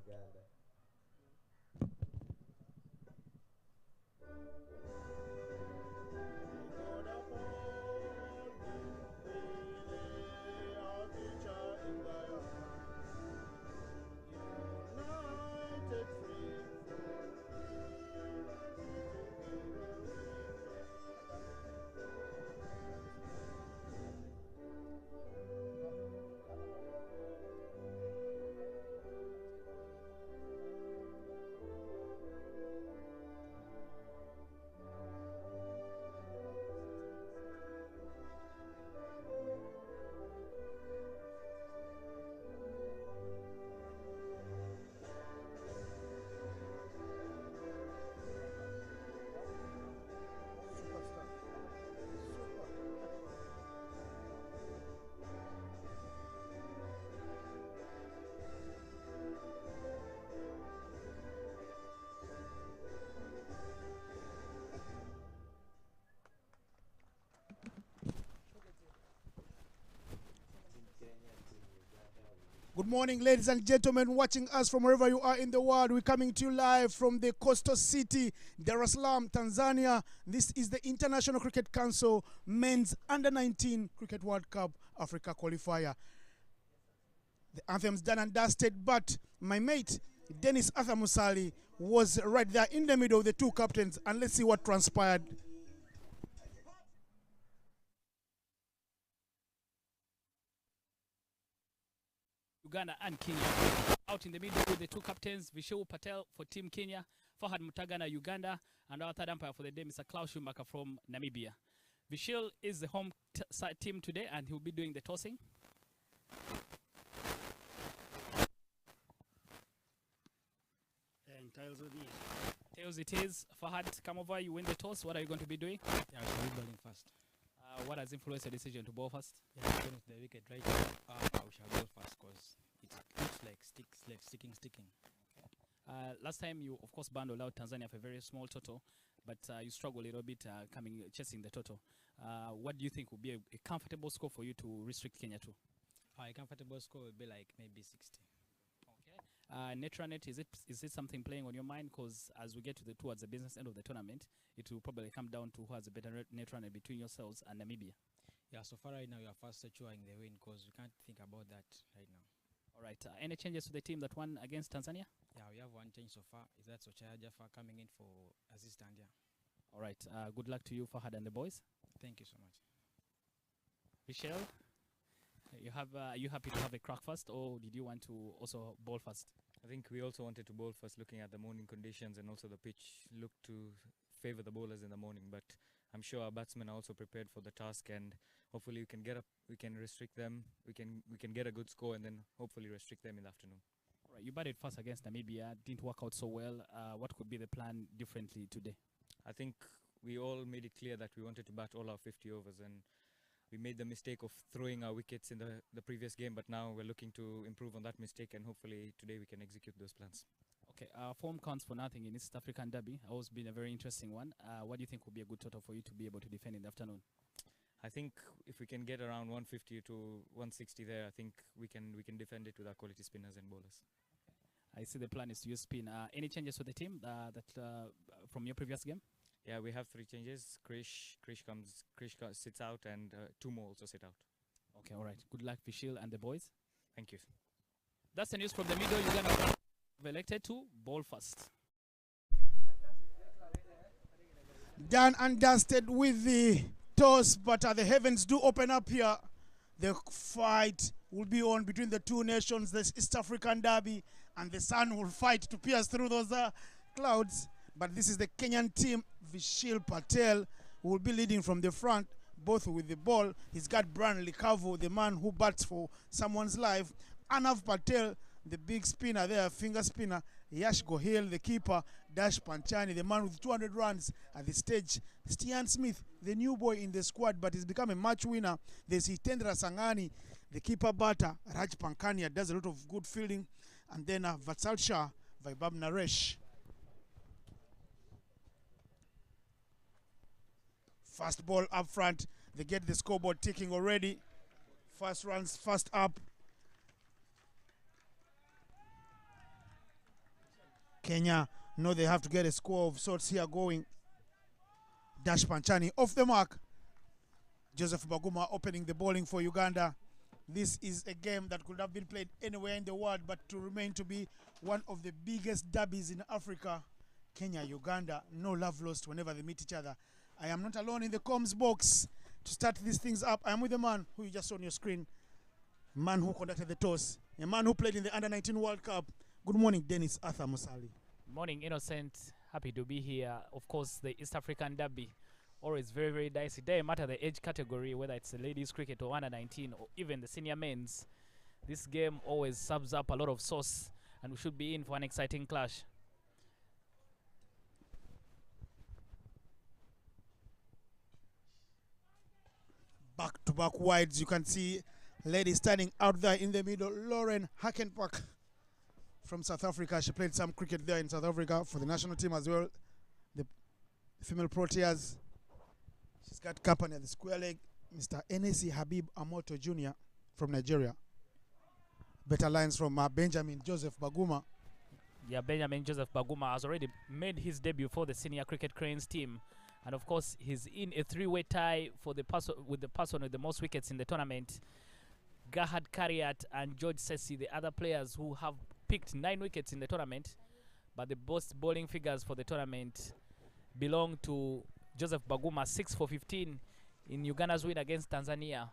Uganda. Good morning, ladies and gentlemen, watching us from wherever you are in the world. We're coming to you live from the coastal city, Dar es Salaam, Tanzania. This is the International Cricket Council Men's Under-19 Cricket World Cup Africa Qualifier. The anthem's done and dusted, but my mate, Dennis Athamusali, was right there in the middle of the two captains, and let's see what transpired. Uganda and Kenya. Out in the middle with the two captains, Vishal Patel for Team Kenya, Fahad Mutagana, Uganda, and our third umpire for the day, Mr. Klaus Schumacher from Namibia. Vishal is the home side team today, and he'll be doing the tossing. And tails with me. Tails it is. Fahad, come over, you win the toss. What are you going to be doing? Yeah, I shall be bowling first. What has influenced your decision to bowl first? Yeah, going to the wicket right now. I shall bowl first because it looks like sticking. Last time you, of course, bundled out Tanzania for a very small total, but you struggled a little bit chasing the total. What do you think would be a comfortable score for you to restrict Kenya to? A comfortable score would be like maybe 60. Net run rate, is it something playing on your mind? Because as we get towards the business end of the tournament, it will probably come down to who has a better net run rate between yourselves and Namibia. Yeah, so far right now we are first securing the win because we can't think about that right now. All right. Any changes to the team that won against Tanzania? Yeah, we have one change so far. Is that Sochaya Jaffa coming in for Aziz Tandia. All right. Good luck to you, Fahad, and the boys. Thank you so much. Michelle, are you happy to have a crack first, or did you want to also bowl first? I think we also wanted to bowl first, looking at the morning conditions, and also the pitch looked to favor the bowlers in the morning. But I'm sure our batsmen are also prepared for the task, and hopefully we can get up, we can restrict them, we can get a good score, and then hopefully restrict them in the afternoon. All right, you batted first against Namibia, didn't work out so well. What could be the plan differently today? I think we all made it clear that we wanted to bat all our 50 overs, and we made the mistake of throwing our wickets in the previous game, but now we're looking to improve on that mistake, and hopefully today we can execute those plans. Okay, form counts for nothing in East African Derby. Always been a very interesting one. What do you think will be a good total for you to be able to defend in the afternoon? I think if we can get around 150 to 160 there, I think we can defend it with our quality spinners and bowlers. I see the plan is to use spin. Any changes to the team from your previous game? Yeah, we have 3 changes. Krish sits out, and 2 more also sit out. Okay, all right. Good luck, Vishal and the boys. Thank you. That's the news from the middle. Uganda elected to bowl first. Done and dusted with the toss, but the heavens do open up here. The fight will be on between the two nations, the East African Derby, and the sun will fight to pierce through those clouds. But this is the Kenyan team. Vishal Patel will be leading from the front, both with the ball. He's got Brian Likavo, the man who bats for someone's life. Anav Patel, the big spinner there, finger spinner. Yash Gohil, the keeper. Dash Panchani, the man with 200 runs at the stage. Stian Smith, the new boy in the squad, but he's become a match winner. There's Hitendra Sangani, the keeper batter. Raj Pankania does a lot of good fielding. And then Vatsal Shah, Vaibab Naresh. First ball up front. They get the scoreboard ticking already. First runs, first up. Kenya know they have to get a score of sorts here going. Dash Panchani off the mark. Joseph Baguma opening the bowling for Uganda. This is a game that could have been played anywhere in the world, but to remain to be one of the biggest derbies in Africa. Kenya, Uganda, no love lost whenever they meet each other. I am not alone in the comms box to start these things up. I am with the man who you just saw on your screen, man who conducted the toss, a man who played in the Under-19 World Cup. Good morning, Dennis Arthur Musali. Morning, Innocent. Happy to be here. Of course, the East African Derby, always very, very dicey. Doesn't matter the age category, whether it's the ladies cricket or Under-19 or even the senior men's. This game always subs up a lot of sauce, and we should be in for an exciting clash. Back-to-back wides. You can see lady standing out there in the middle, Lauren Hackenbach from South Africa. She played some cricket there in South Africa for the national team as well. The female Proteas. She's got company at the square leg, Mr. Enesi Habib Amoto Jr. from Nigeria. Better lines from Benjamin Joseph Baguma. Yeah, Benjamin Joseph Baguma has already made his debut for the senior cricket cranes team. And of course, he's in a three-way tie for the person with the most wickets in the tournament. Gahad Kariat and George Sessi, the other players who have picked 9 wickets in the tournament. But the best bowling figures for the tournament belong to Joseph Baguma, 6 for 15 in Uganda's win against Tanzania.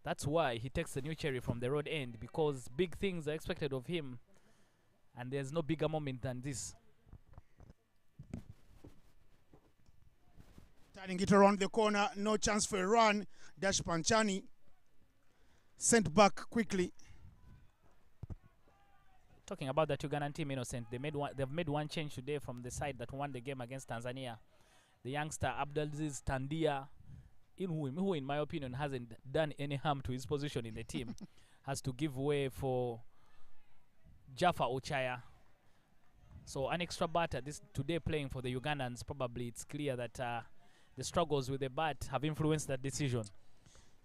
That's why he takes the new cherry from the road end, because big things are expected of him. And there's no bigger moment than this. Turning it around the corner, no chance for a run. Dash Panchani sent back quickly. Talking about that Ugandan team, Innocent, they've made one change today from the side that won the game against Tanzania. The youngster Abdulaziz Tandia, who in my opinion hasn't done any harm to his position in the team, has to give way for Jaffa Ochaya. So an extra batter today playing for the Ugandans. Probably it's clear that the struggles with the bat have influenced that decision.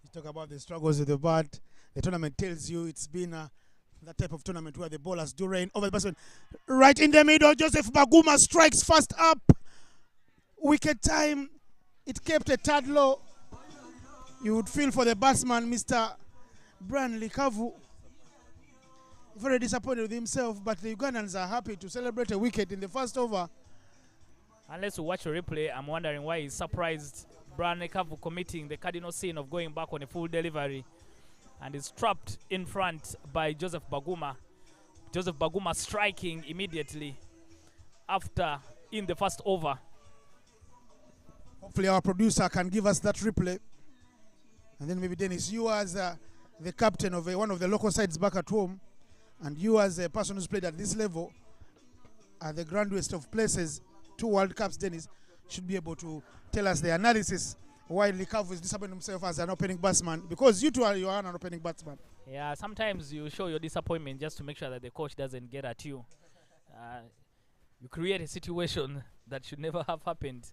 You talk about the struggles with the bat. The tournament tells you it's been that type of tournament where the bowlers do rain over the batsman. Right in the middle, Joseph Baguma strikes fast up. Wicket time. It kept a tad low. You would feel for the batsman, Mr. Brian Likavu. Very disappointed with himself, but the Ugandans are happy to celebrate a wicket in the first over. Unless you watch a replay, I'm wondering why he's surprised Brian Likavu committing the cardinal sin of going back on a full delivery, and is trapped in front by Joseph Baguma. Joseph Baguma striking immediately after in the first over. Hopefully our producer can give us that replay. And then maybe Dennis, you as the captain of one of the local sides back at home, and you as a person who's played at this level, at the grandest of places, 2 World Cups, Dennis, should be able to tell us the analysis why Likavu is disappointing himself as an opening batsman, because you are an opening batsman. Yeah, sometimes you show your disappointment just to make sure that the coach doesn't get at you. You create a situation that should never have happened.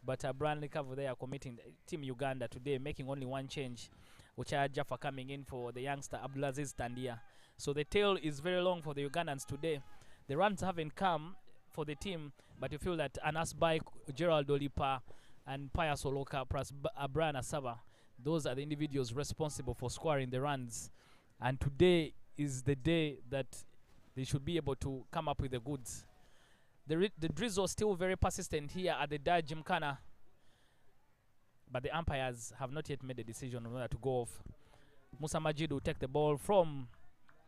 But Brian Likavu, they are committing Team Uganda today, making only one change, which are Jaffa coming in for the youngster Abdulaziz Tandia. So the tail is very long for the Ugandans today. The runs haven't come for the team, but you feel that Anas Baik, Gerald Olipa, and Pius Oloka, plus Brian Asaba, those are the individuals responsible for scoring the runs. And today is the day that they should be able to come up with the goods. The drizzle is still very persistent here at the Dar Gymkhana, but the umpires have not yet made a decision on whether to go off. Musa Majid will take the ball from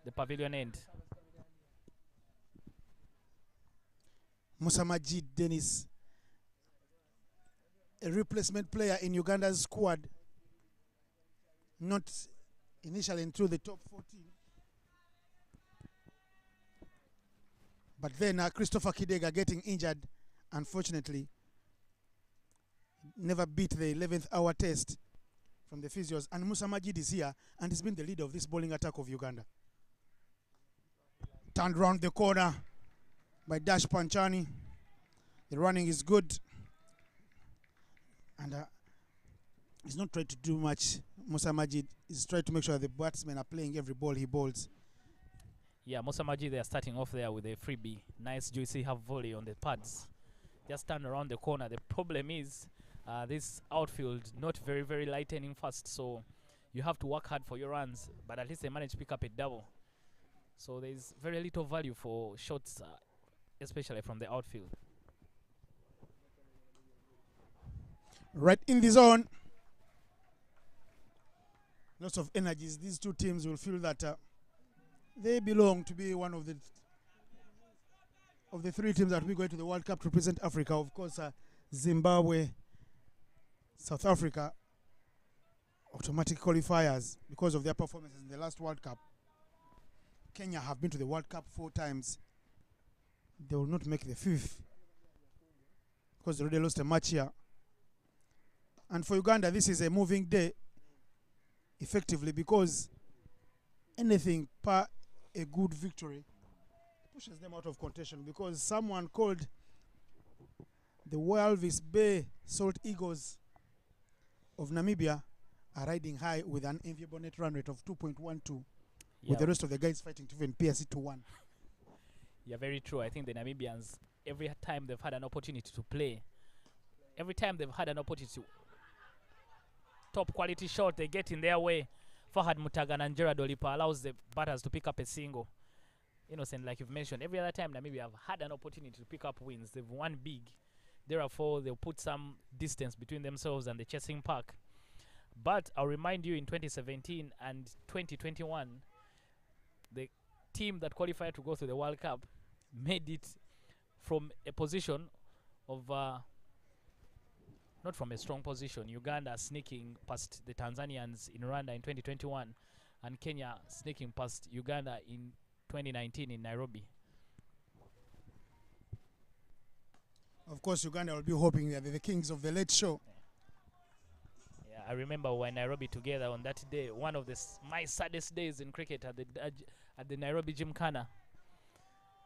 the pavilion end. Musa Majid, Dennis, a replacement player in Uganda's squad, not initially into the top 14. But then Christopher Kidega getting injured, unfortunately. Never beat the 11th hour test from the physios. And Musa Majid is here, and he's been the leader of this bowling attack of Uganda. Turned round the corner by Dash Panchani. The running is good. And he's not trying to do much. Musa Majid is trying to make sure the batsmen are playing every ball he bowls. Yeah, Mosamaji, they are starting off there with a freebie. Nice juicy half volley on the pads. Just turn around the corner. The problem is this outfield not very, very lightning fast. So you have to work hard for your runs. But at least they managed to pick up a double. So there's very little value for shots, especially from the outfield. Right in the zone. Lots of energies. These two teams will feel that they belong to be one of the three teams that will go to the World Cup to represent Africa. Of course, Zimbabwe, South Africa, automatic qualifiers because of their performances in the last World Cup. Kenya have been to the World Cup 4 times. They will not make the 5th because they already lost a match here. And for Uganda, this is a moving day, effectively, because anything per a good victory pushes them out of contention, because someone called the Walvis Bay Salt Eagles of Namibia are riding high with an enviable net run rate of 2.12, with the rest of the guys fighting to even pierce it to 1. Yeah, very true. I think the Namibians, every time they've had an opportunity to play, every time they've had an opportunity to top quality shot, they get in their way. Fahad Mutagana and Gerard Olipa allows the batters to pick up a single. Innocent, like you've mentioned, every other time Namibia have had an opportunity to pick up wins, they've won big. Therefore, they'll put some distance between themselves and the chasing pack. But I'll remind you, in 2017 and 2021, the team that qualified to go to the World Cup made it from a position of not from a strong position. Uganda sneaking past the Tanzanians in Rwanda in 2021, and Kenya sneaking past Uganda in 2019 in Nairobi. Of course, Uganda will be hoping that they're the kings of the late show. Yeah, I remember we were in Nairobi together on that day, one of my saddest days in cricket at the Nairobi Gymkhana.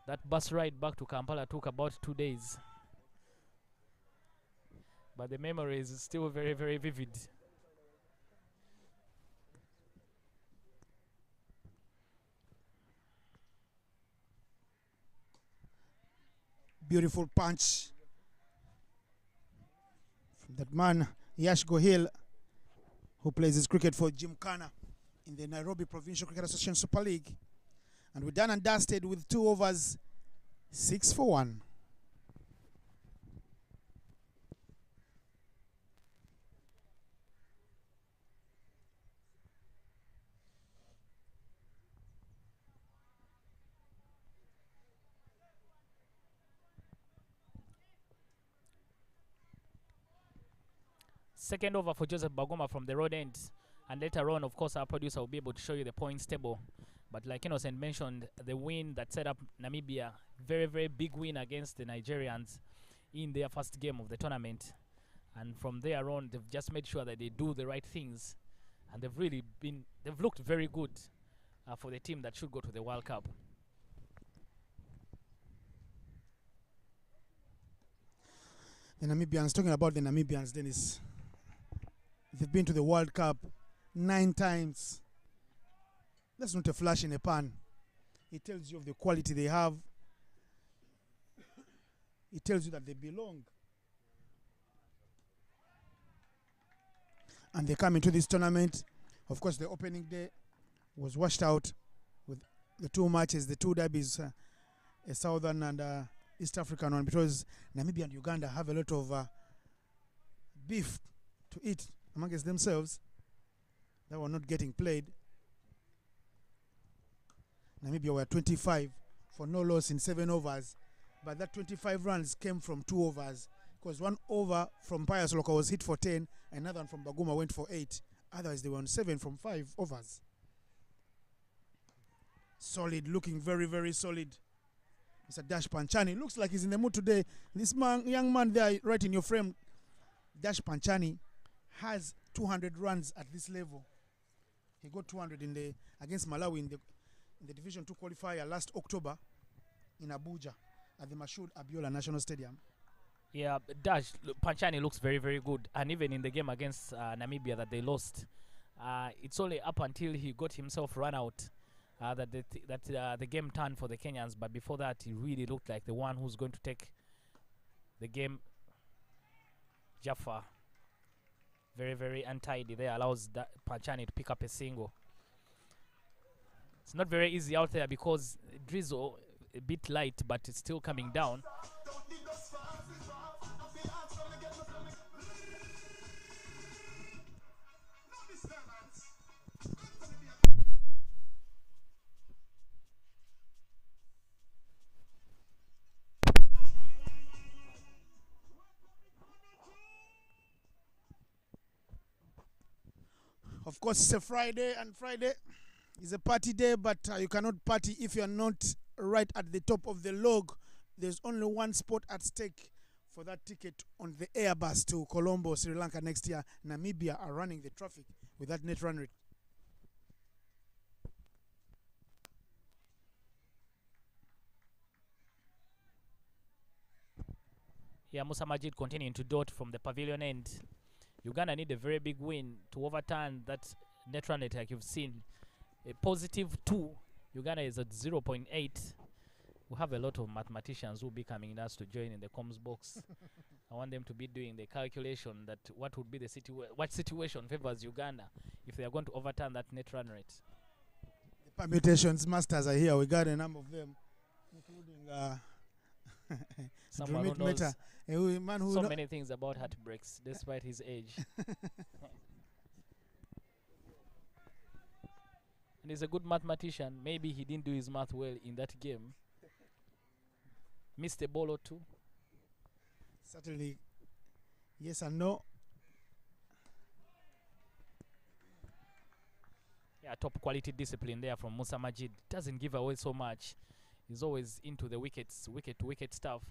That bus ride back to Kampala took about 2 days. But the memory is still very, very vivid. Beautiful punch from that man, Yash Gohil, who plays his cricket for Gymkhana in the Nairobi Provincial Cricket Association Super League. And we're done and dusted with 2 overs, 6 for 1. Second over for Joseph Bagoma from the road end. And later on, of course, our producer will be able to show you the points table. But like Innocent mentioned, the win that set up Namibia, very, very big win against the Nigerians in their first game of the tournament. And from there on, they've just made sure that they do the right things. And they've looked very good for the team that should go to the World Cup. The Namibians, talking about the Namibians, Dennis, they've been to the World Cup 9 times. That's not a flash in a pan. It tells you of the quality they have. It tells you that they belong. And they come into this tournament. Of course, the opening day was washed out with the 2 matches, the 2 derbies, a Southern and East African one, because Namibia and Uganda have a lot of beef to eat amongst themselves that were not getting played. Namibia were 25 for no loss in 7 overs, but that 25 runs came from 2 overs, because 1 over from Pius Loka was hit for 10, another one from Baguma went for 8. Otherwise, they were on 7 from 5 overs. Solid, looking very, very solid. Mr. Dash Panchani looks like he's in the mood today. This young man there, right in your frame, Dash Panchani, has 200 runs at this level. He got 200 against Malawi in the Division 2 qualifier last October in Abuja at the Mashoud Abiola National Stadium. Yeah, Dash Panchani looks very, very good. And even in the game against Namibia that they lost, it's only up until he got himself run out that the game turned for the Kenyans, but before that, he really looked like the one who's going to take the game. Jaffa, very, very untidy there, allows Panchani to pick up a single. It's not very easy out there because drizzle a bit light, but it's still coming down. Of course, it's a Friday, and Friday is a party day, but you cannot party if you're not right at the top of the log. There's only one spot at stake for that ticket on the Airbus to Colombo, Sri Lanka next year. Namibia are running the traffic with that net run rate. Yeah, Musa Majid continuing to dot from the pavilion end. Uganda need a very big win to overturn that net run rate like you've seen. A +2. Uganda is at 0.8. We have a lot of mathematicians who will be coming us to join in the comms box. I want them to be doing the calculation that what would be the what situation favors Uganda if they are going to overturn that net run rate. The permutations masters are here. We got a number of them, including someone who knows a man who so many things about heartbreaks despite his age. And he's a good mathematician. Maybe he didn't do his math well in that game. Missed a ball or two. Certainly, yes and no. Yeah, top quality discipline there from Musa Majid. Doesn't give away so much. He's always into the wickets, wicket stuff.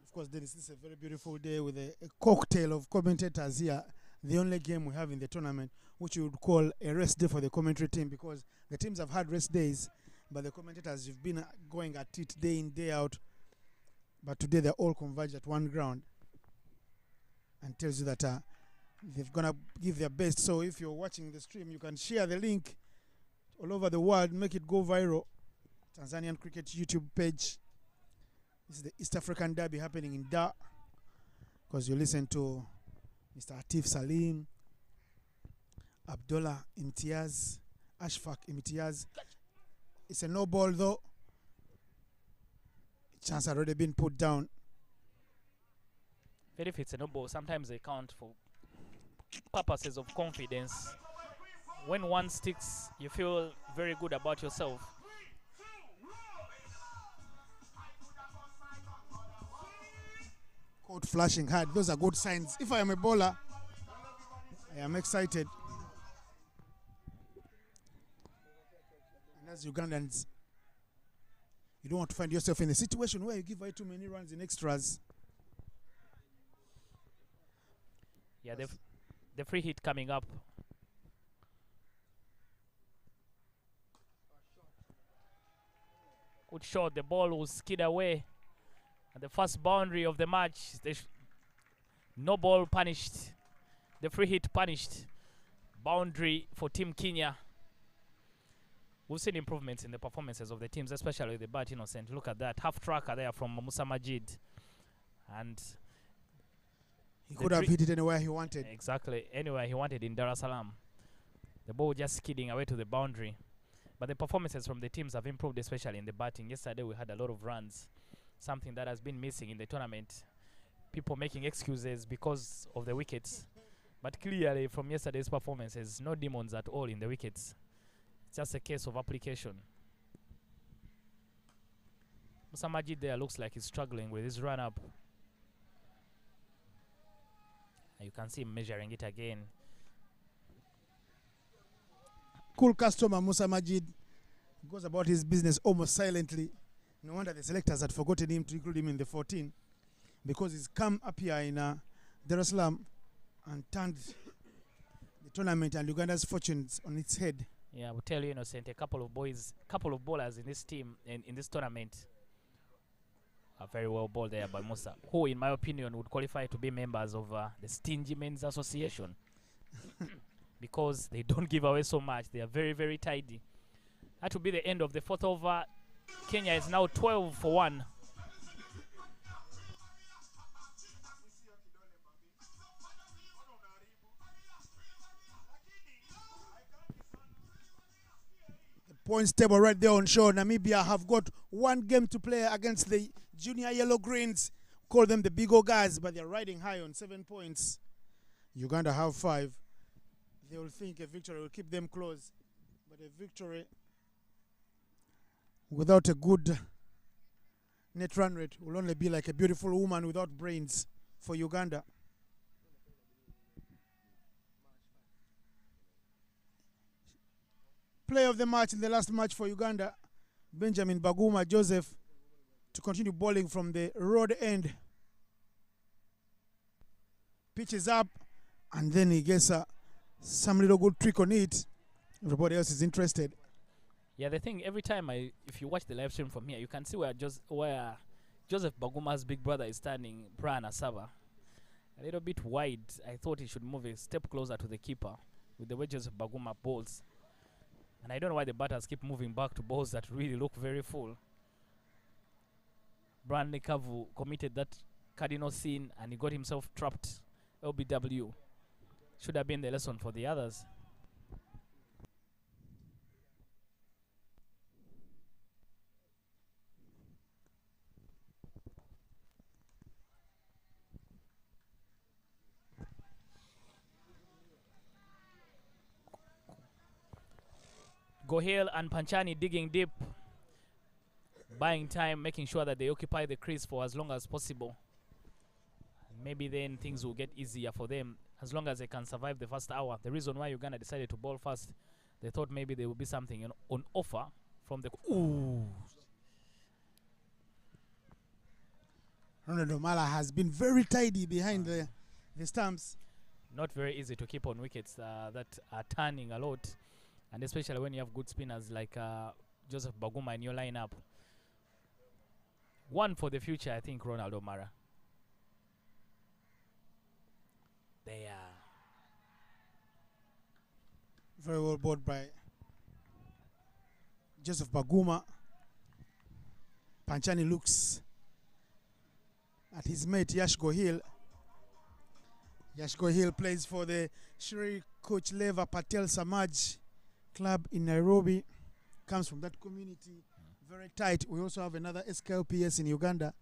Of course, Dennis, this is a very beautiful day with a cocktail of commentators here. The only game we have in the tournament, which you would call a rest day for the commentary team, because the teams have had rest days, but the commentators have been going at it day in, day out. But today they all converge at one ground and tells you that they're going to give their best. So if you're watching the stream, you can share the link all over the world, make it go viral. Tanzanian Cricket YouTube page. This is the East African Derby happening in Dar, because you listen to Mr. Atif Salim, Abdullah Imtiaz, Ashfaq Imtiaz. It's a no ball though. Chance had already been put down. But if it's a no ball, sometimes they count for purposes of confidence. When one sticks, you feel very good about yourself. Caught flashing hard. Those are good signs. If I am a bowler, I am excited. And as Ugandans, you don't want to find yourself in a situation where you give away too many runs in extras. Yeah, the free hit coming up. Good shot. The ball will skid away. And the first boundary of the match, no ball punished. The free hit punished. Boundary for Team Kenya. We've seen improvements in the performances of the teams, especially the Bat Innocent. Look at that. Half tracker there from Musa Majid. And he could have hit it anywhere he wanted. Exactly. Anywhere he wanted in Dar es Salaam. The ball just skidding away to the boundary. But the performances from the teams have improved, especially in the batting. Yesterday we had a lot of runs. Something that has been missing in the tournament. People making excuses because of the wickets. But clearly from yesterday's performances, no demons at all in the wickets. It's just a case of application. Musa Majid there looks like he's struggling with his run-up. You can see him measuring it again. Cool customer, Musa Majid. Goes about his business almost silently. No wonder the selectors had forgotten him to include him in the 14, because he's come up here in Dar es Salaam and turned the tournament and Uganda's fortunes on its head. Yeah, I will tell you, Innocent, a couple of bowlers in this team and in this tournament are very well bowled there by Musa, who, in my opinion, would qualify to be members of the Stingy Men's Association because they don't give away so much. They are very, very tidy. That will be the end of the fourth over. Kenya is now 12 for 1. Points table right there on show. Namibia have got one game to play against the junior yellow greens. Call them the big old guys, but they're riding high on 7 points. Uganda have 5. They will think a victory will keep them close, but a victory without a good net run rate will only be like a beautiful woman without brains for Uganda. Player of the match in the last match for Uganda, Benjamin Baguma Joseph, to continue bowling from the road end. Pitches up, and then he gets some little good trick on it. Everybody else is interested. Yeah, the thing, every time if you watch the live stream from here, you can see where Joseph Baguma's big brother is standing, Brian Asaba. A little bit wide. I thought he should move a step closer to the keeper with the way Joseph Baguma bowls. And I don't know why the batters keep moving back to balls that really look very full. Brandley Kavu committed that cardinal sin and he got himself trapped. LBW. Should have been the lesson for the others. Gohil and Panchani digging deep, buying time, making sure that they occupy the crease for as long as possible. Maybe then things will get easier for them as long as they can survive the first hour. The reason why Uganda decided to bowl first, they thought maybe there would be something on offer from the... Ooh. Ronald Omala has been very tidy behind the stumps. Not very easy to keep on wickets that are turning a lot. And especially when you have good spinners like Joseph Baguma in your lineup. One for the future, I think, Ronald O'Mara. They are very well bowled by Joseph Baguma. Panchani looks at his mate Yash Gohil. Yash Gohil plays for the Shri Coach Leva Patel Samaj Club in Nairobi. Comes from that community. Very tight. We also have another SKLPS in Uganda.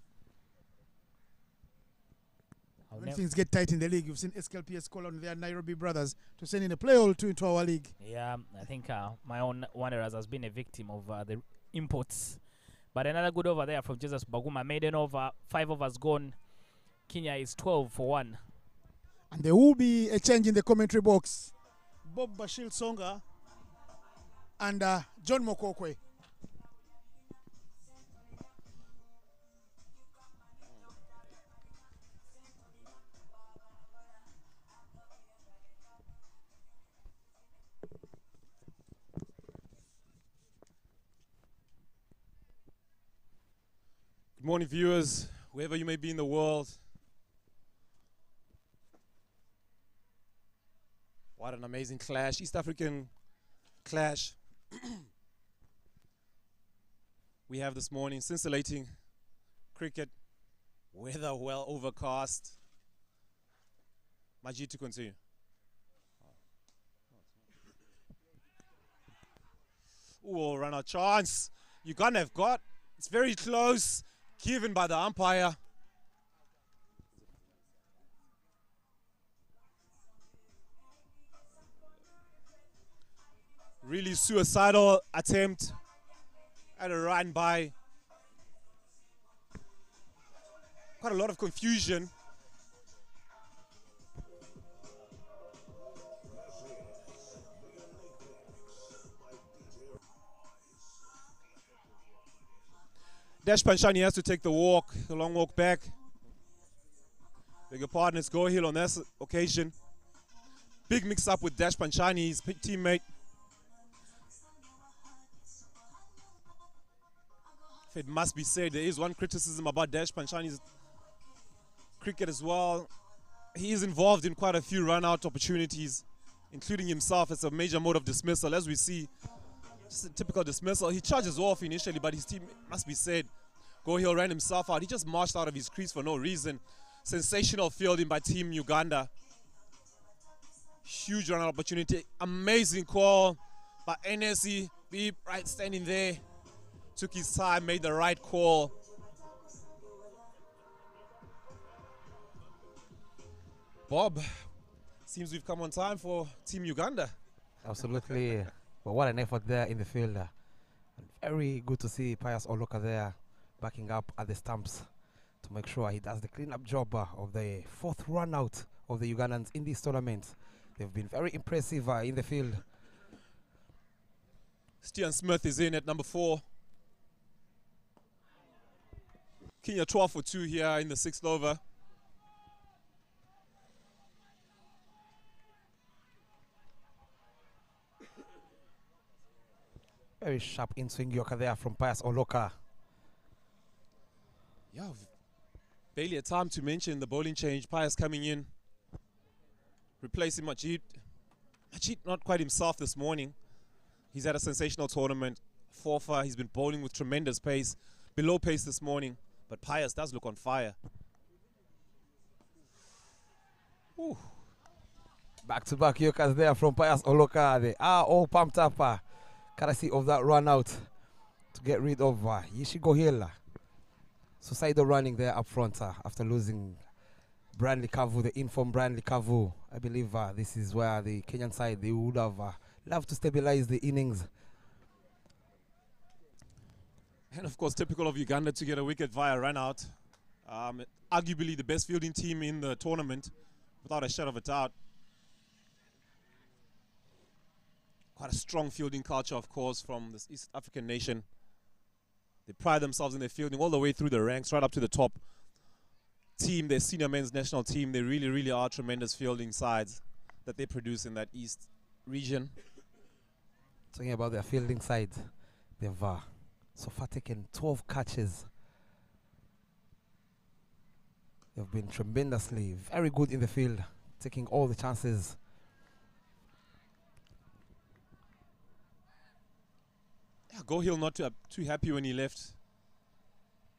When things get tight in the league, you've seen SKLPS call on their Nairobi brothers to send in a player or two into our league. Yeah, I think my own Wanderers has been a victim of the imports. But another good over there from Jesus Baguma. Maiden over, 5 overs gone. Kenya is 12 for 1. And there will be a change in the commentary box. Bob Bashir Songa and John Mokokwe. Good morning, viewers, wherever you may be in the world. What an amazing clash, East African clash. We have this morning, scintillating cricket, weather well overcast. Majid to continue. Oh, run out chance. Uganda have got, it's very close. Given by the umpire. Really suicidal attempt at a run by. Quite a lot of confusion. Dash Panchani has to take the walk, the long walk back. Bigger partners Gohil on this occasion. Big mix up with Dash Panchani, his teammate. If it must be said, there is one criticism about Dash Panchani's cricket as well. He is involved in quite a few run-out opportunities, including himself as a major mode of dismissal, as we see Just a typical dismissal. He charges off initially, but his team, must be said, Gohill ran himself out. He just marched out of his crease for no reason. Sensational fielding by Team Uganda. Huge run opportunity. Amazing call by NSE. Beep, right standing there. Took his time, made the right call. Bob, seems we've come on time for Team Uganda. Absolutely. Well, what an effort there in the field. Very good to see Pius Oloka there backing up at the stumps to make sure he does the clean-up job of the fourth run-out of the Ugandans in this tournament. They've been very impressive in the field. Stian Smith is in at number 4. Kenya 12 for 2 here in the 6th over. Very sharp in-swing yoker there from Pius Oloka. Yeah, barely a time to mention the bowling change. Pius coming in, replacing Majid. Majid not quite himself this morning. He's had a sensational tournament. Forfa, he's been bowling with tremendous pace. Below pace this morning, but Pius does look on fire. Ooh. Back-to-back yokers there from Pius Oloka. They are all pumped up. Courtesy of that run out to get rid of Yishigo Hill. Suicidal running there up front after losing Brandley Kavu, the informed Brandley Kavu. I believe this is where the Kenyan side, they would have loved to stabilize the innings. And of course, typical of Uganda to get a wicket via run out. Arguably the best fielding team in the tournament, without a shadow of a doubt. Quite a strong fielding culture, of course, from this East African nation. They pride themselves in their fielding all the way through the ranks, right up to the top team, their senior men's national team. They really, really are tremendous fielding sides that they produce in that East region. Talking about their fielding side, they've so far taken 12 catches. They've been tremendously very good in the field, taking all the chances. Yeah, Gohill not too happy when he left.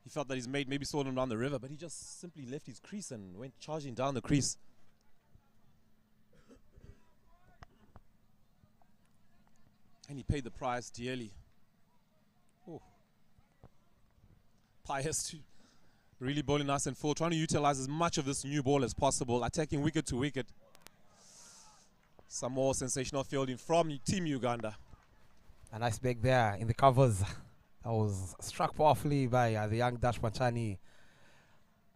He felt that his mate maybe sold him down the river, but he just simply left his crease and went charging down the crease. And he paid the price dearly. Oh. Pius really bowling nice and full, trying to utilize as much of this new ball as possible, attacking wicket to wicket. Some more sensational fielding from Team Uganda. A nice break there in the covers. That was struck powerfully by the young Dash Panchani.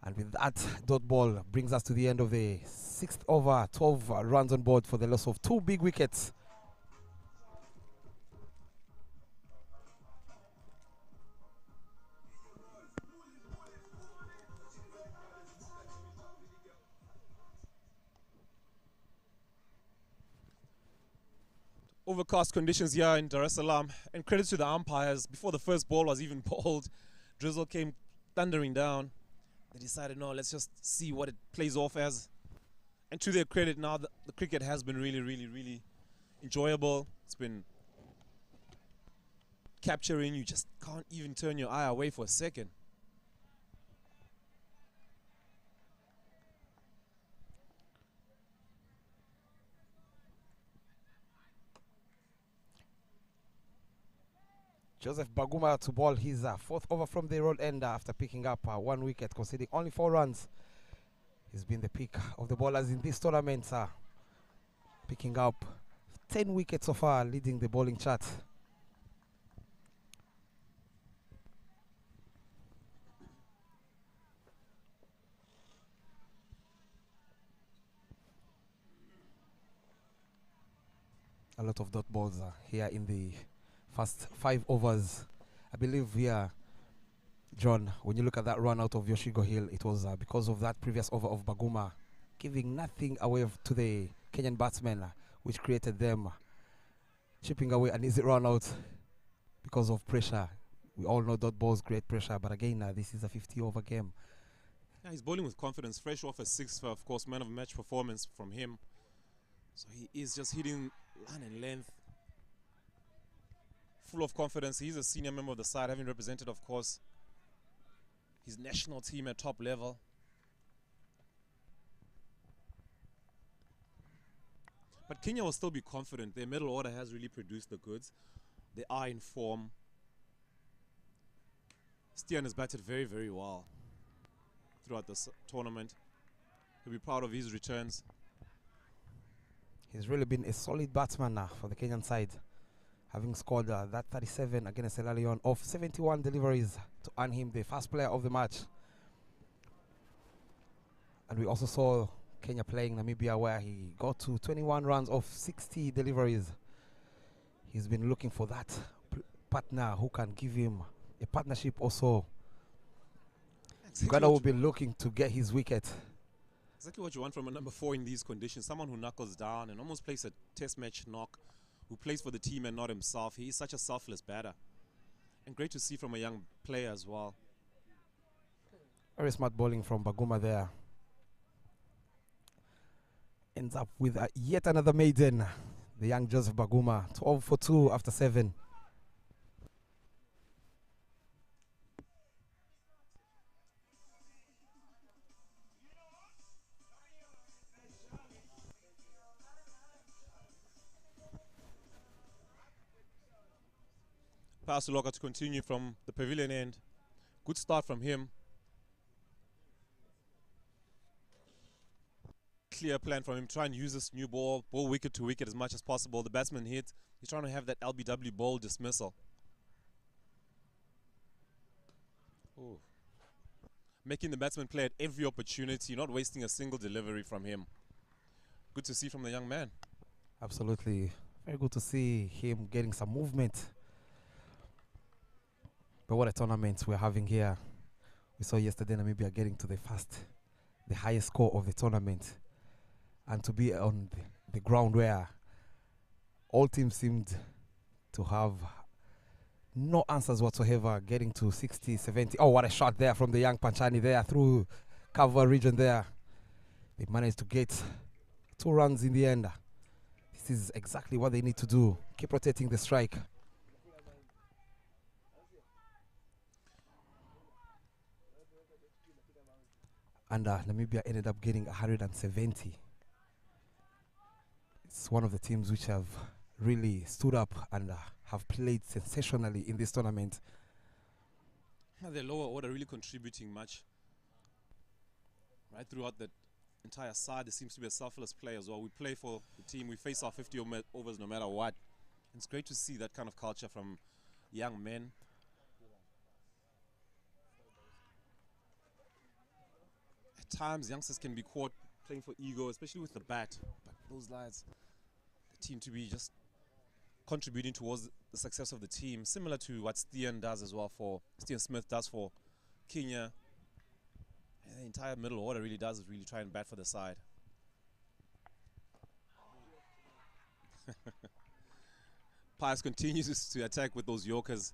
And with that dot ball brings us to the end of the 6th over, 12 runs on board for the loss of 2 big wickets. Overcast conditions here in Dar es Salaam, and credit to the umpires. Before the first ball was even bowled, drizzle came thundering down. They decided, no, let's just see what it plays off as. And to their credit, now the cricket has been really, really, really enjoyable. It's been capturing. You just can't even turn your eye away for a second. Joseph Baguma to ball his 4th over from the road end after picking up 1 wicket, conceding only 4 runs. He's been the pick of the bowlers in this tournament, picking up 10 wickets so far, leading the bowling chart. A lot of dot balls here in the first 5 overs. I believe here, John, when you look at that run out of Yoshigo Hill, it was because of that previous over of Baguma, giving nothing away to the Kenyan batsmen, which created them chipping away an easy run out because of pressure. We all know dot balls create pressure, but again, this is a 50-over game. Yeah, he's bowling with confidence, fresh off a 6 for, of course, man of match performance from him. So he is just hitting line and length. full of confidence. He's a senior member of the side, having represented, of course, his national team at top level. But Kenya will still be confident. Their middle order has really produced the goods. They are in form. Stian has batted very, very well throughout this tournament. He'll be proud of his returns. He's really been a solid batsman now for the Kenyan side, having scored that 37 against Sierra Leone of 71 deliveries to earn him the first player of the match. And we also saw Kenya playing Namibia, where he got to 21 runs of 60 deliveries. He's been looking for that partner who can give him a partnership also. Uganda will be looking to get his wicket. Exactly what you want from a number 4 in these conditions. Someone who knuckles down and almost plays a test match knock, who plays for the team and not himself. He is such a selfless batter. And great to see from a young player as well. Very smart bowling from Baguma there. Ends up with yet another maiden. The young Joseph Baguma, 12 for 2 after 7. Pass to Loka to continue from the pavilion end. Good start from him. Clear plan from him. Try and use this new ball wicket to wicket as much as possible. The batsman hit. He's trying to have that LBW ball dismissal. Ooh. Making the batsman play at every opportunity, not wasting a single delivery from him. Good to see from the young man. Absolutely. Very good to see him getting some movement. But what a tournament we're having here. We saw yesterday Namibia getting to the highest score of the tournament. And to be on the ground where all teams seemed to have no answers whatsoever, getting to 60, 70. Oh, what a shot there from the young Panchani there through cover region there. They managed to get 2 runs in the end. This is exactly what they need to do. Keep rotating the strike. And Namibia ended up getting 170. It's one of the teams which have really stood up and have played sensationally in this tournament. The lower order really contributing much. Right throughout the entire side, there seems to be a selfless play as well. We play for the team. We face our 50 overs no matter what. It's great to see that kind of culture from young men. At times, youngsters can be caught playing for ego, especially with the bat. But those lads, the team to be just contributing towards the success of the team, similar to what Stian does as well Stian Smith does for Kenya. And the entire middle order really does is really try and bat for the side. Pius continues to attack with those Yorkers.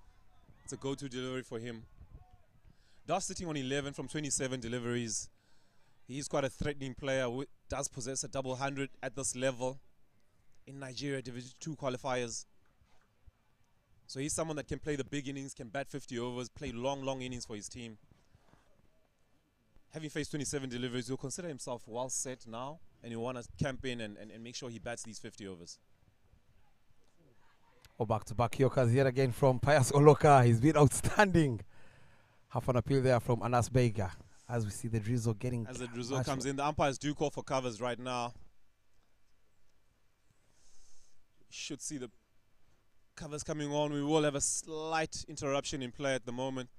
It's a go-to delivery for him. Das sitting on 11 from 27 deliveries. He's quite a threatening player, does possess a double 100 at this level in Nigeria Division 2 qualifiers. So he's someone that can play the big innings, can bat 50 overs, play long innings for his team. Having faced 27 deliveries, he'll consider himself well set now, and he'll want to camp in and make sure he bats these 50 overs. Oh, back-to-back Yorkers yet again from Pius Oloka. He's been outstanding. Half an appeal there from Anas Bega. As we see the drizzle getting... As the drizzle comes in, the umpires do call for covers right now. Should see the covers coming on. We will have a slight interruption in play at the moment.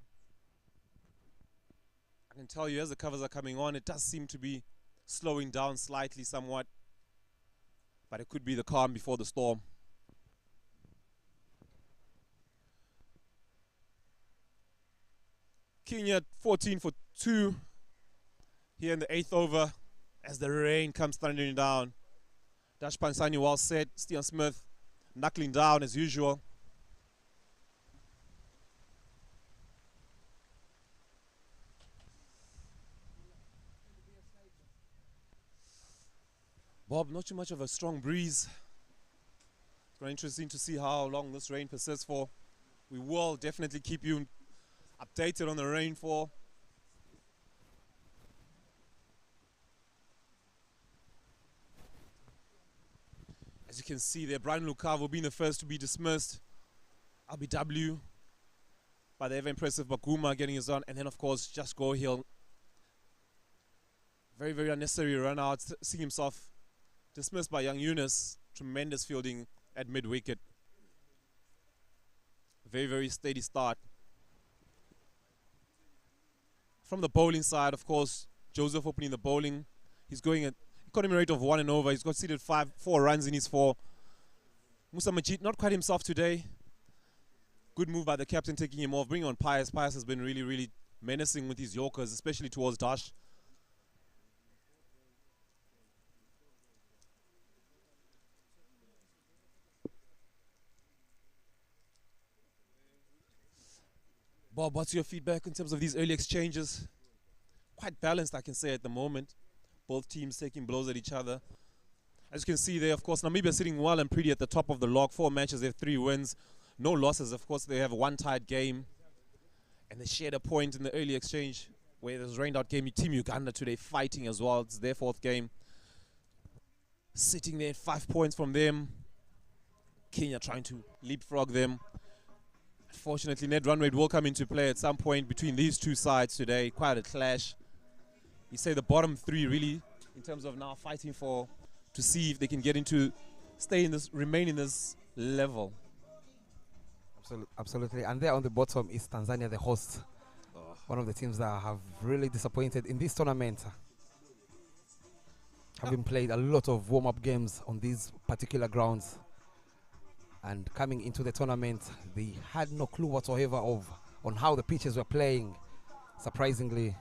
I can tell you as the covers are coming on, it does seem to be slowing down slightly somewhat. But it could be the calm before the storm. Kenya 14 for 2 here in the 8th over as the rain comes thundering down. Dash Pansani well set. Stian Smith knuckling down as usual. Bob, not too much of a strong breeze. It's quite interesting to see how long this rain persists for. We will definitely keep you updated on the rainfall. As you can see there, Brian Lukavo being the first to be dismissed. RBW by the ever impressive Baguma getting his on. And then, of course, Just Go Hill. Very, very unnecessary run out. Seeing himself dismissed by Young Eunice. Tremendous fielding at mid-wicket. Very, very steady start. From the bowling side, of course, Joseph opening the bowling. He's going at economy rate of 1 and over. He's conceded 4 runs in his 4. Musa Majid, not quite himself today. Good move by the captain, taking him off, bringing on Pius. Pius has been really, really menacing with his Yorkers, especially towards Dash. Bob, what's your feedback in terms of these early exchanges? Quite balanced, I can say, at the moment. Both teams taking blows at each other. As you can see there, of course, Namibia sitting well and pretty at the top of the log. 4 matches, they have 3 wins. No losses. Of course, they have 1 tied game. And they shared a point in the early exchange where there's rained out game. Team Uganda today fighting as well. It's their 4th game. Sitting there, 5 points from them. Kenya trying to leapfrog them. Unfortunately, net run rate will come into play at some point between these two sides today. Quite a clash. You say the bottom 3 really, in terms of now fighting for, to see if they can get into, remain in this level. Absolutely. And there on the bottom is Tanzania, the host. One of the teams that have really disappointed in this tournament. Having played a lot of warm-up games on these particular grounds. And coming into the tournament, they had no clue whatsoever on how the pitches were playing, surprisingly.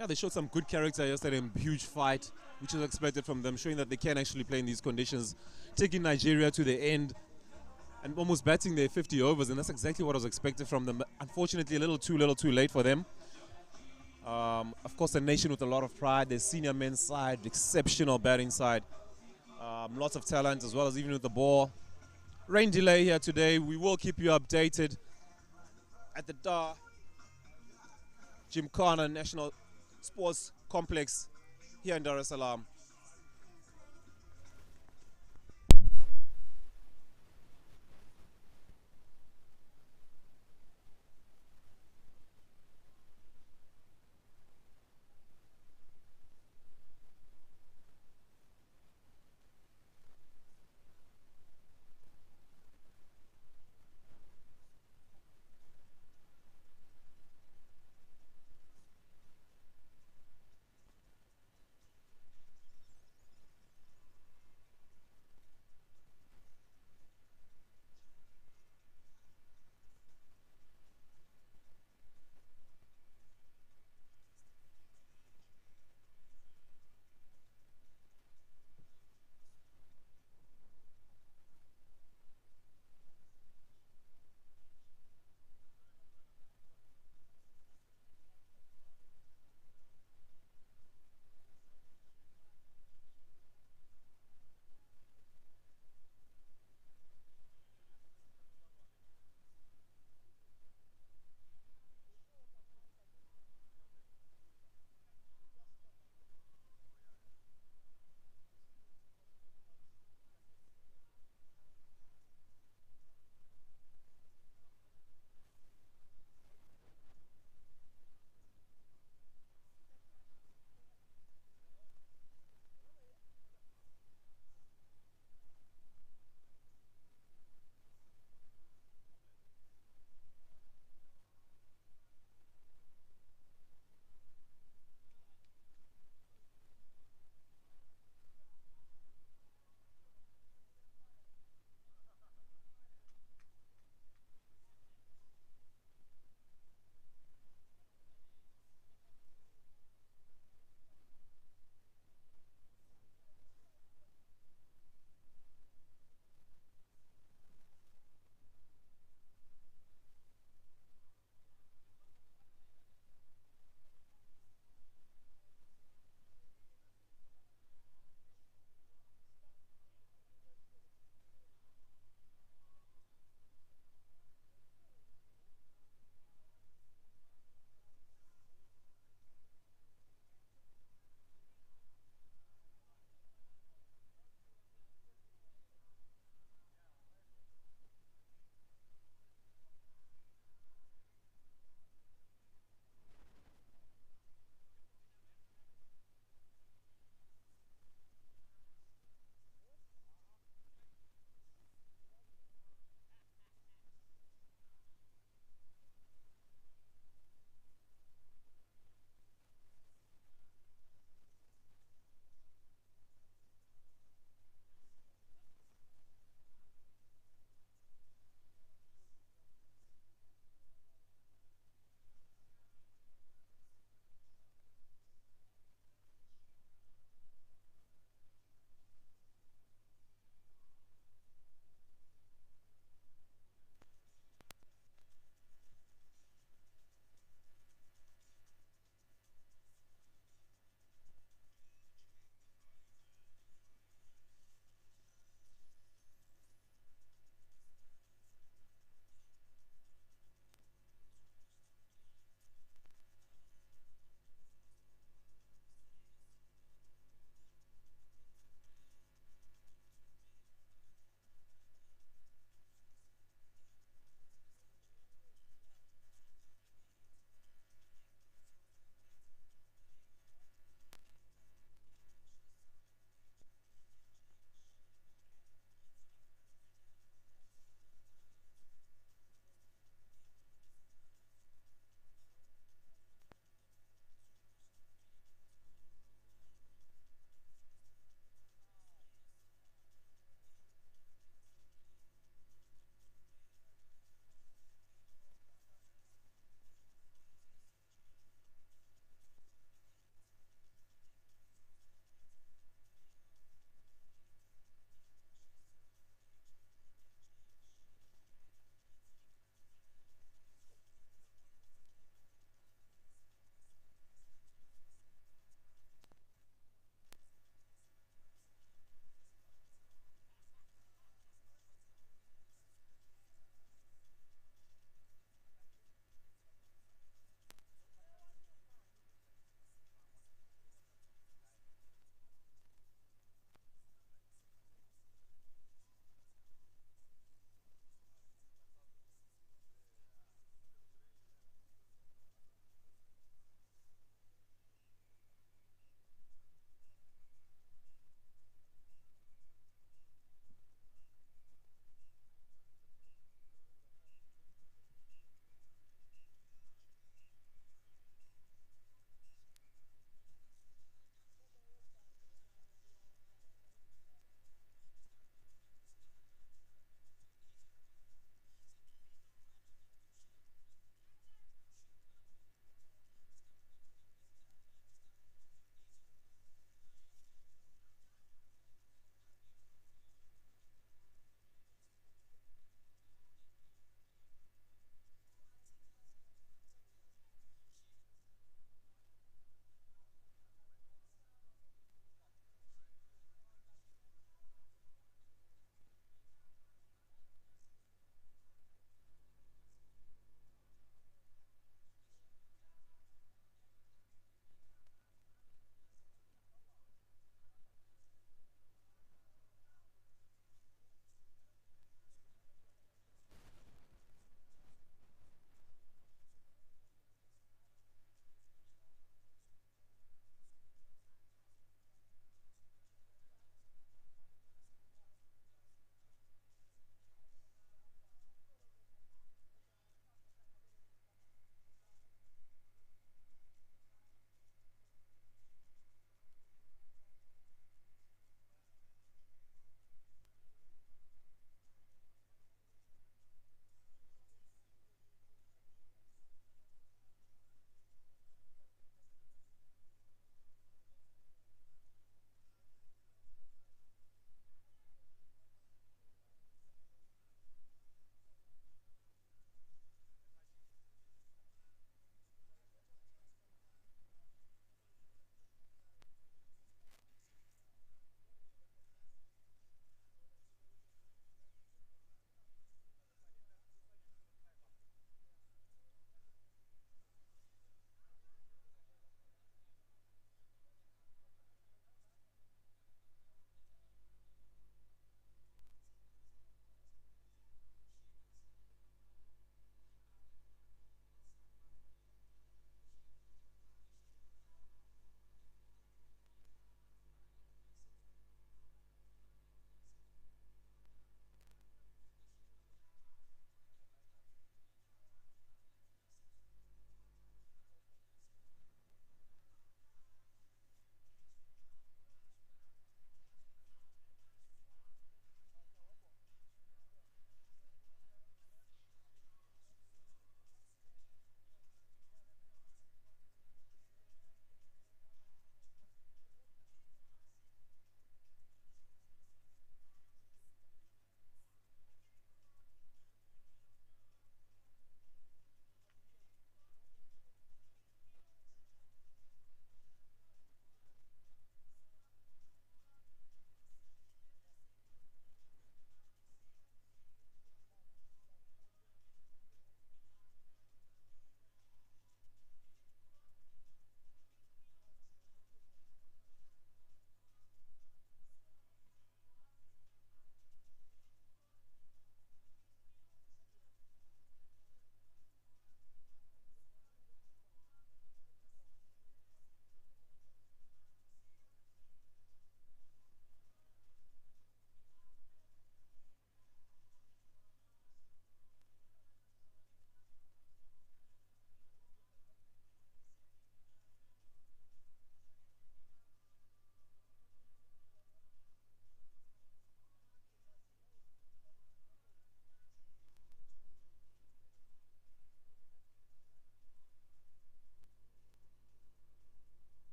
Yeah, they showed some good character yesterday in a huge fight, which was expected from them, showing that they can actually play in these conditions, taking Nigeria to the end and almost batting their 50 overs, and that's exactly what was expected from them. Unfortunately, a little too late for them. Of course, a nation with a lot of pride, their senior men's side, exceptional batting side, lots of talent as well as even with the ball. Rain delay here today. We will keep you updated at the Dar Gymkhana National Sports Complex here in Dar es Salaam.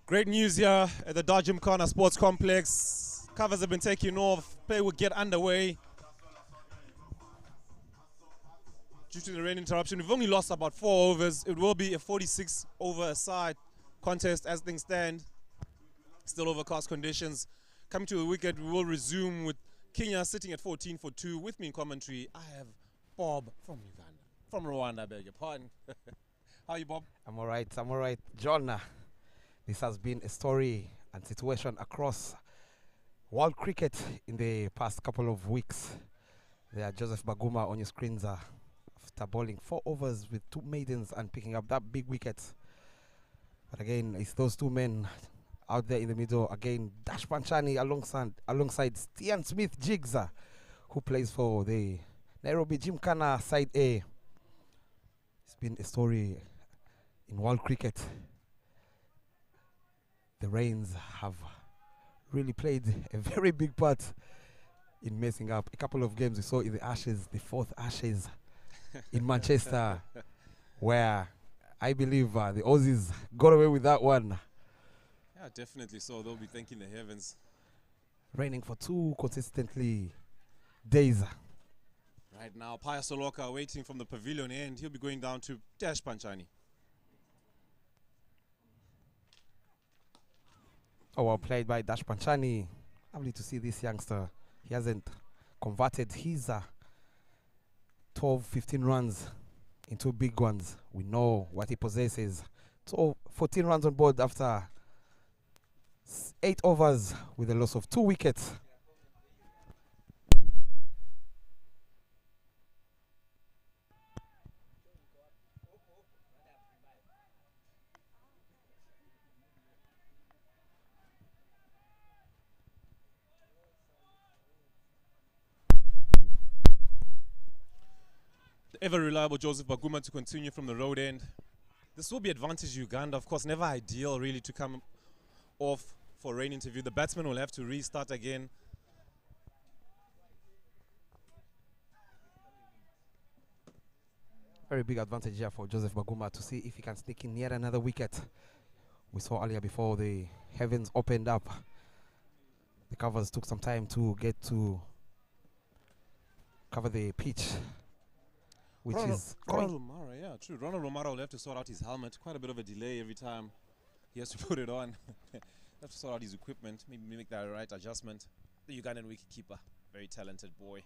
Great news here at the Dodgem Corner Sports Complex. Covers have been taken off. Play will get underway. Due to the rain interruption, we've only lost about 4 overs. It will be a 46 over a side contest as things stand. Still overcast conditions. Coming to a wicket, we will resume with Kenya sitting at 14 for 2. With me in commentary, I have Bob from Uganda. From Rwanda, I beg your pardon. How are you, Bob? I'm all right. John, this has been a story and situation across world cricket in the past couple of weeks. There, Joseph Baguma on your screens after bowling 4 overs with 2 maidens and picking up that big wicket. But again, it's those 2 men out there in the middle. Again, Dash Panchani alongside Stian Smith Jiggs, who plays for the Nairobi Gymkhana side A. It's been a story in world cricket. The rains have really played a very big part in messing up a couple of games. We saw in the Ashes, the 4th Ashes in Manchester, where I believe the Aussies got away with that one. Yeah, definitely so. They'll be thanking the heavens. Raining for 2 consistently days. Right now, Paya Soloka waiting from the pavilion end. He'll be going down to Dash Panchani. Oh, well played by Dash Panchani. Lovely to see this youngster. He hasn't converted his 12, 15 runs into big ones. We know what he possesses. So 14 runs on board after 8 overs with a loss of 2 wickets. The ever reliable Joseph Baguma to continue from the road end. This will be advantage Uganda. Of course, never ideal really to come off for a rain interview. The batsman will have to restart again. Very big advantage here for Joseph Baguma to see if he can sneak in yet another wicket. We saw earlier before the heavens opened up. The covers took some time to get to cover the pitch, which is Ronald Romara, yeah, true. Ronald Romara will have to sort out his helmet. Quite a bit of a delay every time he has to put it on. Have to sort out his equipment, maybe make that right adjustment. The Ugandan wicketkeeper, very talented boy.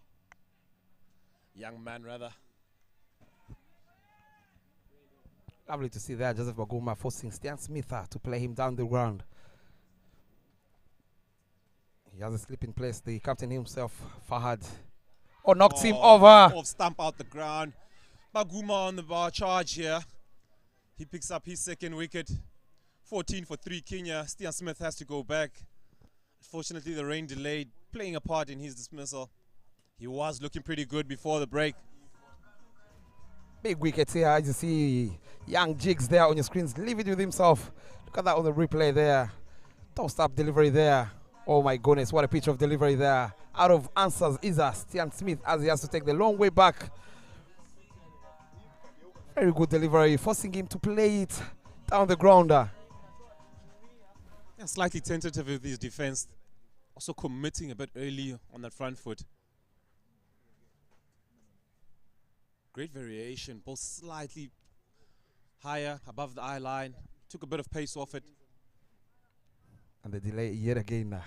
Young man, rather. lovely to see there. Joseph Baguma forcing Stian Smith to play him down the ground. He has a slip in place. The captain himself, Fahad, knocks him over. Off stamp out the ground. Baguma on the bar charge here. He picks up his 2nd wicket. 14 for 3 Kenya. Stian Smith has to go back. Unfortunately, the rain delayed, playing a part in his dismissal. He was looking pretty good before the break. Big wickets here, as you see young Jiggs there on your screens, leave it with himself. Look at that on the replay there. Tossed up delivery there. Oh my goodness, what a pitch of delivery there. Out of answers is Stian Smith as he has to take the long way back. Very good delivery, forcing him to play it down the grounder. Yeah, slightly tentative with his defense. Also committing a bit early on that front foot. Great variation, both slightly higher above the eye line. Took a bit of pace off it. And the delay yet again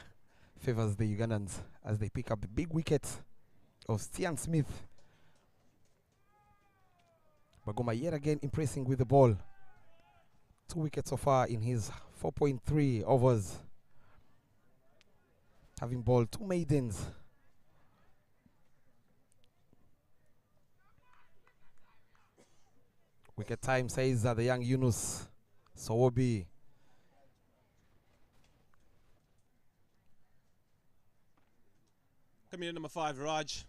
favors the Ugandans as they pick up the big wicket of Stian Smith. Baguma yet again impressing with the ball. 2 wickets so far in his 4.3 overs. Having bowled 2 maidens. Wicket time says the young Yunus Sowobi. Coming in number 5, Raj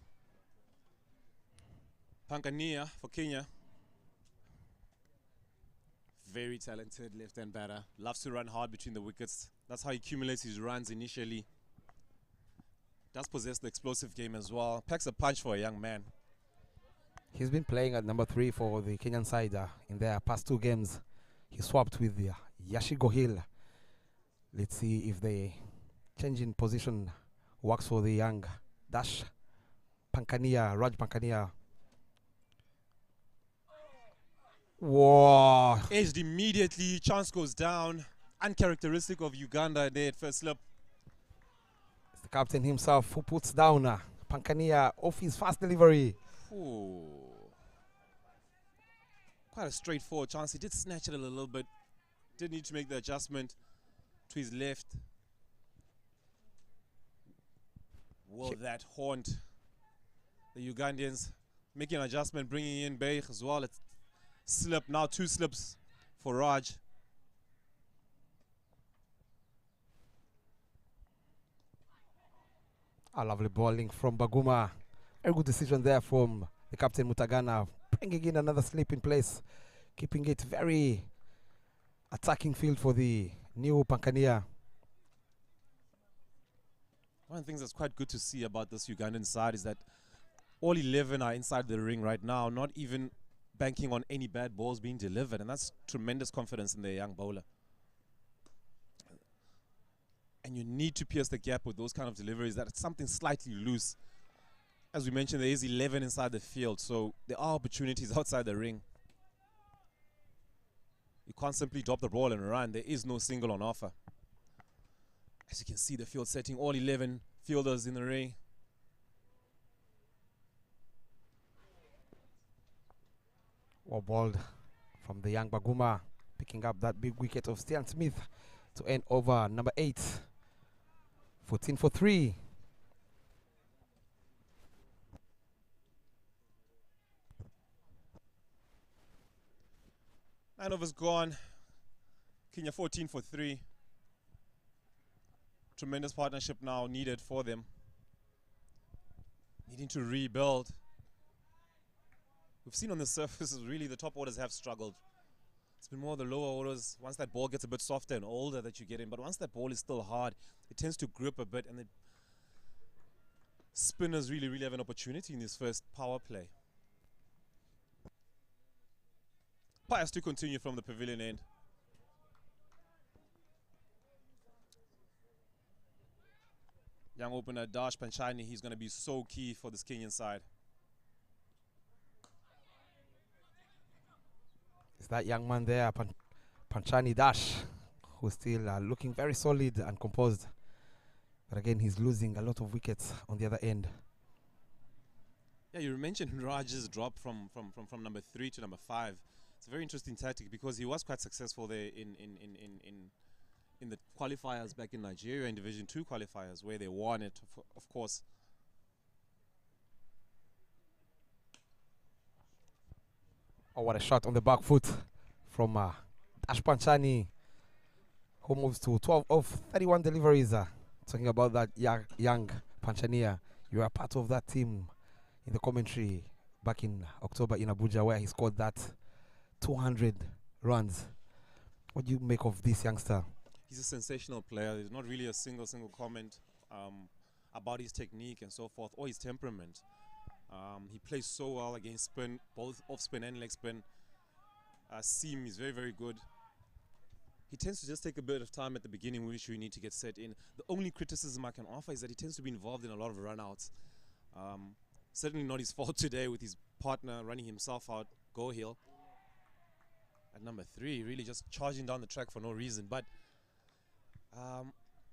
Pankania for Kenya. very talented left-hand batter. Loves to run hard between the wickets. That's how he accumulates his runs initially. Does possess the explosive game as well. Packs a punch for a young man. He's been playing at number 3 for the Kenyan side in their past 2 games. He swapped with Yashigo Hill. Let's see if the change in position works for the young Raj Pankania. Whoa! Edged immediately. Chance goes down. Uncharacteristic of Uganda there at first slip. It's the captain himself who puts down Pankania off his fast delivery. Ooh. Quite a straightforward chance. He did snatch it a little bit. Did need to make the adjustment to his left. Will that haunt the Ugandans? Making an adjustment, bringing in Bay as well. It's slip, now 2 slips for Raj. A lovely bowling from Baguma. Very good decision there from the captain Mutagana, bringing in another slip in place, keeping it very attacking field for the new Pankania. One of the things that's quite good to see about this Ugandan side is that all 11 are inside the ring right now, not even banking on any bad balls being delivered, and that's tremendous confidence in their young bowler. And you need to pierce the gap with those kind of deliveries. That's something slightly loose. As we mentioned, there is 11 inside the field, so there are opportunities outside the ring. You can't simply drop the ball and run. There is no single on offer. As you can see, the field setting, all 11 fielders in the ring. Well balled from the young Baguma, picking up that big wicket of Stian Smith to end over number 8. 14 for 3. Nine overs gone. Kenya 14 for 3. Tremendous partnership now needed for them. Needing to rebuild. We've seen on the surface really the top orders have struggled. It's been more the lower orders. Once that ball gets a bit softer and older that you get in, but once that ball is still hard, it tends to grip a bit, and the spinners really have an opportunity in this first power play. Pius to continue from the pavilion end. Young opener Dash Panchani, he's going to be so key for this Kenyan side. It's that young man there, Panchani Dash, who's still looking very solid and composed. But again, he's losing a lot of wickets on the other end. Yeah, you mentioned Raj's drop from number 3 to number 5. It's a very interesting tactic because he was quite successful there in the qualifiers back in Nigeria, in Division 2 qualifiers, where they won it, of course. Oh, what a shot on the back foot from Dash Panchani, who moves to 12 of 31 deliveries. Talking about that young Panchania, you are part of that team in the commentary back in October in Abuja, where he scored that 200 runs. What do you make of this youngster? He's a sensational player. There's not really a single comment about his technique and so forth, or his temperament. He plays so well against spin, both off spin and leg spin. Seam is very good. He tends to just take a bit of time at the beginning, which we need to get set in. The only criticism I can offer is that he tends to be involved in a lot of run-outs. Certainly not his fault today with his partner running himself out, Go Hill. At number 3, really just charging down the track for no reason. But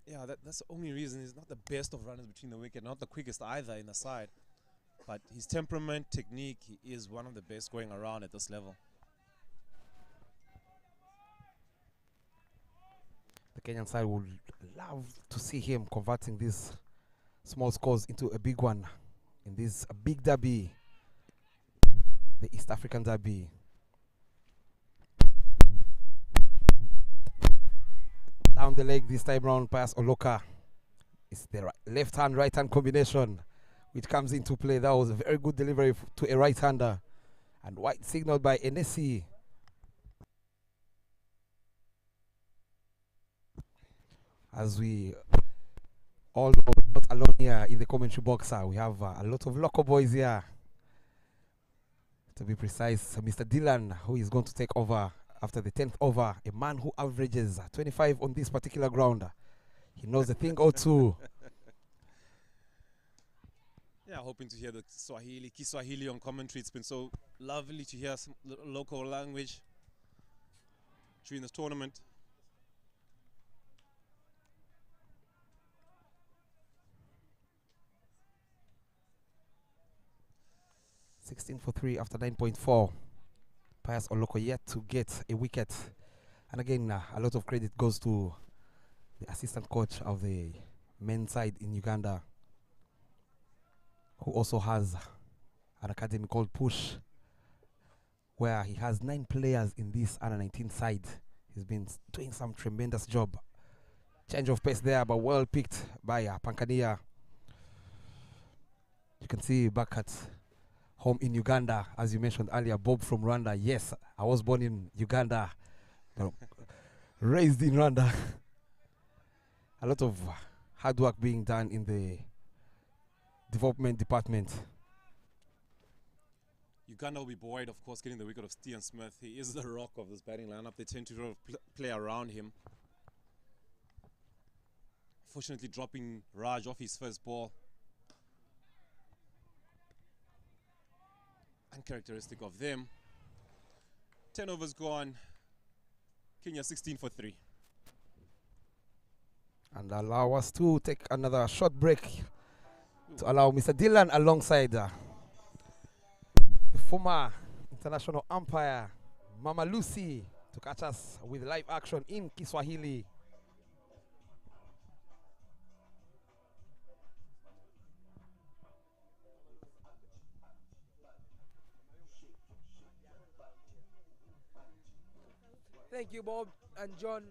yeah, that's the only reason. He's not the best of runners between the wicket, not the quickest either in the side. But his temperament, technique, he is one of the best going around at this level. The Kenyan side would love to see him converting these small scores into a big one in this big derby, the East African derby. Down the leg this time round, Pius Oloka. It's the left-hand, right-hand combination which comes into play. That was a very good delivery to a right-hander. And white signaled by Enesi. As we all know, we're not alone here in the commentary box. We have a lot of local boys here. To be precise, Mr. Dylan, who is going to take over after the 10th over, a man who averages 25 on this particular ground. He knows a thing or two. Yeah, hoping to hear the Kiswahili on commentary. It's been so lovely to hear some local language during this tournament. (16 for 3) after 9.4. Pius Oloko yet to get a wicket. And again, a lot of credit goes to the assistant coach of the men's side in Uganda, who also has an academy called Push, where he has 9 players in this under-19 side. He's been doing some tremendous job. Change of pace there, but well picked by Pankania. You can see back at home in Uganda, as you mentioned earlier, Bob from Rwanda. Yes, I was born in Uganda, raised in Rwanda. A lot of hard work being done in the development department. Uganda will be buoyed, of course, getting the wicket of Stian Smith. He is the rock of this batting lineup. They tend to play around him. Fortunately, dropping Raj off his first ball. Uncharacteristic of them. 10 overs gone. Kenya 16 for 3. And allow us to take another short break to allow Mr. Dylan alongside the former international umpire Mama Lucy to catch us with live action in Kiswahili. Thank you, Bob and John.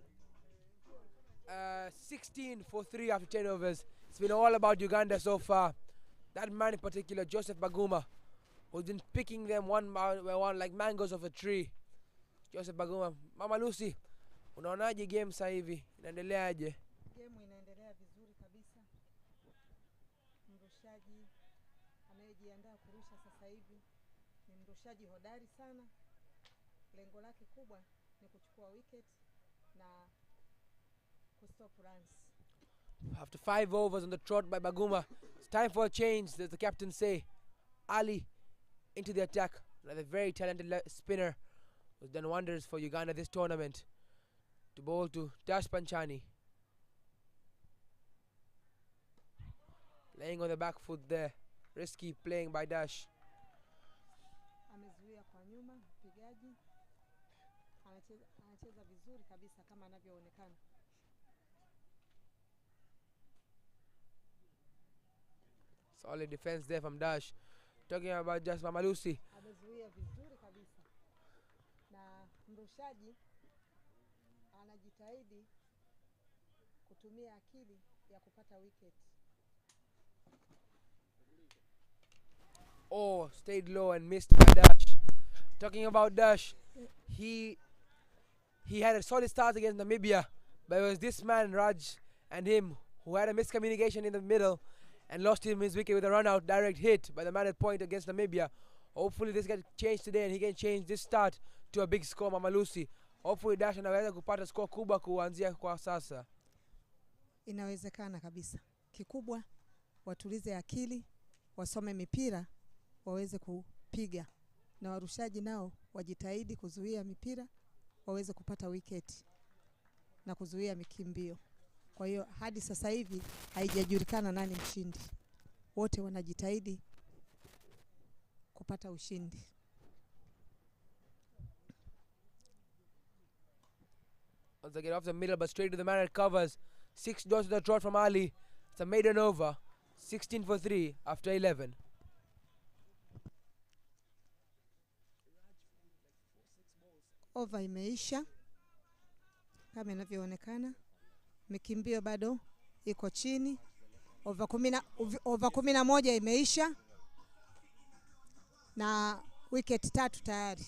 16 for 3 after 10 overs. It's been all about Uganda so far. That man in particular, Joseph Baguma, who's been picking them one by one like mangoes off a tree. Joseph Baguma. Mama Lucy, unaonaje game sasa hivi? Inaendeleaje? Game inaendelea vizuri kabisa. Mrushaji anayejiandaa kurusha sasa hivi ni mrushaji hodari sana. Lengo lake kubwa ni kuchukua wicket na kustop runs. After 5 overs on the trot by Baguma, it's time for a change, as the captain say. Ali into the attack. Another very talented spinner who's done wonders for Uganda this tournament. To bowl to Dash Panchani. Playing on the back foot there. Risky playing by Dash. Amezuia kwa nyuma mpigaji. Anacheza vizuri kabisa kama anavyoonekana. Solid defense there from Dash. Talking about just Mama Lucy. Amezuia vizuri kabisa. Na mrushaji anajitahidi kutumia akili ya kupata wicket. Oh, stayed low and missed by Dash. Talking about Dash, he had a solid start against Namibia, but it was this man Raj and him who had a miscommunication in the middle and lost him his wicket with a run-out direct hit by the man at point against Namibia. Hopefully this gets changed today and he can change this start to a big score, Mama Lucy. Hopefully Dash anaweza kupata score kubwa kuanzia kwa sasa. Inawezekana kabisa. Kikubwa watulize akili, wasome mipira, waweze kupiga. Na warushaji nao wajitahidi kuzuia mipira, waweze kupata wicket na kuzuia mikimbio. Kwa hiyo hadi sasa hivi haijajulikana nani mshindi. Wote wanajitahidi kupata ushindi. Once they get off the middle but straight to the man at covers. 6 dots to the trot from Ali. It's a maiden over. 16 for 3 after 11. Over imeisha kama inavyoonekana. Mikimbio bado iko chini. Over 11 imeisha na wicket 3 tayari.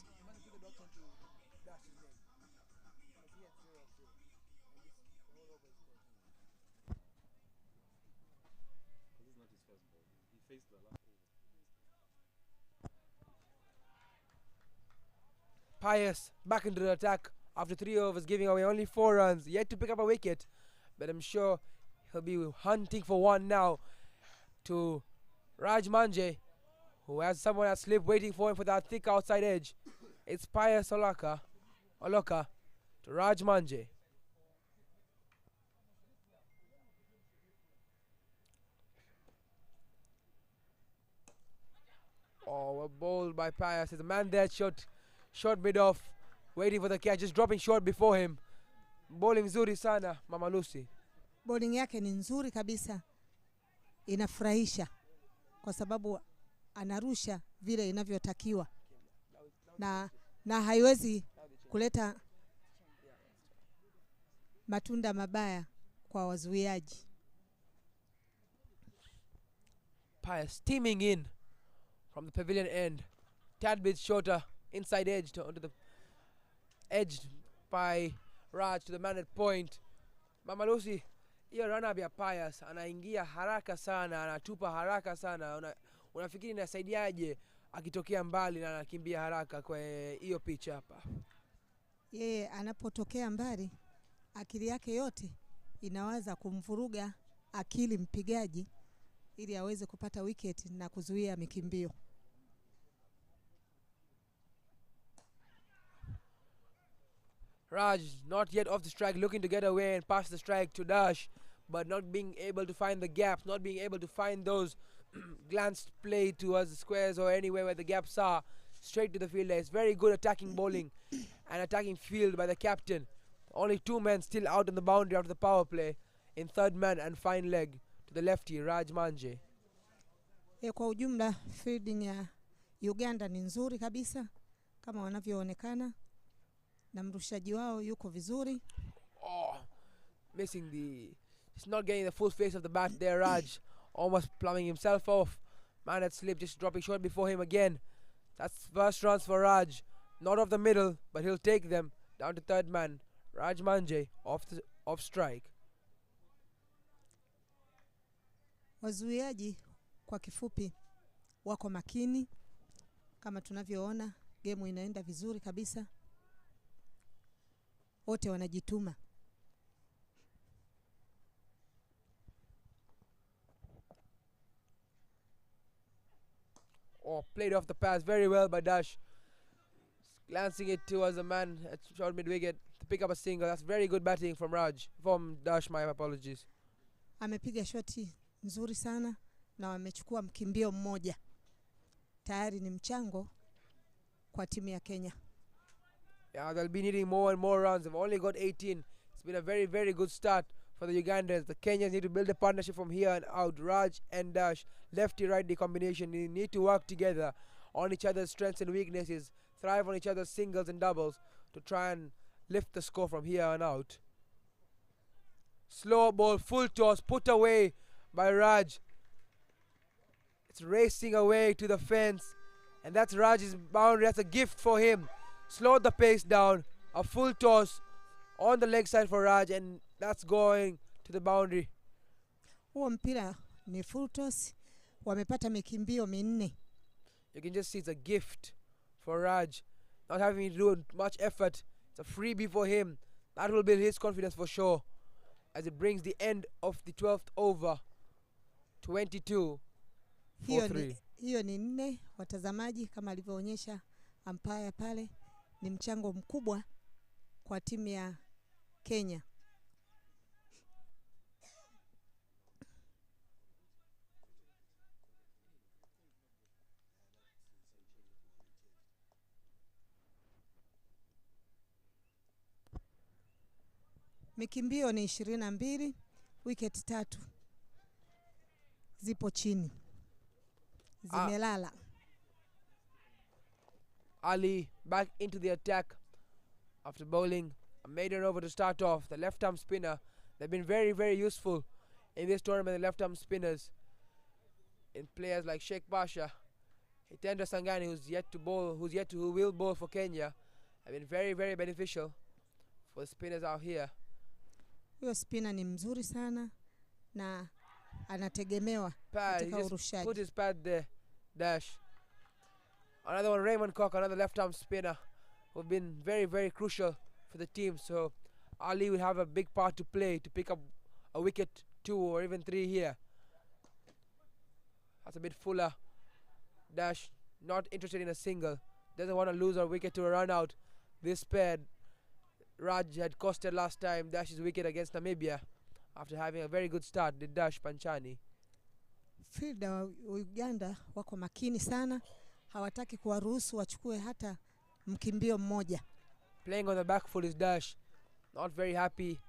Pius back into the attack after 3 overs, giving away only 4 runs. Yet to pick up a wicket, but I'm sure he'll be hunting for one now to Raj Manje, who has someone at slip waiting for him for that thick outside edge. It's Pius Oloka to Raj Manje. Oh, a ball by Pius. There's a man there short mid off, waiting for the catch, just dropping short before him. Bowling nzuri sana Mama Lucy. Bowling yake ni nzuri kabisa, inafurahisha kwa sababu anarusha vile inavyotakiwa na haiwezi kuleta matunda mabaya kwa wazuiaji. Pius steaming in from the pavilion end, tad bit shorter inside edge onto the edge by Raj to the man at point. Mama Lucy, hiyo run-up ya Pius anaingia haraka sana, anatupa haraka sana. Unafikiri inasaidiaje akitokea mbali na anakimbia haraka kwa hiyo pitch hapa? Yeye anapotokea mbali, akili yake yote inawaza kumvuruga akili mpigaji ili aweze kupata wicket na kuzuia mikimbio. Raj not yet off the strike, looking to get away and pass the strike to Dash, but not being able to find the gaps, not being able to find those glanced play towards the squares or anywhere where the gaps are, straight to the fielder. It's very good attacking bowling and attacking field by the captain. Only 2 men still out on the boundary after the power play in third man and fine leg to the lefty Raj Manje. Kwa ujumla fielding ya Uganda ni nzuri kabisa kama wanavyoonekana, na mrushaji wao yuko vizuri. Oh, missing it's not getting the full face of the bat there. Raj almost plumbing himself off. Man had slipped, just dropping short before him again. That's first runs for Raj. Not off the middle, but he'll take them down to third man. Raj Manje off strike. Wazuiaji kwa kifupi wako makini, kama tunavyoona game inaenda vizuri kabisa. Wote wanajituma. Oh, played off the pass very well by Dash. Glancing it towards the man at short mid wicket to pick up a single. That's very good batting from Dash, my apologies. Amepiga shoti nzuri sana na wamechukua mkimbio mmoja. Tayari ni mchango kwa timu ya Kenya. Yeah, they'll be needing more and more runs. They've only got 18. It's been a very, very good start for the Ugandans. The Kenyans need to build a partnership from here and out. Raj and Dash, lefty-righty combination. They need to work together on each other's strengths and weaknesses, thrive on each other's singles and doubles to try and lift the score from here on out. Slow ball, full toss, put away by Raj. It's racing away to the fence, and that's Raj's boundary. That's a gift for him. Slowed the pace down, a full toss on the leg side for Raj, and that's going to the boundary. Huo mpira ni full toss, wamepata mikimbio minne. You can just see it's a gift for Raj, not having to do much effort. It's a freebie for him. That will build his confidence for sure as it brings the end of the 12th over. 22 4-3. Hiyo ni nne, watazamaji, kama alivyoonyesha umpire pale. Ni mchango mkubwa kwa timu ya Kenya. Mikimbio ni 22, wicket 3 zipo chini, zimelala. Ali back into the attack after bowling a maiden over to start off. The left-arm spinner, they've been very, very useful in this tournament, the left-arm spinners, in players like Sheikh Pasha, Hitendra Sangani, who will bowl for Kenya, have been very, very beneficial for the spinners out here. Huyo spinner ni mzuri sana na anategemewa katika urushaji. Put his pad there, Dash. Another one, Raymond Cock, another left-arm spinner. have been very, very crucial for the team. So Ali will have a big part to play to pick up a wicket 2 or even 3 here. That's a bit fuller. Dash not interested in a single. Doesn't want to lose a wicket to a run out. This pair, Raj had costed last time Dash's wicket against Namibia after having a very good start, did Dash Panchani. Fielder wa Uganda wako makini sana, hawataki kuwaruhusu wachukue hata mkimbio mmoja. Playing on the back foot is Dash. Not very happy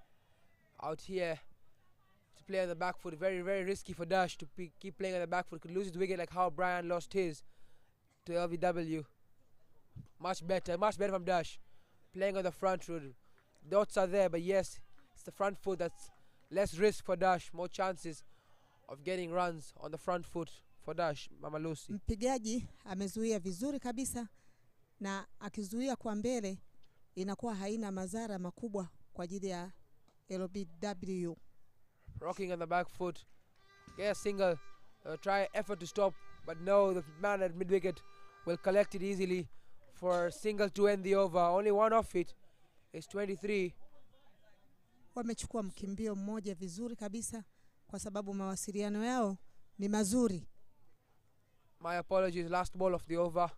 out here to play on the back foot. Very, very risky for Dash to keep playing on the back foot. Could lose his wicket like how Brian lost his to LVW. Much better from Dash. Playing on the front foot. Dots are there, but yes, it's the front foot that's less risk for Dash. More chances of getting runs on the front foot for Dash. Mama Lucy. Mpigaji amezuia vizuri kabisa, na akizuia kwa mbele inakuwa haina madhara makubwa kwa ajili ya LBW. Rocking on the back foot. Get a single. Try effort to stop, but no, the man at mid wicket will collect it easily for a single to end the over. Only one off it is 23. Wamechukua mkimbio mmoja vizuri kabisa kwa sababu mawasiliano yao ni mazuri. My apologies, last ball of the over.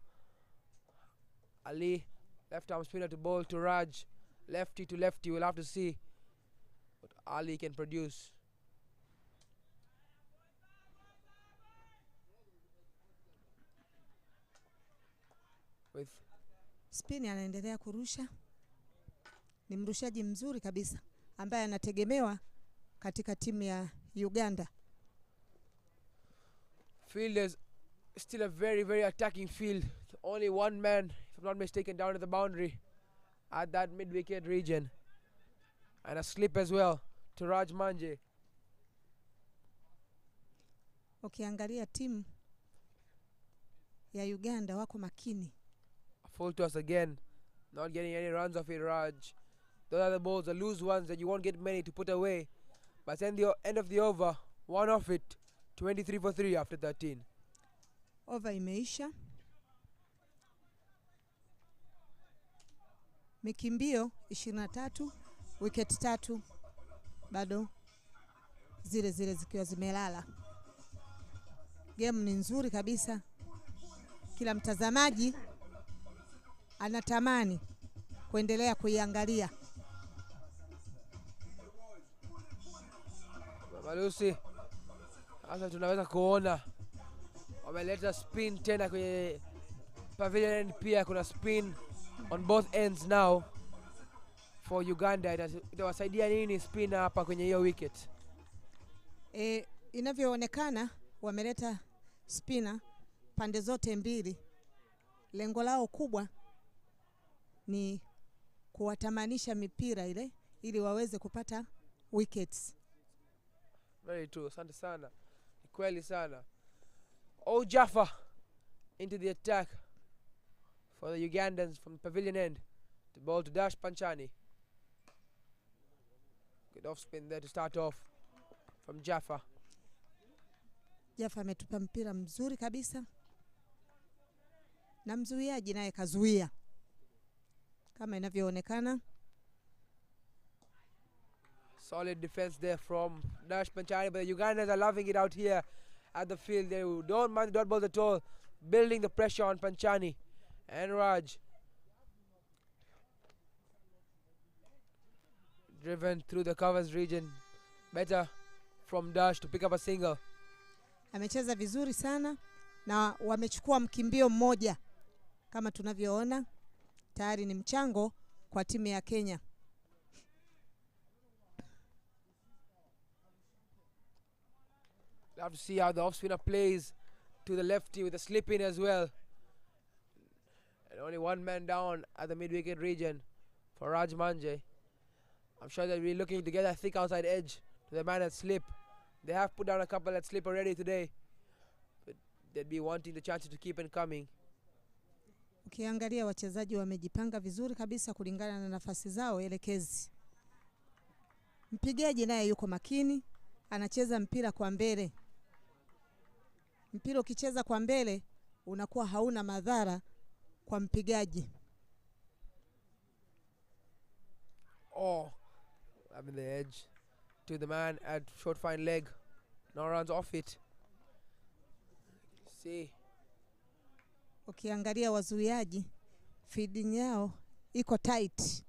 Ali, left arm spinner to bowl to Raj. Lefty to lefty, we'll have to see what Ali can produce. With Spin anaendelea kurusha. Ni mrushaji mzuri kabisa ambaye anategemewa katika timu ya Uganda. Field is still a very, very attacking field. Only one man, if I'm not mistaken, down at the boundary at that mid-wicket region. And a slip as well to Raj Manje. Ukiangalia timu ya Uganda wako makini. A full toss again. Not getting any runs off it, Raj. Those are the balls, the loose ones that you won't get many to put away. But at the end of the over, one off it. 23 for 3 after 13. Over imeisha. Mikimbio 23, wicket 3 bado zile zikiwa zimelala. Game ni nzuri kabisa. Kila mtazamaji anatamani kuendelea kuiangalia. Mama Lucy, sasa tunaweza kuona wameleta spin tena kwenye pavilion end, pia kuna spin on both ends now for Uganda. Itawasaidia nini spin hapa kwenye hiyo wicket? Inavyoonekana wameleta spinner pande zote mbili. Lengo lao kubwa ni kuwatamanisha mipira ile ili waweze kupata wickets. Very true, asante sana. Kweli sana. Jaffa into the attack for the Ugandans from pavilion end. The ball to Dash Panchani. Good off spin there to start off from Jaffa. Jaffa ametupa mpira mzuri kabisa. Na mzuiaji naye kazuia. Kama inavyoonekana. Solid defense there from Dash Panchani, but the Ugandans are loving it out here at the field. They don't mind the dot balls at all, building the pressure on Panchani and Raj. Driven through the covers region. Better from Dash to pick up a single. Amecheza vizuri sana na wamechukua mkimbio mmoja. Kama tunavyoona tayari ni mchango kwa timu ya Kenya. We'll have to see how the off spinner plays to the lefty with a slip in as well. And only one man down at the mid-wicket region for Raj Manje. I'm sure they'll be looking to get a thick outside edge to the man at slip. They have put down a couple at slip already today, but they'd be wanting the chances to keep on coming. Ukiangalia wachezaji wamejipanga vizuri kabisa kulingana na nafasi zao elekezi. Mpigaji naye yuko makini, anacheza mpira kwa mbele. Mpira ukicheza kwa mbele unakuwa hauna madhara kwa mpigaji. Oh, having the edge to the man at short fine leg. Now runs off it. See. Ukiangalia wazuiaji feeding yao iko tight.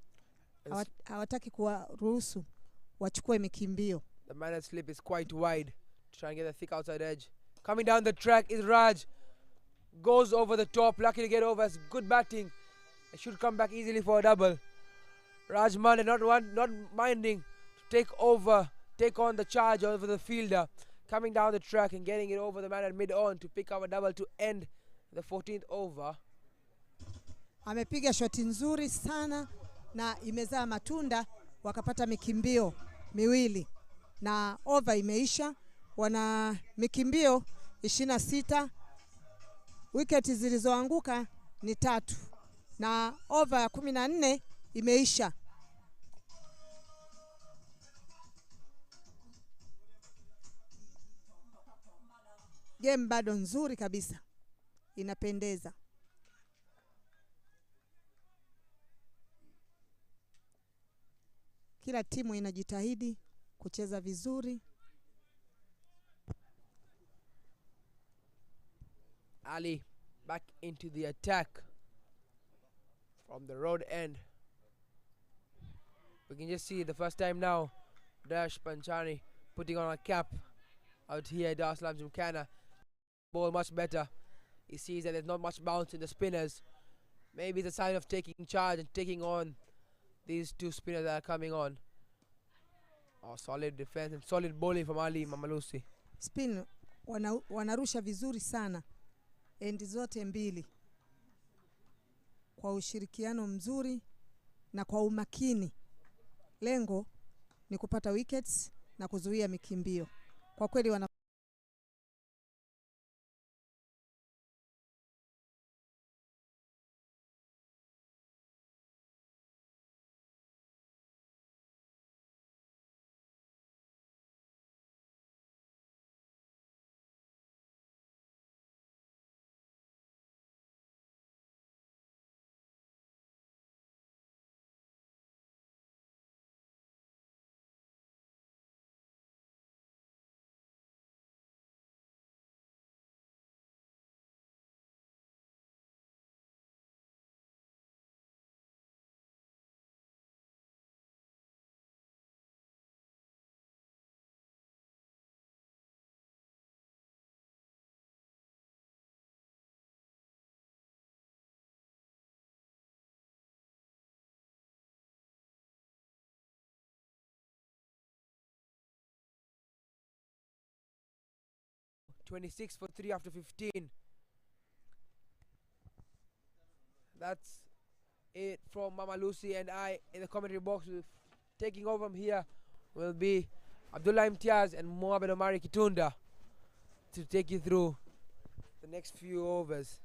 Hawataki kuwaruhusu wachukue mikimbio. The man at slip is quite wide to try and get a thick outside edge. Coming down the track is Raj. Goes over the top, lucky to get over. It's good batting. It should come back easily for a double. Raj Mane not minding to take on the charge over the fielder. Coming down the track and getting it over the man at mid-on to pick up a double to end the 14th over. Amepiga shoti nzuri sana na imezaa matunda, wakapata mikimbio miwili na over imeisha. Wana mikimbio 26, wicket zilizoanguka ni 3 na over ya 14 imeisha. Game bado nzuri kabisa, inapendeza. Kila timu inajitahidi kucheza vizuri. Ali back into the attack from the road end. We can just see the first time now Dash Panchani putting on a cap out here at Dar es Salaam Gymkhana. Ball much better. He sees that there's not much bounce in the spinners. Maybe it's a sign of taking charge and taking on these two spinners that are coming on. Oh, solid defense and solid bowling from Ali Mamalusi. Spin wanarusha vizuri sana endi zote mbili kwa ushirikiano mzuri na kwa umakini. Lengo ni kupata wickets na kuzuia mikimbio. Kwa kweli wana .26 for 3 after 15. That's it from Mama Lucy and I in the commentary box. Taking over from here will be Abdullah Imtiaz and Mohamed Omari Kitunda to take you through the next few overs.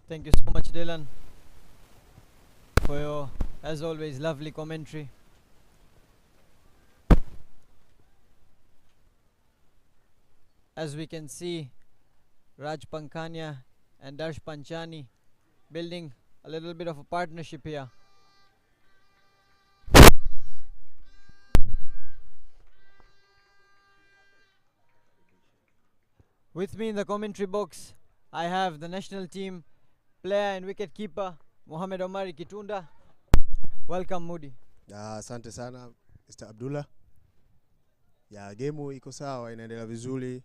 Thank you so much, Dylan, for your, as always, lovely commentary. As we can see, Raj Pankania and Darsh Panchani building a little bit of a partnership here. With me in the commentary box, I have the national team player and wicket keeper Mohamed Omari Kitunda. Welcome, Moody. Asante sana Mr. Abdullah. Game iko sawa, inaendelea vizuri.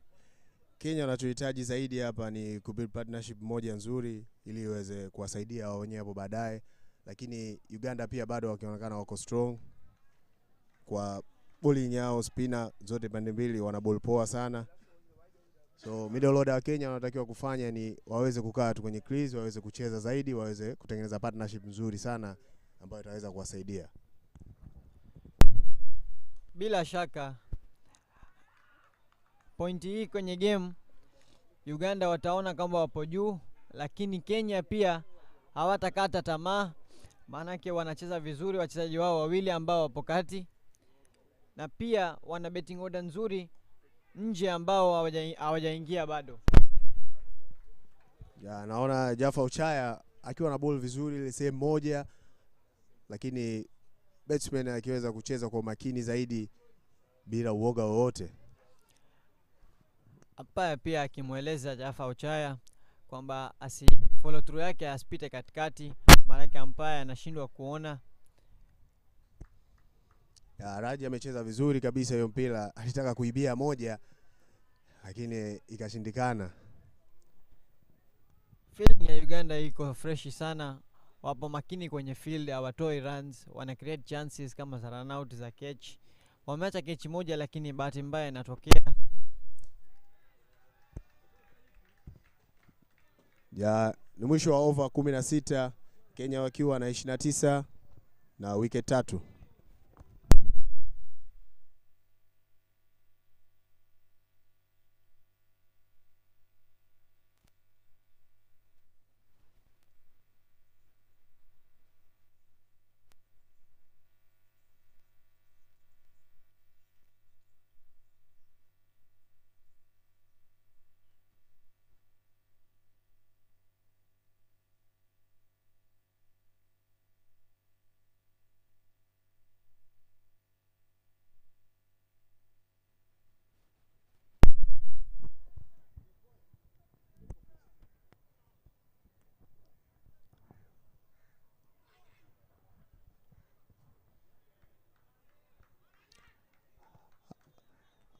Kenya wanachohitaji zaidi hapa ni kubuild partnership moja nzuri ili iweze kuwasaidia wao wenyewe hapo baadaye, lakini Uganda pia bado wakionekana wako strong kwa bowling yao, spinner zote pande mbili wana ball poa sana. So middle order wa Kenya wanatakiwa kufanya ni waweze kukaa tu kwenye crease, waweze kucheza zaidi, waweze kutengeneza partnership nzuri sana ambayo itaweza kuwasaidia. Bila shaka pointi hii kwenye game Uganda wataona kama wapo juu, lakini Kenya pia hawatakata tamaa. maanake wanacheza vizuri wachezaji wao wawili ambao wapo kati, na pia wana betting order nzuri nje ambao hawajaingia bado. Ya, naona Jaffa Uchaya akiwa na ball vizuri ile sehemu moja, lakini batsman akiweza kucheza kwa makini zaidi bila uoga wowote. Hapa pia akimueleza Jaffa Uchaya kwamba follow through yake asipite katikati, maana umpire anashindwa kuona. Ya, Raji amecheza vizuri kabisa hiyo mpira, alitaka kuibia moja lakini ikashindikana. Fielding ya Uganda iko fresh sana, wapo makini kwenye field, hawatoi runs, wana create chances kama za run out za catch. Wameacha catch moja lakini bahati mbaya inatokea. Ya, ni mwisho wa over 16, Kenya wakiwa na 29 na wicket 3.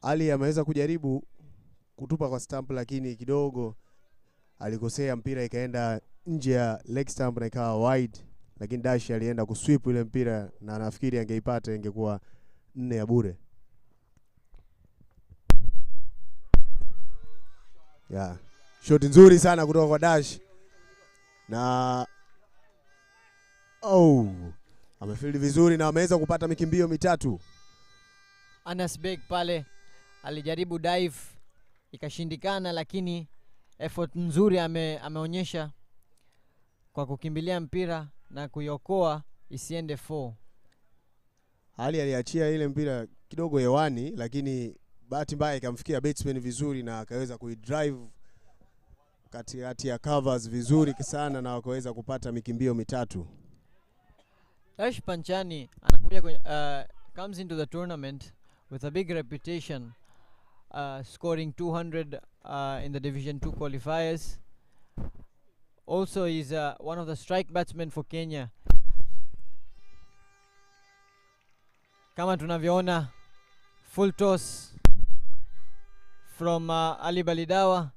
Ali ameweza kujaribu kutupa kwa stump lakini kidogo alikosea, mpira ikaenda nje ya leg stump na ikawa wide, lakini Dash alienda kusweep ile mpira na nafikiri angeipata ingekuwa 4 ya bure. Ya, shot nzuri sana kutoka kwa Dash. Na amefield vizuri na ameweza kupata mikimbio mitatu. Anas Beg pale alijaribu dive ikashindikana, lakini effort nzuri ameonyesha kwa kukimbilia mpira na kuiokoa isiende 4. Ali aliachia ile mpira kidogo hewani, lakini bahati mbaya ikamfikia batsman vizuri na akaweza kuidrive katikati ya covers vizuri sana na wakaweza kupata mikimbio mitatu. Dash Panchani anakuja comes into the tournament with a big reputation, scoring 200 in the Division 2 qualifiers. Also he's one of the strike batsmen for Kenya. Kama tunavyoona, full toss from Ali Balidawa,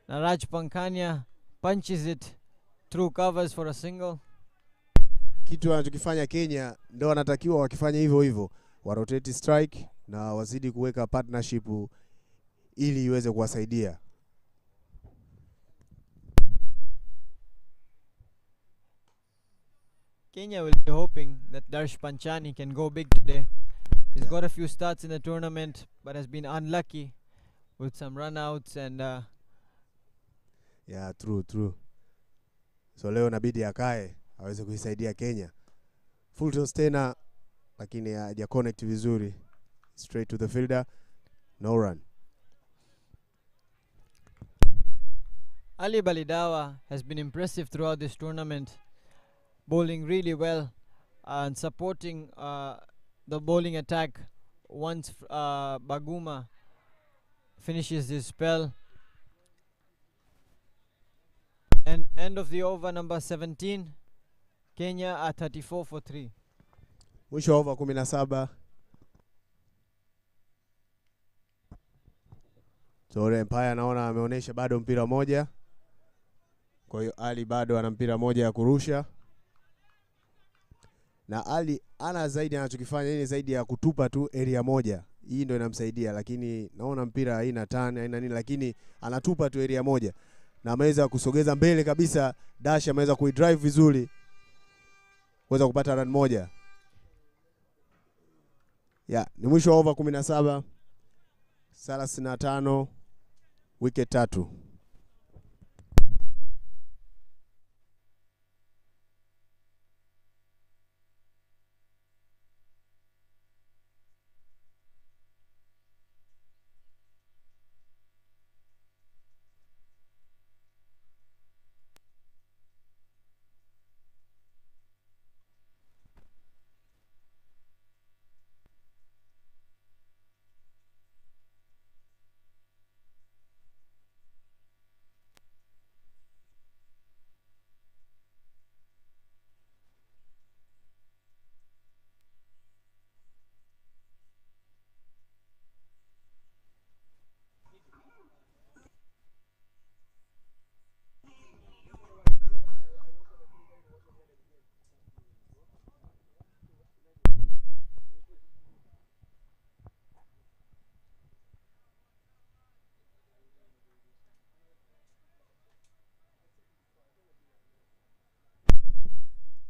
na Raj Pankania punches it through covers for a single. Kitu wanachokifanya Kenya ndio wanatakiwa wakifanya hivyo hivyo, wa rotate strike na wazidi kuweka partnership ili iweze kuwasaidia. Kenya will be hoping that Darsh Panchani can go big today. He's got a few starts in the tournament but has been unlucky with some run-outs and yeah, true. So leo inabidi akae aweze kuisaidia Kenya. Full toss tena lakini haja connect vizuri. Straight to the fielder, no run. Ali Balidawa has been impressive throughout this tournament, bowling really well and supporting the bowling attack once Baguma finishes his spell. And end of the over number 17, Kenya at 34 for 3. Mwisho over 17. So Empire naona ameonyesha bado mpira moja. Kwa hiyo Ali bado ana mpira moja ya kurusha. Na Ali ana zaidi anachokifanya ni zaidi ya kutupa tu area moja. Hii ndio inamsaidia, lakini naona mpira haina turn, haina nini, lakini anatupa tu area moja. Na ameweza kusogeza mbele kabisa. Dash ameweza kuidrive vizuri, kuweza kupata run moja. Ni mwisho wa over 17. 35, wicket 3.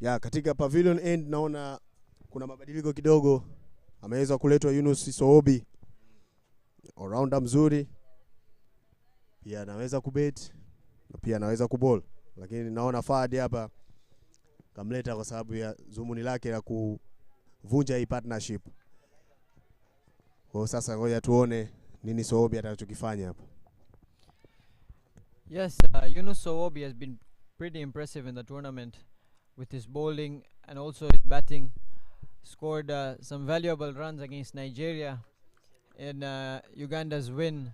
Ya, katika pavilion end naona kuna mabadiliko kidogo. Ameweza kuletwa Yunus Soobi. All-rounder mzuri. Pia anaweza kubet na pia anaweza kuball. Lakini naona Fahad hapa kamleta kwa sababu ya zumuni lake la kuvunja hii partnership. Kwa sasa ngoja tuone nini Soobi atakachokifanya hapa. Yes, Yunus Soobi has been pretty impressive in the tournament with his bowling and also his batting. Scored some valuable runs against Nigeria in Uganda's win.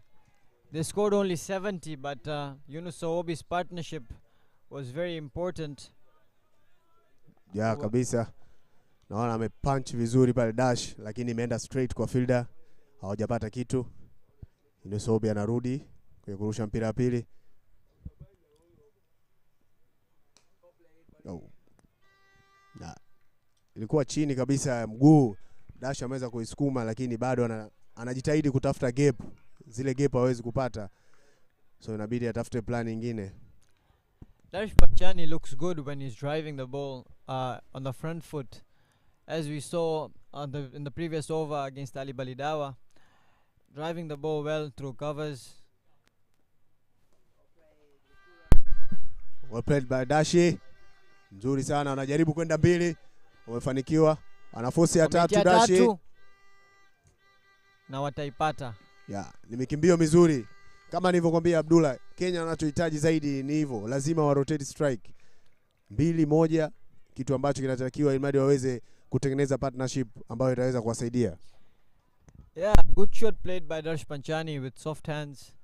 They scored only 70, but Yunus Soobi's partnership was very important. Ya kabisa. Naona amepunch vizuri pale dash lakini imeenda straight kwa fielder. Hawajapata kitu. Yunus Soobi anarudi kwa kurusha mpira wa pili. Na ilikuwa chini kabisa mguu. Dash ameweza kuisukuma lakini bado anajitahidi kutafuta gap. Zile gap hawezi kupata. So inabidi atafute plan nyingine. Dash Panchani looks good when he's driving the ball on the front foot, as we saw in the previous over against Ali Balidawa, driving the ball well through covers. Well played by Dashi. Nzuri sana, anajaribu kwenda mbili. Wamefanikiwa. Anaforce ya tatu Dashi. Na wataipata. Ya, ni mikimbio mizuri. Kama nilivyokuambia Abdullah, Kenya wanachohitaji zaidi ni hivyo, lazima wa rotate strike 2-1, kitu ambacho kinatakiwa ili waweze kutengeneza partnership ambayo itaweza kuwasaidia. Yeah, good shot played by Darsh Panchani with soft hands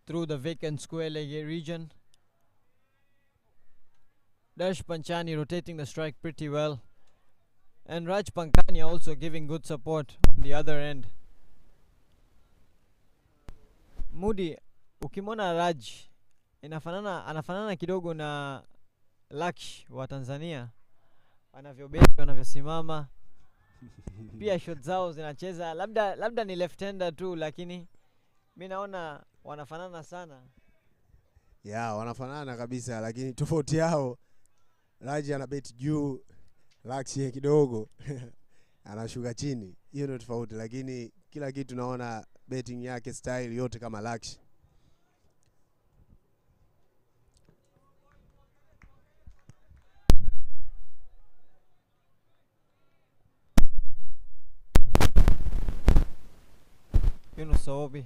through the vacant square leg region. Darsh Panchani rotating the strike pretty well, and Raj Pankania also giving good support on the other end. Moody, ukimona Raj anafanana kidogo na Laksh wa Tanzania, anavyobeba, anavyosimama, pia shot zao zinacheza, labda ni left-hander tu, lakini mimi naona wanafanana sana. Yeah, wanafanana kabisa, lakini tofauti yao, Raj anabeti juu, Laksh kidogo anashuka chini. Hiyo ndio tofauti, lakini kila kitu naona betting yake style yote kama Laksh. Yunus Soobi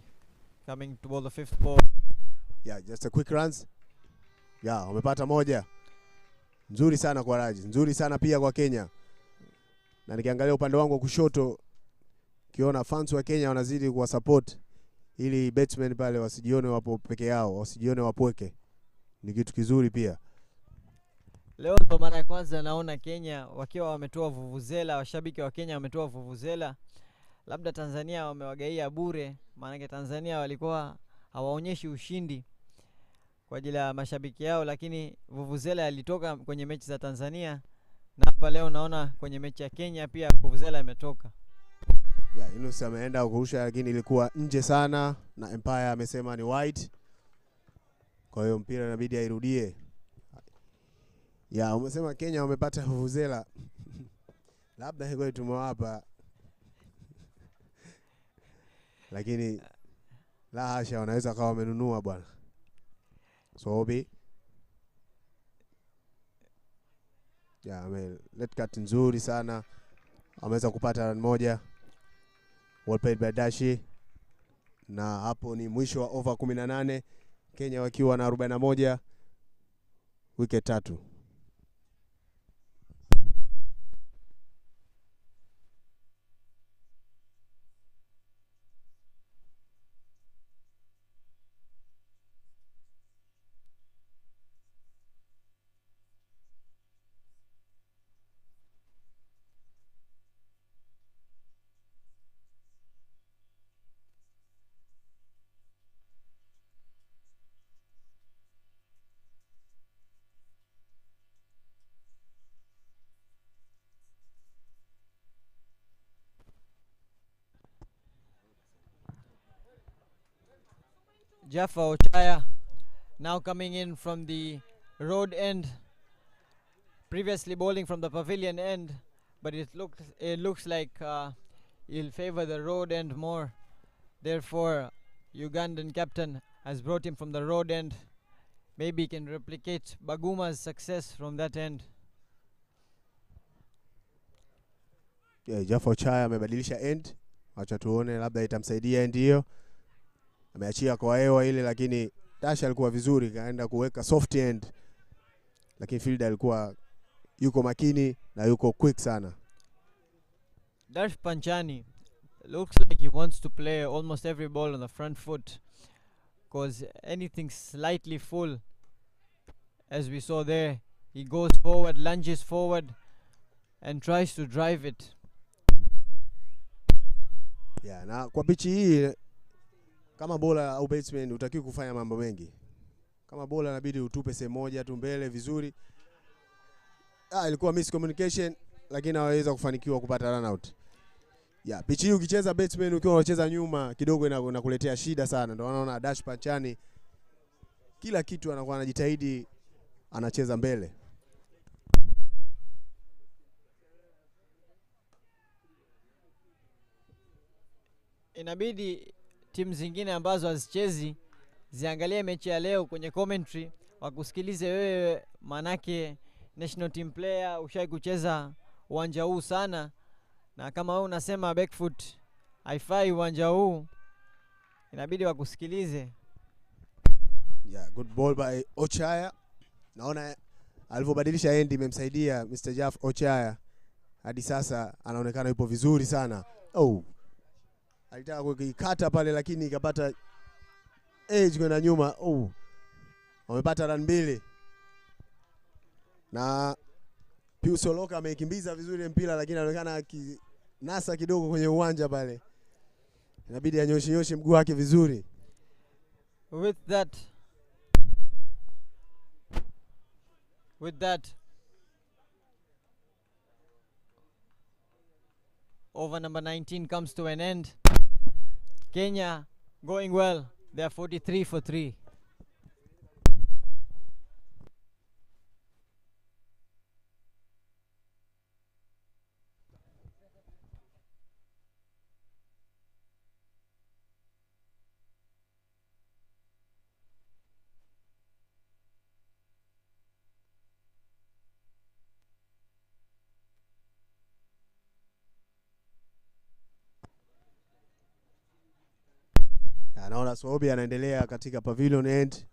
coming to bowl the fifth ball. Yeah, just a quick runs. Yeah, wamepata moja. Nzuri sana kwa Raj, nzuri sana pia kwa Kenya. Na nikiangalia upande wangu wa kushoto, kiona fans wa Kenya wanazidi kuwa support ili batsmen pale wasijione wapo peke yao, wasijione wapweke. Ni kitu kizuri pia. Leo ndo mara ya kwanza naona Kenya wakiwa wametoa vuvuzela, washabiki wa Kenya wametoa vuvuzela. Labda Tanzania wamewagaia bure, maana Tanzania walikuwa hawaonyeshi ushindi kwa ajili ya mashabiki yao, lakini vuvuzela yalitoka kwenye mechi za Tanzania, na hapa leo naona kwenye mechi ya Kenya pia vuvuzela imetoka. Yeah, Yunus ameenda kurusha lakini ilikuwa nje sana na Empire amesema ni wide. Kwa hiyo mpira inabidi airudie. Yeah, umesema Kenya wamepata vuvuzela. Labda hiko tumewapa. Lakini la hasha, wanaweza kawa wamenunua bwana. Soobi. Yeah, let cut nzuri sana. Ameweza kupata run moja. Well played by Dashi. Na hapo ni mwisho wa over 18. Kenya wakiwa na 41. Wicket 3. Jaffa Ochaya now coming in from the road end previously bowling from the pavilion end, but it looks like he'll favor the road end more. Therefore, Ugandan captain has brought him from the road end. Maybe he can replicate Baguma's success from that end. Yeah, Jafo Chaya amebadilisha end. Acha tuone labda itamsaidia end hiyo. Ameachia kwa hewa ile, lakini Dash alikuwa vizuri, kaenda kuweka soft end. Lakini fielder alikuwa yuko makini na yuko quick sana. Dash Panchani looks like he wants to play almost every ball on the front foot, because anything slightly full, as we saw there, he goes forward, lunges forward and tries to drive it. Yeah, na kwa pichi hii kama bowler au batsman utakiwa kufanya mambo mengi. Kama bowler inabidi utupe sehemu moja tu mbele vizuri. Ilikuwa miscommunication, lakini hawaweza kufanikiwa kupata run out. Yeah, pichi hii ukicheza batsman ukiwa unacheza nyuma kidogo inakuletea shida sana. Ndio unaona Dash Panchani kila kitu anakuwa anajitahidi anacheza mbele. Inabidi timu zingine ambazo hazichezi ziangalie mechi ya leo kwenye commentary, wakusikilize wewe, manake national team player ushai kucheza uwanja huu sana, na kama wewe unasema backfoot haifai uwanja huu, inabidi wakusikilize. Yeah, good ball by Ochaya. Naona alivyobadilisha end imemsaidia Mr. Jaff Ochaya. Hadi sasa anaonekana yupo vizuri sana. Alitaka kukikata pale lakini ikapata edge kwenda nyuma. Wamepata run mbili. Na Pius Soloka amekimbiza vizuri mpira, lakini anaonekana nasa kidogo kwenye uwanja pale. Inabidi anyoshe mguu wake vizuri. With that, over number 19 comes to an end. Kenya going well. They are 43 for 3. Naona Sobi anaendelea katika pavilion end.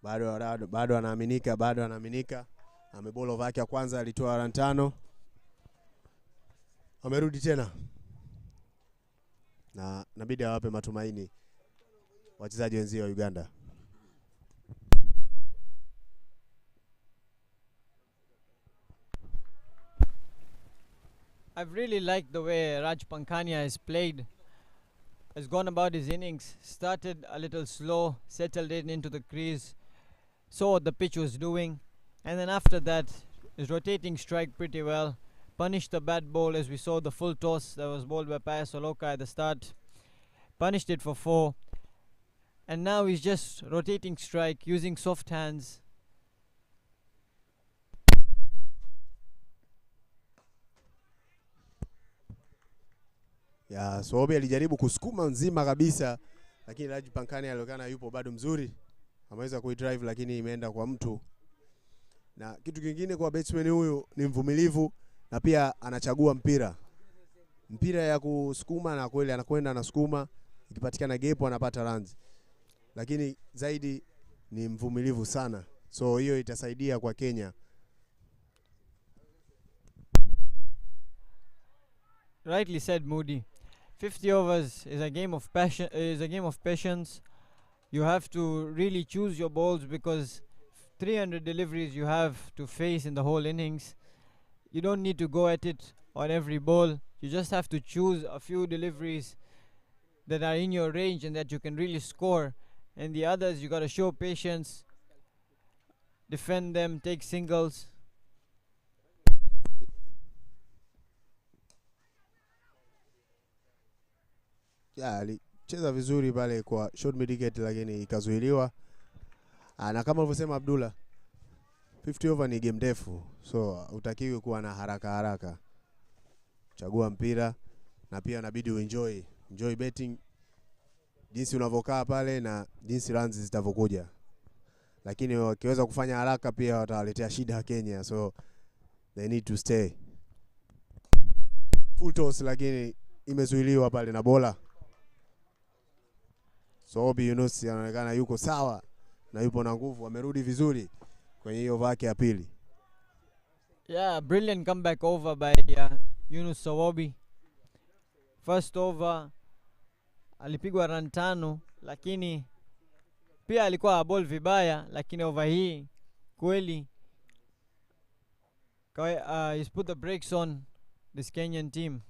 Bado anaaminika. Ameball over yake ya kwanza alitoa run 5. Amerudi tena. Na inabidi awape matumaini wachezaji wenzao wa Uganda. I've really liked the way Raj Pankania has played. Has gone about his innings, started a little slow, settled in into the crease, saw what the pitch was doing, and then after that, his rotating strike pretty well, punished the bad ball as we saw the full toss that was bowled by Pius Soloka at the start, punished it for 4, and now he's just rotating strike, using soft hands. Ya Sobi alijaribu kusukuma nzima kabisa, lakini Raj Pankani alionekana yupo bado mzuri. Ameweza kuidrive lakini imeenda kwa mtu. Na kitu kingine kwa batsman huyu ni mvumilivu na pia anachagua mpira ya kusukuma, na kweli anakwenda anasukuma, ikipatikana gap anapata runs. Lakini zaidi ni mvumilivu sana. So hiyo itasaidia kwa Kenya. Rightly said, Moody. 50 overs is a game of passion. Patience. You have to really choose your balls, because 300 deliveries you have to face in the whole innings. You don't need to go at it on every ball. You just have to choose a few deliveries that are in your range and that you can really score. And the others, you got to show patience, defend them, take singles. Alicheza vizuri pale kwa short mid wicket, lakini ikazuiliwa. Na kama ulivyosema Abdullah, 50 over ni game ndefu, so utakiwi kuwa na haraka haraka. Chagua mpira na pia inabidi enjoy betting jinsi unavokaa pale na jinsi runs zitavokuja. Lakini wakiweza kufanya haraka pia watawaletea shida Kenya, so they need to stay. Full toss lakini imezuiliwa pale na bola. So Obi Yunus anaonekana yuko sawa na yupo na nguvu, amerudi vizuri kwenye hiyo over yake ya pili. Yeah, brilliant comeback over by Yunus Sowobi. First over alipigwa run 5, lakini pia alikuwa ball vibaya, lakini over hii kweli he's put the brakes on this Kenyan team.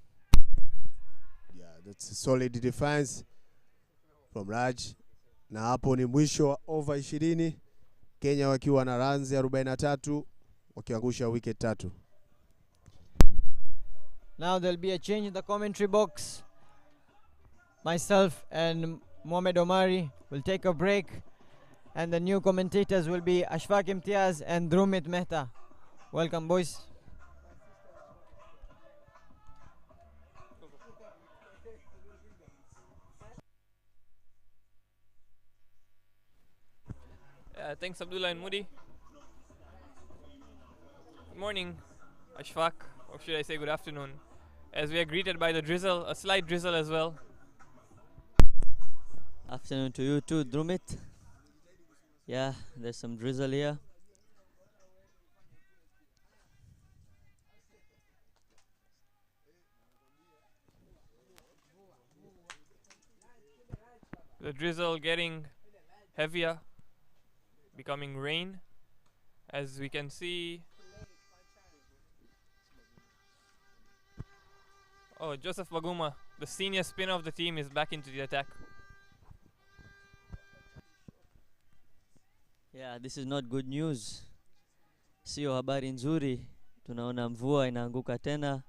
Yeah, that's a solid defense from Raj. Na hapo ni mwisho wa over 20. Kenya wakiwa na runs 43 wakiangusha wicket 3. Now there'll be a change in the commentary box. Myself and Mohamed Omari will take a break, and the new commentators will be Ashfaq Imtiaz and Drumit Mehta. Welcome, boys. Thanks, Abdullah and Moody. Good morning, Ashfaq, or should I say good afternoon, as we are greeted by the drizzle, a slight drizzle as well. Afternoon to you too, Drumit. Yeah, there's some drizzle here. The drizzle getting heavier, becoming rain, as we can see. Oh, Joseph Baguma, the senior spinner of the team, is back into the attack. Yeah, this is not good news. Sio habari nzuri. Tunaona mvua inaanguka tena.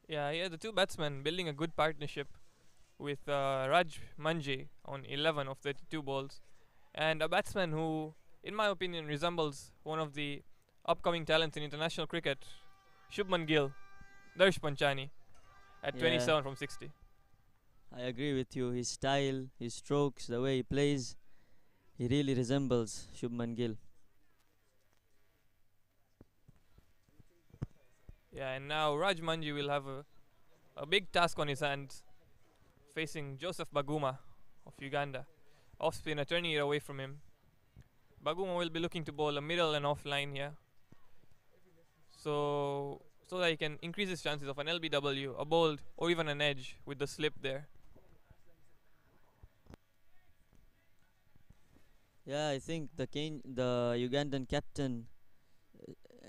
Yeah, here the two batsmen building a good partnership with Raj Manji on 11 of 32 balls, and a batsman who, in my opinion, resembles one of the upcoming talents in international cricket, Shubman Gill, Darsh Panchani, at 27 from 60. I agree with you. His style, his strokes, the way he plays, he really resembles Shubman Gill. Yeah, and now Raj Manji will have a big task on his hands, facing Joseph Baguma of Uganda. Off spinner turning it away from him. Baguma will be looking to bowl a middle and off line here, so that he can increase his chances of an LBW, a bold, or even an edge with the slip there. Yeah, I think the Ugandan captain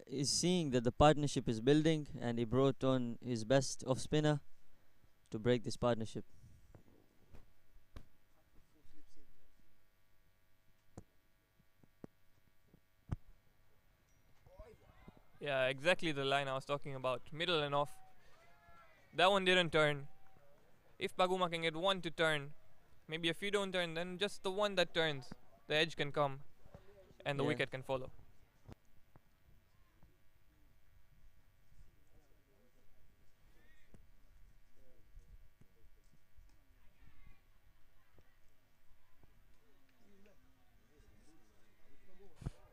is seeing that the partnership is building, and he brought on his best off spinner to break this partnership. Yeah, exactly the line I was talking about. Middle and off. That one didn't turn. If Baguma can get one to turn, maybe if you don't turn, then just the one that turns, the edge can come and the wicket can follow.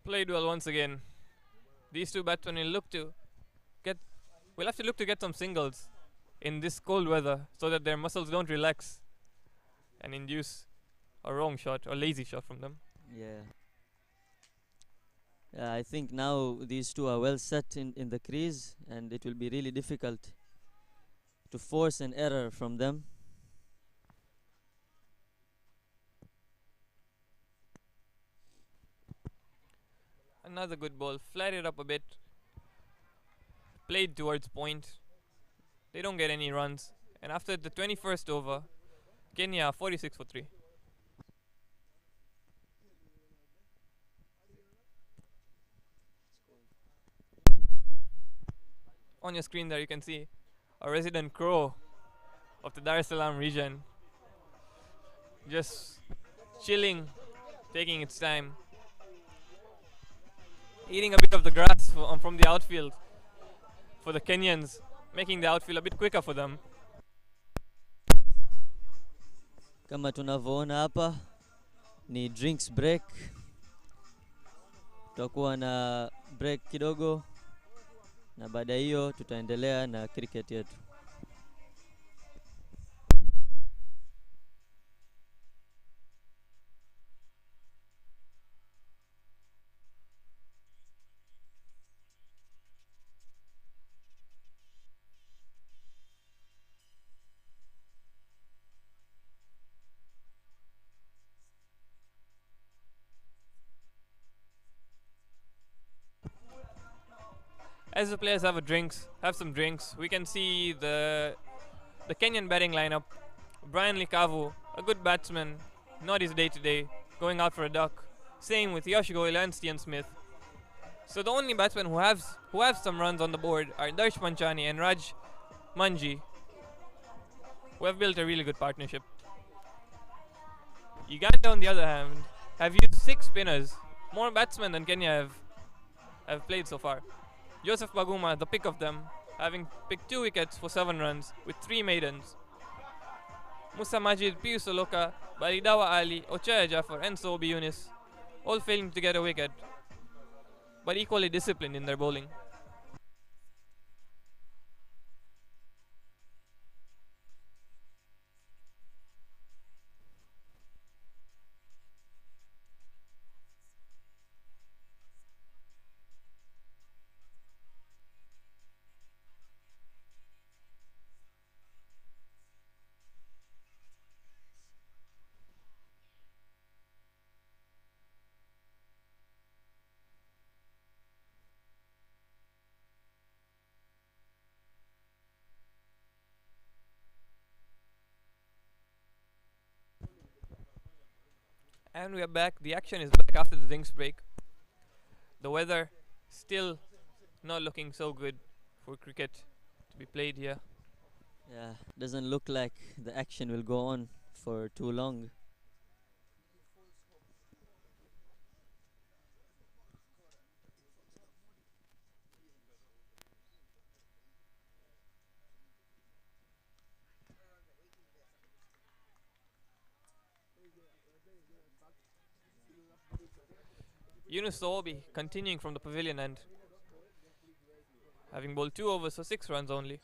Played well once again. These two batsmen will have to look to get some singles in this cold weather, so that their muscles don't relax and induce a wrong shot or lazy shot from them. Yeah. I think now these two are well set in the crease, and it will be really difficult to force an error from them. Another good ball, flatted up a bit, played towards point. They don't get any runs, and after the 21st over, Kenya 46 for 3. On your screen there you can see a resident crow of the Dar es Salaam region, just chilling, taking its time. eating a bit of the grass from the outfield for the Kenyans, making the outfield a bit quicker for them. Kama tunavyoona hapa ni drinks break. Tutakuwa na break kidogo na baada hiyo tutaendelea na cricket yetu. As the players have some drinks, we can see the Kenyan batting lineup. Brian Likavu, a good batsman, not his day to day, going out for a duck. Same with Yash Goyal and Stian Smith. So the only batsmen who have some runs on the board are Darsh Panchani and Raj Manji, who have built a really good partnership. Uganda, on the other hand, have used 6 spinners, more batsmen than Kenya have played so far. Joseph Baguma, the pick of them, having picked 2 wickets for 7 runs with 3 maidens. Musa Majid, Pius Soloka, Balidawa Ali, Ochaya Jafar and Sobi Yunus, all failing to get a wicket, but equally disciplined in their bowling. And we are back. The action is back after the drinks break. The weather still not looking so good for cricket to be played here. Yeah, doesn't look like the action will go on for too long. Yunus Sobi continuing from the pavilion end, having bowled 2 overs for 6 runs only.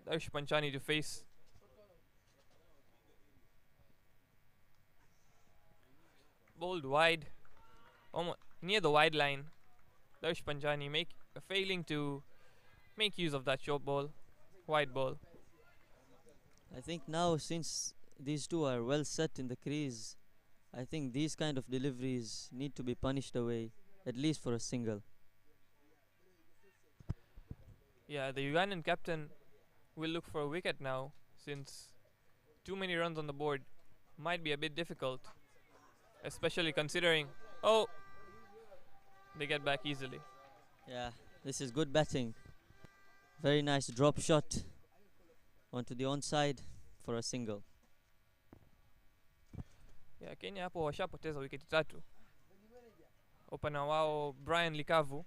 Darsh Panchani to face. Bowled wide, almost near the wide line. Darsh Panchani failing to make use of that short ball, wide ball. I think now, since these two are well set in the crease, I think these kind of deliveries need to be punished away, at least for a single. Yeah, the Ugandan captain will look for a wicket now, since too many runs on the board might be a bit difficult, especially considering, oh, they get back easily. Yeah, this is good batting. Very nice drop shot onto the onside for a single. Yeah, Kenya hapo washapoteza wiketi 3. Opener wao Brian Likavu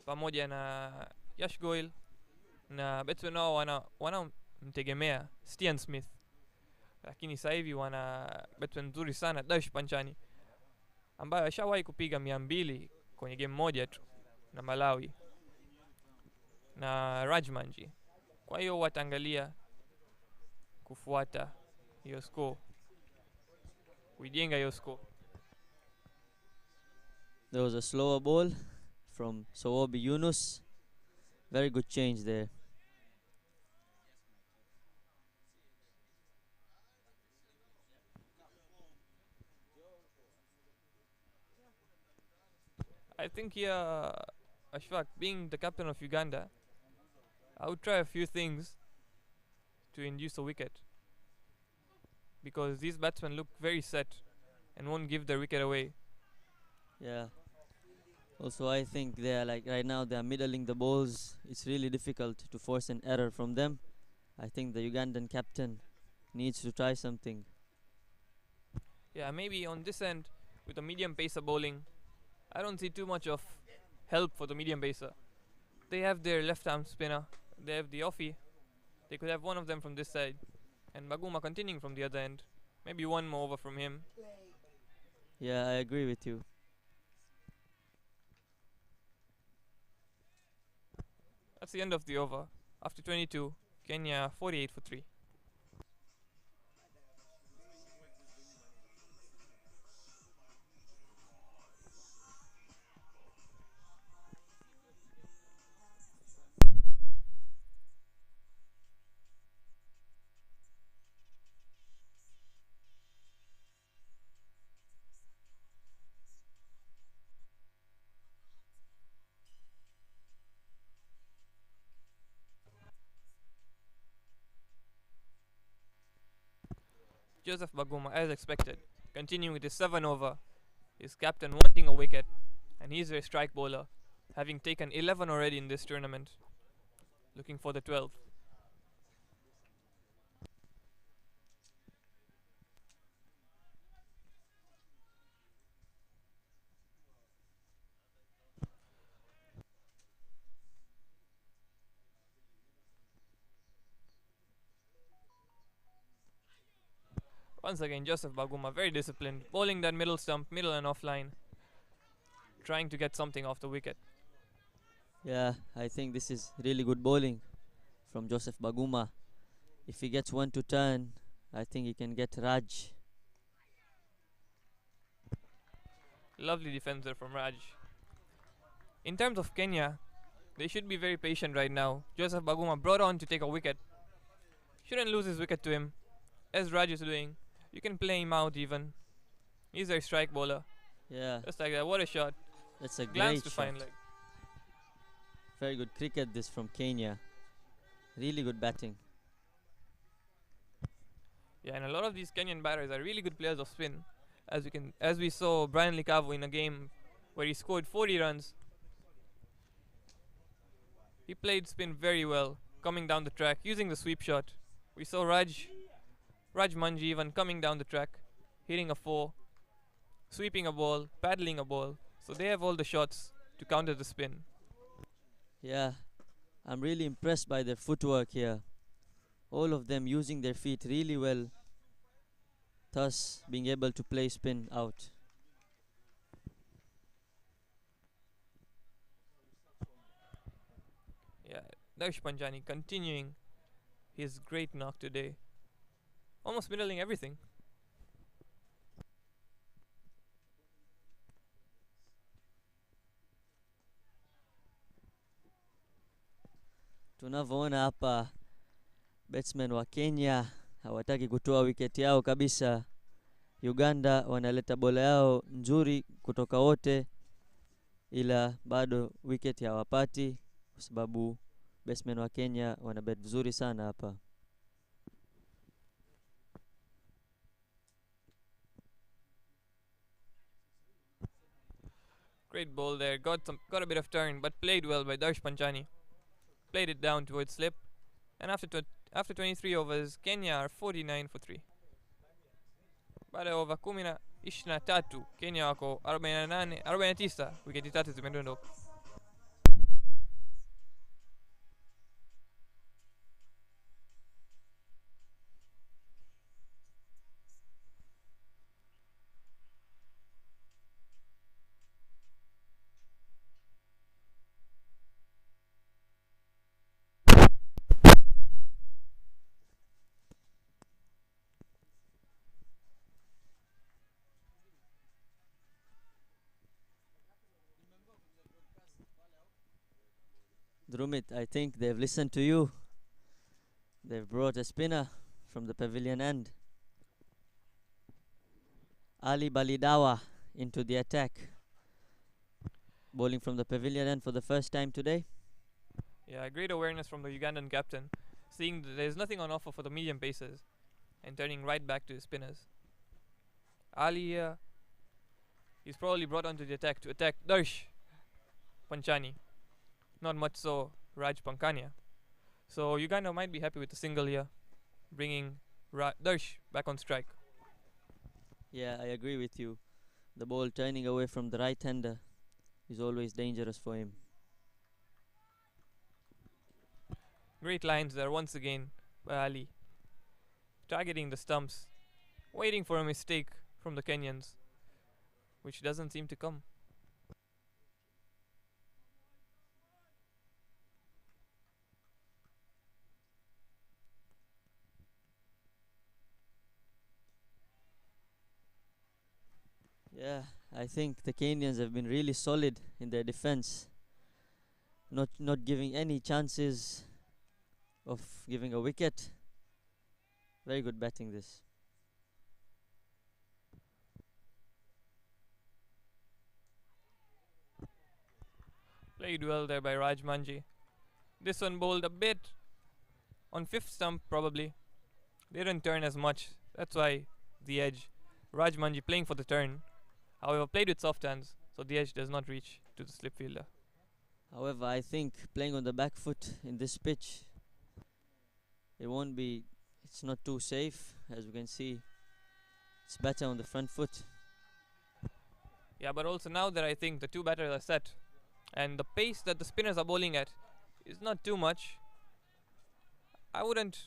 pamoja na Yash Goyal, na batsman wao wanamtegemea Stian Smith, lakini sasa hivi wana batsman nzuri sana Darsh Panchani ambaye ashawahi kupiga 200 kwenye game moja tu na Malawi, na Rajmanji. Kwa hiyo wataangalia kufuata hiyo score, kujenga hiyo score. There was a slower ball from Sowobi Yunus. Very good change there. I think here, Ashfaq, being the captain of Uganda, I would try a few things to induce a wicket, because these batsmen look very set and won't give their wicket away. Yeah. Also, I think they are like right now they are middling the balls. It's really difficult to force an error from them. I think the Ugandan captain needs to try something. Yeah, maybe on this end, with a medium pacer bowling, I don't see too much of help for the medium pacer. They have their left arm spinner, they have the offie. They could have one of them from this side, and Baguma continuing from the other end. Maybe one more over from him. Yeah, I agree with you. That's the end of the over. After 22, Kenya 48 for 3. Joseph Baguma, as expected, continuing with his 7 over. His captain wanting a wicket, and he's a strike bowler, having taken 11 already in this tournament. Looking for the 12th. Once again, Joseph Baguma, very disciplined, bowling that middle stump, middle and offline, trying to get something off the wicket. Yeah, I think this is really good bowling from Joseph Baguma. If he gets one to turn, I think he can get Raj. Lovely defense there from Raj. In terms of Kenya, they should be very patient right now. Joseph Baguma brought on to take a wicket. Shouldn't lose his wicket to him, as Raj is doing. You can play him out even. He's a strike bowler. Yeah. Just like that. What a shot. That's a Glance great to shot. fine leg. Very good cricket this from Kenya. Really good batting. Yeah, and a lot of these Kenyan batters are really good players of spin. As we saw Brian Likavu in a game where he scored 40 runs. He played spin very well, coming down the track, using the sweep shot. We saw Raj Manji even coming down the track, hitting a 4, sweeping a ball, paddling a ball. So they have all the shots to counter the spin. Yeah, I'm really impressed by their footwork here. All of them using their feet really well, thus being able to play spin out. Yeah, Darsh Panjani continuing his great knock today. Almost middling everything. Tunavyoona hapa, batsmen wa Kenya hawataki kutoa wicket yao kabisa. Uganda wanaleta bola yao nzuri kutoka wote, ila bado wicket hawapati kwa sababu batsmen wa Kenya wana bat vizuri sana hapa. Great ball there, got a bit of turn, but played well by Darsh Panjani. Played it down towards slip, and after 23 overs, Kenya are 49 for 3. Baada ya over 23, Kenya wako 49, wiketi 3 zimedondoka. Drumit, I think they've listened to you. They've brought a spinner from the pavilion end. Ali Balidawa into the attack. Bowling from the pavilion end for the first time today. Yeah, great awareness from the Ugandan captain, seeing that there's nothing on offer for the medium pacers, and turning right back to his spinners. Ali here, he's probably brought onto the attack to attack Darsh Panchani. Not much so Raj Pankania. So Uganda might be happy with a single here, bringing Darsh back on strike. Yeah, I agree with you. The ball turning away from the right hander is always dangerous for him. Great lines there once again by Ali. Targeting the stumps, waiting for a mistake from the Kenyans, which doesn't seem to come. Yeah, I think the Kenyans have been really solid in their defense, not giving any chances of giving a wicket. Very good batting this. Played well there by Raj Manji. This one bowled a bit on fifth stump probably. They didn't turn as much. That's why the edge. Raj Manji playing for the turn. However, played with soft hands, so the edge does not reach to the slip fielder. However, I think playing on the back foot in this pitch, it's not too safe. As we can see, it's better on the front foot. Yeah, but also now that I think the two batters are set, and the pace that the spinners are bowling at is not too much, I wouldn't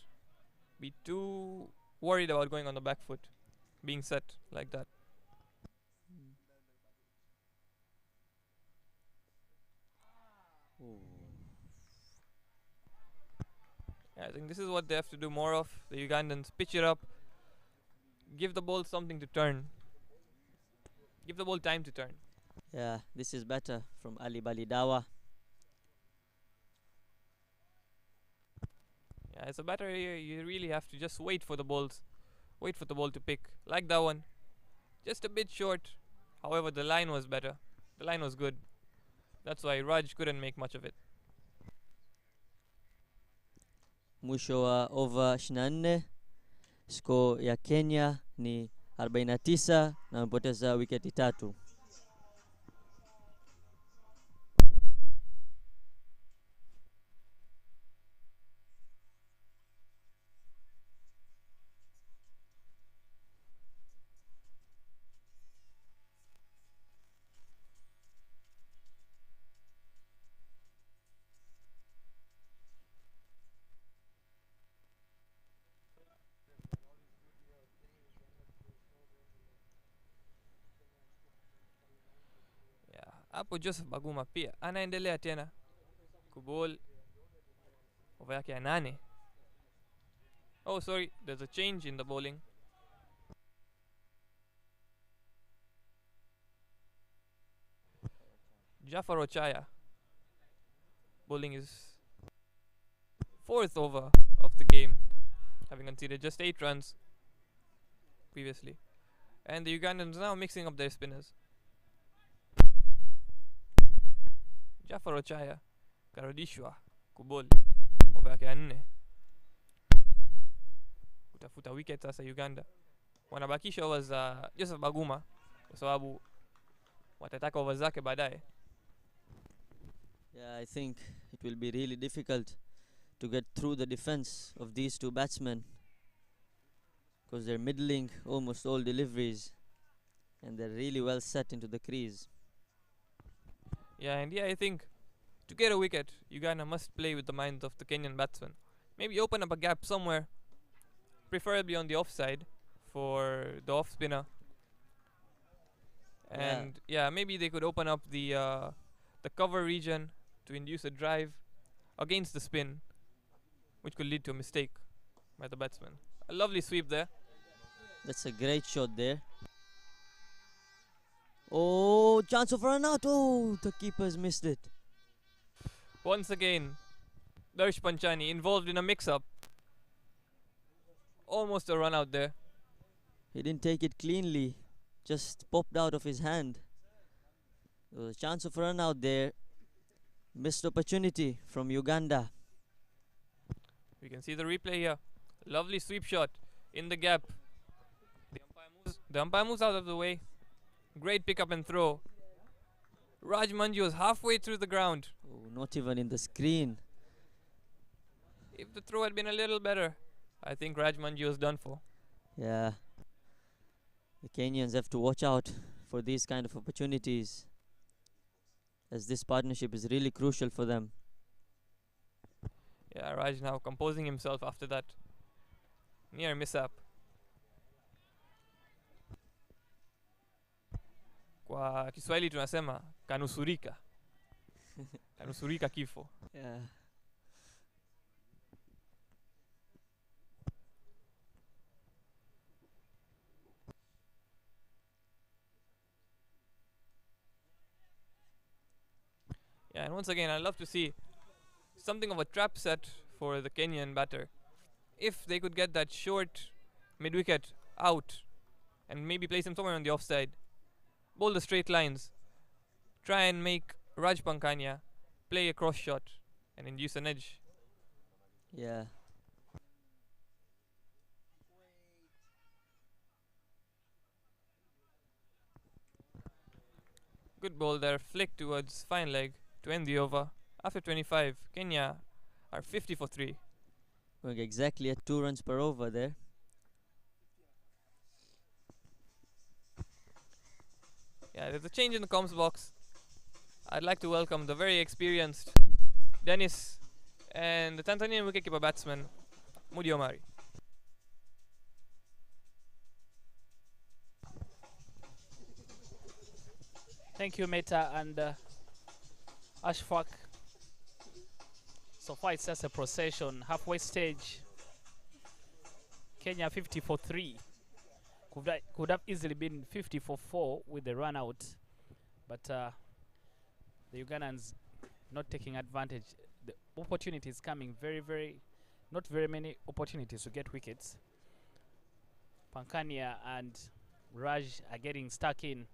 be too worried about going on the back foot, being set like that. Yeah, I think this is what they have to do more of. The Ugandans pitch it up, give the ball something to turn, give the ball time to turn. Yeah, this is better from Ali Balidawa. Yeah, as a batter, you really have to just wait for the ball to pick. Like that one, just a bit short. However, the line was better. The line was good. That's why Raj couldn't make much of it. Mwisho wa over 24, score ya Kenya ni 49 na wamepoteza wiketi 3. Hapo Joseph Baguma pia anaendelea tena kubowl over yake ya 8. Oh, sorry, there's a change in the bowling. Jafar Ochaya bowling his 4th over of the game, having conceded just 8 runs previously. And the Ugandans now mixing up their spinners. Jafar Ochaya karudishwa kubowl over yake ya 4 kutafuta wicket. Sasa Uganda wanabakisha overs za Joseph Baguma kwa sababu watataka overs zake baadaye. Yeah, I think it will be really difficult to get through the defense of these two batsmen because they're middling almost all deliveries and they're really well set into the crease. Yeah, and I think to get a wicket, Uganda must play with the minds of the Kenyan batsmen. Maybe open up a gap somewhere, preferably on the offside for the off spinner. And yeah, maybe they could open up the cover region to induce a drive against the spin, which could lead to a mistake by the batsman. A lovely sweep there. That's a great shot there. Oh, chance of run out. Oh, the keeper's missed it. Once again, Darsh Panchani involved in a mix-up. Almost a run out there. He didn't take it cleanly. Just popped out of his hand. There was a chance of run out there. Missed opportunity from Uganda. We can see the replay here. Lovely sweep shot in the gap. The umpire moves out of the way. Great pick up and throw. Raj Manji was halfway through the ground. Oh, not even in the screen. if the throw had been a little better, I think Raj Manji was done for. Yeah. The Kenyans have to watch out for these kind of opportunities, as this partnership is really crucial for them. Yeah, Raj now composing himself after that near mishap. Kwa Kiswahili tunasema kanusurika. Kanusurika kifo. Yeah. Yeah, and once again, I'd love to see something of a trap set for the Kenyan batter. If they could get that short mid-wicket out and maybe place him somewhere on the offside, bowl the straight lines, try and make Raj Pankania play a cross shot and induce an edge. Yeah. Good ball there, flick towards fine leg to end the over. After 25, Kenya are 50 for 3. Going exactly at 2 runs per over there. Yeah, there's a change in the comms box. I'd like to welcome the very experienced Dennis and the Tanzanian wicketkeeper batsman Mudi Omari. Thank you, Meta and Ashfaq. So far, it's just a procession. Halfway stage. Kenya 50 for 3. Could have easily been 50 for 4 with the run out. But the Ugandans not taking advantage. The opportunity is coming not very many opportunities to get wickets. Pankania and Raj are getting stuck in.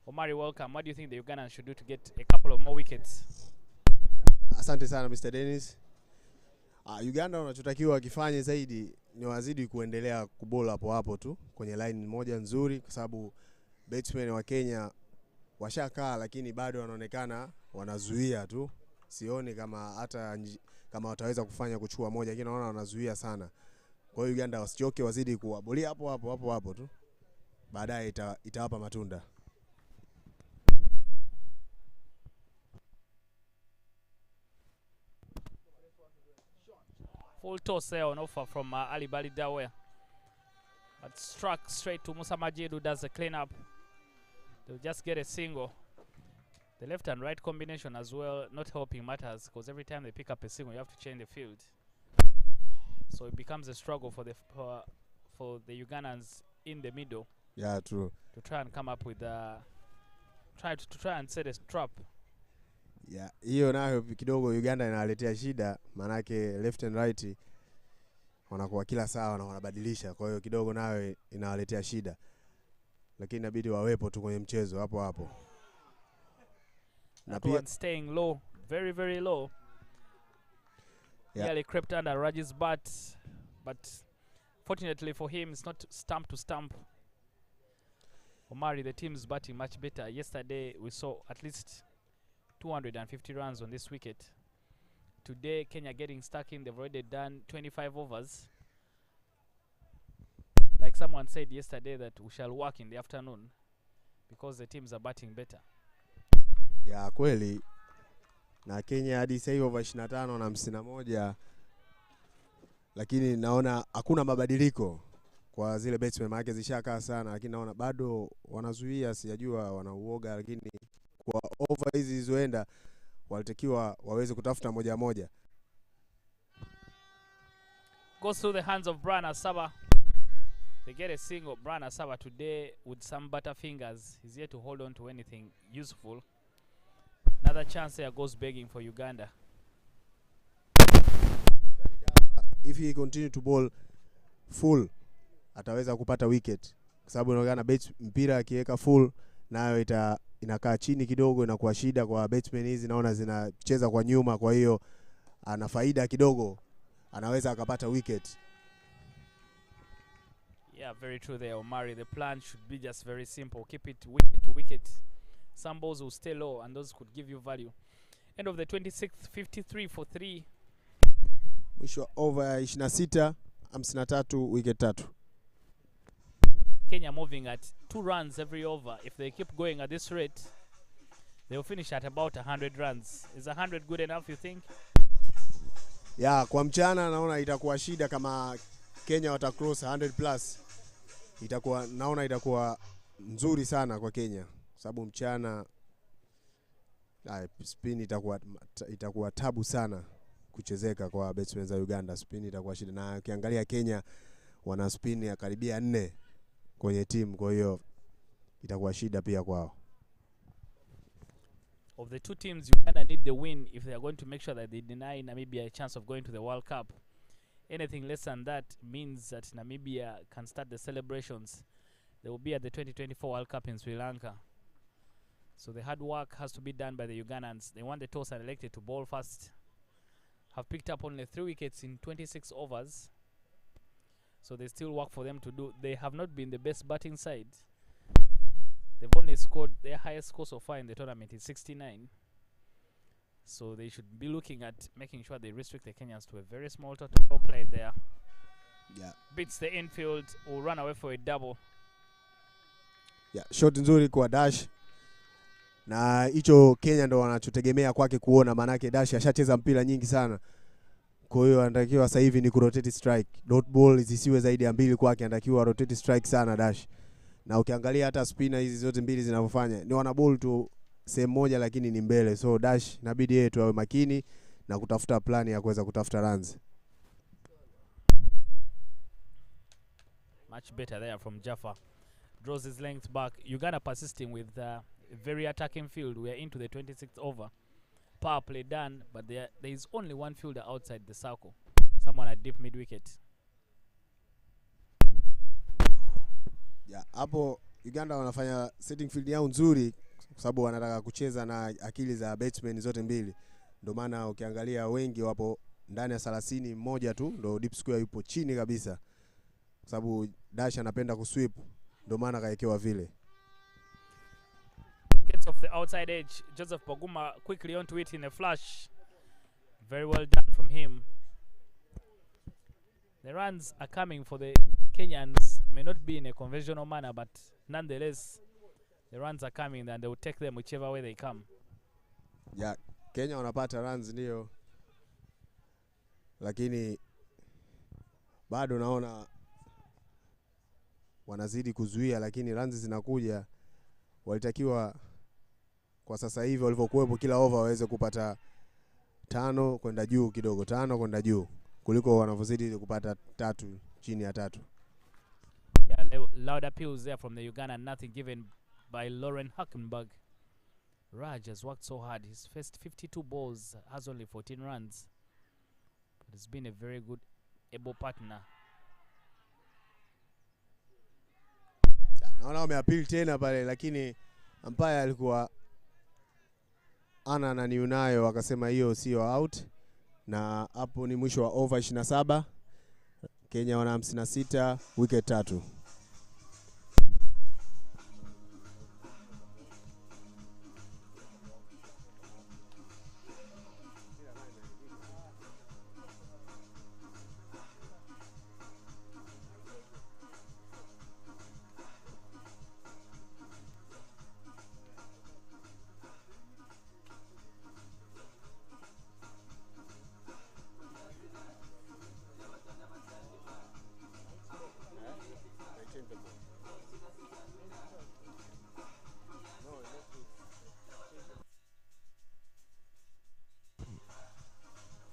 Omari, welcome. What do you think the Ugandans should do to get a couple of more wickets? Asante sana Mr. Dennis. Uganda wanachotakiwa wakifanye zaidi ni wazidi kuendelea kubola hapo hapo tu kwenye line moja nzuri, kwa sababu batsmen wa Kenya washakaa lakini bado wanaonekana wanazuia tu. Sioni kama hata kama wataweza kufanya kuchukua moja, lakini naona wanazuia sana. Kwa hiyo Uganda wasichoke, wazidi kuwabolia hapo tu. Baadaye itawapa matunda. Full toss there on offer from Ali Bali Dawe. But struck straight to Musa Majid, who does the cleanup. They'll just get a single. The left and right combination as well not helping matters, because every time they pick up a single, you have to change the field. So it becomes a struggle for the Ugandans in the middle. Yeah, true. To try and come up with try and set a trap. Yeah, hiyo nayo kidogo Uganda inaletea shida, manake left and right wanakuwa kila saa na wanabadilisha, kwa hiyo kidogo nayo inawaletea shida. Lakini inabidi wawepo tu kwenye mchezo hapo. Na pia staying low, very very low. Yeah. Nearly crept under Raj's bat, but fortunately for him it's not stump to stump. Omari, the team's batting much better. Yesterday we saw at least 250 runs on this wicket. Today, Kenya getting stuck in. They've already done 25 overs. Like someone said yesterday, that we shall work in the afternoon because the teams are batting better. Yeah, kweli. Na Kenya hadi sasa hivi over 25 na 51. Lakini naona hakuna mabadiliko kwa zile batsmen, maana zishakaa sana, lakini naona bado wanazuia, sijajua wanauoga, lakini kwa over hizi zilizoenda walitakiwa waweze kutafuta moja. Goes through the hands of Brana Saba. They get a single. Brana Saba today with some butter fingers. He's yet to hold on to anything useful. Another chance there goes begging for Uganda. If he continue to bowl full, ataweza kupata wicket, kwa sababu inaonekana mpira akiweka full nayo inakaa chini kidogo, inakuwa shida kwa batsmen hizi, naona zinacheza kwa nyuma, kwa hiyo ana faida kidogo, anaweza akapata wicket. Yeah, very true there, Omari. The plan should be just very simple. Keep it wicket to wicket. Some balls will stay low and those could give you value. End of the 26th, 53 for 3. Mwisho wa over 26 53 wicket 3. Kenya moving at 2 runs every over. If they keep going at this rate, they will finish at about 100 runs. Is 100 good enough, you think? Yeah, kwa mchana naona itakuwa shida kama Kenya wata cross 100 plus. Naona itakuwa nzuri sana kwa Kenya. Sababu mchana spin itakuwa tabu sana kuchezeka kwa batsmen za Uganda. Spin itakuwa shida, na ukiangalia Kenya wana spin ya karibia 4 kwenye team, kwa hiyo itakuwa shida pia kwao. Of the two teams, Uganda need the win if they are going to make sure that they deny Namibia a chance of going to the World Cup. Anything less than that means that Namibia can start the celebrations. They will be at the 2024 World Cup in Sri Lanka. So the hard work has to be done by the Ugandans. They won the toss and elected to bowl first. Have picked up only 3 wickets in 26 overs. So there's still work for them to do. They have not been the best batting side. They've only scored, their highest score so far in the tournament is 69. So they should be looking at making sure they restrict the Kenyans to a very small total. Well played there. Yeah. Beats the infield, will run away for a double. Yeah, shot nzuri kwa Dash. Na hicho Kenya ndo wanachotegemea kwake kuona, manake Dash ashacheza mpira nyingi sana. Kwa hiyo anatakiwa sasa hivi ni kurotate strike. Dot ball zisiwe zaidi ya 2 kwake, anatakiwa rotate strike sana Dash. Na ukiangalia hata spinner hizi zote mbili zinavyofanya, ni wana ball tu sehemu moja lakini ni mbele. So Dash inabidi yeye tu awe makini na kutafuta plan ya kuweza kutafuta runs. Much better there from Jaffa. Draws his length back. Uganda persisting with a very attacking field. We are into the 26th over. Power play done, but there is only one fielder outside the circle. Someone at deep mid wicket. Yeah, hapo Uganda wanafanya setting field yao nzuri kwa sababu wanataka kucheza na akili za batsmen zote mbili. Ndio maana ukiangalia wengi wapo ndani ya 30, mmoja tu ndio deep square yupo chini kabisa. Kwa sababu Dash anapenda kusweep, ndio maana kaekewa vile. Gets off the outside edge. Joseph Poguma quickly onto it in a flash. Very well done from him. The runs are coming for the Kenyans. May not be in a conventional manner, but nonetheless, the runs are coming and they will take them whichever way they come. Yeah, Kenya wanapata runs ndio. Lakini bado naona wanazidi kuzuia, lakini runs zinakuja. Walitakiwa kwa sasa hivi walivyokuwepo kila over waweze kupata 5 kwenda juu kidogo, 5 kwenda juu kuliko wanavyozidi kupata 3 chini ya 3. Yeah, loud appeals there from the Uganda, nothing given by Lauren Hackenberg. Raj has worked so hard. His first 52 balls has only 14 runs. But he's been a very good, able partner. Naona wameappeal tena pale, lakini umpire alikuwa ana nani unayo, akasema hiyo sio out, na hapo ni mwisho wa over 27. Kenya wana 56, wicket 3.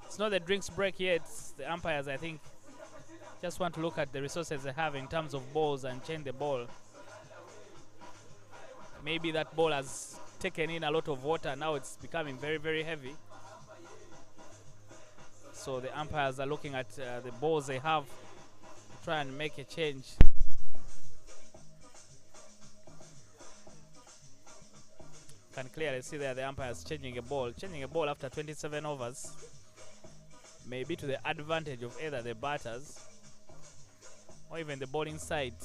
It's not the drinks break yet. The umpires, I think, just want to look at the resources they have in terms of balls and change the ball. Maybe that ball has taken in a lot of water. Now it's becoming very, very heavy. So the umpires are looking at the balls they have to try and make a change. Can clearly see there the umpires changing a ball after 27 overs. Maybe to the advantage of either the batters or even the bowling side.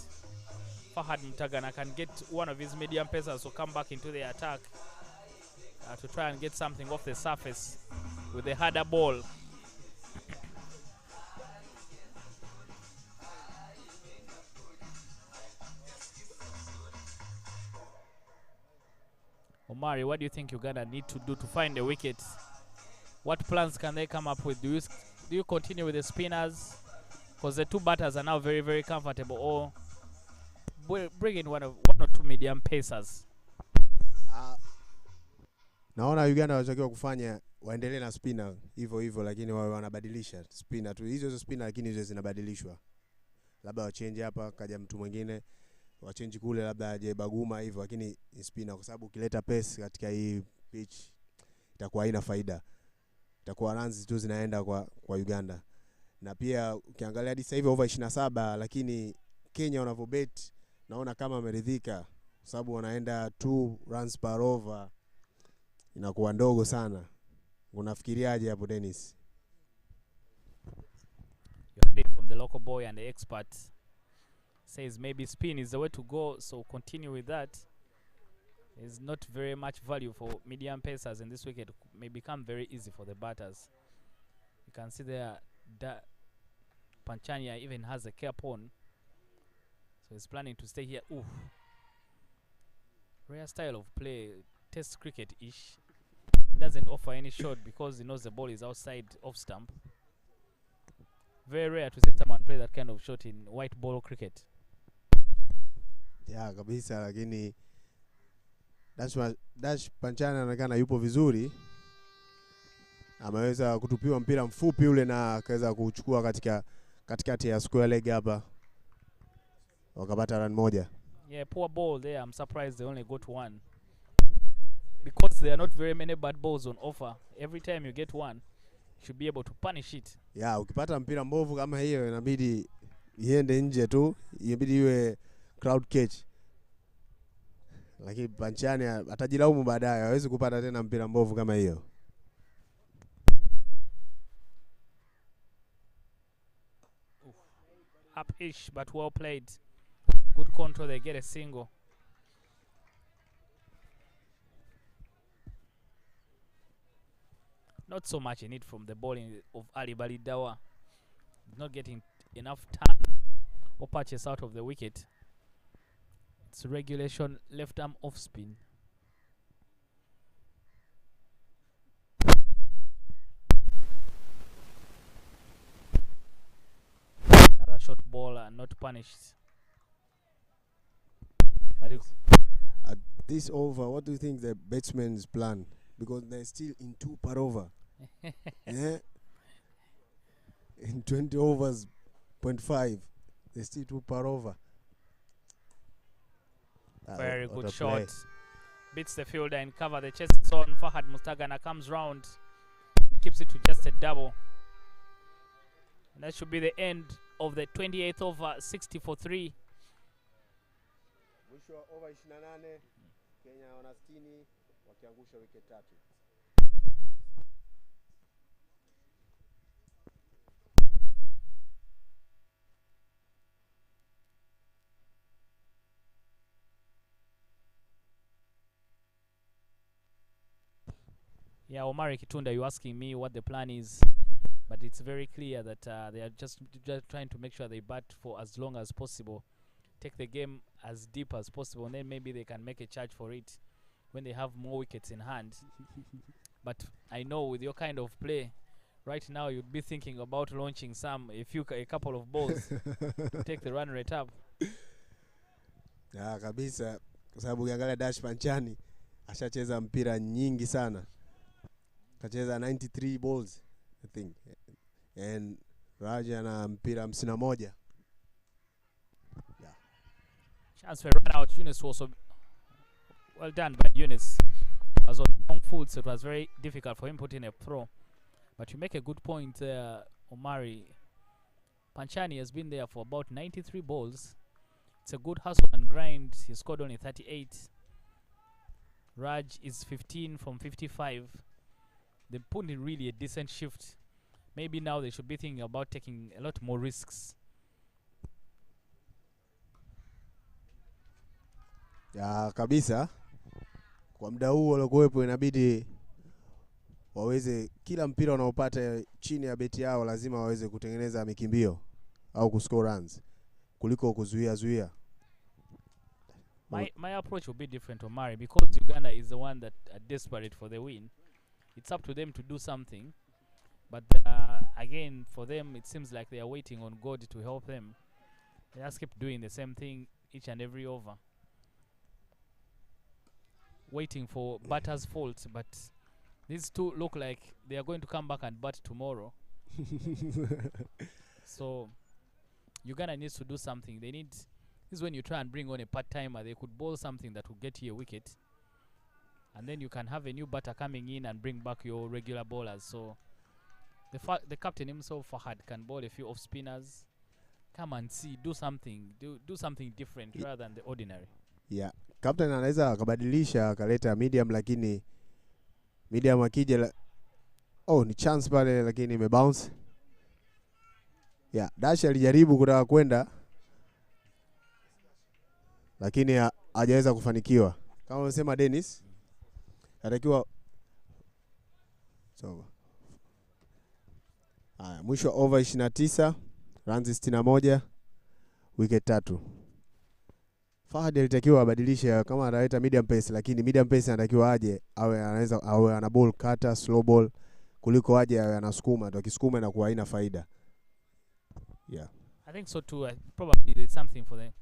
Fahad Mutagana can get one of his medium pacers to come back into the attack to try and get something off the surface with the harder ball. Omari, what do you think Uganda need to do to find the wickets? What plans can they come up with? Do you continue with the spinners? Because the two batters are now very, very comfortable. Or bring in one or two medium pacers. Naona Uganda wanatakiwa kufanya waendelee na spinner hivyo lakini wao wanabadilisha spinner tu. Hizo spinner lakini hizo zinabadilishwa. Labda wachange hapa kaja mtu mwingine, wachange kule labda aje Baguma hivyo, lakini spinner kwa sababu ukileta pace katika hii pitch itakuwa haina faida. Itakuwa runs tu zinaenda kwa Uganda. Na pia ukiangalia hadi sasa hivi over 27, lakini Kenya wanavobet naona kama wameridhika kwa sababu wanaenda 2 runs per over. Inakuwa ndogo sana. Unafikiriaje hapo Dennis? From the local boy and the expert says maybe spin is the way to go, so continue with that. There's not very much value for medium pacers, and this wicket may become very easy for the batters. You can see there that Panchania even has a cap on, so he's planning to stay here. Ooh, rare style of play, test cricket-ish. Doesn't offer any shot because he knows the ball is outside off stump. Very rare to see someone play that kind of shot in white ball cricket. Yeah, kabisa, lakini Dash Panchana anaonekana yupo vizuri. Ameweza kutupiwa mpira mfupi ule na akaweza kuchukua katikati ya square leg hapa. Wakapata run moja. Yeah, poor ball there. I'm surprised they only got one. Because there are not very many bad balls on offer. Every time you get one, you should be able to punish it. Yeah, ukipata mpira mbovu kama hiyo inabidi iende nje tu, inabidi iwe crowd catch. Lakini Panchani atajilaumu baadaye, hawezi kupata tena mpira mbovu kama hiyo. Up-ish but well played. Good control, they get a single. Not so much in it from the bowling of Ali Balidawa. Not getting enough turn or patches out of the wicket. It's regulation left arm off spin. Another short ball and not punished. But at this over, what do you think the batsman's plan? Because they're still in 2 per over. Yeah. In 20 overs, 0.5, they're still 2 per over. Very good shot. Beats the fielder in cover. The chest is on. Fahad Mustagana comes round. He keeps it to just a double. And that should be the end of the 28th over, 60 for 3. Mwisho over 28, Kenya wana 60 wakiangusha wicket 3. Yeah, Omari Kitunda, you're asking me what the plan is, but it's very clear that they are just trying to make sure they bat for as long as possible, take the game as deep as possible, and then maybe they can make a charge for it when they have more wickets in hand. But I know with your kind of play, right now you'd be thinking about launching a couple of balls to take the run rate up. Yeah, kabisa, kwa sababu ukiangalia Dash Panchani ashacheza mpira nyingi sana. Kacheza 93 balls, I think. And Raja na mpira 51. Yeah. Chance for run out. Yunus was also well done by Yunus. Was on long foot, so it was very difficult for him putting a throw. But you make a good point, Omari. Panchani has been there for about 93 balls. It's a good hustle and grind. He scored only 38. Raj is 15 from 55. They put in really a decent shift. Maybe now they should be thinking about taking a lot more risks. Ya kabisa, kwa muda huu waliokuwepo inabidi waweze kila mpira wanaopata chini ya beti yao lazima waweze kutengeneza mikimbio au kuscore runs kuliko kuzuia. My approach will be different to Mari because Uganda is the one that are desperate for the win. It's up to them to do something. But again, for them, it seems like they are waiting on God to help them. They just keep doing the same thing each and every over. Waiting for batter's fault, but these two look like they are going to come back and bat tomorrow. So Uganda needs to do something. They need. This is when you try and bring on a part-timer. They could bowl something that will get you a wicket, and then you can have a new batter coming in and bring back your regular bowlers. So the captain himself, Fahad, can bowl a few off spinners. Come and see, do something different rather than the ordinary. Yeah, captain anaweza akabadilisha akaleta medium, lakini medium akija ni chance pale, lakini imebounce. Yeah, Dash alijaribu kutaka kwenda, lakini hajaweza kufanikiwa. Kama unasema Dennis, atakiwa mwisho over 29, runs 61, wicket 3. Fahad alitakiwa abadilishe kama analeta medium pace, lakini medium pace anatakiwa aje awe ana ball cutter, slow ball kuliko aje awe anasukuma. Ndio kisukuma inakuwa haina faida. Yeah. I think so too. Probably there's something for them.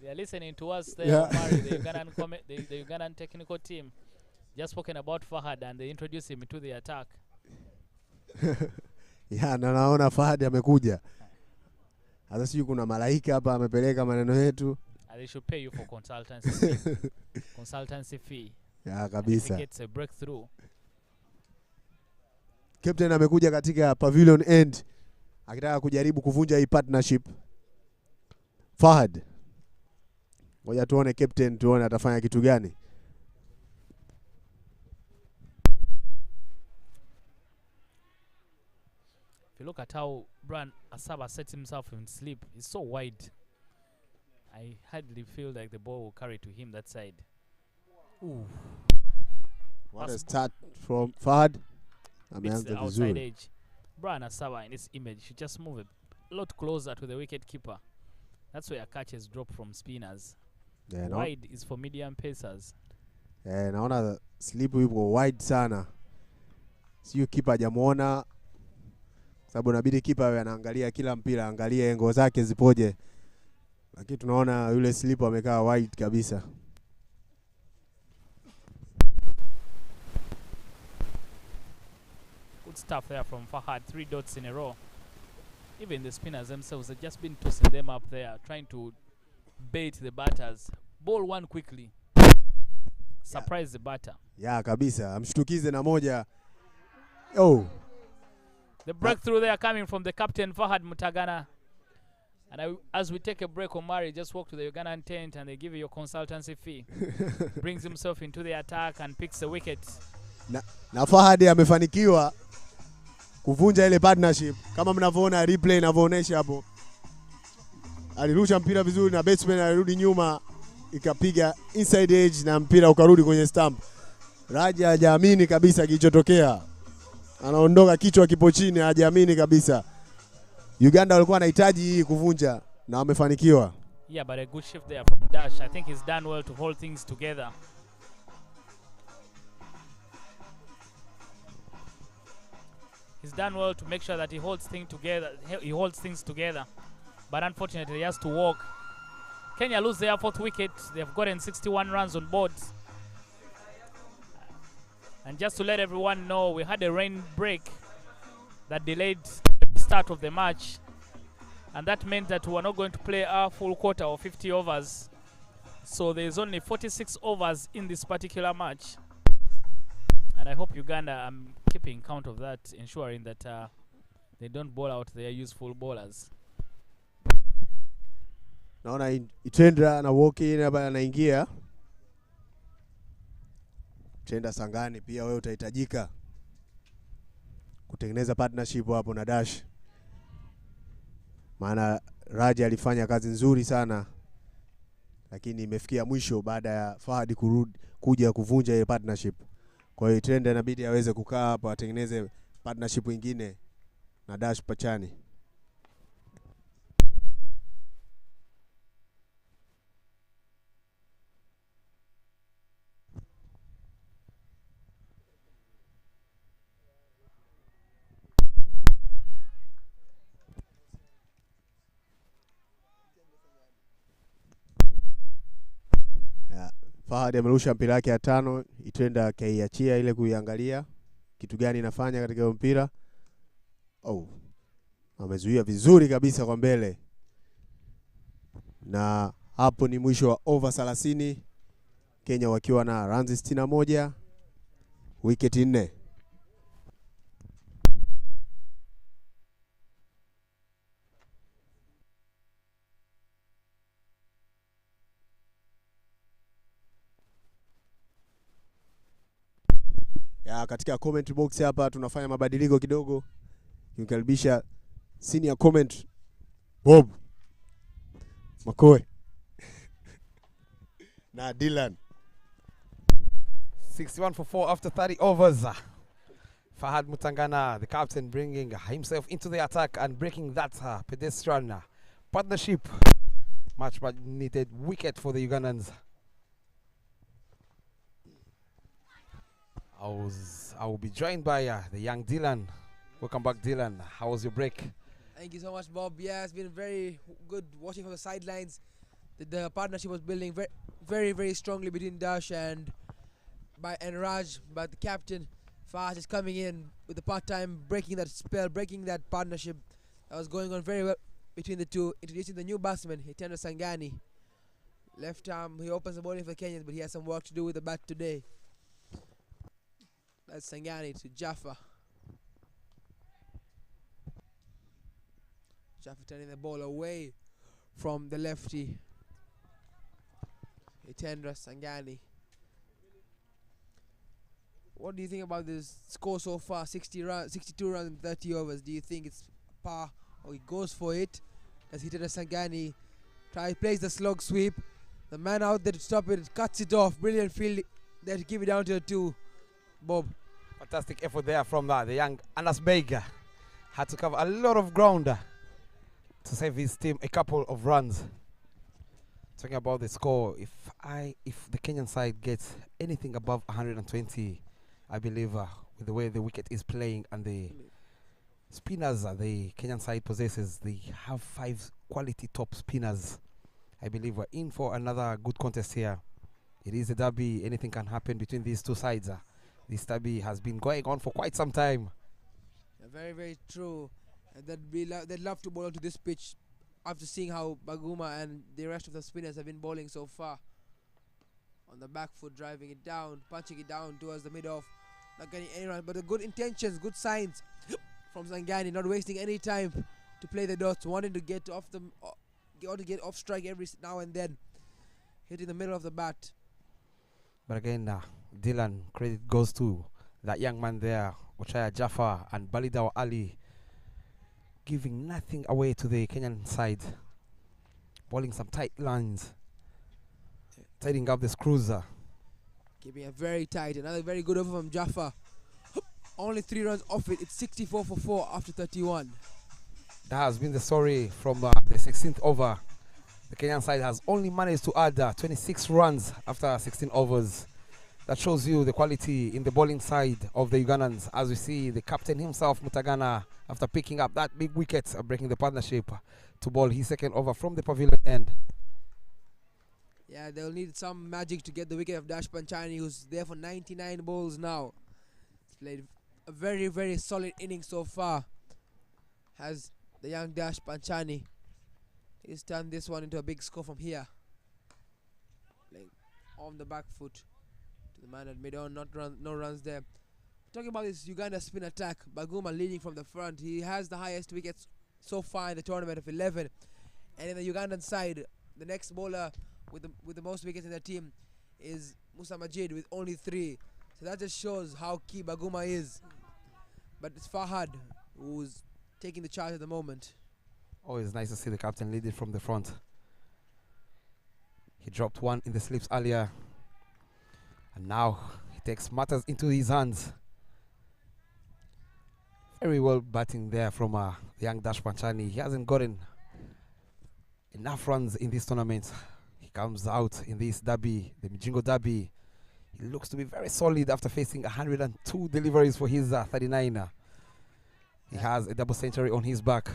They are listening to us there, Mari, the Ugandan technical team. Just spoken about Fahad and they introduced him to the attack. Yeah, na naona Fahad amekuja. Hata sijui kuna malaika hapa amepeleka maneno yetu. They should pay you for consultancy fee. Consultancy fee. Yeah, kabisa. It gets a breakthrough. Captain amekuja katika pavilion end akitaka kujaribu kuvunja hii partnership. Fahad, ngoja tuone captain, tuone atafanya kitu gani. If you look at how Brian Asaba sets himself in sleep, he's so wide. I hardly feel like the ball will carry to him that side. Ooh. What a start from Fahad. It's the outside edge. Brian Asaba in this image should just move a lot closer to the wicket keeper. That's where catches drop from spinners. Yeah, wide is for medium pacers. Yeah, naona sleep yupo wide sana. Sio kipa hajamuona. Sababu inabidi kipa awe anaangalia kila mpira, angalia engo zake zipoje. Lakini tunaona yule sleep amekaa wide kabisa. Good stuff there from Fahad. 3 dots in a row. Even the spinners themselves have just been tossing them up there, trying to bait the batters. Ball one quickly. Surprise the batter. Yeah, kabisa. Amshtukize na moja. Oh. The breakthrough there coming from the captain, Fahad Mutagana. And as we take a break, Omari just walk to the Ugandan tent and they give you your consultancy fee. Brings himself into the attack and picks the wicket. Na Fahad amefanikiwa kuvunja ile partnership. Kama mnavyoona replay inavyoonyesha hapo. Alirusha mpira vizuri na batsman alirudi nyuma, ikapiga inside edge na mpira ukarudi kwenye stump. Raja hajaamini kabisa kilichotokea. Anaondoka kichwa kipo chini, hajaamini kabisa. Uganda walikuwa wanahitaji hii kuvunja na wamefanikiwa. Yeah, but a good shift there from Dash. I think he's done well to hold things together. He's done well to make sure that he holds things together. He holds things together. But unfortunately, he has to walk. Kenya lose their 4th wicket. They've gotten 61 runs on board. And just to let everyone know, we had a rain break that delayed the start of the match. And that meant that we were not going to play our full quarter of 50 overs. So there's only 46 overs in this particular match. And I hope Uganda are keeping count of that, ensuring that they don't bowl out their useful bowlers. Naona Itendra na walk in hapa anaingia. Tenda Sangani pia wewe utahitajika kutengeneza partnership hapo na Dash. Maana Raja alifanya kazi nzuri sana, lakini imefikia mwisho baada ya Fahad kuja kuvunja ile partnership. Kwa hiyo Tenda inabidi aweze kukaa hapo atengeneze partnership nyingine na Dash Pachani. Fahad amerusha mpira wake ya 5, Itenda akaiachia ile kuiangalia kitu gani inafanya katika mpira. Amezuia vizuri kabisa kwa mbele. Na hapo ni mwisho wa over 30. Kenya wakiwa na runs 61, wicket 4. Ya, katika comment box hapa tunafanya mabadiliko kidogo. Nikaribisha senior comment Bob Makoe na Dylan. 61 for 4 after 30 overs. Fahad Mutangana, the captain, bringing himself into the attack and breaking that pedestrian partnership. Much needed wicket for the Ugandans. I will be joined by the young Dylan. Welcome back, Dylan. How was your break? Thank you so much, Bob. Yeah, it's been very good watching from the sidelines. The partnership was building very strongly between Dash and Raj, but the captain Fahad is coming in with the part-time, breaking that spell, breaking that partnership that was going on very well between the two, introducing the new batsman, Hitendra Sangani. Left arm, he opens the bowling for the Kenyans, but he has some work to do with the bat today. That's Sangani to Jaffa. Jaffa turning the ball away from the lefty. Hitendra Sangani. What do you think about this score so far? 62 runs in 30 overs. Do you think it's par or he goes for it? As Hitendra Sangani plays the slog sweep. The man out there to stop it, cuts it off. Brilliant field there to keep it down to a 2. Bob. Fantastic effort there from the young Anas Bega. Had to cover a lot of ground to save his team a couple of runs. Talking about the score, if the Kenyan side gets anything above 120, I believe with the way the wicket is playing and the spinners the Kenyan side possesses, they have 5 quality top spinners. I believe we're in for another good contest here. It is a derby. Anything can happen between these two sides. This derby has been going on for quite some time. Yeah, very true. And they'd love to bowl onto this pitch after seeing how Baguma and the rest of the spinners have been bowling so far. On the back foot, driving it down, punching it down towards the mid-off. Not getting any run, but the good intentions, good signs from Sangani, not wasting any time to play the dots, wanting to get off strike every now and then, hitting the middle of the bat. But again, Dylan, credit goes to that young man there, Ochaya Jaffa and Balidaw Ali, giving nothing away to the Kenyan side, bowling some tight lines, tidying up this cruiser. Keeping it very tight. Another very good over from Jaffa. Only 3 runs off it. It's 64 for 4 after 31. That has been the story from the 16th over. The Kenyan side has only managed to add 26 runs after 16 overs. That shows you the quality in the bowling side of the Ugandans. As we see the captain himself, Mutagana, after picking up that big wicket, breaking the partnership, to bowl his second over from the pavilion end. Yeah, they'll need some magic to get the wicket of Dash Panchani, who's there for 99 balls now. He's played a very solid inning so far. Has the young Dash Panchani. He's turned this one into a big score from here. Playing on the back foot to the man at mid-on, no runs there. Talking about this Uganda spin attack, Baguma leading from the front. He has the highest wickets so far in the tournament of 11. And in the Ugandan side, the next bowler with the most wickets in the team is Musa Majid with only 3. So that just shows how key Baguma is. But it's Fahad who's taking the charge at the moment. Always nice to see the captain lead it from the front. He dropped one in the slips earlier, and now he takes matters into his hands. Very well batting there from the young Dash Panchani. He hasn't gotten enough runs in this tournament. He comes out in this derby, the Mijingo derby. He looks to be very solid after facing 102 deliveries for his 39er. He has a double century on his back.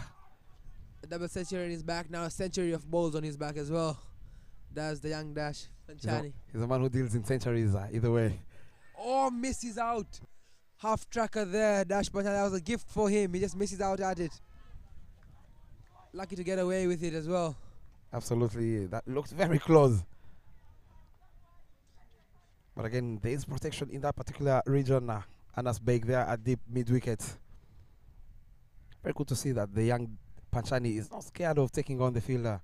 A double century on his back, now a century of balls on his back as well. Does the young Dash Panchani. He's a man who deals in centuries either way. Oh, misses out. Half tracker there, Dash Panchani. That was a gift for him. He just misses out at it. Lucky to get away with it as well. Absolutely. That looked very close. But again, there is protection in that particular region. Anas Beg there at deep mid-wicket. Very good to see that the young Panchani is not scared of taking on the fielder.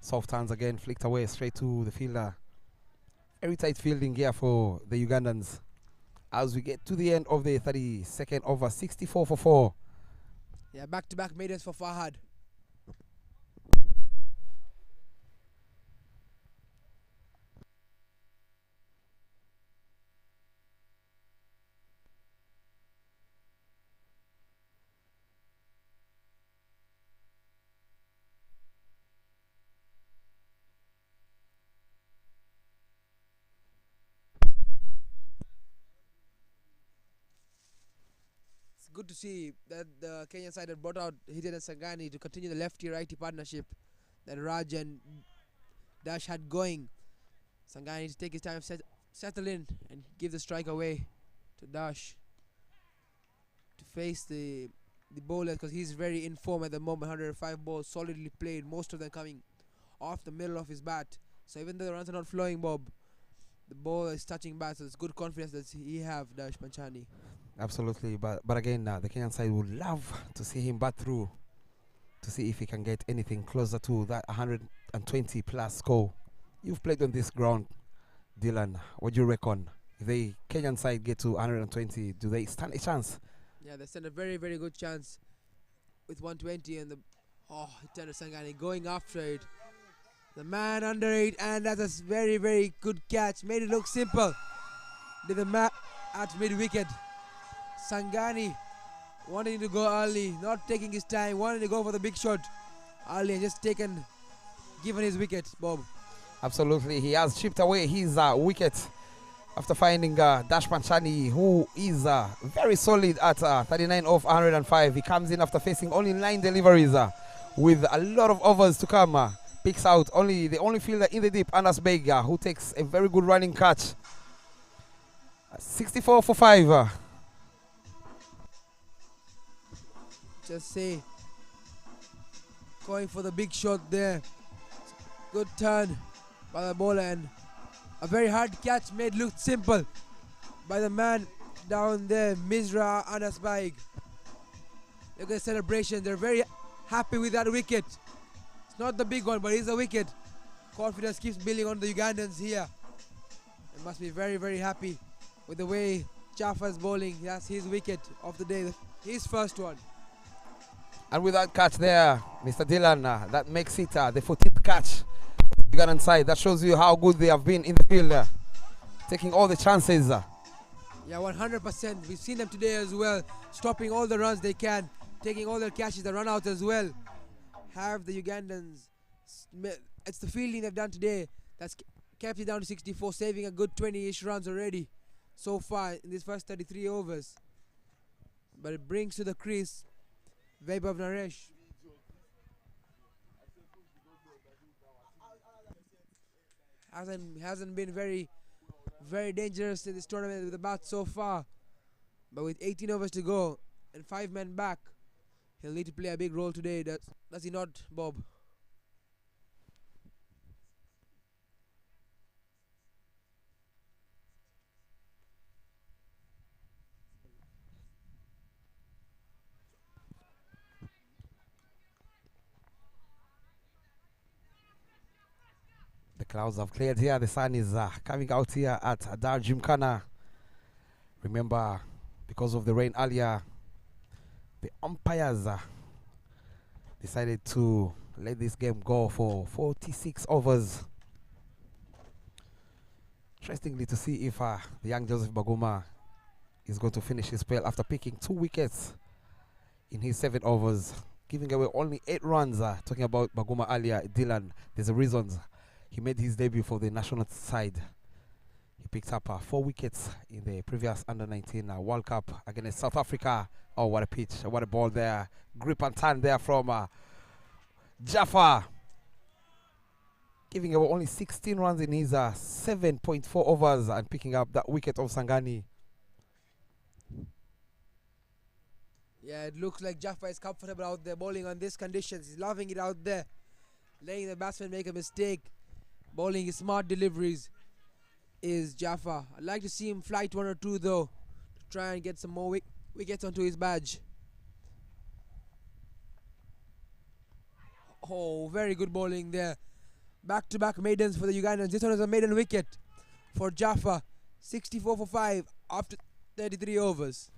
Soft hands again, flicked away straight to the fielder. Very tight fielding here for the Ugandans. As we get to the end of the 32nd over, 64 for 4. Yeah, back-to-back maidens for Fahad. Good to see that the Kenyan side had brought out Hidden and Sangani to continue the lefty-righty partnership that Raj and Dash had going. Sangani to take his time, settle in and give the strike away to Dash to face the bowlers, because he's very in form at the moment. 105 balls solidly played, most of them coming off the middle of his bat. So even though the runs are not flowing, Bob, the ball is touching bat, so it's good confidence that he have, Dash Panchani. Absolutely, but again, the Kenyan side would love to see him bat through to see if he can get anything closer to that 120 plus score. You've played on this ground, Dylan. What do you reckon? If the Kenyan side get to 120, do they stand a chance? Yeah, they stand a very, very good chance with 120 and the Hitana Sangani going after it. The man under it, and that's a very, very good catch. Made it look simple. Did the map at mid-wicket. Sangani wanting to go early, not taking his time, wanting to go for the big shot early, and just given his wicket, Bob. Absolutely, he has chipped away his wicket after finding Dash Panchani, who is very solid at 39 off 105. He comes in after facing only 9 deliveries with a lot of overs to come. Picks out the only fielder in the deep, Anas Beg, who takes a very good running catch. 64 for 5. Just say, going for the big shot there. Good turn by the bowler, and a very hard catch made look simple by the man down there, Misra Anas Baig. Look at the celebration. They're very happy with that wicket. It's not the big one, but it's a wicket. Confidence keeps building on the Ugandans here. They must be very, very happy with the way Jaffa's bowling. That's his wicket of the day, his first one. And with that catch there, Mr. Dylan, that makes it the 14th catch of the Ugandan side. That shows you how good they have been in the field, taking all the chances. Yeah, 100%. We've seen them today as well, stopping all the runs they can, taking all their catches, the run out as well. Have the Ugandans, it's the fielding they've done today that's kept it down to 64, saving a good 20-ish runs already so far in these first 33 overs. But it brings to the crease Vaibhav Naresh. Hasn't been very, very dangerous in this tournament with the bat so far. But with 18 overs to go and 5 men back, he'll need to play a big role today. Does he not, Bob? The clouds have cleared here. The sun is coming out here at Dar Gymkhana. Remember, because of the rain earlier, the umpires decided to let this game go for 46 overs. Interestingly to see if the young Joseph Baguma is going to finish his spell after picking 2 wickets in his 7 overs, giving away only 8 runs. Talking about Baguma earlier, Dylan, there's a reason he made his debut for the national side. He picked up 4 wickets in the previous Under-19 World Cup against South Africa. Oh, what a pitch, what a ball there. Grip and turn there from Jaffa. giving away only 16 runs in his 7.4 overs and picking up that wicket of Sangani. Yeah, it looks like Jaffa is comfortable out there bowling on these conditions. He's loving it out there, letting the batsman make a mistake, bowling his smart deliveries is Jaffa. I'd like to see him flight 1 or 2 though, to try and get some more wickets onto his badge. Oh, very good bowling there. Back-to-back maidens for the Ugandans. This one is a maiden wicket for Jaffa. 64 for 5 after 33 overs.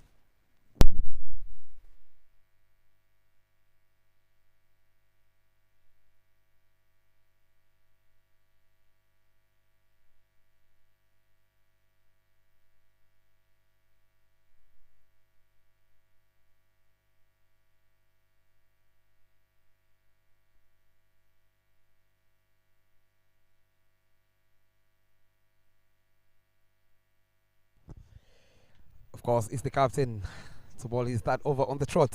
Of course, it's the captain to bowl his third over on the trot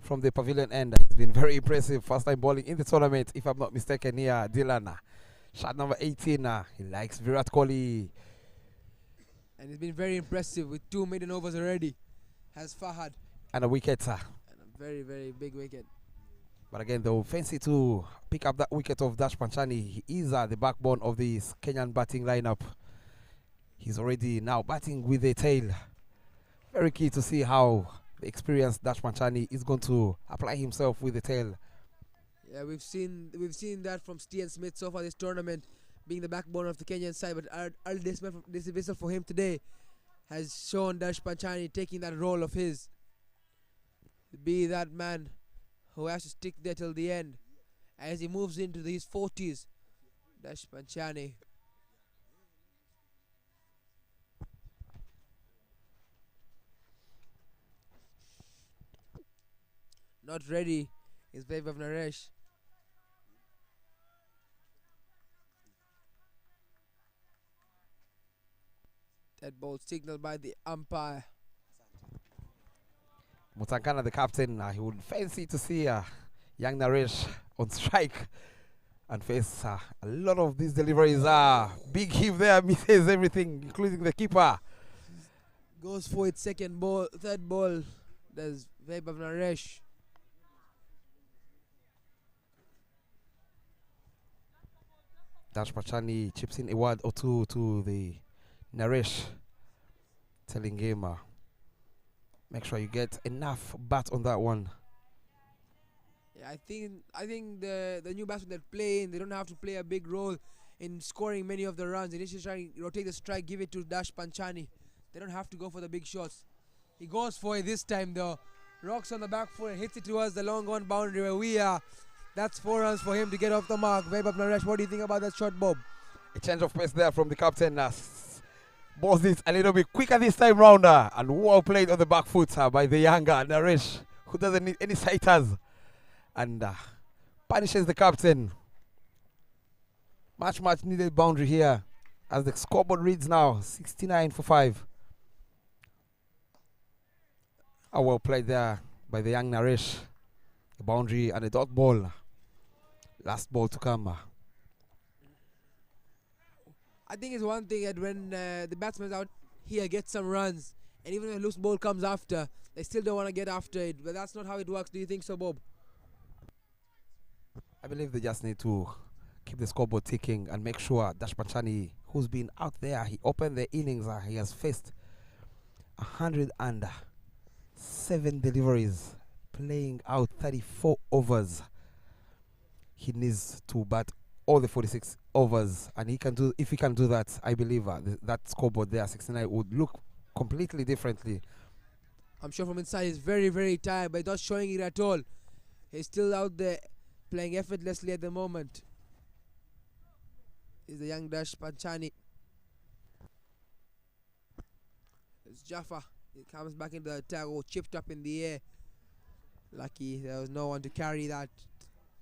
from the pavilion end. It's been very impressive. First time bowling in the tournament, if I'm not mistaken here, Dylan. Shot number 18. He likes Virat Kohli. And it's been very impressive with 2 maiden overs already. Has Fahad. And a wicket. And a very, very big wicket. But again, they'll fancy to pick up that wicket of Dash Panchani. He is the backbone of this Kenyan batting lineup. He's already now batting with a tail. Very key to see how the experienced Dash Panchani is going to apply himself with the tail. Yeah, we've seen that from Stian Smith so far this tournament, being the backbone of the Kenyan side. But early dismissal for him today has shown Dash Panchani taking that role of his. Be that man who has to stick there till the end. As he moves into these 40s, Dash Panchani. Not ready is Vaibhav Naresh. That ball signaled by the umpire. Mutankana, the captain, he would fancy to see young Naresh on strike and face a lot of these deliveries. Big hit there, misses everything, including the keeper. Goes for its third ball. There's Vaibhav Naresh. Dash Panchani chips in a word or two to the Naresh, telling him, make sure you get enough bat on that one. Yeah, I think the new batsmen that play in, they don't have to play a big role in scoring many of the runs. They just try to rotate the strike, give it to Dash Panchani. They don't have to go for the big shots. He goes for it this time though. Rocks on the back foot and hits it towards the long on boundary where we are. That's 4 runs for him to get off the mark. Vaibhav Naresh, what do you think about that shot, Bob? A change of pace there from the captain. Balls this a little bit quicker this time round. And well played on the back foot by the younger Naresh, who doesn't need any sighters. And punishes the captain. Much needed boundary here. As the scoreboard reads now, 69 for 5. Well played there by the young Naresh. A boundary and a dot ball. Last ball to come. I think it's one thing that when the batsmen out here get some runs, and even when a loose ball comes after, they still don't want to get after it. But that's not how it works. Do you think so, Bob? I believe they just need to keep the scoreboard ticking and make sure Dash Panchani, who's been out there, he opened the innings. He has faced 107 deliveries, playing out 34 overs. He needs to bat all the 46 overs, and he can do. If he can do that, I believe that scoreboard there, 69, would look completely differently. I'm sure from inside he's very tired, but not showing it at all. He's still out there playing effortlessly at the moment. Is the young Dash Panchani. It's Jaffa. He comes back into the attack, chipped up in the air. Lucky there was no one to carry that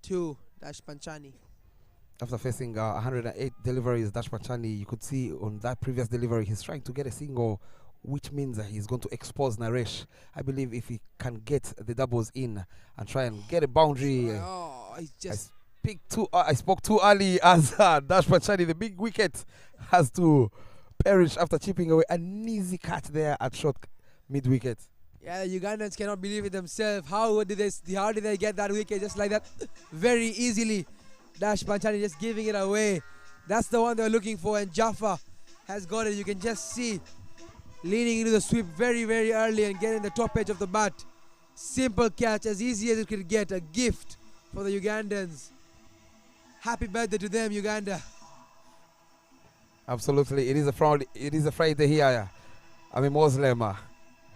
to Dash Panchani. After facing 108 deliveries, Dash Panchani, you could see on that previous delivery, he's trying to get a single, which means he's going to expose Naresh. I believe if he can get the doubles in and try and get a boundary, he's just I spoke too early as Dash Panchani, the big wicket, has to perish after chipping away an easy catch there at short mid-wicket. Yeah, the Ugandans cannot believe it themselves. How did they get that wicket just like that? Very easily. Dash Panchani just giving it away. That's the one they're looking for, and Jaffa has got it. You can just see leaning into the sweep very, very early and getting the top edge of the bat. Simple catch, as easy as it could get. A gift for the Ugandans. Happy birthday to them, Uganda. Absolutely, it is a Friday here. I'm a Muslim.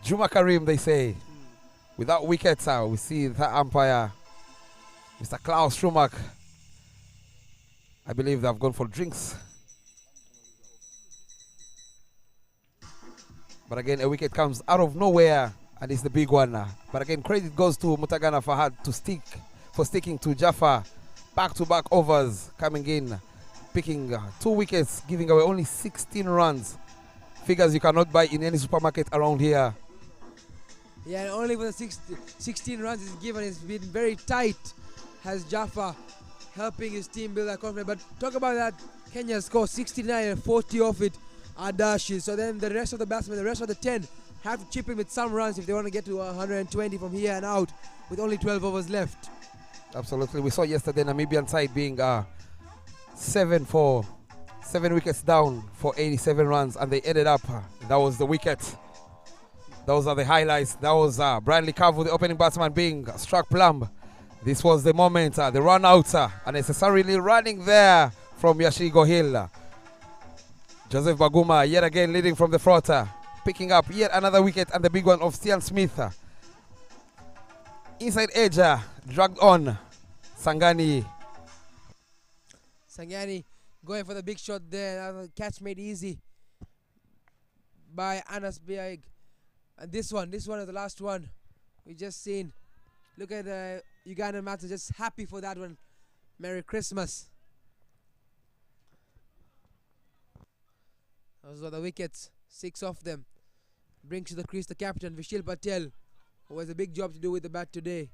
Juma Karim, they say. Without wickets, we see that umpire, Mr. Klaus Schumacher. I believe they've gone for drinks. But again, a wicket comes out of nowhere, and it's the big one. But again, credit goes to Mutagana Fahad for sticking to Jaffa. Back-to-back overs coming in, picking 2 wickets, giving away only 16 runs. Figures you cannot buy in any supermarket around here. Yeah, and only for the 16 runs is given. It's been very tight. Has Jaffa helping his team build that confidence. But talk about that, Kenya score 69 and 40 of it are dashes. So then the rest of the batsmen, the rest of the 10 have to chip in with some runs if they want to get to 120 from here and out with only 12 overs left. Absolutely. We saw yesterday Namibian side being 7 wickets down for 87 runs, and they ended up, that was the wicket. Those are the highlights. That was Bradley Kavu, the opening batsman, being struck plumb. This was the moment, the run out, unnecessarily running there from Yashigo Hill. Joseph Baguma yet again leading from the front, picking up yet another wicket, and the big one of Stian Smith. Inside edge, dragged on. Sangani going for the big shot there. Catch made easy by Anas Biag. And this one is the last one we just seen. Look at the Ugandan match, just happy for that one. Merry Christmas. Those are the wickets, 6 of them. Brings to the crease the captain, Vishil Patel, who has a big job to do with the bat today.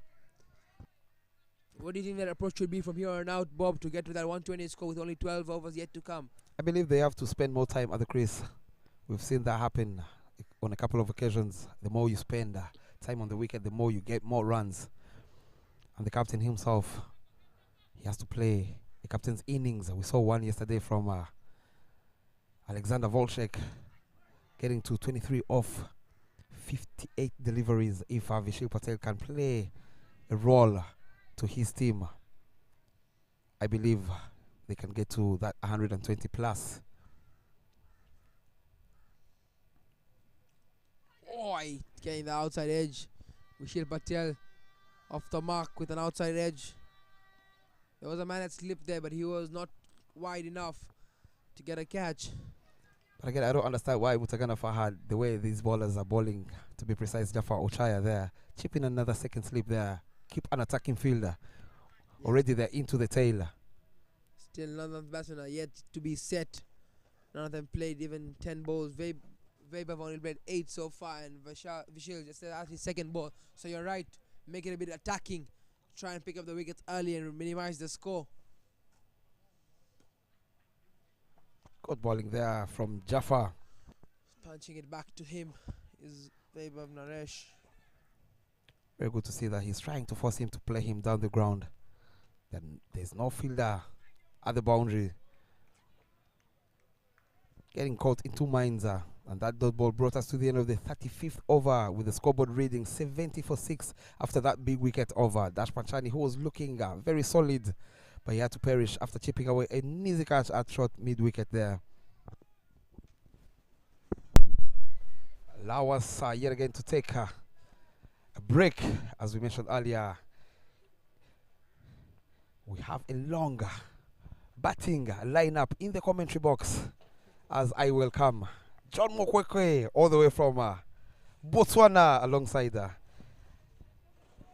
What do you think that approach should be from here on out, Bob, to get to that 120 score with only 12 overs yet to come? I believe they have to spend more time at the crease. We've seen that happen on a couple of occasions. The more you spend time on the wicket, the more you get more runs. And the captain himself, he has to play the captain's innings. We saw one yesterday from Alexander Volchek, getting to 23 off 58 deliveries. If Vishil Patel can play a role to his team, I believe they can get to that 120 plus. Getting the outside edge. Vishil Patel off the mark with an outside edge. There was a man that slipped there, but he was not wide enough to get a catch. But again, I don't understand why Mutagana Fahad, the way these bowlers are bowling, to be precise, Jaffa Ochaya there, chipping another second slip there, keep an attacking fielder. Yeah. Already they're into the tail. Still none of the batsmen are yet to be set. None of them played even 10 balls. Weber only played 8 so far, and Vishil just at his second ball. So you're right, make it a bit attacking. Try and pick up the wickets early and minimize the score. Good bowling there from Jaffa. Punching it back to him is Vaibhav Naresh. Very good to see that he's trying to force him to play him down the ground. Then there's no fielder at the boundary. Getting caught in 2 minds, and that dot ball brought us to the end of the 35th over with the scoreboard reading 70 for 6 after that big wicket over. Dash Panchani, who was looking very solid, but he had to perish after chipping away an easy catch at short mid-wicket there. Allow us yet again to take a break. As we mentioned earlier, we have a longer batting lineup in the commentary box, as I welcome John Mokwekwe all the way from Botswana, alongside the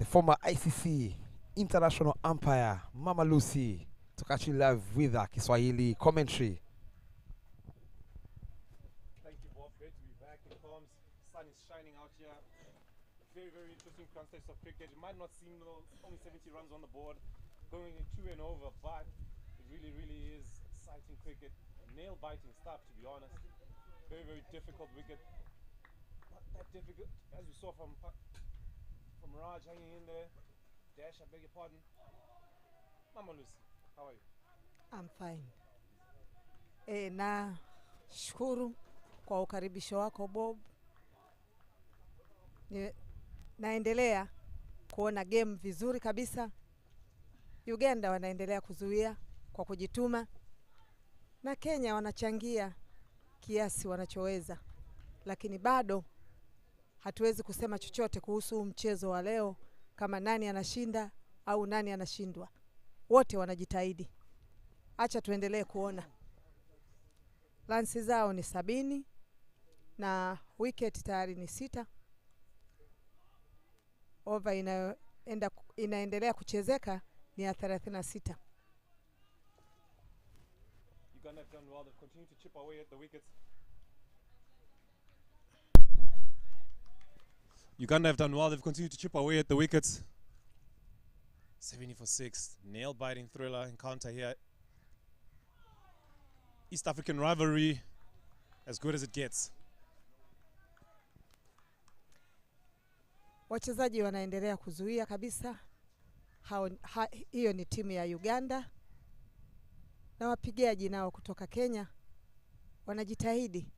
former ICC international umpire Mama Lucy, to catch you live with Kiswahili commentary. Thank you, Bob. Great to be back in Palms. Sun is shining out here. Very, very interesting context of cricket. It might not seem only 70 runs on the board, going 2 and over, but it really is exciting cricket. Nail-biting stuff, to be honest. Very difficult wicket. Not that difficult, as we saw from Raj hanging in there. Dash, I beg your pardon. Mama Lucy, how are you? I'm fine. Na shukuru kwa ukaribisho wako Bob. Naendelea kuona game vizuri kabisa. Uganda wanaendelea kuzuia kwa kujituma. Na Kenya wanachangia kiasi wanachoweza. Lakini bado hatuwezi kusema chochote kuhusu mchezo wa leo kama nani anashinda au nani anashindwa. Wote wanajitahidi. Acha tuendelee kuona. Lansi zao ni 70 na wicket tayari ni 6. Over inaendelea kuchezeka ni ya 36. Uganda have done well. They've continued to chip away at the wickets. Uganda have done well. They've continued to chip away at the wickets. 70 for 6. Nail-biting thriller encounter here. East African rivalry, as good as it gets. Wachezaji wanaendelea kuzuia kabisa. Hiyo ni timu ya Uganda. Na wapigaji nao kutoka Kenya wanajitahidi.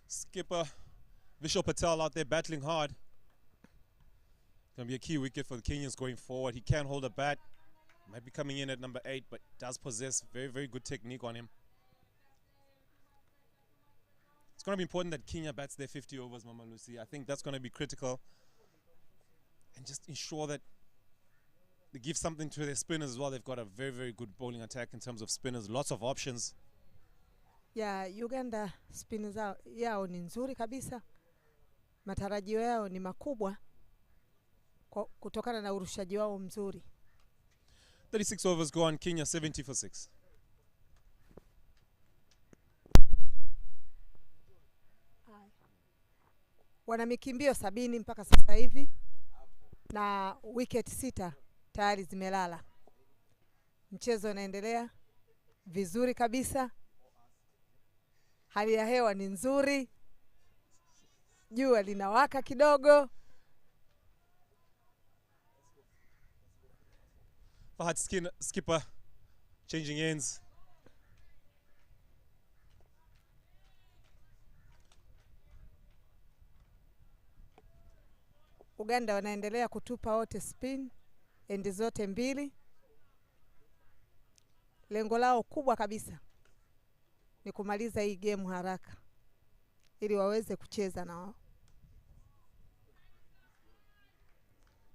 Skipper Vishal Patel out there battling hard. Going to be a key wicket for the Kenyans going forward. He can hold a bat. Might be coming in at number 8, but does possess very good technique on him. It's going to be important that Kenya bats their 50 overs, Mama Lucy. I think that's going to be critical. And just ensure that they give something to their spinners as well. They've got a very good bowling attack in terms of spinners. Lots of options. Yeah, Uganda spinners yao ni nzuri kabisa. Matarajio yao ni makubwa kutokana na urushaji wao mzuri. 36 overs gone, Kenya 70 for 6. Wana mikimbio 70 mpaka sasa hivi na wicket 6 tayari zimelala. Mchezo unaendelea vizuri kabisa. Hali ya hewa ni nzuri. Jua linawaka kidogo. Fahad skipper changing ends. Uganda wanaendelea kutupa wote spin endi zote mbili. Lengo lao kubwa kabisa ni kumaliza hii game haraka ili waweze kucheza na wao.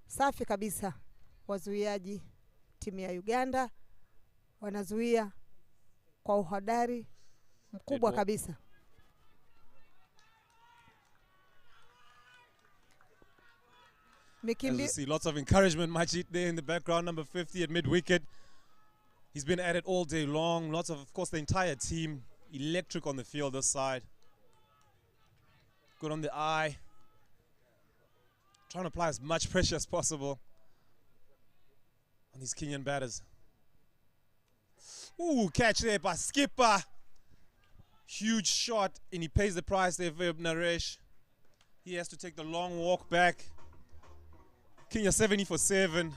Safi kabisa wazuiaji timu ya Uganda wanazuia kwa uhodari mkubwa kabisa. As you see, lots of encouragement, Majid there in the background, number 50 at mid-wicket. He's been at it all day long. Lots of course, the entire team electric on the field this side. Good on the eye. Trying to apply as much pressure as possible on these Kenyan batters. Ooh, catch there by skipper. Huge shot, and he pays the price there for Naresh. He has to take the long walk back. Kenya 70 for 7.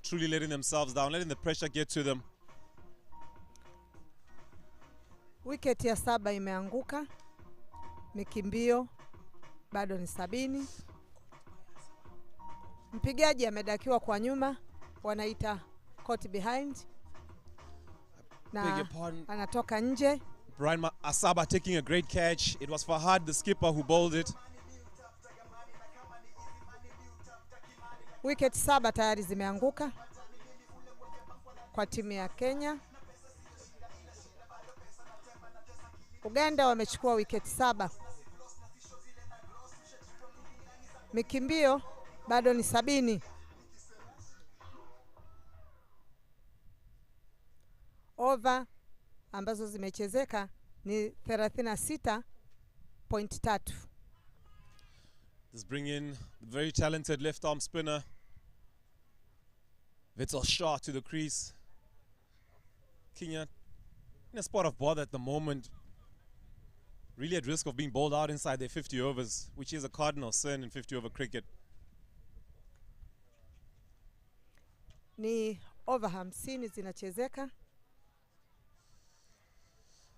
Truly letting themselves down, letting the pressure get to them. Wicket ya 7 imeanguka. Mikimbio bado ni 70. Mpigaji amedakiwa kwa nyuma, wanaita caught behind. Na anatoka nje. Brian Asaba taking a great catch. It was Fahad, the skipper, who bowled it. Wicket 7 tayari zimeanguka kwa timu ya Kenya. Uganda wamechukua wicket 7. Mikimbio bado ni 70. Over ambazo zimechezeka ni 36.3. Let's bring in the very talented left arm spinner, Witsel Shah, to the crease. Kenya in a spot of bother at the moment, really at risk of being bowled out inside their 50 overs, which is a cardinal sin in 50 over cricket. Ni over 50 zinachezeka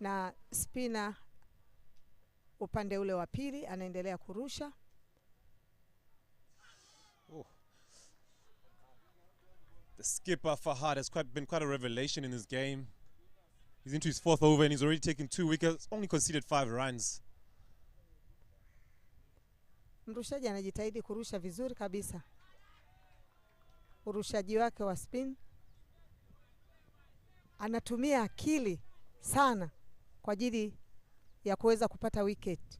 na spinner upande ule wa pili anaendelea kurusha. The skipper Fahad has been quite a revelation in this game. He's into his 4th over and he's already taken 2 wickets, only conceded 5 runs. Mrushaji anajitahidi kurusha vizuri kabisa. Urushaji wake wa spin anatumia akili sana kwa ajili ya kuweza kupata wicket.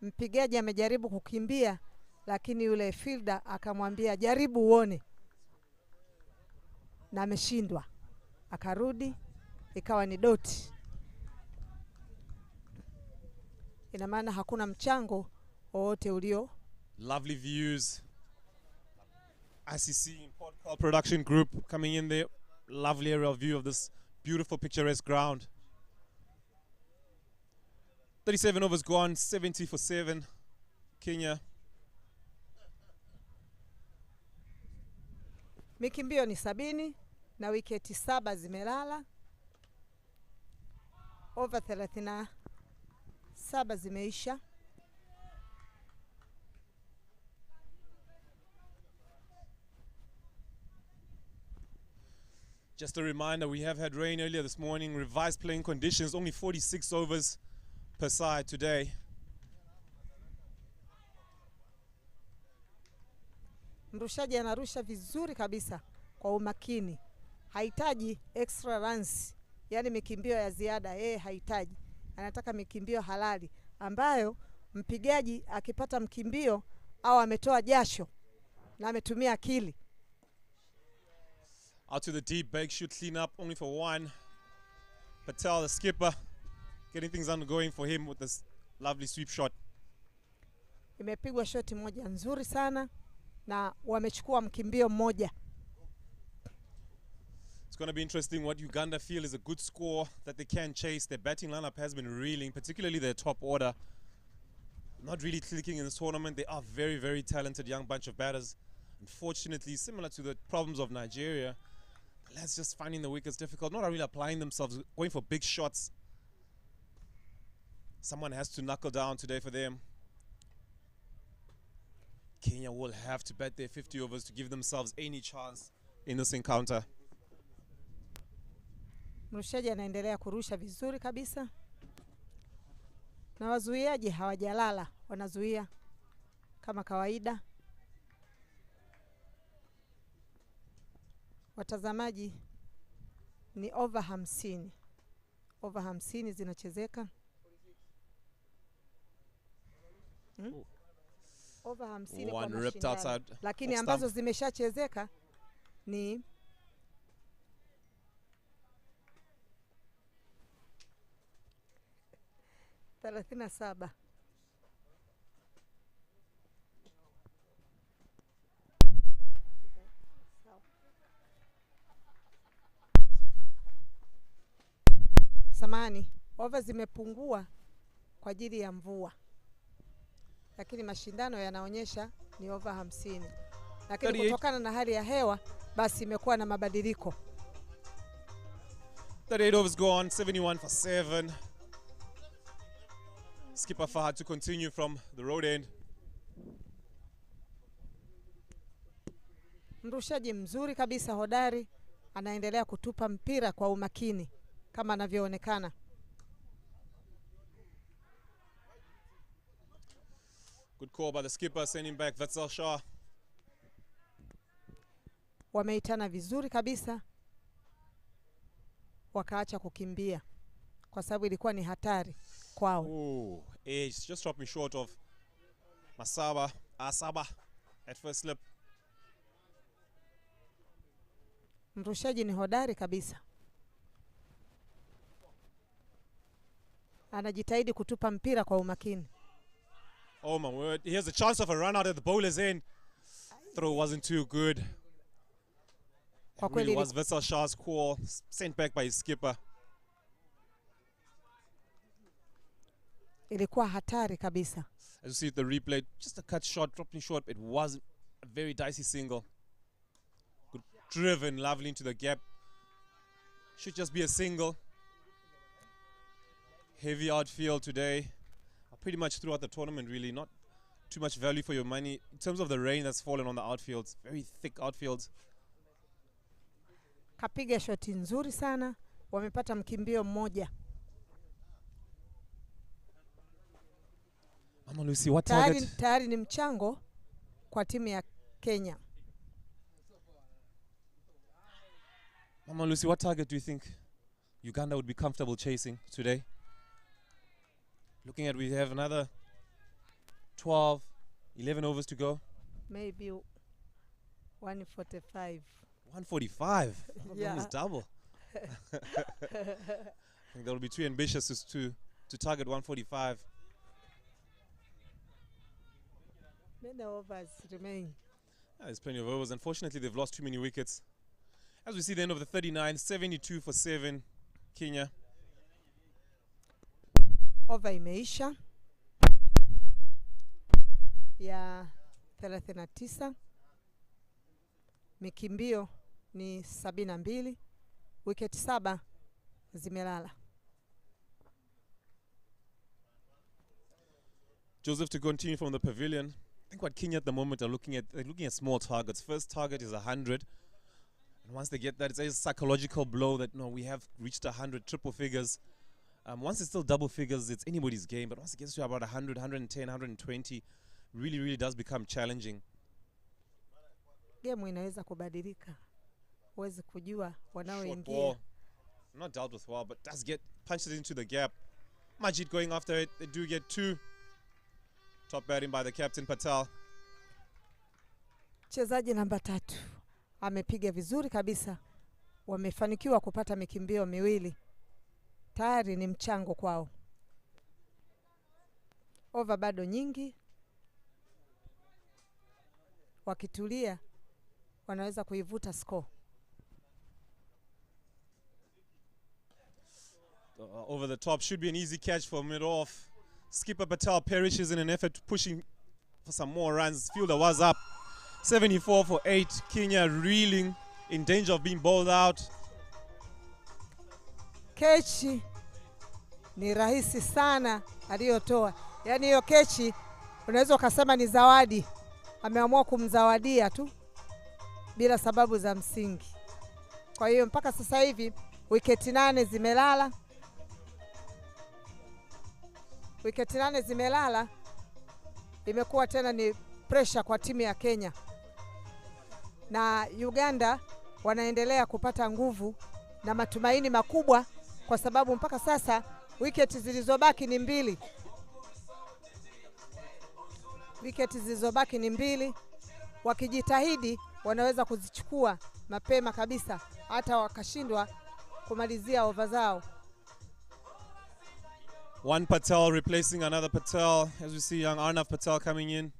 Mpigaji amejaribu kukimbia, lakini yule fielder akamwambia jaribu uone, na ameshindwa. Akarudi, ikawa ni doti. Ina maana hakuna mchango wowote ulio. Lovely views. ICC Import Call Production Group coming in there. Lovely aerial view of this beautiful picturesque ground. 37 overs gone, 70 for 7. Kenya. Mikimbio ni 70 na wiketi 7 zimelala. Over 37 zimeisha. Just a reminder, we have had rain earlier this morning. Revised playing conditions, only 46 overs per side today. Mrushaji anarusha vizuri kabisa kwa umakini. Hahitaji extra runs, yani mikimbio ya ziada, hahitaji. Anataka mikimbio halali ambayo mpigaji akipata mkimbio au ametoa jasho na ametumia akili. Out to the deep, Beg should clean up only for 1. Patel, the skipper, getting things undergoing for him with this lovely sweep shot. Imepigwa shoti moja nzuri sana na wamechukua mkimbio mmoja. It's going to be interesting what Uganda feel is a good score that they can chase. Their batting lineup has been reeling, particularly their top order. Not really clicking in this tournament. They are very, very talented young bunch of batters. Unfortunately, similar to the problems of Nigeria, let's just finding the wickets difficult. Not really applying themselves, going for big shots. Someone has to knuckle down today for them. Kenya will have to bat their 50 overs to give themselves any chance in this encounter. Mrushaji anaendelea kurusha vizuri kabisa. Na wazuiaji hawajalala, wanazuia kama kawaida. Watazamaji ni over 50. Over 50 zinachezeka. Over 50 kwa mashindano. Lakini ambazo zimeshachezeka ni saba. Samani, over zimepungua kwa ajili ya mvua. Lakini mashindano yanaonyesha ni over 50. Lakini kutokana na hali ya hewa basi imekuwa na mabadiliko. 38 overs gone, 71 for 7. Skipper Fahad to continue from the road end. Mrushaji mzuri kabisa, hodari, anaendelea kutupa mpira kwa umakini kama anavyoonekana. Good call by the skipper, sending back Witsel Shah. Wameitana vizuri kabisa, wakaacha kukimbia kwa sababu ilikuwa ni hatari kwao. Oh, it's just dropped me short of Asaba at first slip. Mrushaji ni hodari kabisa. Anajitahidi kutupa mpira kwa umakini. Oh my word. Here's a chance of a run out at the bowler's end. Throw wasn't too good. It really was Vissel Shah's call, sent back by his skipper. Ilikuwa hatari kabisa. As you see the replay, just a cut shot, dropping short. It wasn't a very dicey single. Good driven lovely into the gap. Should just be a single. Heavy outfield today. Pretty much throughout the tournament, really. Not too much value for your money. In terms of the rain that's fallen on the outfields, very thick outfields. Kapiga shoti nzuri sana. Wamepata mkimbio mmoja. Mama Lucy, what target? Tayari ni mchango kwa timu ya Kenya. Mama Lucy, what target do you think Uganda would be comfortable chasing today? Looking at, we have another 12, 11 overs to go. Maybe 145. 145? Yeah. Almost double. I think that would be too ambitious to target 145. Many overs remain. There's plenty of overs. Unfortunately, they've lost too many wickets. As we see the end of the 39, 72 for 7, Kenya. Over imeisha ya 39. Mikimbio ni 72. Wicket 7 zimelala. Joseph, to continue from the pavilion, I think what Kenya at the moment are looking at small targets. First target is 100. And once they get that, it's a psychological blow that, no, we have reached 100, triple figures. Once it's still double figures, it's anybody's game. But once it gets to about 100, 110, 120, really, really does become challenging. Game inaweza kubadilika. Huwezi kujua wanaoingia. Short ball, not dealt with well, but does get punched into the gap. Majid going after it. They do get 2. Top batting by the captain Patel. Mchezaji namba 3 amepiga vizuri kabisa. Wamefanikiwa kupata mikimbio miwili. Tayari ni mchango kwao. Over bado nyingi. Wakitulia wanaweza kuivuta score. Over the top should be an easy catch for mid-off. Skipper Patel perishes in an effort pushing for some more runs. Fielder was up. 74 for 8. Kenya reeling, in danger of being bowled out. Kechi ni rahisi sana aliyotoa. Yaani hiyo kechi unaweza ukasema ni zawadi. Ameamua kumzawadia tu bila sababu za msingi. Kwa hiyo mpaka sasa hivi wicket 8 zimelala. Wicket 8 zimelala. Imekuwa tena ni pressure kwa timu ya Kenya. Na Uganda wanaendelea kupata nguvu na matumaini makubwa kwa sababu mpaka sasa wicket zilizobaki ni 2. Wicket zilizobaki ni 2. Wakijitahidi wanaweza kuzichukua mapema kabisa hata wakashindwa kumalizia over zao. One Patel replacing another Patel. As we see young Arnav Patel coming in.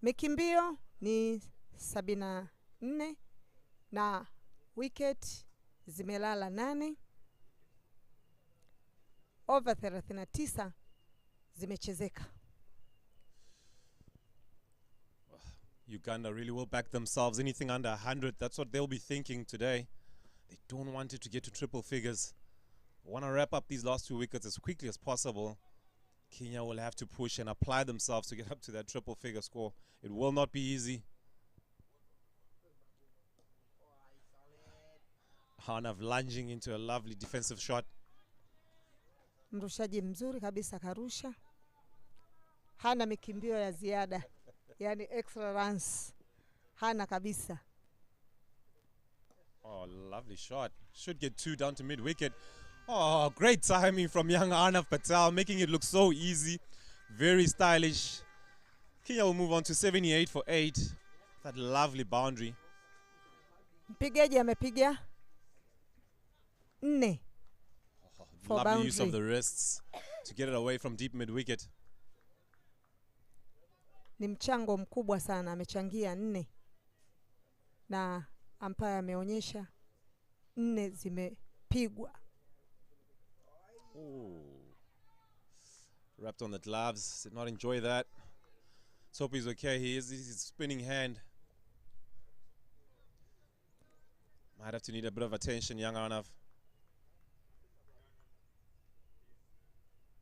Mikimbio ni 74 na wicket zimelala 8. Over 39 zimechezeka. Uganda really will back themselves. Anything under 100, that's what they'll be thinking today. They don't want it to get to triple figures. Want to wrap up these last 2 wickets as quickly as possible. Kenya will have to push and apply themselves to get up to that triple figure score. It will not be easy. Arnav lunging into a lovely defensive shot. Mrushaji mzuri kabisa karusha. Hana mikimbio ya ziada. Yani extra runs. Hana kabisa. Oh, lovely shot. Should get 2 down to mid-wicket. Oh, great timing from young Arnav Patel, making it look so easy. Very stylish. Kenya will move on to 78 for 8. That lovely boundary. Mpigaji amepiga 4 for Lovely use of boundary. the wrists to get it away from deep mid wicket. Ni mchango mkubwa sana, amechangia 4 na umpire ameonyesha 4 zimepigwa. Wrapped on the gloves, did not enjoy that. Let's hope he's okay. He is his spinning hand. Might have to need a bit of attention, young Arnav.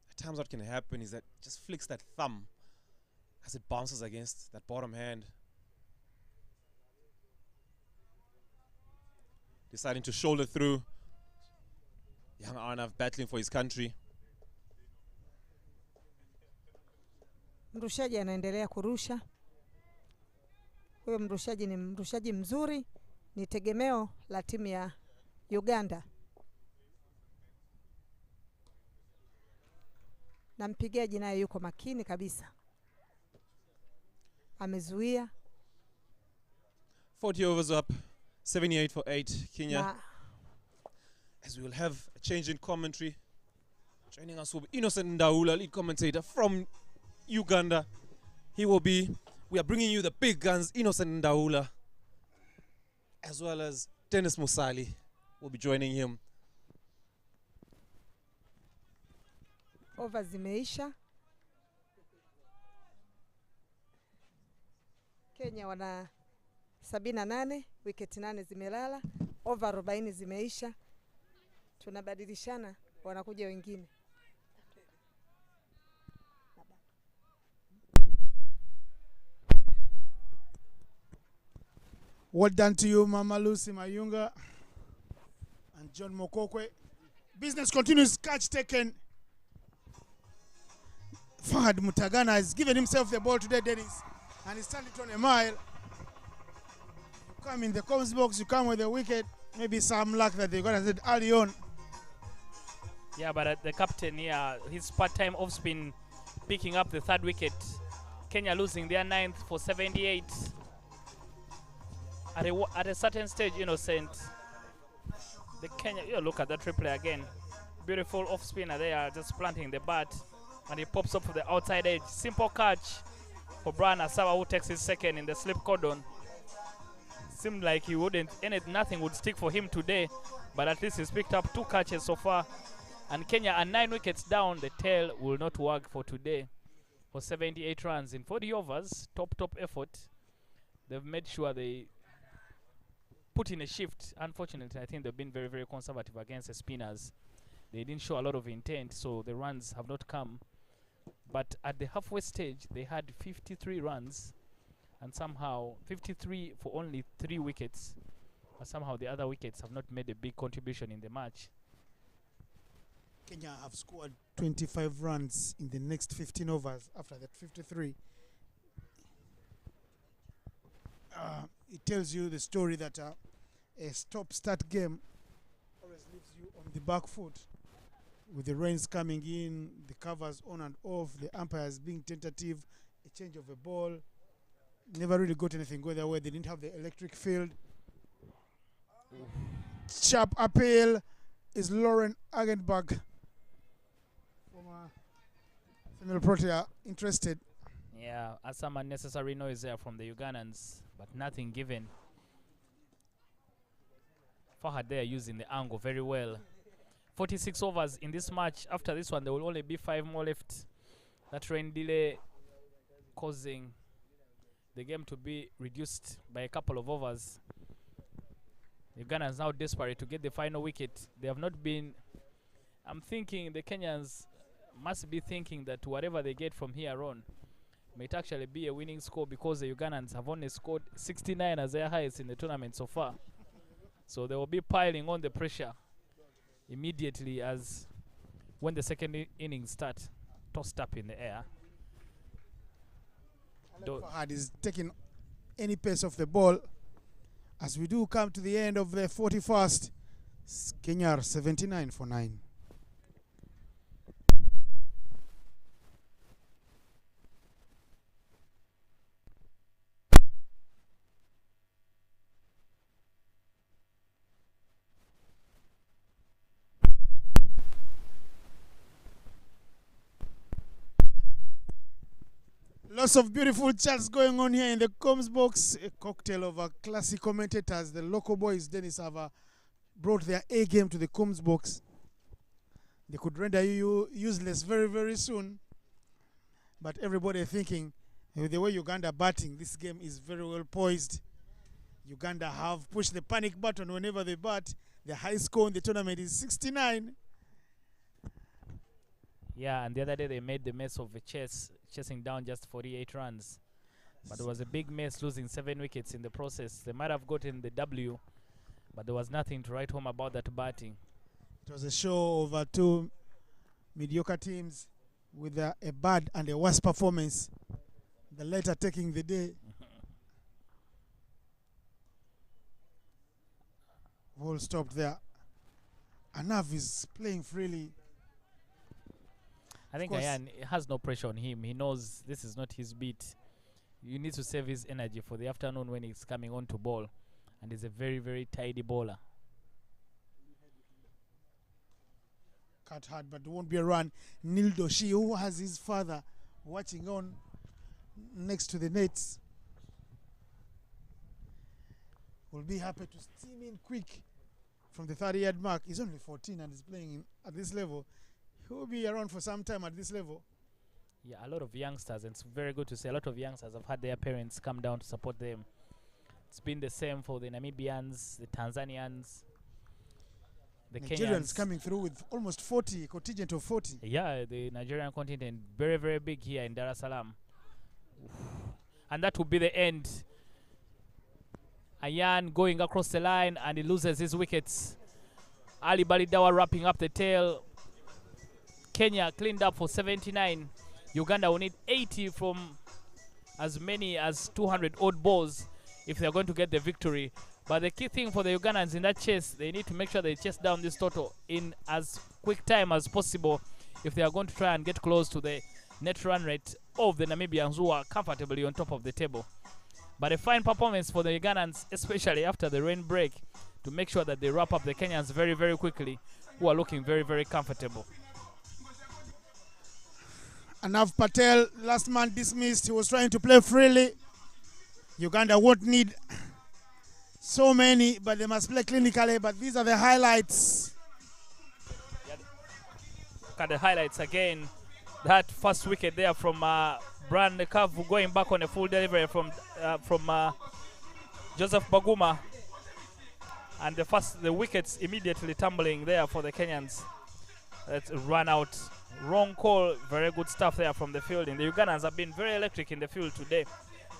At times what can happen is that just flicks that thumb as it bounces against that bottom hand. Deciding to shoulder through. Young Arnav battling for his country. Mrushaji anaendelea kurusha. Huyo mrushaji ni mrushaji mzuri, ni tegemeo la timu ya Uganda. Na mpigaji naye yuko makini kabisa. Amezuia. 40 overs up, 78 for 8, Kenya. As we will have a change in commentary. Joining us will be Innocent Ndaula, lead commentator from Uganda. We are bringing you the big guns, Innocent Ndaula, as well as Dennis Musali will be joining him. Over zimeisha. Kenya wana 78, wicket 8 zimelala, over 40 zimeisha. Tunabadilishana, wanakuja wengine. Well done to you, Mama Lucy Mayunga and John Mokokwe. Business continues, catch taken. Fahad Mutagana has given himself the ball today, Dennis, and he's turned it on a mile. You come in the comms box, you come with a wicket, maybe some luck that they're going to get early on. Yeah, but the captain here, his part-time off-spin picking up the 3rd wicket. Kenya losing their 9th for 78. At a certain stage, Innocent, the Kenya, look at that replay again. Beautiful off-spinner there, just planting the bat, and he pops up for the outside edge. Simple catch for Brian Asawa, who takes his 2nd in the slip cordon. Seemed like nothing would stick for him today, but at least he's picked up 2 catches so far. And Kenya are 9 wickets down. The tail will not work for today. For 78 runs in 40 overs, top effort. They've made sure they put in a shift. Unfortunately, I think they've been very, very conservative against the spinners. They didn't show a lot of intent, so the runs have not come. But at the halfway stage, they had 53 runs, and somehow 53 for only 3 wickets. But somehow the other wickets have not made a big contribution in the match. Kenya have scored 25 runs in the next 15 overs after that 53. It tells you the story that a stop-start game always leaves you on the back foot. With the rains coming in, the covers on and off, the umpires being tentative, a change of a ball. Never really got anything going their way. They didn't have the electric field. Sharp appeal is Lauren Agenberg. Female Protea interested. Yeah, some unnecessary noise there from the Ugandans, but nothing given. Fahad there using the angle very well. 46 overs in this match. After this one, there will only be 5 more left. That rain delay causing the game to be reduced by a couple of overs. The Ugandans now desperate to get the final wicket. They have not been... I'm thinking the Kenyans must be thinking that whatever they get from here on might actually be a winning score, because the Ugandans have only scored 69 as their highest in the tournament so far. So they will be piling on the pressure immediately as when the second innings start, tossed up in the air. Fahad is taking any pace of the ball. As we do come to the end of the 41st, Kenya are 79 for 9. Lots of beautiful chats going on here in the comms box. A cocktail of classic commentators. The local boys, Dennis, have brought their A game to the comms box. They could render you useless very, very soon. But everybody thinking, the way Uganda batting, this game is very well poised. Uganda have pushed the panic button whenever they bat. The high score in the tournament is 69. Yeah, and the other day they made the mess of a chasing down just 48 runs. But it was a big mess, losing 7 wickets in the process. They might have gotten the W, but there was nothing to write home about that batting. It was a show of two mediocre teams with a bad and a worse performance. The latter taking the day. Ball stopped there. Anav is playing freely. I think Ayan has no pressure on him. He knows this is not his beat. You need to save his energy for the afternoon when he's coming on to ball. And he's a very, very tidy bowler. Cut hard, but there won't be a run. Neil Doshi, who has his father watching on next to the nets, will be happy to steam in quick from the 30-yard mark. He's only 14 and he's playing at this level. He will be around for some time at this level. Yeah, a lot of youngsters, and it's very good to see a lot of youngsters have had their parents come down to support them. It's been the same for the Namibians, the Tanzanians, the Nigerians Kenyans. coming through with almost 40, contingent of 40. Yeah, the Nigerian contingent, very, very big here in Dar es Salaam. And that will be the end. Ayan going across the line and he loses his wickets. Ali Balidawa wrapping up the tail. Kenya cleaned up for 79. Uganda will need 80 from as many as 200 odd balls if they're going to get the victory. But the key thing for the Ugandans in that chase, they need to make sure they chase down this total in as quick time as possible if they are going to try and get close to the net run rate of the Namibians, who are comfortably on top of the table. But a fine performance for the Ugandans, especially after the rain break, to make sure that they wrap up the Kenyans very, very quickly, who are looking very, very comfortable. Anav Patel, last man dismissed. He was trying to play freely. Uganda won't need so many, but they must play clinically. But these are the highlights. Look at the highlights again. That first wicket there from Brand Kavu going back on a full delivery from Joseph Baguma. And the wickets immediately tumbling there for the Kenyans. Let's run out. Wrong call. Very good stuff there from the fielding. The Ugandans have been very electric in the field today.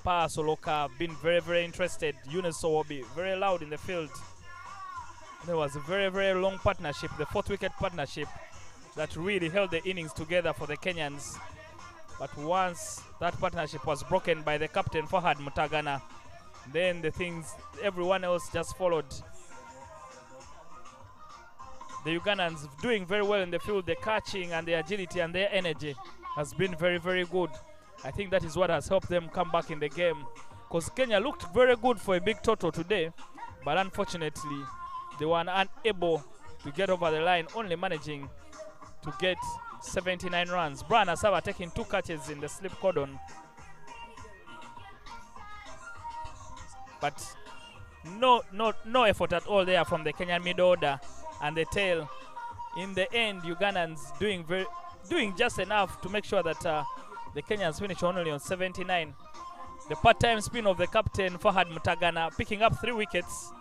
Pa Soloka been very, very interested. Yunus Sowobi very loud in the field. There was a very, very long partnership, the 4th wicket partnership, that really held the innings together for the Kenyans. But once that partnership was broken by the captain Fahad Mutagana, then the things, everyone else just followed. The Ugandans doing very well in the field. The catching and the agility and their energy has been very, very good. I think that is what has helped them come back in the game. Because Kenya looked very good for a big total today, but unfortunately, they were unable to get over the line, only managing to get 79 runs. Brian Asaba taking 2 catches in the slip cordon. But no effort at all there from the Kenyan middle order and the tail. In the end, Ugandans doing just enough to make sure that the Kenyans finish only on 79. The part-time spin of the captain Fahad Mutagana picking up 3 wickets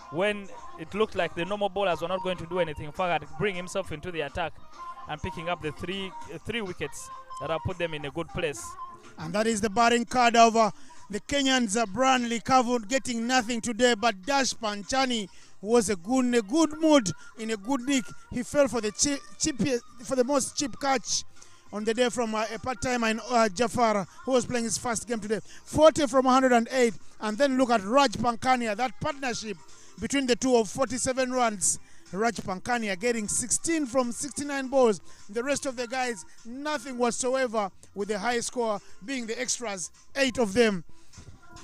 when it looked like the normal bowlers were not going to do anything. Fahad bring himself into the attack and picking up the three wickets that have put them in a good place. And that is the batting card of the Kenyans. Branley Kavu getting nothing today, but Dash Panchani was in a good mood, in a good nick. He fell for the most cheap catch on the day from a part-timer in Jafar, who was playing his first game today. 40 from 108. And then look at Raj Pankania, that partnership between the two of 47 runs. Raj Pankania getting 16 from 69 balls. The rest of the guys, nothing whatsoever, with the high score being the extras, 8 of them.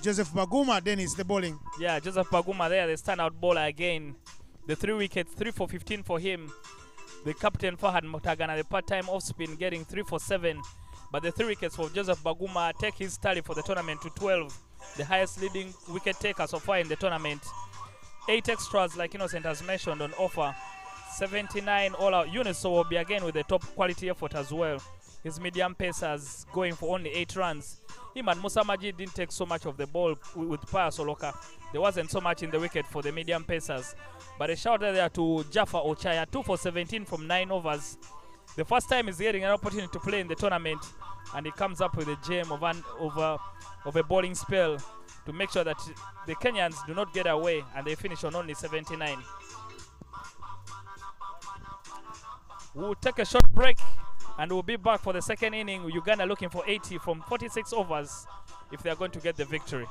Joseph Baguma, Dennis, the bowling. Yeah, Joseph Baguma there, the standout bowler again. The 3 wickets, 3 for 15 for him. The captain Fahad Mutagana, the part-time off-spin, getting 3 for 7. but the 3 wickets for Joseph Baguma take his tally for the tournament to 12, the highest leading wicket taker so far in the tournament. 8 extras, like Innocent has mentioned, on offer. 79 all out. Uniso will be again with a top quality effort as well. His medium pacers going for only 8 runs. Him and Musa Majid didn't take so much of the ball with Pius Oloka. There wasn't so much in the wicket for the medium pacers. But a shout out there to Jaffa Ochaya, 2 for 17 from 9 overs. The first time he's getting an opportunity to play in the tournament, and he comes up with a gem of a bowling spell to make sure that the Kenyans do not get away, and they finish on only 79. We'll take a short break, and we'll be back for the second inning. Uganda looking for 80 from 46 overs if they are going to get the victory.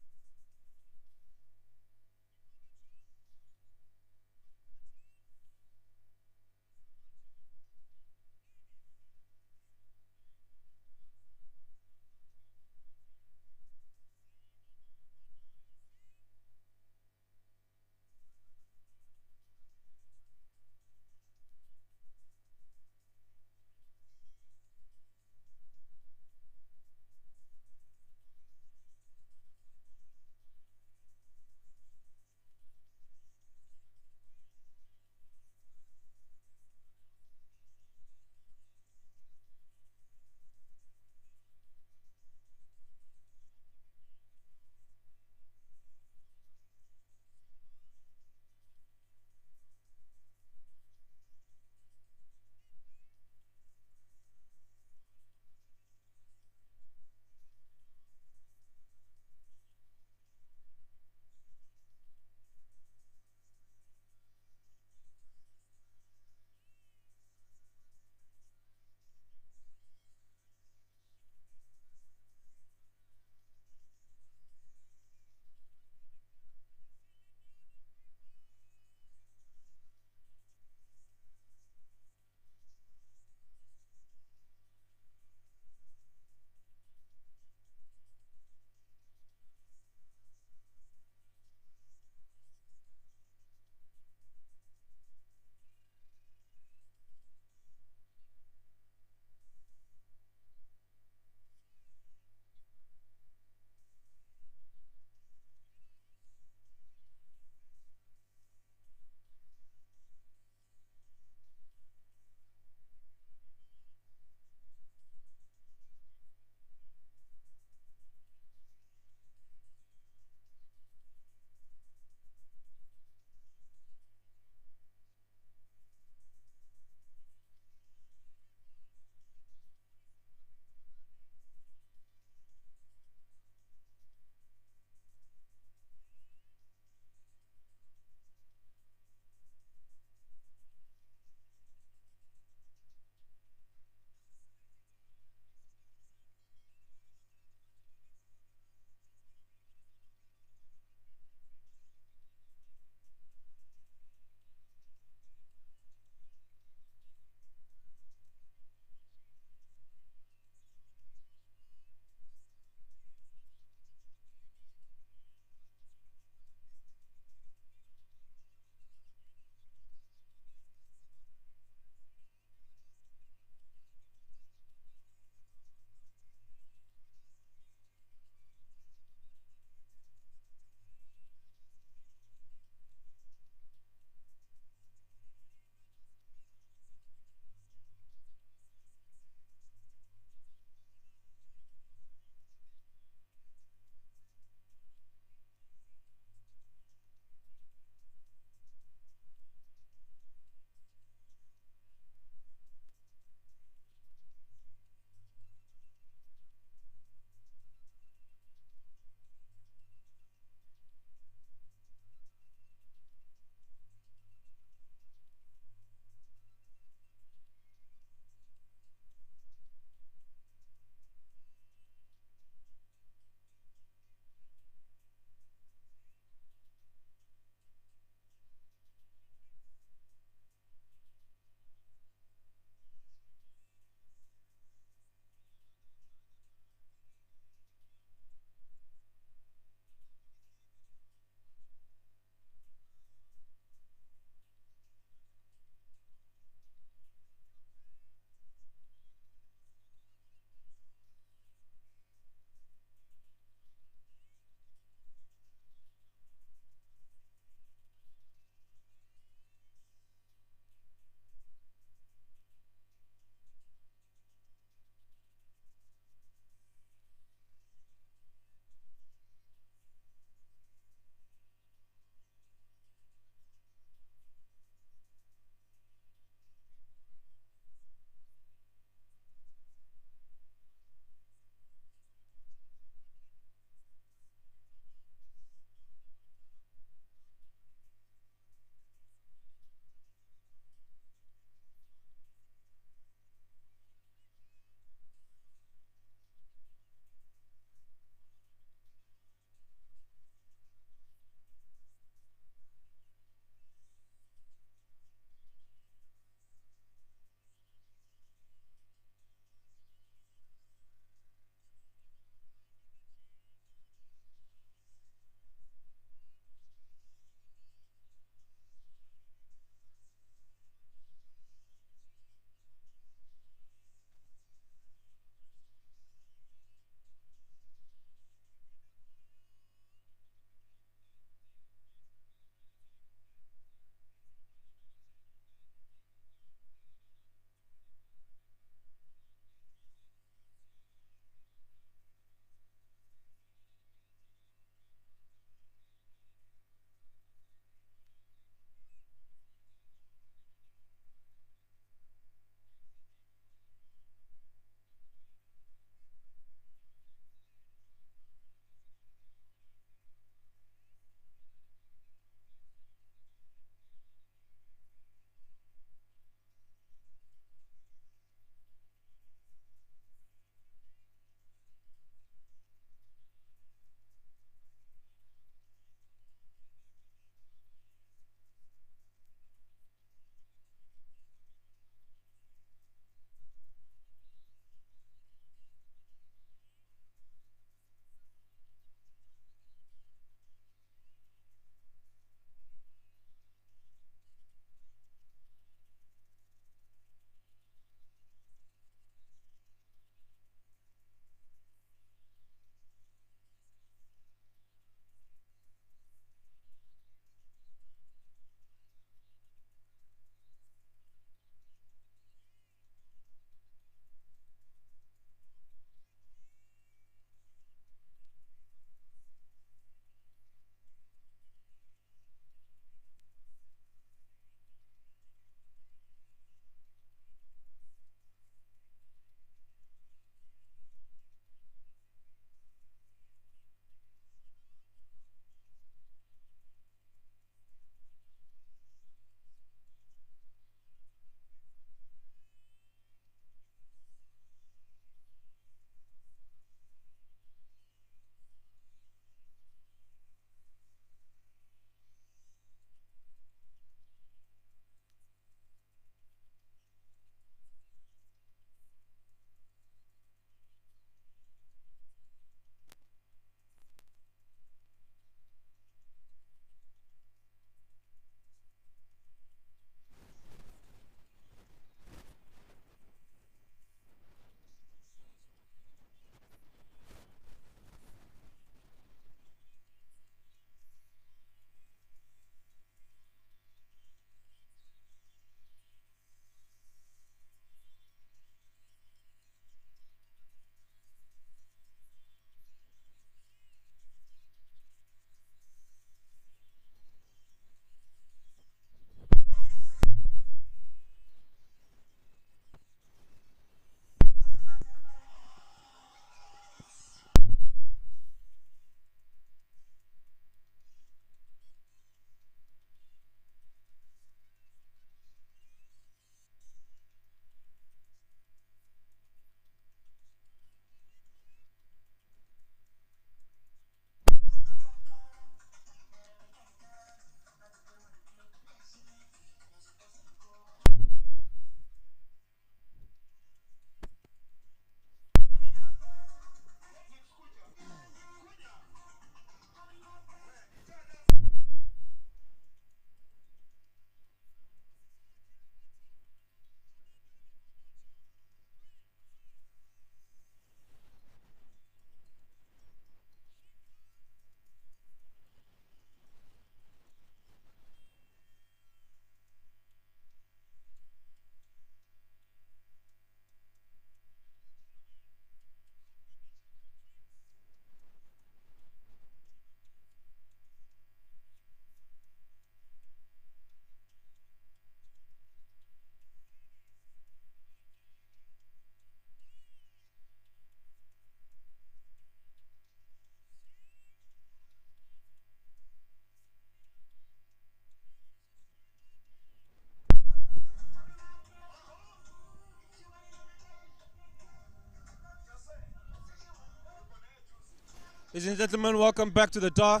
Ladies and gentlemen, welcome back to the Dar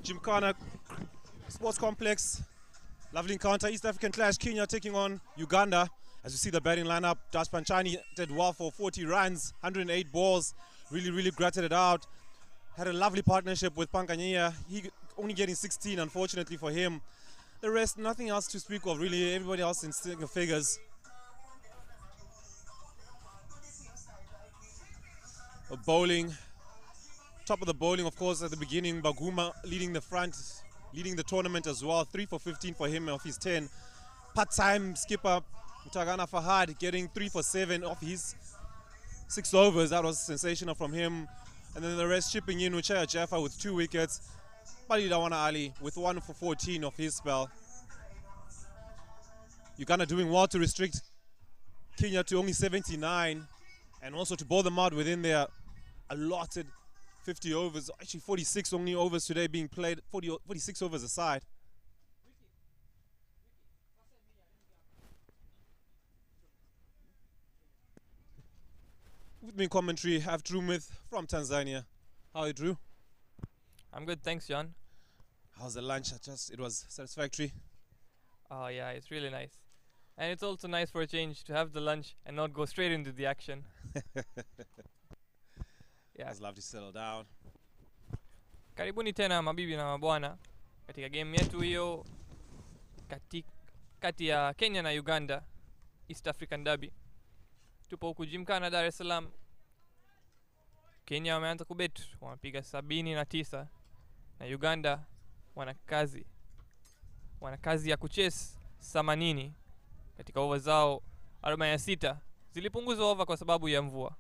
Gymkhana Sports Complex. Lovely encounter. East African clash. Kenya taking on Uganda. As you see the batting lineup, Dash Panchani did well for 40 runs, 108 balls. Really gutted it out. Had a lovely partnership with Pankanyia. He only getting 16, unfortunately for him. The rest, nothing else to speak of, really. Everybody else in single figures. Bowling. Top of the bowling, of course, at the beginning. Baguma leading the front, leading the tournament as well. 3 for 15 for him off his 10. Part-time skipper Mutagana Fahad getting 3 for 7 off his 6 overs. That was sensational from him. And then the rest chipping in. Uchaya Jaffa with 2 wickets. Bali Dawana Ali with 1 for 14 off his spell. Uganda doing well to restrict Kenya to only 79 and also to bowl them out within their allotted 50 overs. Actually 46 only overs today being played, 46 overs aside. With me in commentary, I have Drew Myth from Tanzania. How are you, Drew? I'm good, thanks, John. How's the lunch? It was satisfactory. Oh yeah, it's really nice. And it's also nice for a change to have the lunch and not go straight into the action. Yeah. It's lovely to settle down. Karibuni tena mabibi na mabwana katika game yetu hiyo kati ya Kenya na Uganda, East African Derby. Tupo huku Gymkhana Dar es Salaam. Kenya wameanza kubet, wamepiga 79 na Uganda wana kazi ya kuchase 80 katika over zao 46. Zilipunguzwa over kwa sababu ya mvua.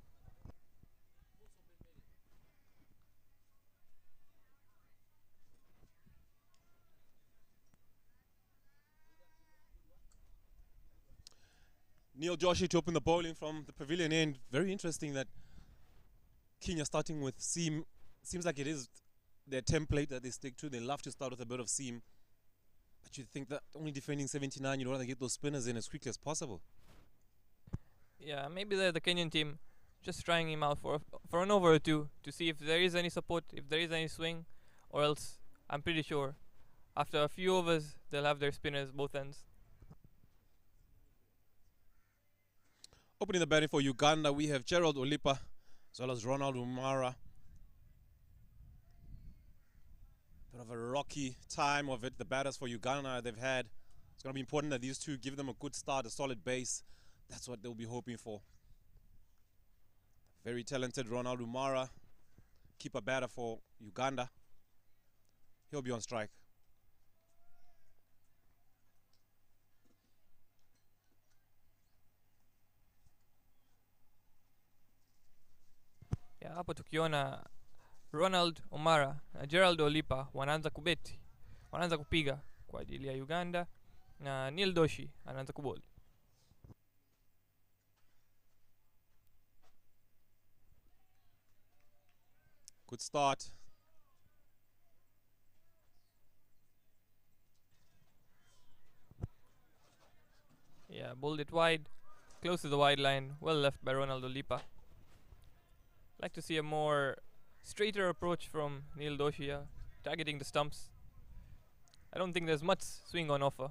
Neil Joshi to open the bowling from the pavilion end. Very interesting that Kenya starting with seam. Seems like it is their template that they stick to. They love to start with a bit of seam. But you think that only defending 79, you'd rather get those spinners in as quickly as possible. Yeah, maybe they're the Kenyan team just trying him out for an over or two to see if there is any support, if there is any swing, or else I'm pretty sure after a few overs they'll have their spinners both ends. Opening the batting for Uganda, we have Gerald Olipa as well as Ronald Umara. Bit of a rocky time of it. The batters for Uganda they've had. It's going to be important that these two give them a good start, a solid base. That's what they'll be hoping for. Very talented Ronald Umara, keeper batter for Uganda. He'll be on strike. Yeah, hapo tukiona Ronald Omara na Gerald Olipa wanaanza kubeti, wanaanza kupiga kwa ajili ya Uganda, na Neil Doshi anaanza kuboli. Good start. Yeah, bowled it wide, close to the wide line, well left by Ronald Olipa. Like to see a more straighter approach from Neil Doshi, targeting the stumps. I don't think there's much swing on offer.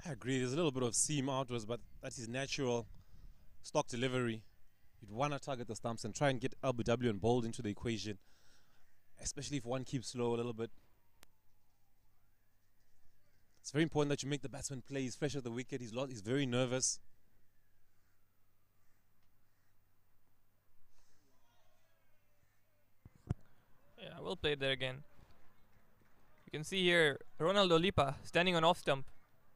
I agree, there's a little bit of seam outwards, but that's his natural stock delivery. You'd want to target the stumps and try and get LBW and bowled into the equation, especially if one keeps slow a little bit. It's very important that you make the batsman play. He's fresh at the wicket, he's very nervous. Yeah, well played there again. You can see here Ronald Olipa standing on off stump.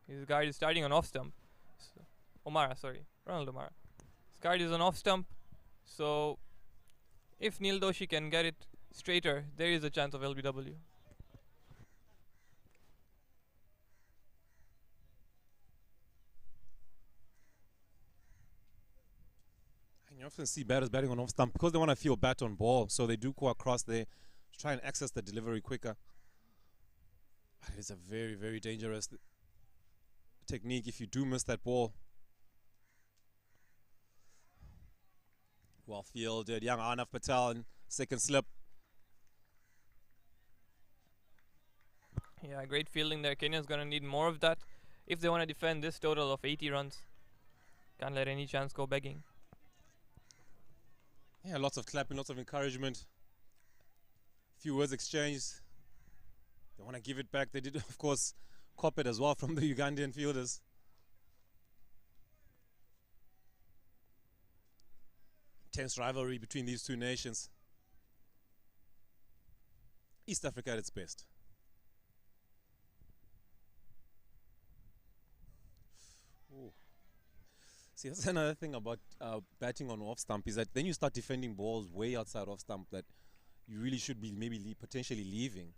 His guard is starting on off stump. So Ronald Omara. His guard is on off stump. So if Neil Doshi can get it straighter, there is a chance of LBW. And you often see batters batting on off stump because they want to feel bat on ball, so they do go across there to try and access the delivery quicker. But it's a very, very dangerous technique if you do miss that ball. Well fielded, young Arnav Patel, and Second slip. Yeah, great fielding there. Kenya's going to need more of that if they want to defend this total of 80 runs. Can't let any chance go begging. Yeah, lots of clapping, lots of encouragement. Few words exchanged. They want to give it back. They did, of course, cop it as well from the Ugandan fielders. Intense rivalry between these two nations. East Africa at its best. Ooh. See, that's another thing about batting on off stump is that then you start defending balls way outside off stump that you really should be maybe potentially leaving.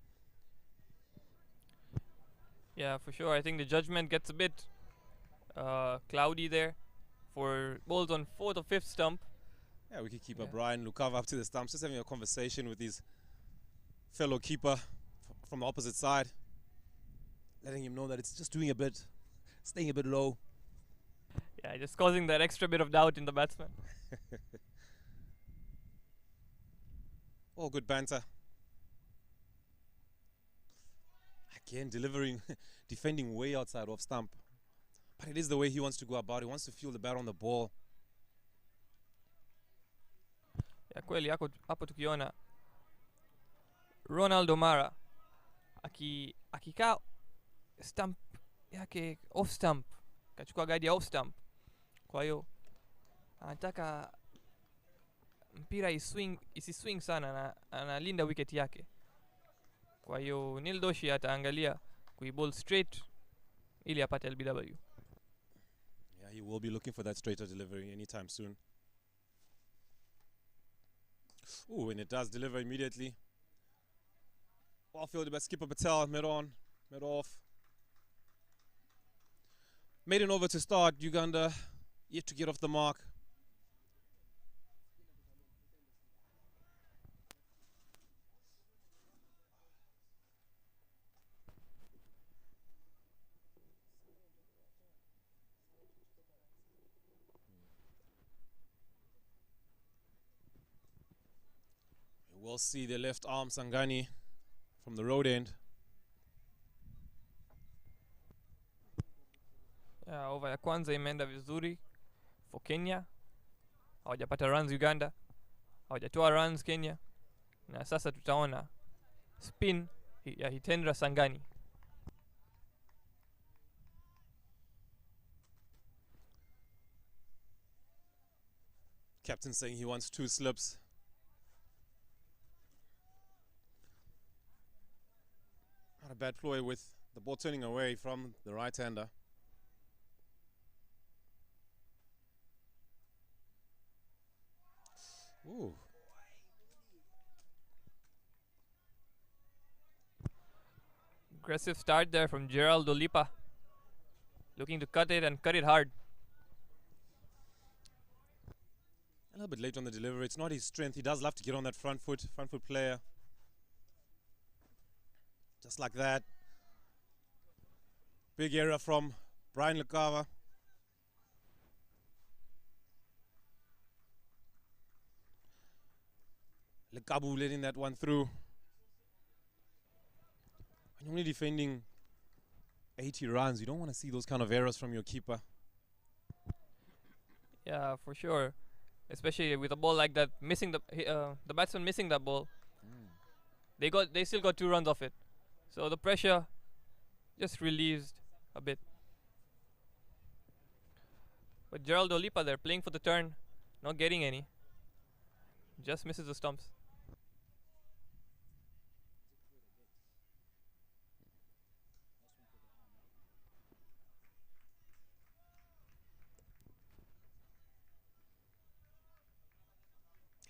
Yeah, for sure. I think the judgment gets a bit cloudy there for balls on 4th or 5th stump. Yeah, we could keep Brian Lukava up to the stumps, just having a conversation with his fellow keeper from the opposite side, letting him know that it's just doing a bit, staying a bit low. Yeah, just causing that extra bit of doubt in the batsman. All good banter. Again, defending way outside off stump. But it is the way he wants to go about it. He wants to feel the bat on the ball. Ya kweli hapo tukiona Ronaldo Mara akikaa stump yake off stump, kachukua guide ya off stump. Kwa hiyo anataka mpira isiswing sana na analinda wicket yake. Kwa hiyo Neil Doshi ataangalia kuiball straight ili apate LBW. Yeah, he will be looking for that straighter delivery anytime soon. Ooh, and it does deliver immediately. Well fielded by skipper Patel, mid on, mid off. Maiden over to start. Uganda yet to get off the mark. We'll see the left arm Sangani from the road end. Yeah, over ya kwanza imeenda vizuri for Kenya. Hawajapata runs Uganda. Hawajatoa runs Kenya. Na sasa tutaona spin ya Hitendra Sangani. Captain saying he wants 2 slips. Not a bad ploy with the ball turning away from the right-hander. Ooh. Aggressive start there from Gerald Olipa. Looking to cut it and cut it hard. A little bit late on the delivery. It's not his strength. He does love to get on that front foot player. Just like that. Big error from Brian Lukava. Lekabu letting that one through. When you're only defending 80 runs, you don't want to see those kind of errors from your keeper. Yeah, for sure. Especially with a ball like that, missing the batsman missing that ball. They still got 2 runs off it. So the pressure just released a bit. But Gerald Olipa there playing for the turn, not getting any. Just misses the stumps.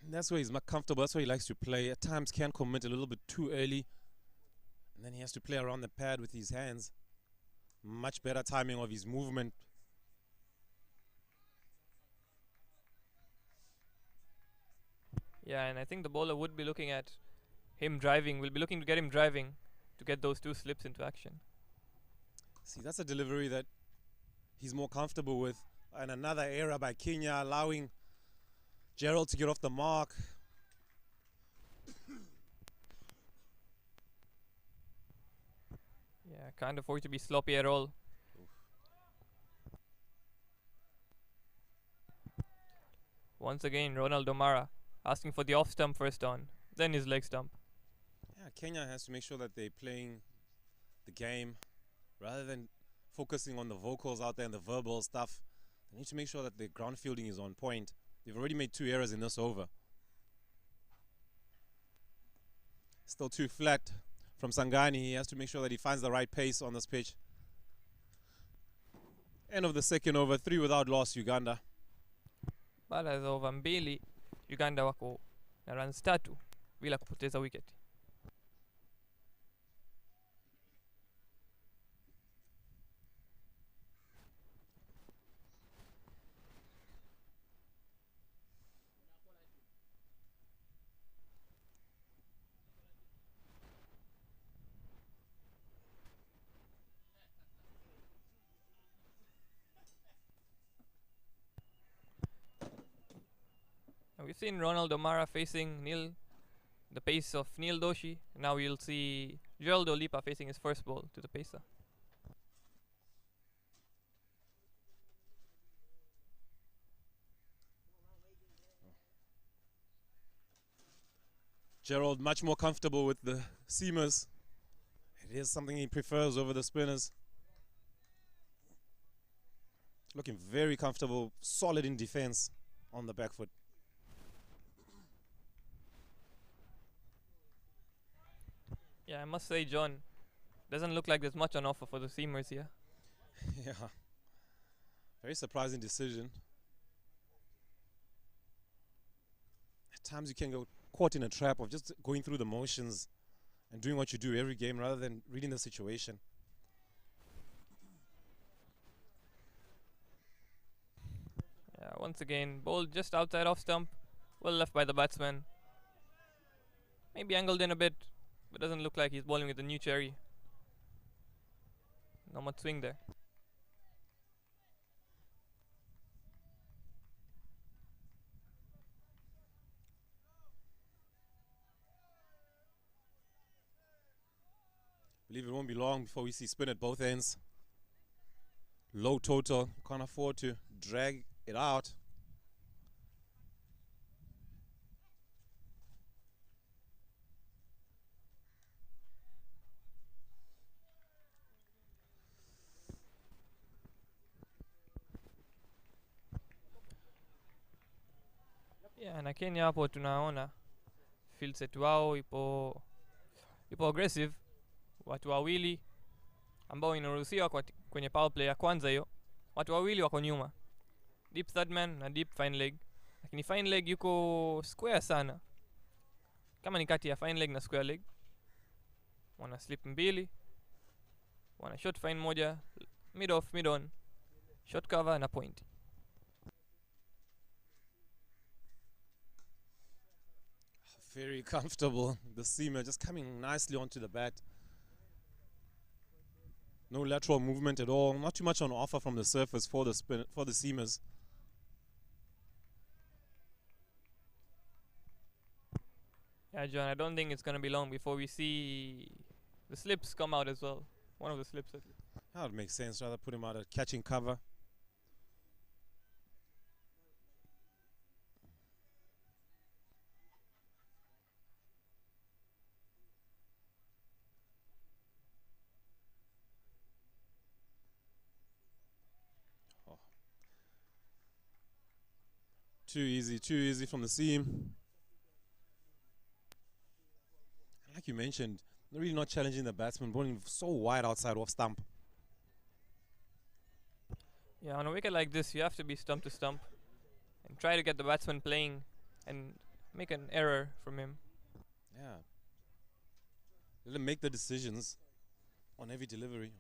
And that's where he's not comfortable. That's where he likes to play. At times can commit a little bit too early. And then he has to play around the pad with his hands. Much better timing of his movement. Yeah, and I think the bowler would be looking at him driving. Will be looking to get him driving to get those 2 slips into action. See, that's a delivery that he's more comfortable with. And another error by Kenya, allowing Gerald to get off the mark. can't afford to be sloppy at all. Once again, Ronald O'Mara asking for the off stump first on, then his leg stump. Yeah, Kenya has to make sure that they're playing the game rather than focusing on the vocals out there and the verbal stuff. They need to make sure that their ground fielding is on point. They've already made 2 errors in this over. Still too flat from Sangani. He has to make sure that he finds the right pace on this pitch. End of the second over, 3 without loss, Uganda. Baada za over mbili, Uganda wako na runs 3 bila kupoteza wicket. We've seen Ronald O'Mara facing the pace of Neil Doshi. Now we'll see Gerald Olipa facing his first ball to the pacer. Gerald much more comfortable with the seamers. It is something he prefers over the spinners. Looking very comfortable, solid in defense on the back foot. Yeah, I must say, John, doesn't look like there's much on offer for the seamers here. Yeah. Very surprising decision. At times you can go caught in a trap of just going through the motions and doing what you do every game rather than reading the situation. Yeah, once again, ball just outside off stump. Well left by the batsman. Maybe angled in a bit, but doesn't look like he's bowling with a new cherry. Not much swing there. Believe it won't be long before we see spin at both ends. Low total, can't afford to drag it out. Yeah, na Kenya hapo tunaona field set wao ipo aggressive. Watu wawili ambao inaruhusiwa kwenye power play ya kwanza hiyo. Watu wawili wako nyuma. Deep third man na deep fine leg. Lakini fine leg yuko square sana. Kama ni kati ya fine leg na square leg. Wana slip mbili. Wana short fine moja, mid off, mid on. Short cover na point. Very comfortable. The seamer just coming nicely onto the bat. No lateral movement at all. Not too much on offer from the surface for the seamers. Yeah, John, I don't think it's going to be long before we see the slips come out as well. One of the slips at least. That would make sense. Rather put him out at catching cover. Too easy from the seam. Like you mentioned, they're really not challenging the batsman, bowling so wide outside off stump. Yeah, on a wicket like this, you have to be stump to stump and try to get the batsman playing and make an error from him. Yeah. Let him make the decisions on every delivery.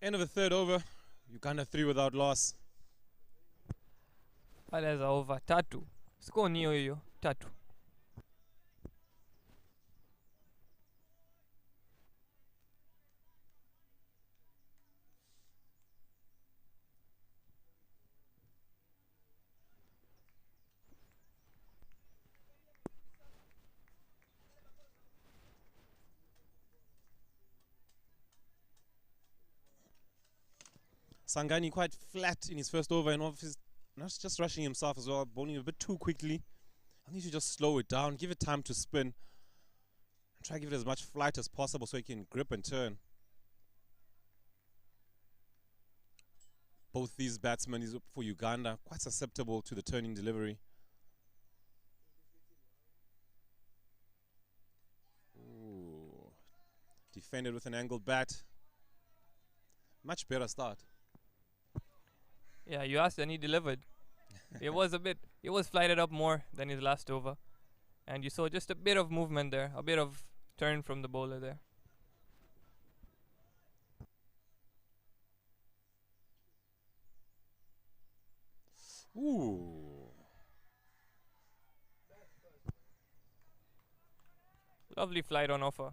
End of the third over, Uganda 3 without loss. Pale za over 3. Score ni hiyo 3. Sangani quite flat in his first over, and not just rushing himself as well, bowling a bit too quickly. I need to just slow it down, give it time to spin, and try to give it as much flight as possible so he can grip and turn. Both these batsmen is for Uganda, quite susceptible to the turning delivery. Ooh. Defended with an angled bat. Much better start. Yeah, you asked and he delivered. It was flighted up more than his last over. And you saw just a bit of movement there, a bit of turn from the bowler there. Ooh. Lovely flight on offer.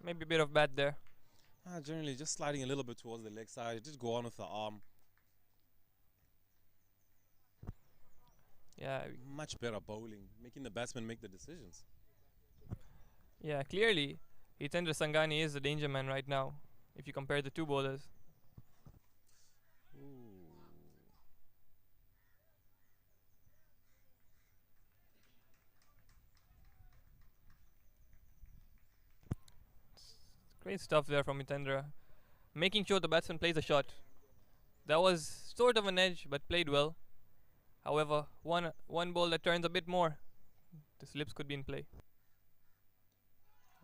Maybe a bit of bat there. Generally just sliding a little bit towards the leg side. Just go on with the arm. Yeah. Much better bowling, making the batsman make the decisions. Yeah, clearly, Hitendra Sangani is the danger man right now, if you compare the two bowlers. Great stuff there from Hitendra. Making sure the batsman plays a shot. That was sort of an edge, but played well. However, one ball that turns a bit more, the slips could be in play.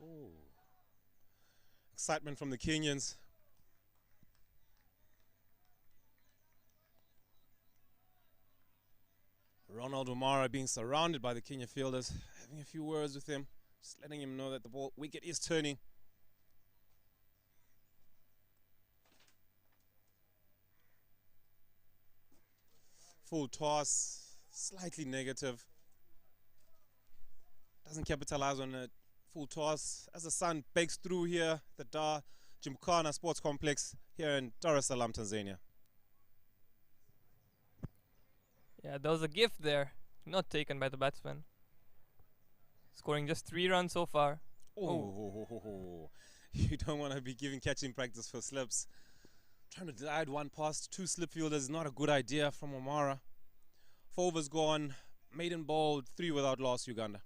Ooh. Excitement from the Kenyans. Ronald O'Mara being surrounded by the Kenya fielders, having a few words with him, just letting him know that the wicket is turning. Full toss, slightly negative. Doesn't capitalize on a full toss as the sun bakes through here at the Gymkhana Sports Complex here in Dar es Salaam, Tanzania. Yeah, there was a gift there, not taken by the batsman. Scoring just 3 runs so far. Oh. You don't want to be giving catching practice for slips. Trying to glide one past 2 slip fielders is not a good idea from O'Mara. 4 overs gone, maiden bowled, 3 without loss, Uganda.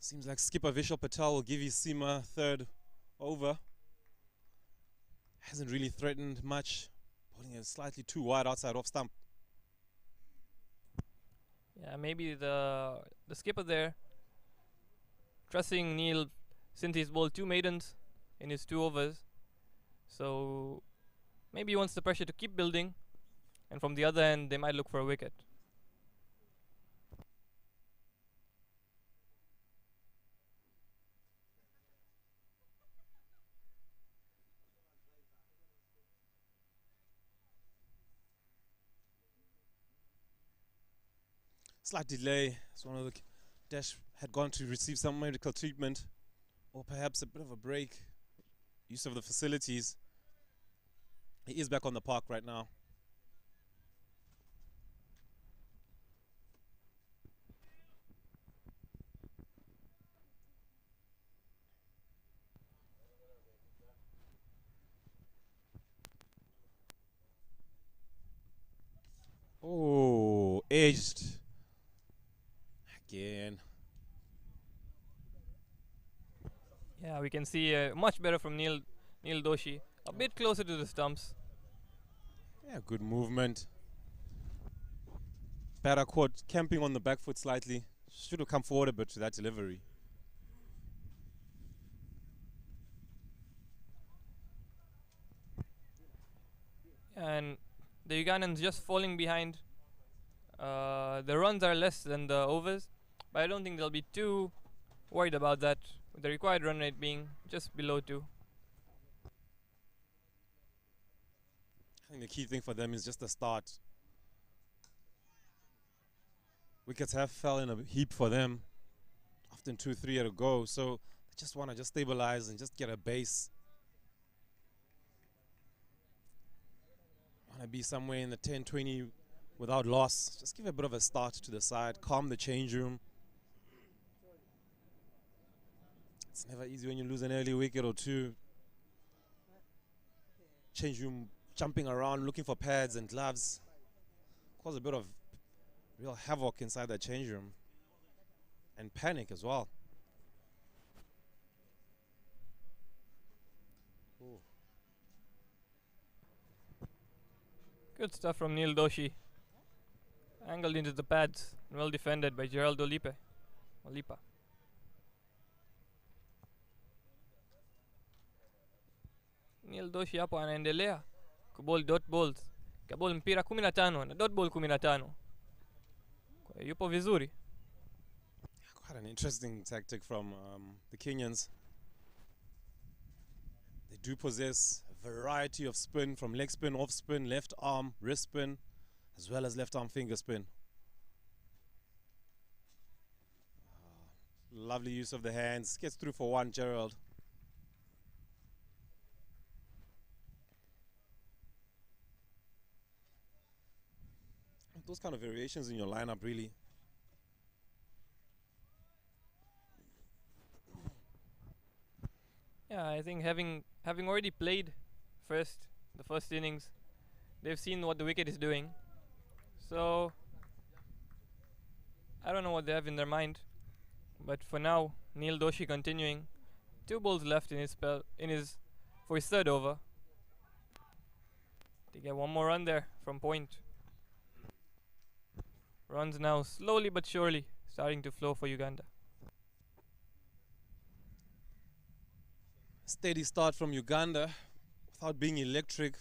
Seems like skipper Vishal Patel will give his Seema 3rd over. Hasn't really threatened much. Putting it slightly too wide outside off stump. Yeah, maybe the skipper there, trusting Neil since he's bowled 2 maidens in his 2 overs. So maybe he wants the pressure to keep building, and from the other end they might look for a wicket. Slight delay. So one of the Dash had gone to receive some medical treatment, or perhaps a bit of a break. Use of the facilities. He is back on the park right now. Oh, edged. Again. Yeah, we can see much better from Neil Doshi. A bit closer to the stumps. Yeah, good movement. Batter caught camping on the back foot slightly. Should have come forward a bit to that delivery. And the Ugandans just falling behind. The runs are less than the overs, but I don't think they'll be too worried about that, with the required run rate being just below 2. I think the key thing for them is just the start. Wickets have fell in a heap for them often 2-3 to go. So they just want to just stabilize and just get a base. Want to be somewhere in the 10-20 without loss. Just give a bit of a start to the side, calm the change room. It's never easy when you lose an early wicket or two. Change room jumping around, looking for pads and gloves. Cause a bit of real havoc inside that change room. And panic as well. Ooh. Good stuff from Neil Doshi. Angled into the pads. Well defended by Gerald Olipa. Neil Doshi hapo anaendelea kuball dot balls. Kaball mpira 15 na dot ball 15. Kwa hiyo yupo vizuri. Quite an interesting tactic from the Kenyans. They do possess a variety of spin, from leg spin, off spin, left arm, wrist spin, as well as left arm finger spin. Lovely use of the hands. Gets through for one, Gerald. Those kind of variations in your lineup, really. Yeah, I think having already played the first innings, they've seen what the wicket is doing. So I don't know what they have in their mind, but for now, Neil Doshi continuing. 2 balls left in his spell for his third over. They get one more run there from point. Runs now slowly but surely starting to flow for Uganda. Steady start from Uganda without being electric.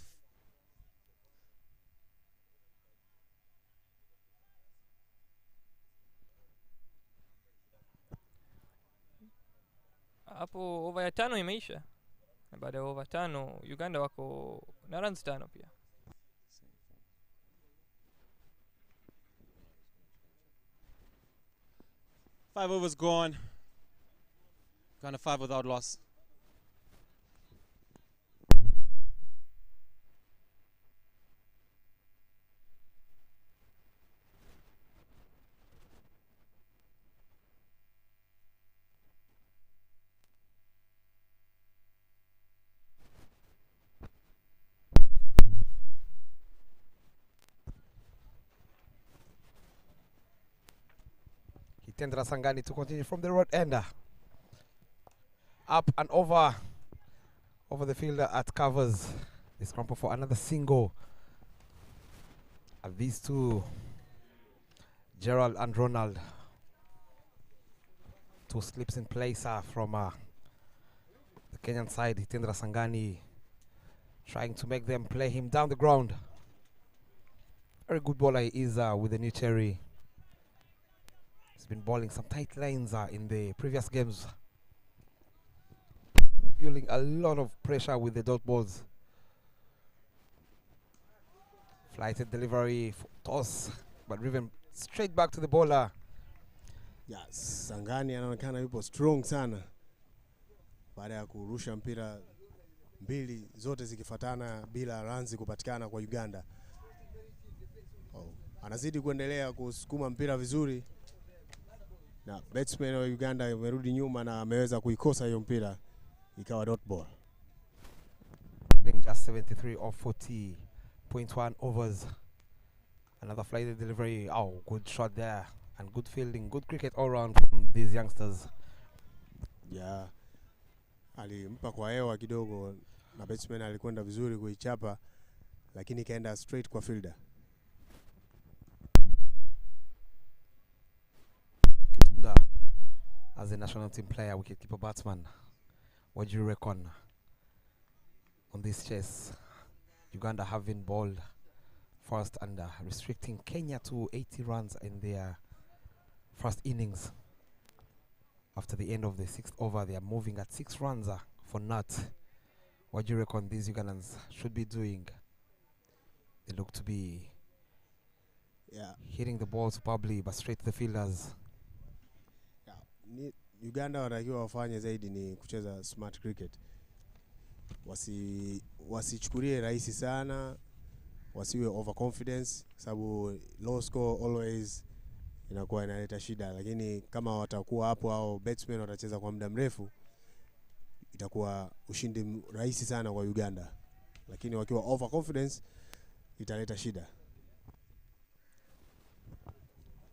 Hapo over ya 5 imeisha. Na baada ya over 5 Uganda wako na runs 5 pia. 5 overs gone. Uganda 5 without loss. Tendra Sangani to continue from the road ender. Up and over the fielder at covers. They scramble for another single. And these two, Gerald and Ronald, 2 slips in place from the Kenyan side. Tendra Sangani trying to make them play him down the ground. Very good bowler he is with the new cherry. He's been bowling some tight lines in the previous games, feeling a lot of pressure with the dot balls. Flighted delivery, toss, but driven straight back to the bowler. Yes, Sangani anaonekana yupo strong sana baada ya kurusha mpira mbili zote zikifatana bila runs kupatikana kwa Uganda. Anazidi kuendelea kusukuma mpira vizuri. Na batsman wa Uganda amerudi nyuma na ameweza kuikosa hiyo mpira ikawa dot ball. Just 73 of 40.1 overs. Another flighted delivery. Oh, good shot there and good fielding, good cricket all round from these youngsters. Yeah. Alimpa kwa hewa kidogo na batsman alikwenda vizuri kuichapa lakini kaenda straight kwa fielder. As a national team player, wicketkeeper batsman, what do you reckon on this chase? Uganda having bowled first and restricting Kenya to 80 runs in their first innings. After the end of the 6th over, they are moving at 6 runs for naught. What do you reckon these Ugandans should be doing? They look to be hitting the ball superbly, but straight to the fielders. Uganda wanatakiwa wafanye zaidi ni kucheza smart cricket. Wasichukulie rahisi sana, wasiwe overconfidence, sababu low score always inakuwa inaleta shida, lakini kama watakuwa hapo au batsmen watacheza kwa muda mrefu itakuwa ushindi rahisi sana kwa Uganda, lakini wakiwa overconfidence italeta shida.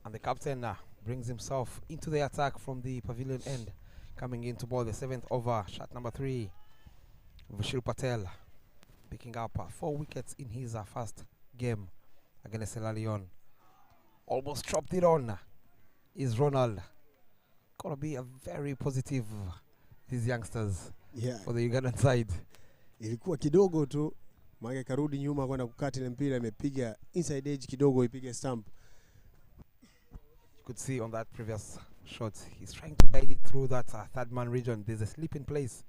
And the captain brings himself into the attack from the pavilion end, coming in to bowl the 7th over, shot number 3. Vishal Patel picking up 4 wickets in his first game against Sierra Leone. Almost chopped it on is Ronald. Gonna be a very positive, these youngsters, for the Ugandan side. Ilikuwa kidogo tu, maana karudi nyuma kwenda kukata ile mpira, imepiga inside edge kidogo, ipige stump. You could see on that previous shot, he's trying to guide it through that third man region. There's a slip in place.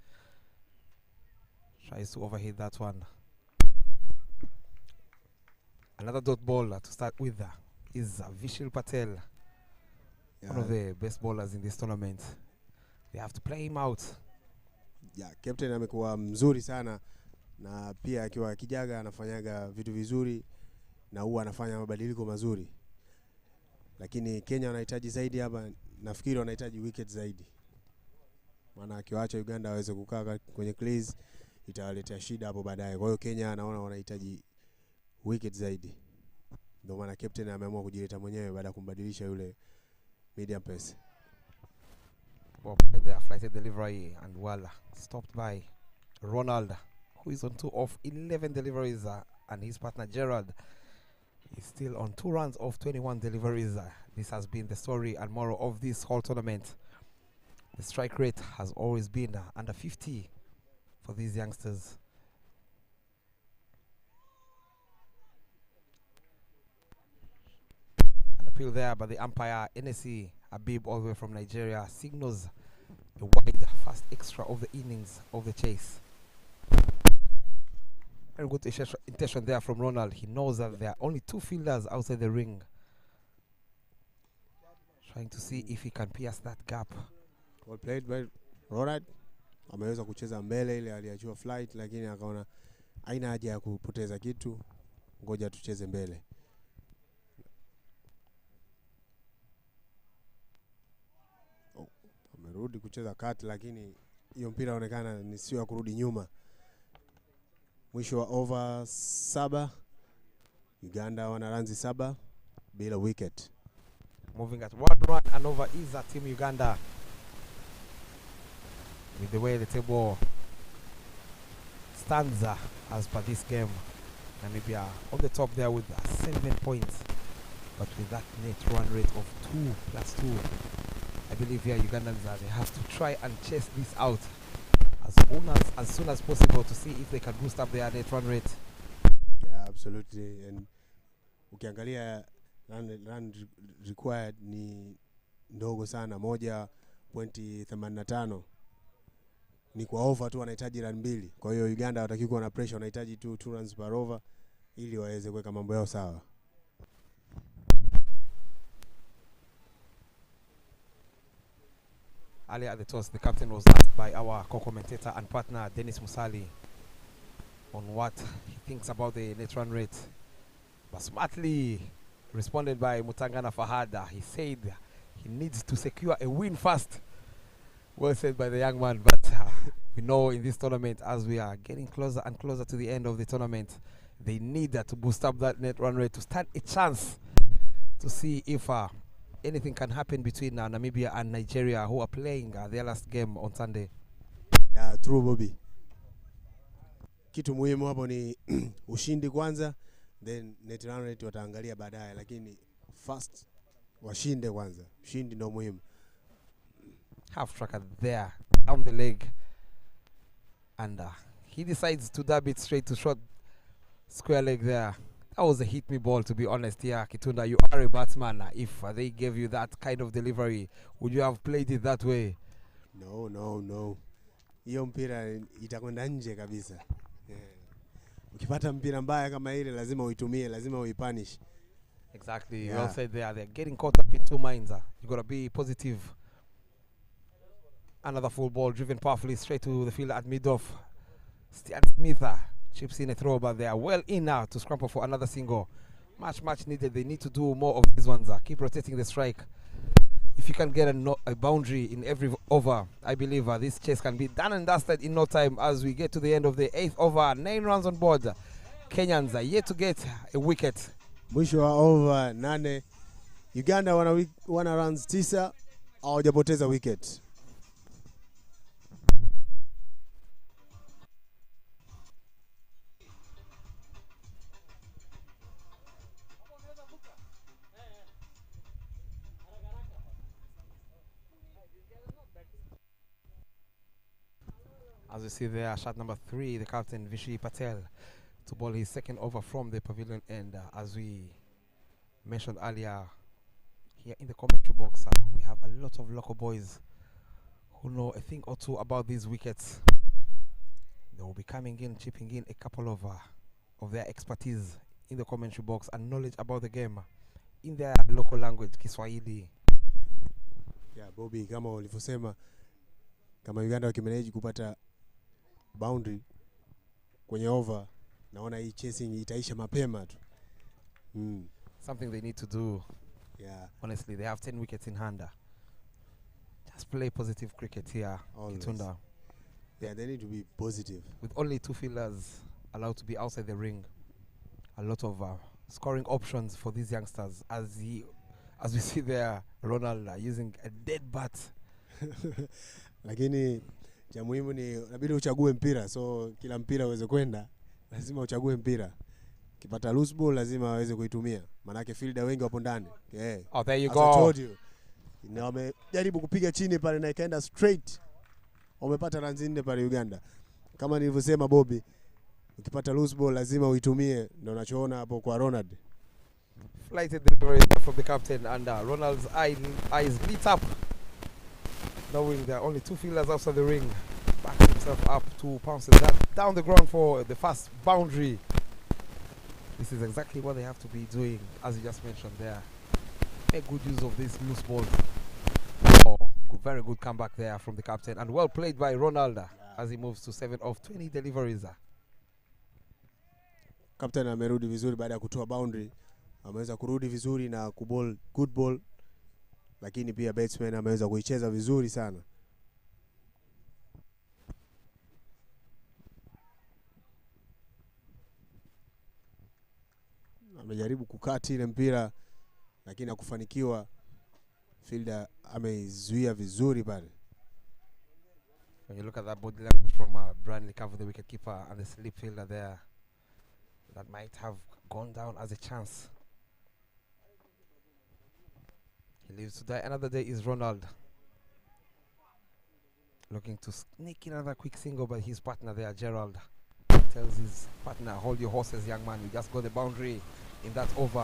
Tries to overhit that one. Another dot ball to start with is Vishal Patel, one of the best bowlers in this tournament. They have to play him out. Captain amekuwa mzuri sana, na pia akiwa kijaga anafanyaga vitu vizuri na huwa anafanya mabadiliko mazuri. Lakini Kenya wanahitaji zaidi hapa, nafikiri wanahitaji wicket zaidi. Maana akiwaacha Uganda waweze kukaa kwenye crease itawaletea shida hapo baadaye. Kwa hiyo Kenya anaona wanahitaji wicket zaidi. Ndio maana captain ameamua kujileta mwenyewe baada ya kumbadilisha yule medium pace. Their flighted delivery and stopped by Ronald, who is on 2 of 11 deliveries, and his partner Gerald is still on 2 runs of 21 deliveries. This has been the story and moral of this whole tournament. The strike rate has always been under 50 for these youngsters. An appeal there by the umpire, NSE Habib, all the way from Nigeria, signals a wide first extra of the innings of the chase. Very good intention there from Ronald. He knows that there are only 2 fielders outside the ring, trying to see if he can pierce that gap. Well played by Ronald. Ameweza kucheza mbele ile aliachiwa flight, lakini akaona haina haja ya kupoteza kitu, ngoja tucheze mbele. Amerudi kucheza cut, lakini hiyo mpira inaonekana ni sio ya kurudi nyuma. Mwisho wa over 7, Uganda wana runs 7 bila wicket. Moving at 1 run and over is Team Uganda. With the way the table stands as per this game, Namibia on the top there with 7 points, but with that net run rate of 2+2, I believe here Ugandans they have to try and chase this out as soon as possible to see if they can boost up their net run rate. Yeah, absolutely. And ukiangalia run required ni ndogo sana, 1.85. Ni kwa over tu wanahitaji run 2. Kwa hiyo Uganda wataki kuwa na pressure, wanahitaji 2 runs per over ili waweze kuweka mambo yao sawa. Earlier at the toss, the captain was asked by our co-commentator and partner Dennis Musali on what he thinks about the net run rate, but smartly responded by Mutangana Fahada. He said he needs to secure a win first. Well said by the young man, but we know in this tournament, as we are getting closer and closer to the end of the tournament, they need to boost up that net run rate to stand a chance to see if anything can happen between Namibia and Nigeria, who are playing their last game on Sunday. Yeah, true Bobby. Kitu muhimu hapo ni ushindi kwanza, then net run rate wataangalia baadaye, lakini first washinde kwanza. Ushindi ndio muhimu. Half tracker there down the leg, and he decides to dab it straight to short square leg there. That was a hit me ball, to be honest. Yeah, Kitunda, you are a batsman. If they gave you that kind of delivery, would you have played it that way? No. Hiyo mpira itakwenda nje kabisa. Ukipata mpira mbaya kama ile lazima uitumie, lazima uipunish. Exactly. Yeah. Well said there. They're getting caught up in 2 minds. You got to be positive. Another full ball driven powerfully straight to the fielder at mid-off. Stian Smith chips in a throw, but they are well in now to scramble for another single. Much needed. They need to do more of these ones. Keep rotating the strike. If you can get a boundary in every over, I believe this chase can be done and dusted in no time as we get to the end of the 8th over. 9 runs on board. Kenyans are yet to get a wicket. Mwisho wa over 8. Uganda wana runs 9, hawajapoteza wicket. As we see there, shot number 3, the captain Vishy Patel to ball his second over from the pavilion end. As we mentioned earlier, here in the commentary box, we have a lot of local boys who know a thing or two about these wickets. They will be coming in, chipping in a couple of their expertise in the commentary box and knowledge about the game in their local language, Kiswahili. Yeah, Bobby, kama ulivyosema, kama Uganda wakimanage kupata boundary kwenye over, naona hii chasing itaisha mapema tu. Something they need to do. Yeah. Honestly, they have 10 wickets in hand. Just play positive cricket here, Kitunda. Yeah, they need to be positive. With only 2 fielders allowed to be outside the ring. A lot of scoring options for these youngsters. As we see there, Ronald using a dead bat. Lakini cha muhimu ni inabidi uchague mpira, so kila mpira uweze kwenda lazima uchague mpira. Kipata loose ball lazima aweze kuitumia, manake fielder wengi wapo ndani. Yeah. Oh, there you As go. I told you. Na wamejaribu kupiga chini pale na ikaenda straight. Wamepata runs 4 pale Uganda. Kama nilivyosema Bobby, ukipata loose ball lazima uitumie, ndio unachoona hapo kwa Ronald. Flighted delivery from the captain, and Ronald's eyes lit up, knowing there are only 2 fielders outside the ring. Backs himself up to pounce that down the ground for the first boundary. This is exactly what they have to be doing, as you just mentioned there. Make good use of this loose ball. Oh, very good comeback there from the captain, and well played by Ronaldo as he moves to 7 of 20 deliveries. Captain amerudi vizuri baada ya kutoa boundary. Ameweza kurudi vizuri na kuball good ball, lakini pia batsman ameweza kuicheza vizuri sana. Amejaribu kukati ile mpira lakini hakufanikiwa. Fielder ameizuia vizuri pale. When you look at that body language from Branley Cover, the wicketkeeper, and the slip fielder there, that might have gone down as a chance. He lives to die. Another day is Ronald. Looking to sneak in another quick single, but his partner there, Gerald, tells his partner, hold your horses, young man. You just got the boundary in that over.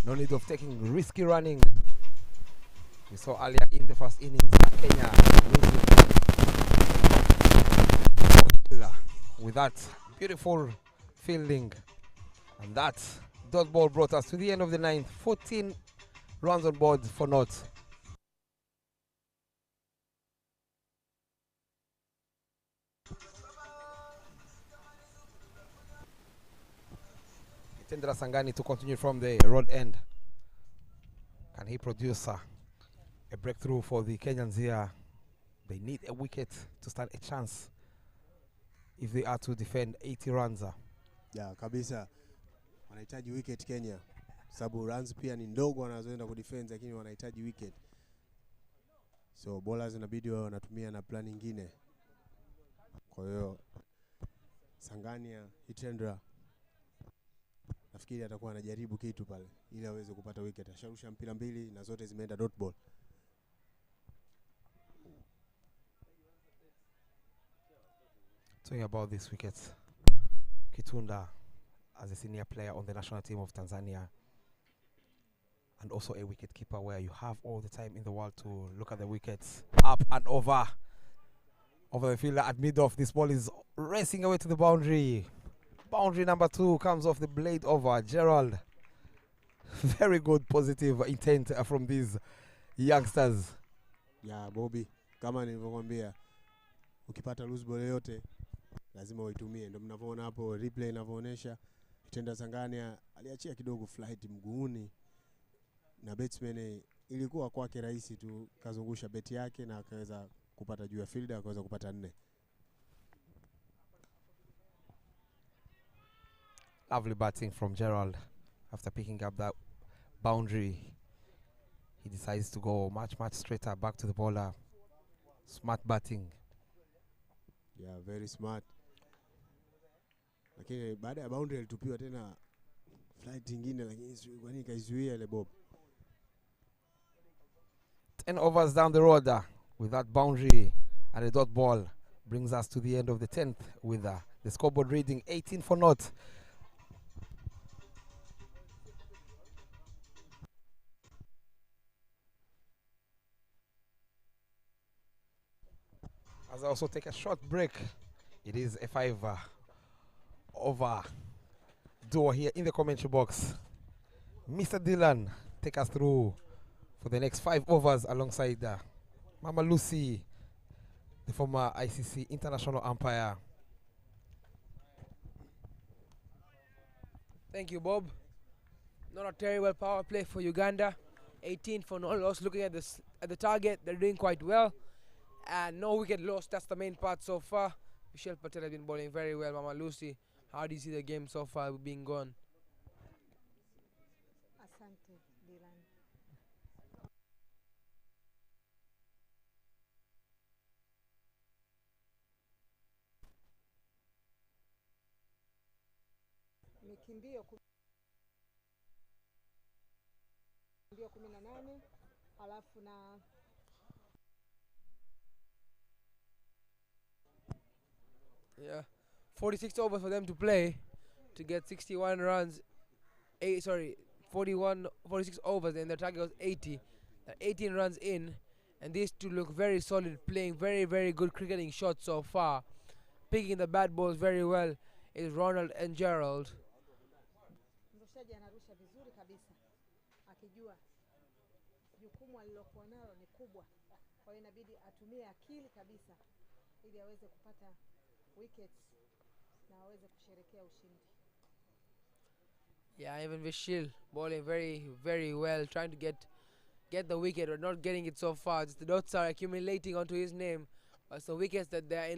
No need of taking risky running. We saw earlier in the first innings, Kenya with that beautiful fielding. And that dot ball brought us to the end of the 9th. 14 runs on board for naught. Tendra Sangani to continue from the road end. Can he produce a breakthrough for the Kenyans here? They need a wicket to stand a chance if they are to defend 80 runs. Yeah, kabisa. Wanahitaji wicket Kenya. Sababu runs pia ni ndogo wanazoenda kudefend, lakini wanahitaji wicket. So bowlers inabidi wao wanatumia na plan nyingine. Kwa hiyo Sangania, Hitendra nafikiri atakuwa anajaribu kitu pale ili aweze kupata wicket. Asharusha mpira 2 na zote zimeenda dot ball. Talking about this wicket, Kitunda as a senior player on the national team of Tanzania, and also a wicket keeper where you have all the time in the world to look at the wickets up and over the fielder at mid-off. This ball is racing away to the boundary. Boundary number 2 comes off the blade over Gerald. Very good positive intent from these youngsters. Yeah, Bobby. kama nilivyokuambia, ukipata loose ball yote lazima uitumie. Ndio mnavyoona hapo replay inavyoonyesha Tenda Tanzania aliachia kidogo flight mguuni, na batsman ilikuwa kwake rahisi tu, kazungusha beti yake na akaweza kupata juu ya fielder, akaweza kupata 4. Lovely batting from Gerald. After picking up that boundary, he decides to go much straighter back to the bowler. Smart batting. Yeah, very smart. Lakini baada ya boundary alitupiwa tena flight nyingine, lakini kwa nini kaizuia ile Bob? 10 overs down the road with that boundary and a dot ball brings us to the end of the 10th with the scoreboard reading 18 for naught. As I also take a short break, it is a 5 over duo here in the commentary box. Mr. Dylan, take us through for the next 5 overs alongside Mama Lucy, the former ICC international umpire. Thank you, Bob. Not a terrible power play for Uganda. 18 for no loss. Looking at this at the target, they're doing quite well. And no wicket lost. That's the main part so far. Vishal Patel has been bowling very well. Mama Lucy, how do you see the game so far being gone? Asante Dylan. Mikimbio 18 alafu na yeah, 46 overs for them to play to get 61 runs. 46 overs, and their target was 80. 18 runs in, and these two look very solid, playing very good cricketing shots so far. Picking the bad balls very well is Ronald and Gerald. mrushaji anarusha vizuri kabisa, akijua jukumu alilokuwa nalo ni kubwa, kwa hiyo inabidi atumie akili kabisa ili aweze kupata wickets na aweze kusherehekea ushindi. Yeah, even Vishil bowling very well, trying to get the wicket, but not getting it so far. Just the dots are accumulating onto his name. But the wickets that they are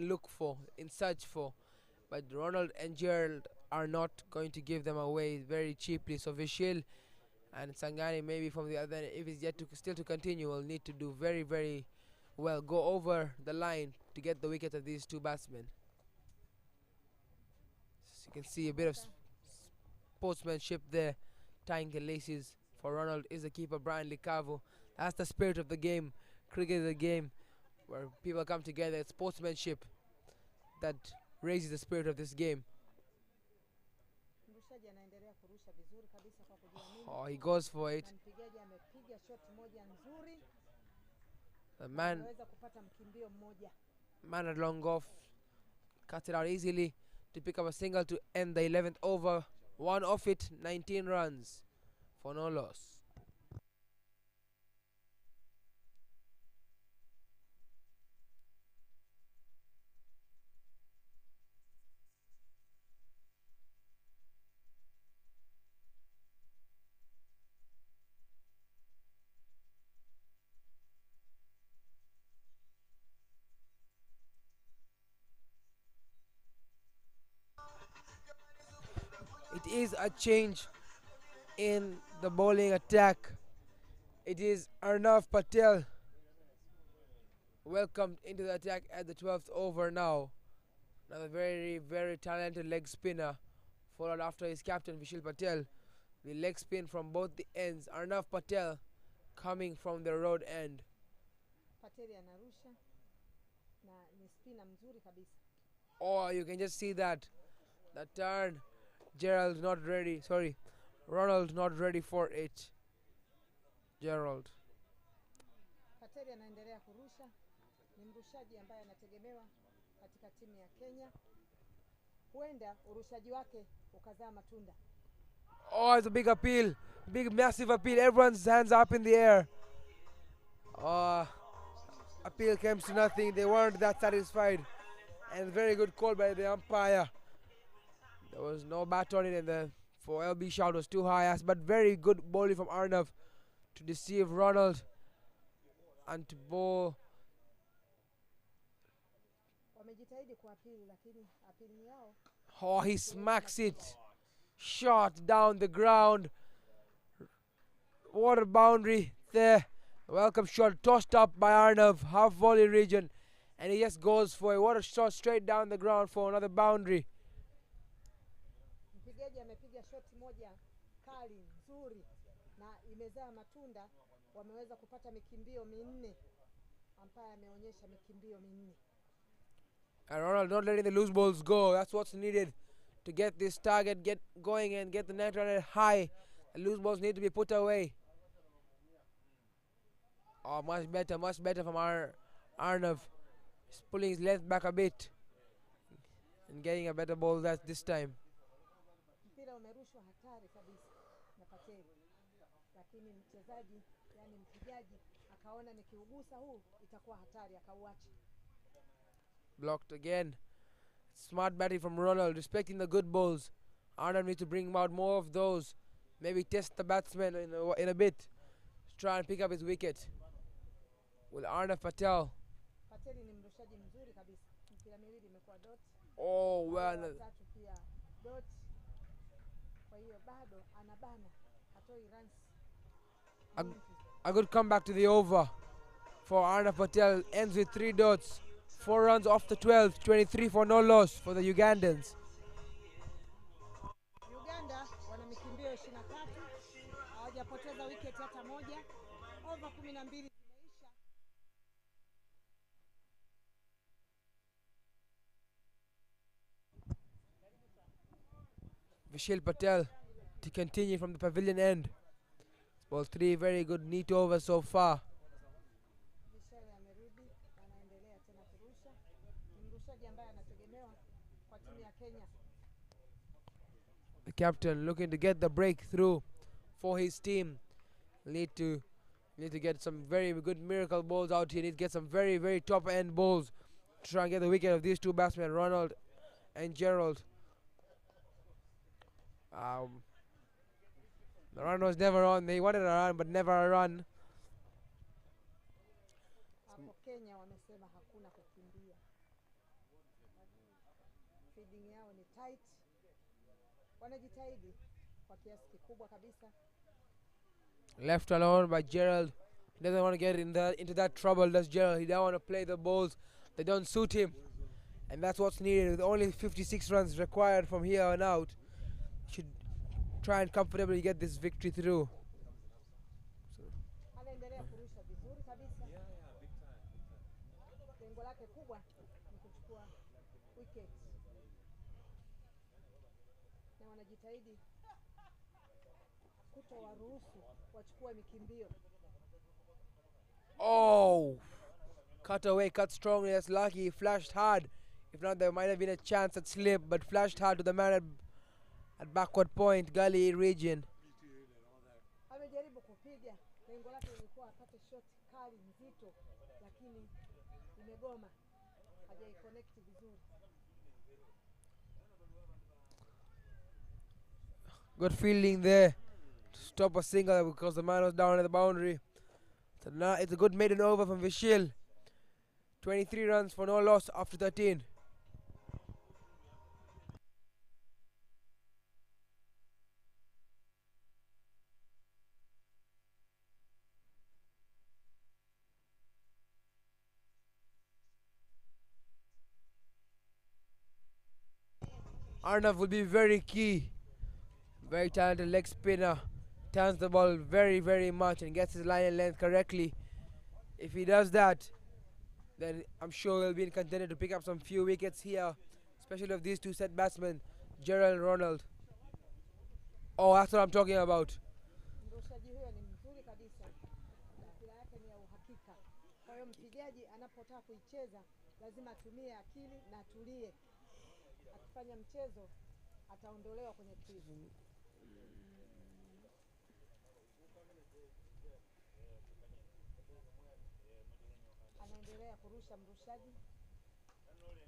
in search for. But Ronald and Gerald are not going to give them away very cheaply. So Vishil and Sangani, maybe from the other end, if it's yet to still to continue, will need to do very well, go over the line to get the wicket of these two batsmen. So you can see a bit of sportsmanship there, tying the laces. For Ronald is the keeper, Brian Likavu. That's the spirit of the game. Cricket is a game where people come together. It's sportsmanship that raises the spirit of this game. Oh, he goes for it. The man at long off cuts it out easily to pick up a single to end the 11th over. One off it, 19 runs for no loss. It is a change in the bowling attack. It is Arnav Patel welcomed into the attack at the 12th over now. Another very talented leg spinner, followed after his captain Vishal Patel. The leg spin from both the ends. Arnav Patel coming from the road end. Oh, you can just see that. The turn. Gerald not ready. Sorry, Ronald not ready for it. Gerald. Pateri anaendelea kurusha, ni mrushaji ambaye anategemewa katika timu ya Kenya. Huenda urushaji wake ukazaa matunda. Oh, it's a big appeal. Big massive appeal. Everyone's hands up in the air. appeal came to nothing. They weren't that satisfied. And very good call by the umpire. There was no bat on it, and the for LB shout was too high. But very good bowling from Arnav to deceive Ronald and to bowl. Oh, he smacks it. Shot down the ground. What a boundary there. Welcome shot tossed up by Arnav, half volley region. And he just goes for it. What a shot straight down the ground for another boundary. Mpigaji amepiga shoti moja kali nzuri na imezaa matunda, wameweza kupata mikimbio minne. Umpire ameonyesha mikimbio minne. And Ronald not letting the loose balls go. That's what's needed to get this target get going and get the net run high. The loose balls need to be put away. Oh, much better from Arnav. He's pulling his length back a bit and getting a better ball this time. Mpira umerushwa hatari kabisa na Patel. Lakini mchezaji, yani mpigaji akaona nikiugusa huu itakuwa hatari akauacha. Blocked again. Smart batting from Ronald, respecting the good balls. Arnav needs to bring out more of those. Maybe test the batsman in a bit to try and pick up his wicket. Will Arnav Patel. Oh, well. A good comeback to the over for Arnav Patel. Ends with 3 dots. 4 runs off the 12. 23 for no loss for the Ugandans. Uganda wana mikimbio 23. Hawajapoteza wicket hata moja. Over 12 zimeisha. Vishal Patel to continue from the pavilion end. Ball 3, very good neat over so far. The captain looking to get the breakthrough for his team. Need to get some very good miracle balls out here. Need to get some very, very top end balls to try and get the wicket of these two batsmen, Ronald and Gerald. The run was never on. They wanted a run, but never a run. Kenya wamesema hakuna kukimbia. Feeding yao ni tight. Wanajitahidi kwa kiasi kikubwa kabisa. Left alone by Gerald. He doesn't want to get into that trouble, does Gerald. He doesn't want to play the balls that don't suit him. And that's what's needed. With only 56 runs required from here on out, should try and comfortably get this victory through. Oh, cut away, cut strongly. That's lucky. He flashed hard. If not, there might have been a chance at slip, but flashed hard to the man at backward point, gully region. Good fielding there to stop a single because the man was down at the boundary. So now it's a good maiden over from Vishal. 23 runs for no loss after 13. Arnav will be very key. Very talented leg spinner. Turns the ball very, very much and gets his line and length correctly. If he does that, then I'm sure he'll be in contender to pick up some few wickets here, especially of these two set batsmen, Gerald and Ronald. Oh, that's what I'm talking about.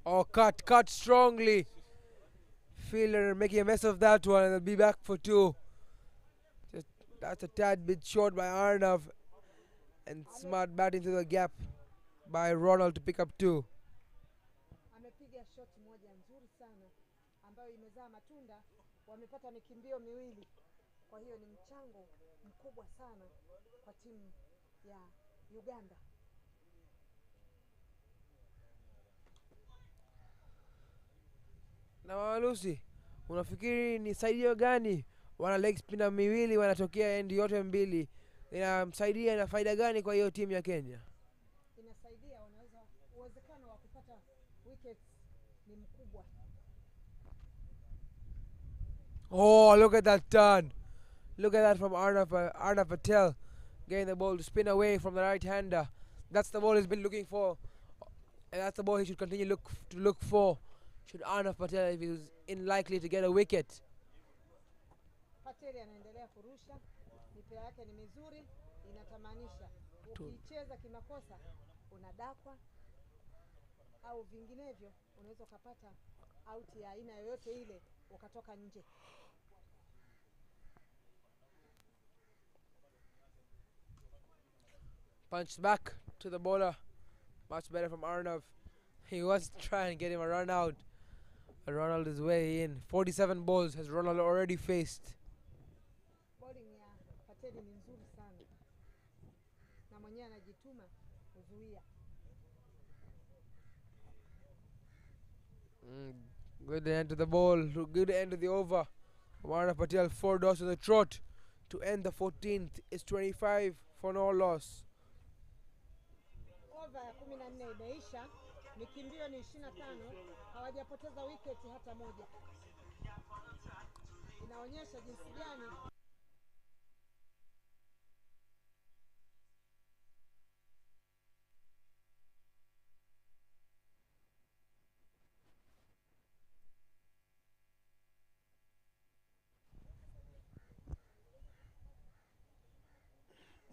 Oh, cut strongly. Fielder making a mess of that one, and they'll be back for 2. That's a tad bit short by Arnav, and smart batting to the gap by Ronald to pick up 2. Amepiga shot moja nzuri sana ambayo imezaa matunda, wamepata mikimbio miwili. Kwa hiyo ni mchango mkubwa sana kwa timu ya Uganda. Na Walusi, unafikiri ni saidio gani wana leg spinner miwili wanatokea endi yote mbili? Inamsaidia na faida gani kwa hiyo timu ya Kenya? Inasaidia, wanaweza uwezekano wa kupata wickets ni mkubwa. Oh, look at that turn. Look at that from Arnav Patel, getting the ball to spin away from the right-hander. That's the ball he's been looking for, and that's the ball he should continue to look for. Should Arnav Patel, if he's unlikely to get a wicket. Patel anaendelea kurusha, mipira yake ni mizuri, inatamanisha. Ukicheza kimakosa unadakwa au vinginevyo unaweza kupata out ya aina yoyote ile ukatoka nje. Punched back to the bowler. Much better from Arnav. He was trying to get him a run out. But Ronald is way in. 47 balls has Ronald already faced. Bowling ya Patel ni nzuri sana. Na mwenyewe anajituma kuzuia. Good end to the ball. Good end to the over. Arnav Patel 4 dots to the trot. To end the 14th is 25 for no loss. Over ya 14 imeisha, mikimbio ni 25, hawajapoteza wicket hata moja. Inaonyesha jinsi gani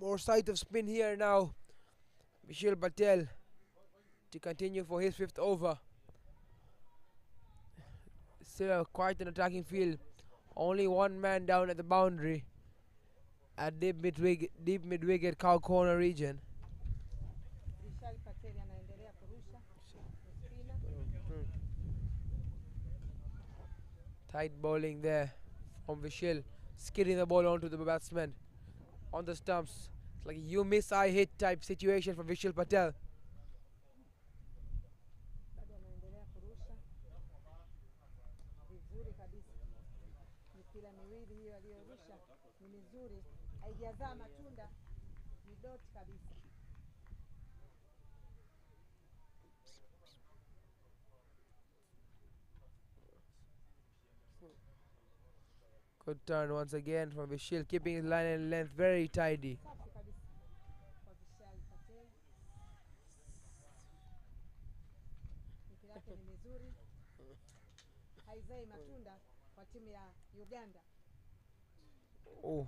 More sight of spin here now. Vishal Patel to continue for his 5th over. Still quite an attacking field. Only one man down at the boundary at deep mid-wicket cow corner region. Vishal Patel anaendelea kurusha. Tight bowling there from Vishal, skidding the ball onto the batsman on the stumps. It's like a you miss I hit type situation for Vishal Patel. Vizuri kabisa. Mipira miwili hiyo aliyorusha ni mizuri, haijazaa matunda, ni dot kabisa. Good turn once again from Vishal, keeping his line and length very tidy. Safi kabisa kwa Vishal Patel. Mipira yake ni mizuri, haizai matunda kwa timu ya Uganda. Oh,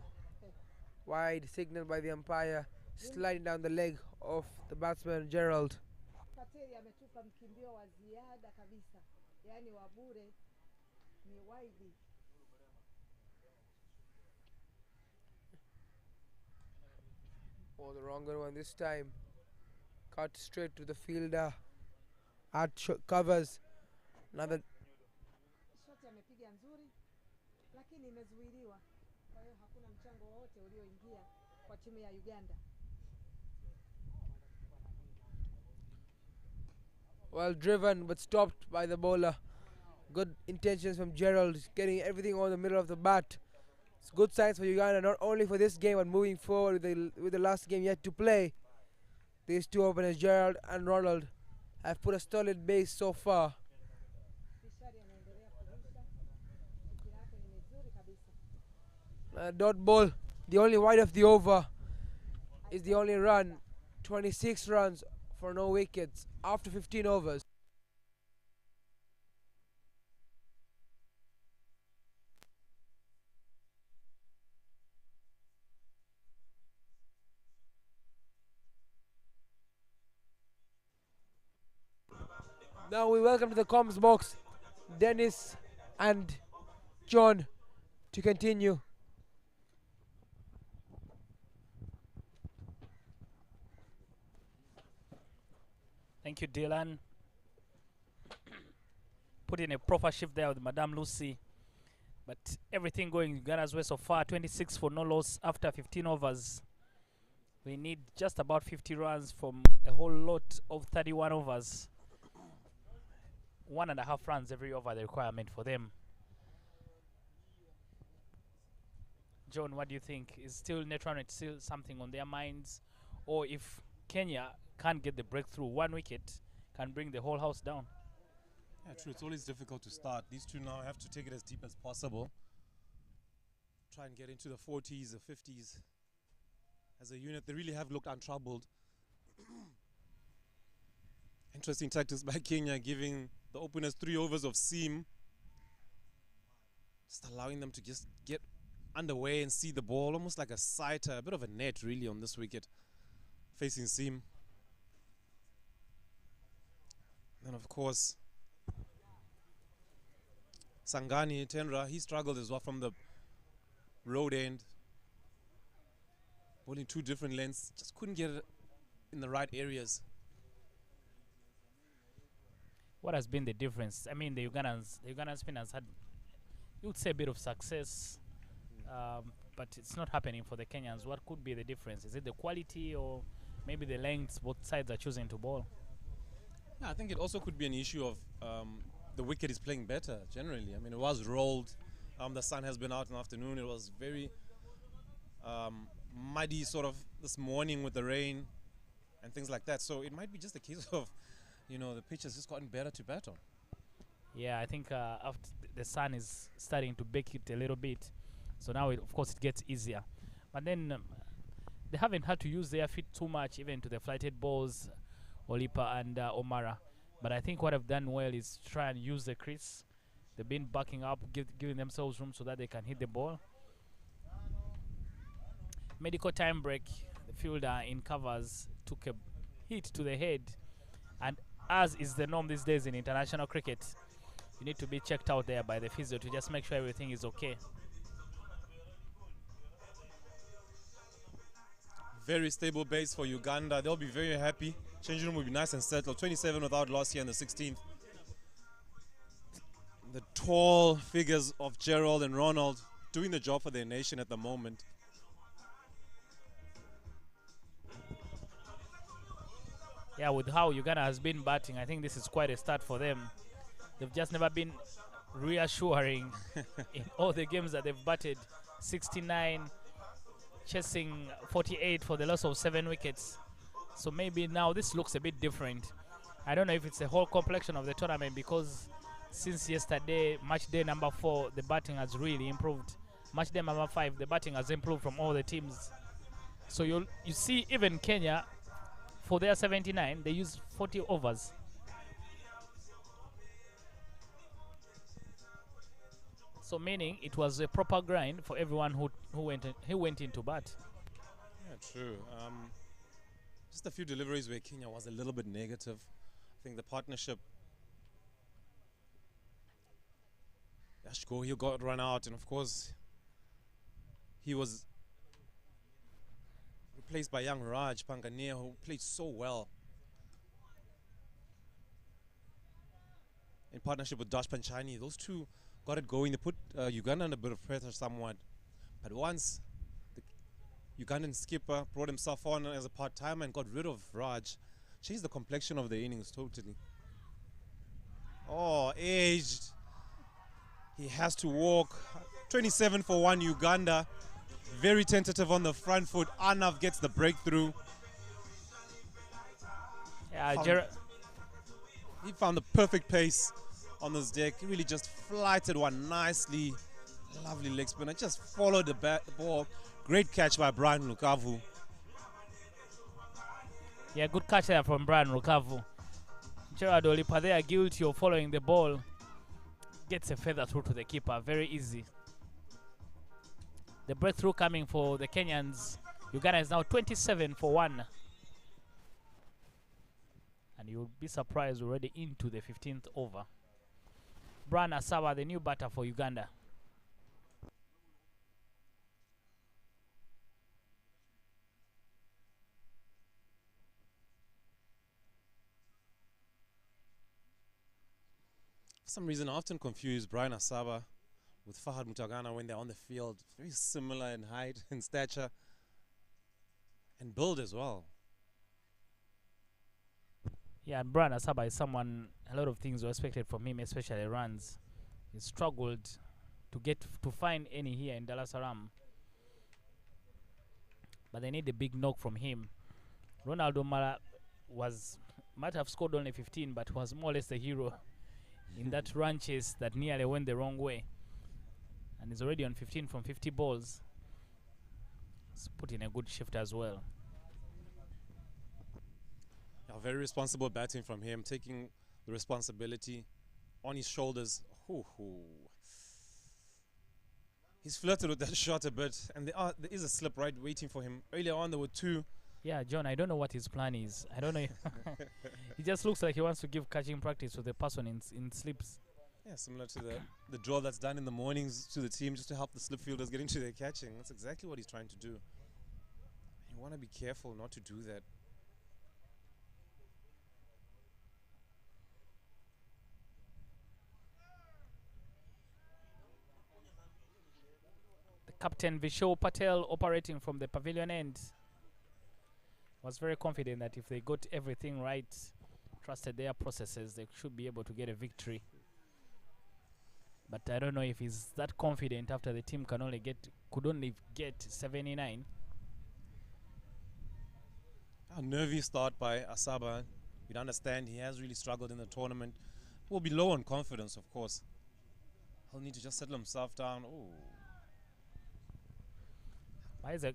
wide signal by the umpire, sliding down the leg of the batsman Gerald. Patel ametupa mkimbio wa ziada kabisa, yani wa bure, ni wide. Oh, the wrong one this time. Cut straight to the fielder. Covers. Another. Shoti amepiga nzuri, lakini imezuiliwa. Kwa hiyo hakuna mchango wote ulioingia kwa timu ya Uganda. Well driven but stopped by the bowler. Good intentions from Gerald, getting everything on the middle of the bat. It's good signs for Uganda, not only for this game but moving forward with the last game yet to play. These two openers, Gerald and Ronald, have put a solid base so far. Dot ball, the only wide of the over, is the only run. 26 runs for no wickets after 15 overs. Now we welcome to the comms box Dennis and John to continue. Thank you, Dylan. Put in a proper shift there with Madame Lucy. But everything going Ughanda's way so far. 26 for no loss after 15 overs. We need just about 50 runs from a whole lot of 31 overs. 1.5 runs every over, the requirement for them. John, what do you think? Is still net run rate still something on their minds? Or if Kenya can't get the breakthrough, 1 wicket can bring the whole house down? Yeah, true. It's always difficult to start. These two now have to take it as deep as possible. Try and get into the 40s, the 50s. As a unit, they really have looked untroubled. Interesting tactics by Kenya, giving the openers 3 overs of seam. Just allowing them to just get underway and see the ball, almost like a sighter, a bit of a net really on this wicket, facing seam. And of course, Sangani, Tenra, he struggled as well from the road end. Bowling 2 different lengths, just couldn't get it in the right areas. What has been the difference? I mean, the Ugandan spinners had, you would say, a bit of success, but it's not happening for the Kenyans. What could be the difference? Is it the quality or maybe the lengths both sides are choosing to bowl? Yeah, I think it also could be an issue of the wicket is playing better generally. I mean, it was rolled. The sun has been out in the afternoon. It was very muddy sort of this morning with the rain and things like that. So it might be just a case of, you know, the pitch has just gotten better to bat on. Yeah, I think after the sun is starting to bake it a little bit. So now, of course, it gets easier. But then they haven't had to use their feet too much, even to the flighted balls, Olipa and Omara. But I think what I've done well is try and use the crease. They've been backing up, giving themselves room so that they can hit the ball. Medical time break. The fielder in covers took a hit to the head. And as is the norm these days in international cricket, you need to be checked out there by the physio to just make sure everything is okay. Very stable base for Uganda. They'll be very happy. Changing room will be nice and settled. 27 without loss here in the 16th. The tall figures of Gerald and Ronald doing the job for their nation at the moment. Yeah, with how Uganda has been batting, I think this is quite a start for them. They've just never been reassuring in all the games that they've batted. 69, chasing 48 for the loss of 7 wickets. So maybe now this looks a bit different. I don't know if it's the whole complexion of the tournament, because since yesterday, match day number 4, the batting has really improved. Match day number 5, the batting has improved from all the teams. So you see even Kenya, for their 79, they used 40 overs. So meaning it was a proper grind for everyone who went into bat. Yeah, true. Just a few deliveries where Kenya was a little bit negative. I think the partnership, Yashko, he got run out, and of course he was replaced by young Raj Pangania, who played so well in partnership with Dash Panchani. Those two got it going. They put Uganda under a bit of pressure somewhat, but once the Ugandan skipper brought himself on as a part-timer and got rid of Raj, changed the complexion of the innings totally. Oh, aged. He has to walk. 27 for 1 Uganda. Very tentative on the front foot. Arnav gets the breakthrough. Yeah, he found the perfect pace on this deck. He really just flighted one nicely. Lovely leg spinner. Just followed the ball. Great catch by Brian Lukavu. Yeah, good catch there from Brian Lukavu. Gerard Olipa there, guilty of following the ball. Gets a feather through to the keeper. Very easy. The breakthrough coming for the Kenyans. Uganda is now 27 for 1. And you'll be surprised already into the 15th over. Brian Asaba, the new batter for Uganda. For some reason, I often confuse Brian Asaba with Fahad Mutagana when they're on the field. Very similar in height and stature and build as well. Yeah, and Brian Asaba is someone, a lot of things were expected from him, especially runs. He struggled to find any here in Dar es Salaam. But they need a big knock from him. Ronaldo Mara might have scored only 15, but was more or less the hero in that run chase that nearly went the wrong way. And he's already on 15 from 50 balls. He's put in a good shift as well. Yeah, very responsible batting from him, taking the responsibility on his shoulders. He's flirted with that shot a bit, and there is a slip right waiting for him. Earlier on, there were two. Yeah, John, I don't know what his plan is. I don't know. He just looks like he wants to give catching practice to the person in slips. Yeah, similar to the draw that's done in the mornings to the team just to help the slip fielders get into their catching. That's exactly what he's trying to do. You want to be careful not to do that. The captain, Vishal Patel, operating from the pavilion end, was very confident that if they got everything right, trusted their processes, they should be able to get a victory. But I don't know if he's that confident after the team could only get 79. A nervy start by Asaba. You'd understand he has really struggled in the tournament. Will be low on confidence, of course. He'll need to just settle himself down.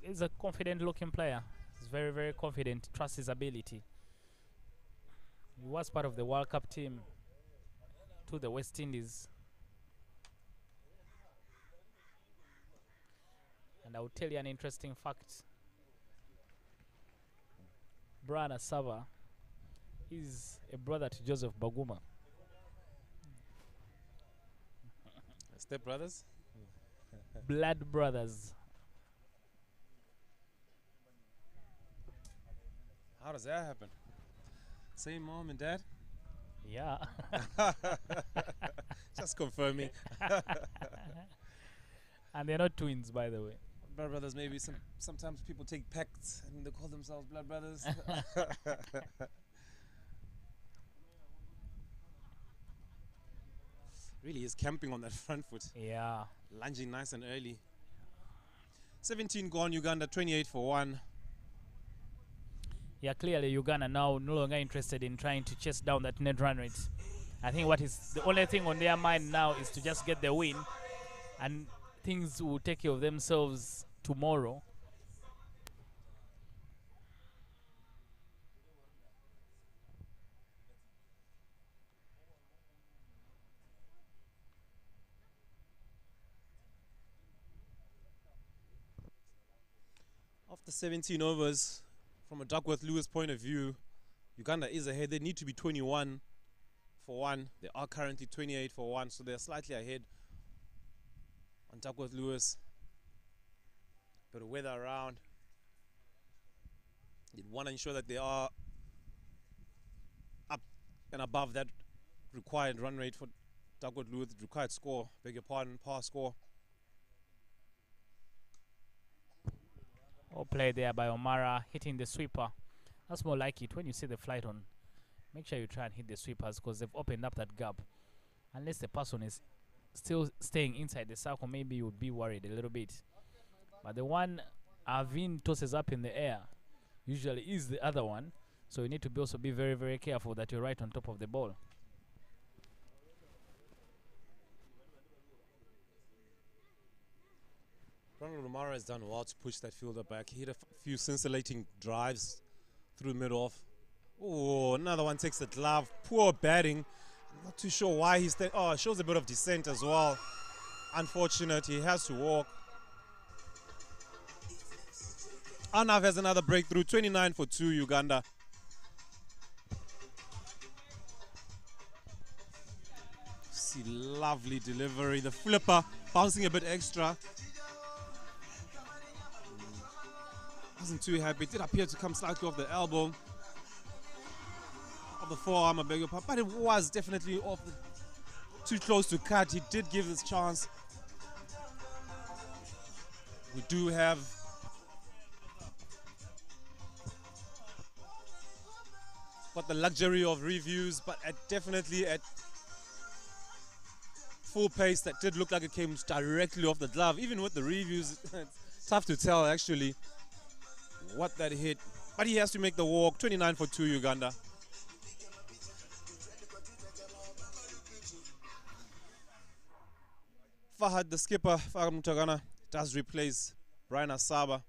He's a confident-looking player. He's very, very confident. Trusts his ability. He was part of the World Cup team to the West Indies. And I will tell you an interesting fact. Brian Asaba is a brother to Joseph Baguma. Step brothers? Blood brothers. How does that happen? Same mom and dad? Yeah. Just confirming. And they're not twins, by the way. Blood brothers, maybe sometimes people take pacts and they call themselves blood brothers. Really is camping on that front foot. Yeah. Lunging nice and early. 17 gone, Uganda 28 for 1. Yeah, clearly Uganda now no longer interested in trying to chase down that net run rate. I think what is the only thing on their mind now is to just get the win, and things will take care of themselves tomorrow. After 17 overs, from a Duckworth-Lewis point of view, Uganda is ahead. They need to be 21 for 1. They are currently 28 for 1, so they're slightly ahead on Duckworth-Lewis. Bit of weather around. You'd want to ensure that they are up and above that required run rate for Duckworth-Lewis, required score, beg your pardon, par score. All play there by Omara, hitting the sweeper. That's more like it. When you see the flight on, make sure you try and hit the sweepers because they've opened up that gap. Unless the person is still staying inside the circle, maybe you would be worried a little bit. But the one Arvin tosses up in the air usually is the other one. So you need to also be very, very careful that you're right on top of the ball. Ronald Romaro has done well to push that fielder back. He hit a few scintillating drives through mid-off. Oh, another one takes the glove. Poor batting. I'm not too sure why he's... it shows a bit of descent as well. Unfortunate, he has to walk. Arnav has another breakthrough. 29 for 2, Uganda. Lovely delivery. The flipper bouncing a bit extra. Wasn't too happy. It did appear to come slightly off the elbow. Of the forearm, I beg your pardon. But it was definitely off too close to cut. He did give this chance. We do have got the luxury of reviews, but definitely at full pace, that did look like it came directly off the glove. Even with the reviews, it's tough to tell actually what that hit. But he has to make the walk. 29 for 2 Uganda. Fahad, the skipper, Fahad Mutagana, does replace Brian Asaba.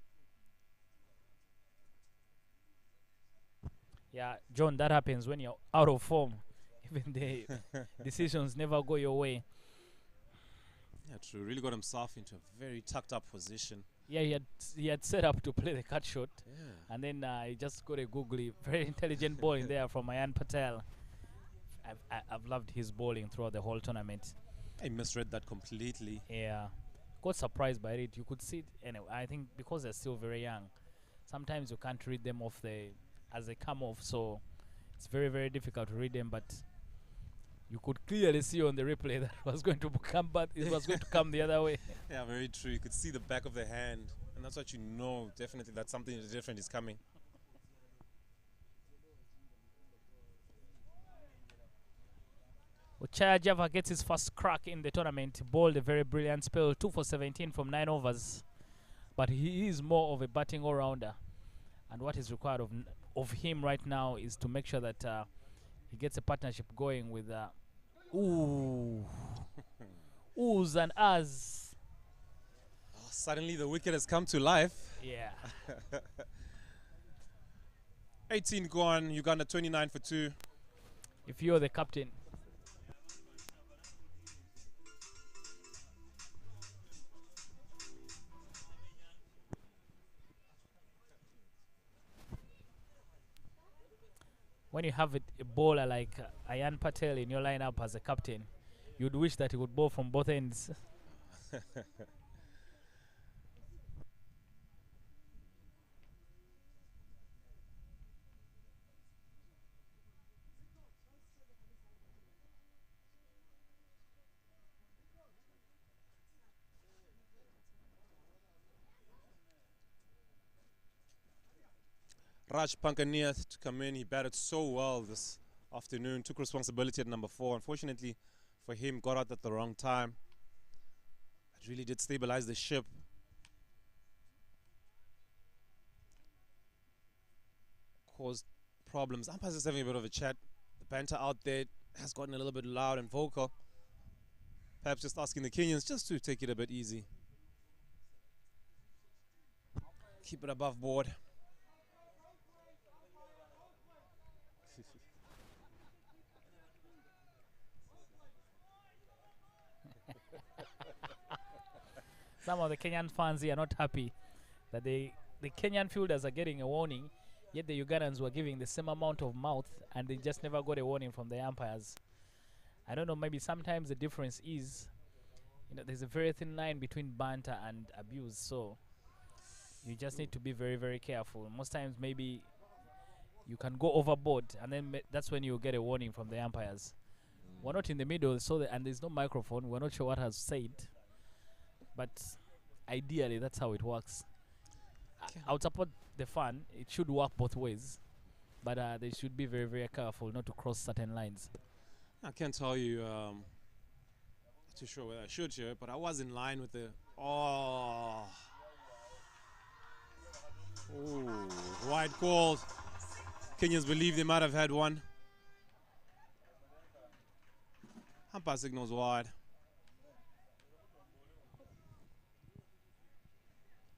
Yeah, John, that happens when you're out of form. Even the decisions never go your way. Yeah, true. Really got himself into a very tucked up position. Yeah, he had set up to play the cut shot. Yeah. And then he just got a googly, very intelligent ball in there from Ayan Patel. I've loved his bowling throughout the whole tournament. I misread that completely. Yeah. Got surprised by it. You could see it. Anyway, I think because they're still very young, sometimes you can't read them off as they come off. So it's very, very difficult to read them. But you could clearly see on the replay that it was going to come, but it was going to come the other way. Yeah, very true. You could see the back of the hand, and that's what you know, definitely, that something different is coming. Uchaya Java gets his first crack in the tournament. Bowled a very brilliant spell, 2 for 17 from 9 overs. But he is more of a batting all-rounder. And what is required of him right now is to make sure that he gets a partnership going with oohs and ahs. Oh, suddenly the wicket has come to life. Yeah. 18 gone, Uganda 29 for 2. If you're the captain. When you have a bowler like Ayan Patel in your lineup as a captain, you'd wish that he would bowl from both ends. Raj Pankania to come in. He batted so well this afternoon. Took responsibility at number 4. Unfortunately for him, got out at the wrong time. It really did stabilize the ship. Caused problems. Umpires just having a bit of a chat. The banter out there has gotten a little bit loud and vocal. Perhaps just asking the Kenyans just to take it a bit easy. Keep it above board. Some of the Kenyan fans here are not happy that the Kenyan fielders are getting a warning, yet the Ugandans were giving the same amount of mouth and they just never got a warning from the umpires. I don't know, maybe sometimes the difference is, there's a very thin line between banter and abuse, so you just need to be very, very careful. Most times maybe you can go overboard and then that's when you get a warning from the umpires. We're not in the middle, so and there's no microphone. We're not sure what has said. But ideally, that's how it works. I would support the fun. It should work both ways. But they should be very, very careful not to cross certain lines. I can't tell you, not too sure whether I should share it, but I was in line with the... Oh. Ooh, wide call. Kenyans believe they might have had one. Umpire signals wide.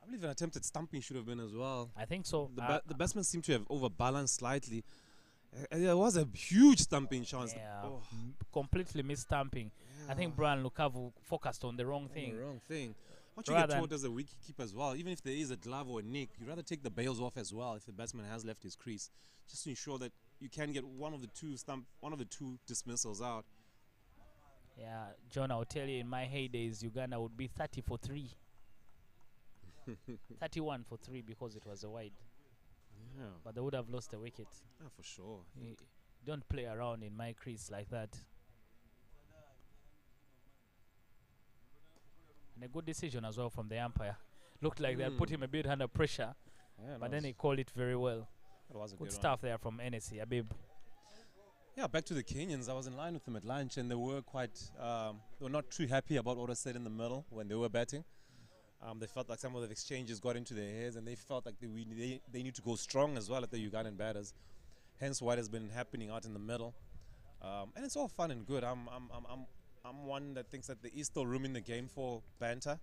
I believe an attempted stumping should have been as well. I think so. The batsmen seem to have overbalanced slightly. There was a huge stumping chance. Yeah, completely missed stumping. Yeah. I think Brian Lukavu focused on the wrong thing. The wrong thing. What you get taught as a wicketkeeper as well, even if there is a glove or a nick, you'd rather take the bails off as well if the batsman has left his crease, just to ensure that you can get one of the two dismissals out. Yeah, John, I'll tell you, in my heydays, Uganda would be 30 for 3. 31 for 3 because it was a wide. Yeah. But they would have lost a wicket. Yeah, for sure. Don't play around in my crease like that. And a good decision as well from the umpire. Looked like they had put him a bit under pressure, but then he called it very well. It was a good good stuff there from NSC, Abib. Yeah, back to the Kenyans. I was in line with them at lunch, and they were they were not too happy about what was said in the middle when they were batting. They felt like some of the exchanges got into their heads, and they felt like they need to go strong as well at the Ugandan batters. Hence, what has been happening out in the middle, and it's all fun and good. I'm one that thinks that there is still room in the game for banter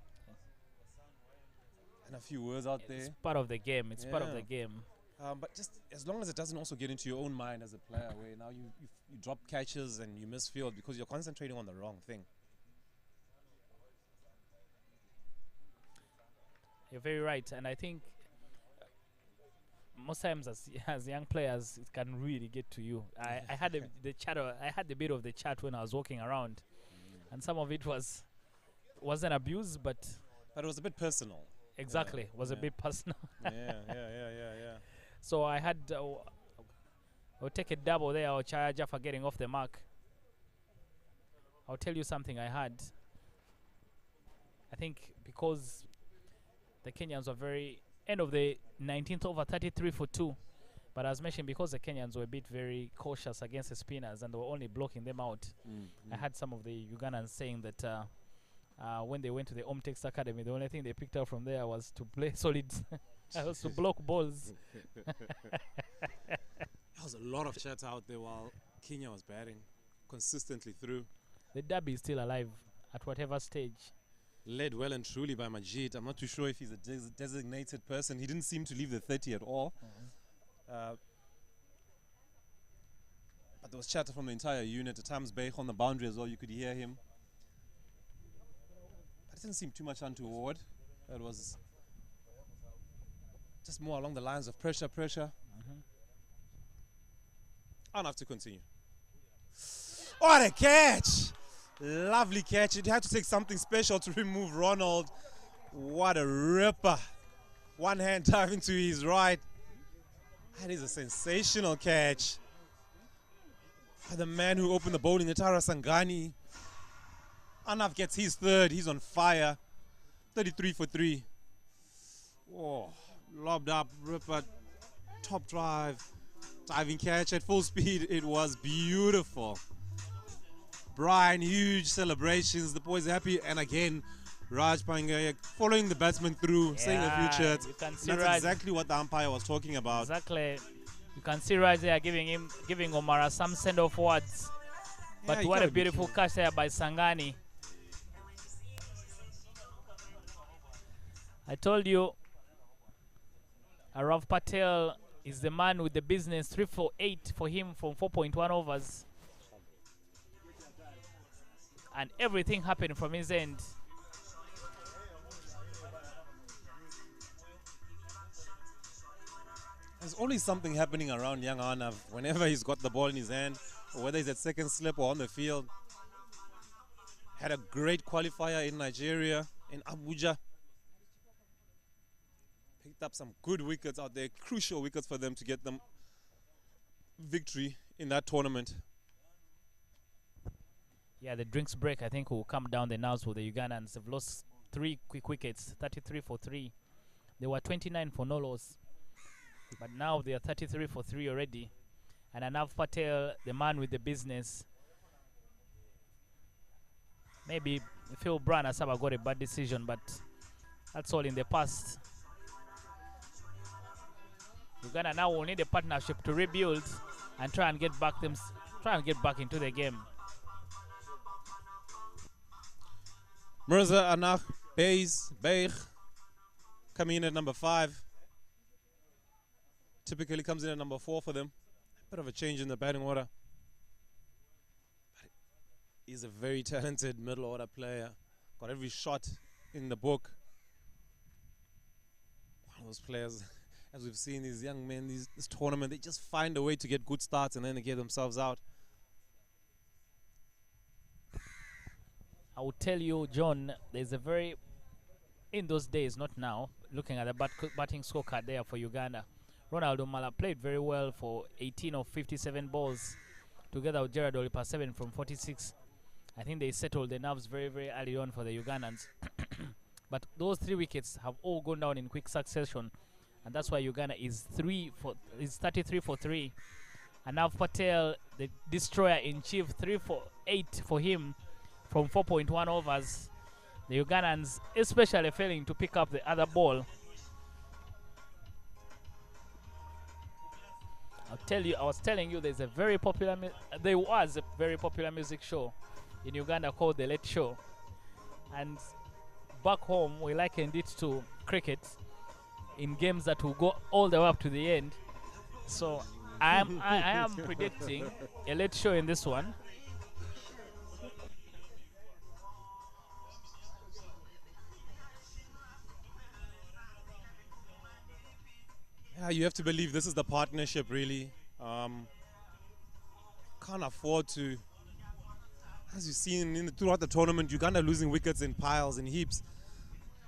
and a few words out there. It's part of the game. It's part of the game. But just as long as it doesn't also get into your own mind as a player, where now you drop catches and you miss field because you're concentrating on the wrong thing. You're very right, and I think most times as young players, it can really get to you. I had the chat. I had a bit of the chat when I was walking around, and some of it wasn't abuse, but it was a bit personal. Exactly, was a bit personal. Yeah. So I had, I'll take a double there, or Chayaja for getting off the mark. I'll tell you something I had. I think because the Kenyans were very, end of the 19th over 33 for 2. But as mentioned, because the Kenyans were a bit very cautious against the spinners and they were only blocking them out, I had some of the Ugandans saying that when they went to the Omtex Academy, the only thing they picked up from there was to play solid, was to block balls. There was a lot of chat out there while Kenya was batting consistently through. The derby is still alive at whatever stage. Led well and truly by Majid. I'm not too sure if he's a designated person. He didn't seem to leave the 30 at all. But there was chatter from the entire unit. At times, Beich on the boundary as well. You could hear him. But it didn't seem too much untoward. It was just more along the lines of pressure. I'll have to continue. What a catch! Lovely catch. It had to take something special to remove Ronald. What a ripper. One hand diving to his right. That is a sensational catch. The man who opened the bowling, Atara Sangani. Anaf gets his third. He's on fire. 33 for 3. Oh, lobbed up, ripper, top drive. Diving catch at full speed. It was beautiful. Brian, huge celebrations. The boys are happy. And again, Raj Pangaya following the batsman through, saying a few chirps. That's exactly what the umpire was talking about. Exactly. You can see Raj there giving Omara some send-off words. But what a beautiful catch there by Sangani. I told you, Arav Patel is the man with the business. 3 for 8 for him from 4.1 overs. And everything happened from his end. There's always something happening around young Arnav whenever he's got the ball in his hand, or whether he's at second slip or on the field. Had a great qualifier in Nigeria, in Abuja. Picked up some good wickets out there, crucial wickets for them to get them victory in that tournament. Yeah, the drinks break, I think, will come down the nose for the Ugandans. They've lost 3 quick wickets, 33 for 3. They were 29 for no loss. But now they are 33 for 3 already. And Anav Patel, the man with the business. Maybe Phil Brown Asaba got a bad decision, but that's all in the past. Uganda now will need a partnership to rebuild and try and get back into the game. Mirza Anach Beich coming in at number 5. Typically comes in at number 4 for them. Bit of a change in the batting order. But he's a very talented middle order player. Got every shot in the book. One of those players, as we've seen, these young men, this tournament, they just find a way to get good starts and then they get themselves out. I will tell you, John, there's a very, in those days, not now, looking at the batting scorecard there for Uganda, Ronaldo Mala played very well for 18 of 57 balls, together with Gerard Olipa 7 from 46. I think they settled the nerves very, very early on for the Ugandans. But those 3 wickets have all gone down in quick succession, and that's why Uganda is 33 for 3. And now Patel, the destroyer in chief, 3 for 8 for him from 4.1 overs. The Ugandans especially failing to pick up the other ball. I was telling you, there was a very popular music show in Uganda called The Late Show, and back home we likened it to cricket in games that will go all the way up to the end. So I am predicting a late show in this one. Yeah, you have to believe this is the partnership, really. Can't afford to, as you've seen throughout the tournament, Uganda losing wickets in piles and heaps.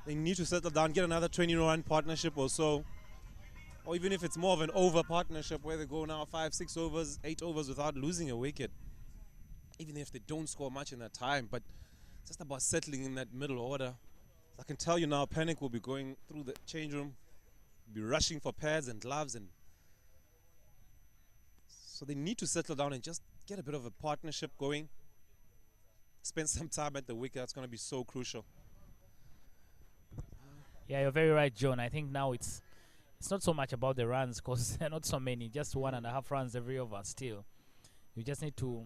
They need to settle down, get another 20-run partnership or so. Or even if it's more of an over partnership where they go now 5, 6 overs, 8 overs without losing a wicket. Even if they don't score much in that time, but it's just about settling in that middle order. I can tell you now, panic will be going through the change room, be rushing for pads and gloves, and so they need to settle down and just get a bit of a partnership going. Spend some time at the wicket. That's going to be so crucial. Yeah, you're very right, John. I think now it's not so much about the runs, because there are not so many, just 1.5 runs every over still. You just need to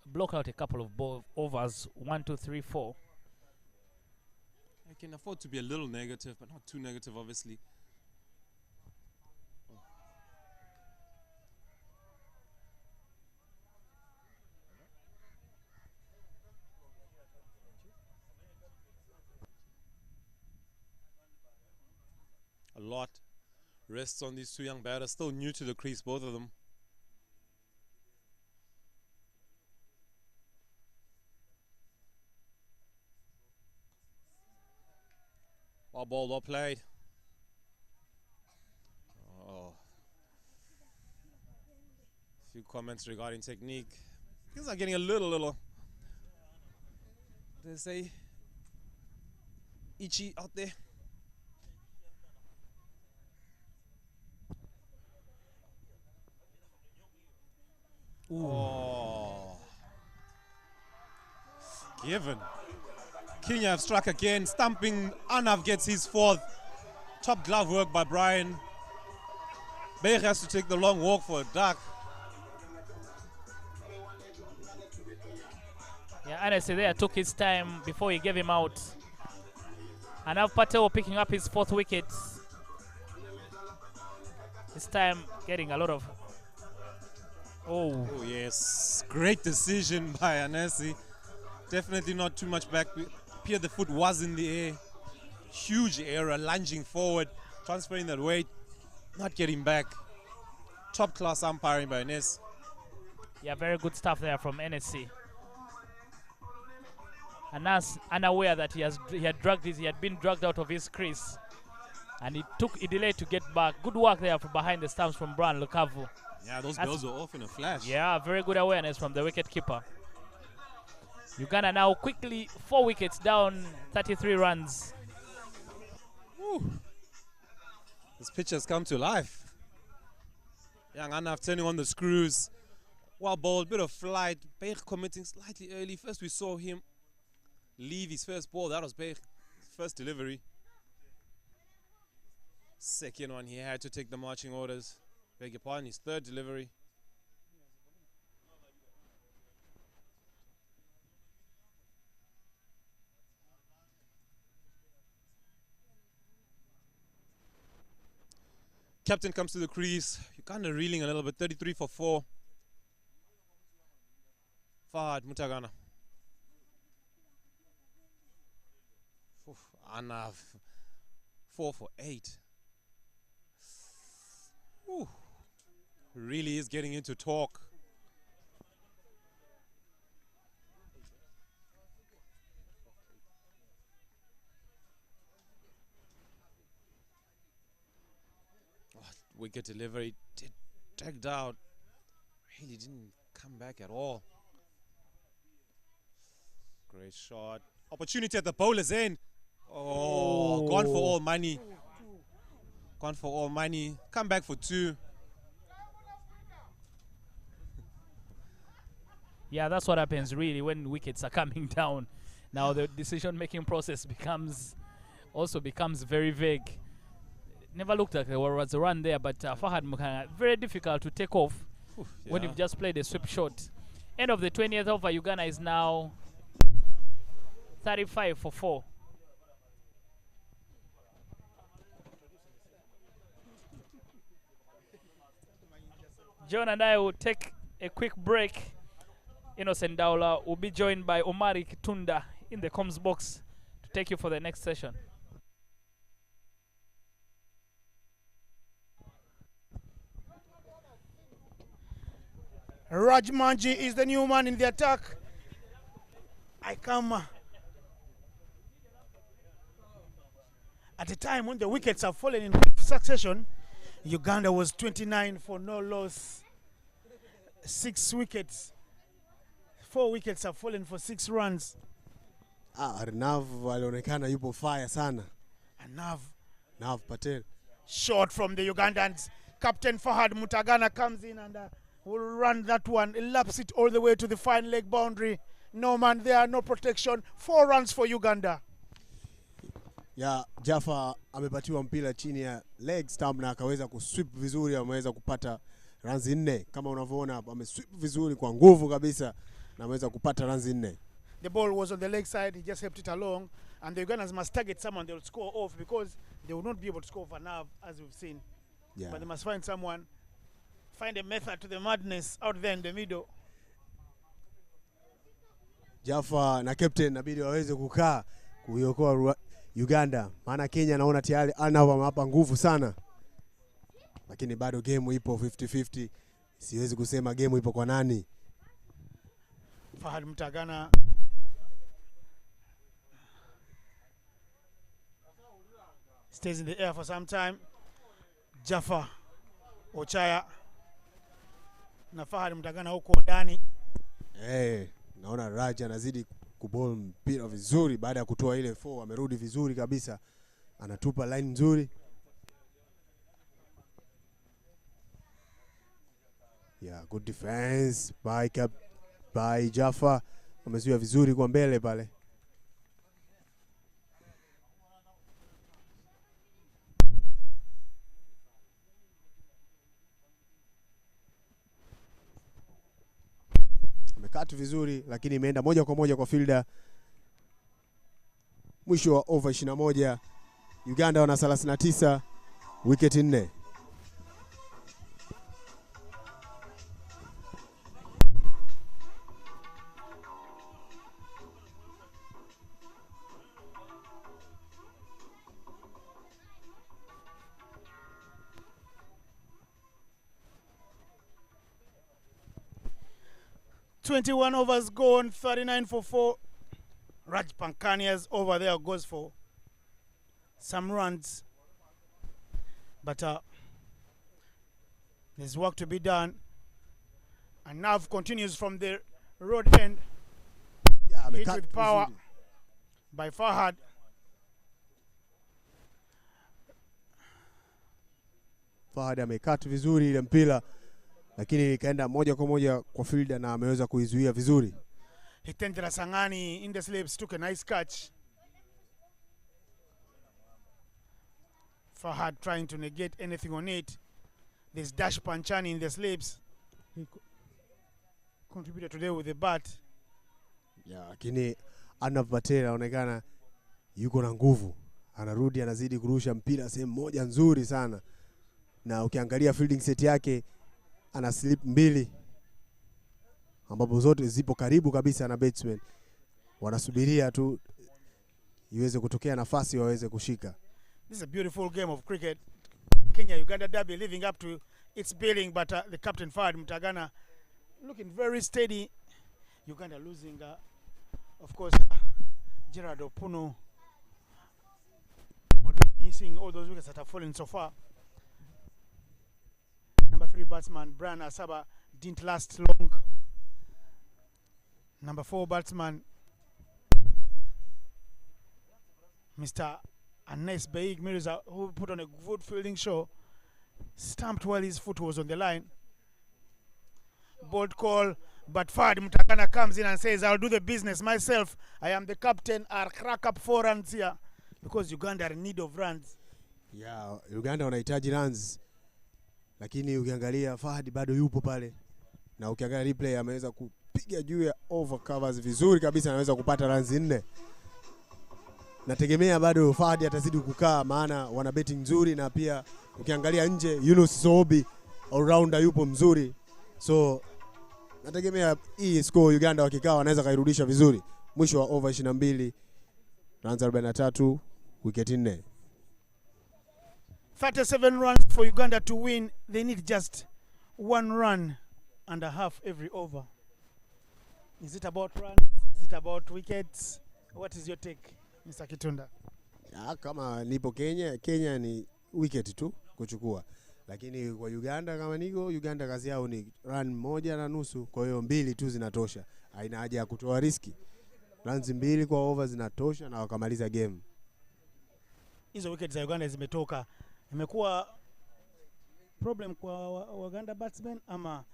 block out a couple of overs, 1, 2, 3, 4. I can afford to be a little negative, but not too negative, obviously. A lot rests on these two young batters, still new to the crease, both of them. Well ball, well played. Oh. A few comments regarding technique. Things are getting a little, they say, itchy out there. Ooh. Oh. Given. Kenya have struck again, stamping. Anav gets his 4th. Top glove work by Brian. Beir has to take the long walk for a duck. Yeah, honestly, there took his time before he gave him out. And now Patel picking up his 4th wicket. This time getting a lot of... Oh Yes, great decision by Anesi. Definitely not too much back. Appeared the foot was in the air. Huge error, lunging forward, transferring that weight, not getting back. Top class umpiring by Anesi. Yeah, very good stuff there from NSC. And Nas unaware that he had been dragged out of his crease, and he delayed to get back. Good work there from behind the stumps from Brian Lukavu. Yeah, those balls were off in a flash. Yeah, very good awareness from the wicket keeper. Uganda now quickly 4 wickets down, 33 runs. Woo. This pitch has come to life. Young Anav turning on the screws. Well ball, bit of flight. Beir committing slightly early. First we saw him leave his first ball. That was Beir's first delivery. Second one, he had to take the marching orders. Beg your pardon, his 3rd delivery. Captain comes to the crease. Uganda reeling a little bit. 33 for 4. Fahad Mutagana. Anav. 4 for 8. Ooh. Really is getting into talk. Wicket delivery dragged out. Really didn't come back at all. Great shot. Opportunity at the bowler's end. Oh, gone for all money. Gone for all money. Come back for 2. Yeah, that's what happens really when wickets are coming down. Now the decision-making process becomes very vague. Never looked like there was a run there, but Fahad Mukanga, very difficult to take off when you've just played a sweep shot. End of the 20th over, Uganda is now 35 for 4. John and I will take a quick break. Innocent Daula will be joined by Omari Kitunda in the comms box to take you for the next session. Raj Manji is the new man in the attack. I come at a time when the wickets have fallen in quick succession. Uganda was 29 for no loss. 6 wickets. 4 wickets have fallen for 6 runs. Arnav alionekana yupo fire sana. And Nav Patel. Shot from the Ugandans. Captain Fahad Mutagana comes in and will run that one. Laps it all the way to the fine leg boundary. No man there, no protection. 4 runs for Uganda. Ya Jaffa amepatiwa mpira chini ya leg stump na akaweza kusweep vizuri, ameweza kupata runs 4 kama unavyoona hapa, amesweep vizuri kwa nguvu kabisa na ameweza kupata runs 4. The ball was on the leg side, he just helped it along, and the Ugandans must target someone they will score off because they will not be able to score for Nav as we've seen. Yeah. But they must find someone, find a method to the madness out there in the middle. Jaffa na captain inabidi waweze kukaa kuiokoa Uganda, maana Kenya naona tayari Arnav hapa nguvu sana, lakini bado game ipo 50-50. Siwezi kusema game ipo kwa nani. Fahad Mutagana stays in the air for some time. Jaffa Ochaya na Fahad Mutagana huko ndani. Naona Raja anazidi kuball mpira vizuri baada ya kutoa ile 4, amerudi vizuri kabisa. Anatupa line nzuri. Yeah, good defense by Jaffa. Amezuia vizuri kwa mbele pale. Amekata vizuri lakini imeenda moja kwa moja kwa fielder. Mwisho wa over 21. Uganda wana 39, wicket 4. .21 overs gone, 39 for 4. Raj Pankania's over there goes for some runs. But there's work to be done. And Nav continues from the road end. Yeah, hit with power by Fahad. Fahad amekata vizuri ile mpira, lakini ikaenda moja kwa moja kwa fielder na ameweza kuizuia vizuri. Hitendra Sangani in the slips took a nice catch. Fahad trying to negate anything on it. There's Dash Panchani in the slips. He contributed today with the bat. Yeah, lakini Arnav Patel anaonekana yuko na nguvu. Anarudi anazidi kurusha mpira sehemu moja nzuri sana. Na ukiangalia fielding set yake ana slip 2 ambapo zote zipo karibu kabisa na batsman. Wanasubiria tu iweze kutokea nafasi waweze kushika. This is a beautiful game of cricket. Kenya-Uganda derby living up to its billing, but the captain Fahad Mutagana looking very steady. Uganda losing, of course, Gerard Opuno. What we're seeing all those wickets that have fallen so far. Three batsman Brian Asaba didn't last long. Number 4 batsman Mr. Anes Beig Mirza, who put on a good fielding show, stamped while his foot was on the line. Bold call, but Fahad Mutagana comes in and says, I'll do the business myself. I am the captain. I'll crack up 4 runs here because Uganda are in need of runs. Yeah, Uganda wanahitaji runs. Lakini ukiangalia Fahad bado yupo pale. Na ukiangalia replay ameweza kupiga juu ya over covers vizuri kabisa, anaweza kupata runs 4. Nategemea bado Fahad atazidi kukaa, maana wana betting nzuri, na pia ukiangalia nje Yunus Sobi all rounder yupo mzuri. So nategemea hii score Uganda wakikaa wanaweza kairudisha vizuri. Mwisho wa over 22, runs 43, wicket 4. 37 runs for Uganda to win. They need just 1 run and a half every over. Is it about runs? Is it about wickets? What is your take, Mr. Kitunda? Ya, kama nipo Kenya ni wicket tu kuchukua. Lakini kwa Uganda kama niko Uganda kazi yao ni run 1.5, kwa hiyo 2 tu zinatosha. Haina haja ya kutoa riski. Runs 2 kwa over zinatosha na wakamaliza game. Hizo wickets za Uganda zimetoka. Imekuwa problem kwa Uganda batsmen ama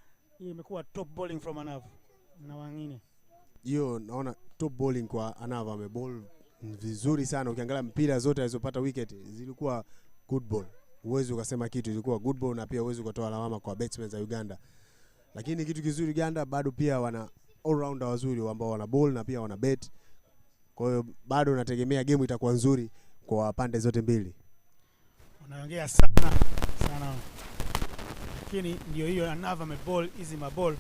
imekuwa top bowling from Anav na wengine? Hiyo naona top bowling kwa Anav, amebowl vizuri sana. Ukiangalia mpira zote alizopata wicket zilikuwa good ball. Uwezo ukasema kitu ilikuwa good ball, na pia uwezo kutoa lawama kwa batsmen za Uganda. Lakini kitu kizuri Uganda bado pia wana all rounder wazuri ambao wana bowl na pia wana bat. Kwa hiyo bado nategemea game itakuwa nzuri kwa pande zote mbili. Unaongea sana. Lakini ndio hiyo Anav amebowl easy maball.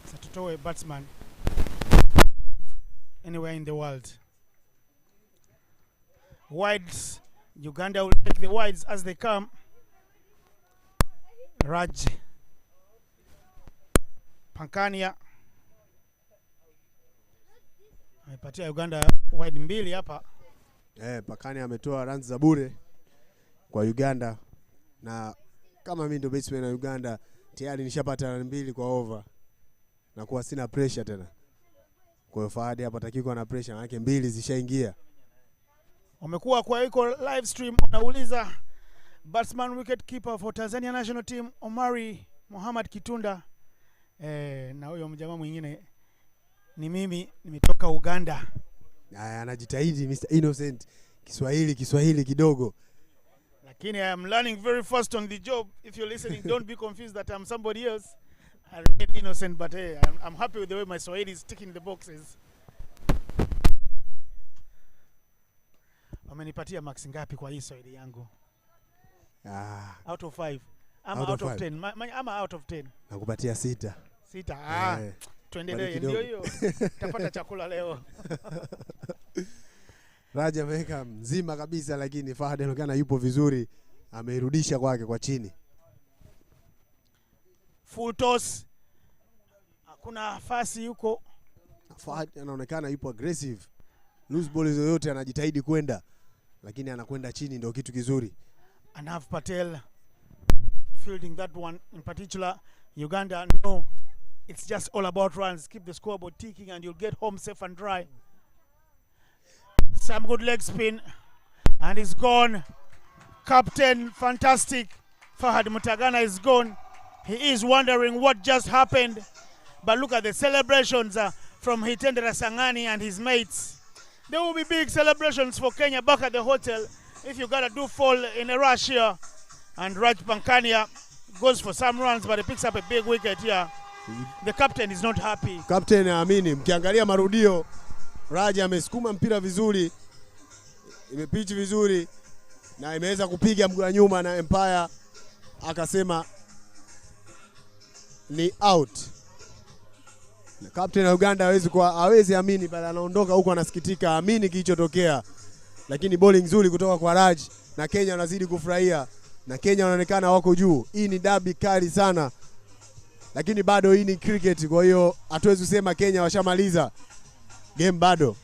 Sasa tutoe batsman anywhere in the world. Wides, Uganda will take the wides as they come. Raj Pankania amepatia Uganda wide 2 hapa. Pankania ametoa runs za bure kwa Uganda, na kama mimi ndo batsman na Uganda tayari nishapata run 2 kwa over na kuwa sina pressure tena. Kwa hiyo Fahad hapa takiko na pressure, maana 2 zishaingia. Umekuwa kwa iko live stream unauliza batsman wicket keeper for Tanzania national team Omari Muhammad Kitunda. Na huyo mjamaa mwingine ni mimi, nimetoka Uganda. Anajitahidi Mr. Innocent, Kiswahili kidogo. Lakini I am learning very fast on the job. If you're listening, don't be confused that I'm somebody else. I remain innocent, but hey, I'm happy with the way my Swahili is ticking the boxes. Wamenipatia marks ngapi kwa hii Swahili yangu? Out of 5. I'm out of 10. I'm out of 10. Nakupatia 6. 6. Tuendelee, ndio hiyo. Tapata chakula leo. Raja ameweka mzima kabisa, lakini Fahad anaonekana yupo vizuri, ameirudisha kwake kwa chini. Full toss. Hakuna nafasi yuko. Fahad anaonekana yupo aggressive. Loose ball yoyote anajitahidi kwenda, lakini anakwenda chini, ndio kitu kizuri. Anav Patel fielding that one in particular. Uganda, no, it's just all about runs. Keep the scoreboard ticking and you'll get home safe and dry. Some good leg spin and he's gone. Captain, fantastic. Fahad Mutagana is gone. He is wondering what just happened. But look at the celebrations from Hitendera Sangani and his mates. There will be big celebrations for Kenya back at the hotel if Uganda do fall in a rush here. And Raj Pankania goes for some runs, but he picks up a big wicket here. The captain is not happy. Captain aamini, mkiangalia marudio, Raj amesukuma mpira vizuri, imepitch vizuri, na imeweza kupiga mguu wa nyuma, na Empire akasema ni out. Na captain wa Uganda hawezi amini, bali anaondoka huko anasikitika, amini kilichotokea. Lakini bowling nzuri kutoka kwa Raj, na Kenya wanazidi kufurahia, na Kenya wanaonekana wako juu. Hii ni derby kali sana, lakini bado hii ni cricket, kwa hiyo hatuwezi kusema Kenya washamaliza game bado.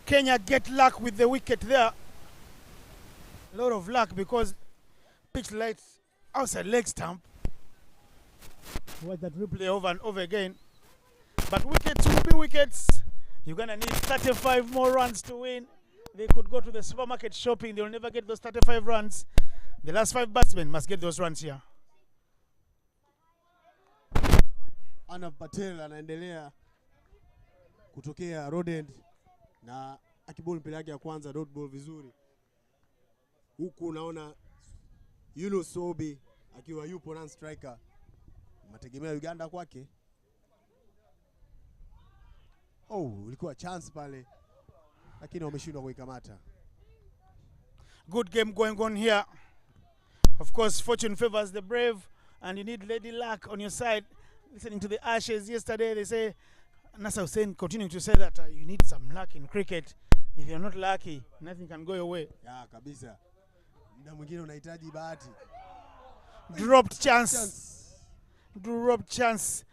Kenya get luck with the wicket there. A lot of luck because pitch lights outside leg stump. Watch that replay over and over again. But wickets will be wickets. You're going to need 35 more runs to win. They could go to the supermarket shopping. They'll never get those 35 runs. The last 5 batsmen must get those runs here. Anav Patel anaendelea kutokea road end na akiball mpira yake ya kwanza dot ball vizuri. Huku unaona Yunus Obi akiwa yupo run striker. Mategemea Uganda kwake. Ulikuwa chance pale lakini wameshindwa kuikamata. Good game going on here. Of course, fortune favors the brave and you need lady luck on your side. Listening to the Ashes yesterday, they say, Nasser Hussain continuing to say that you need some luck in cricket. If you're not lucky, nothing can go your way. Ya kabisa. Muda mwingine unahitaji bahati. Dropped chance. Dropped chance.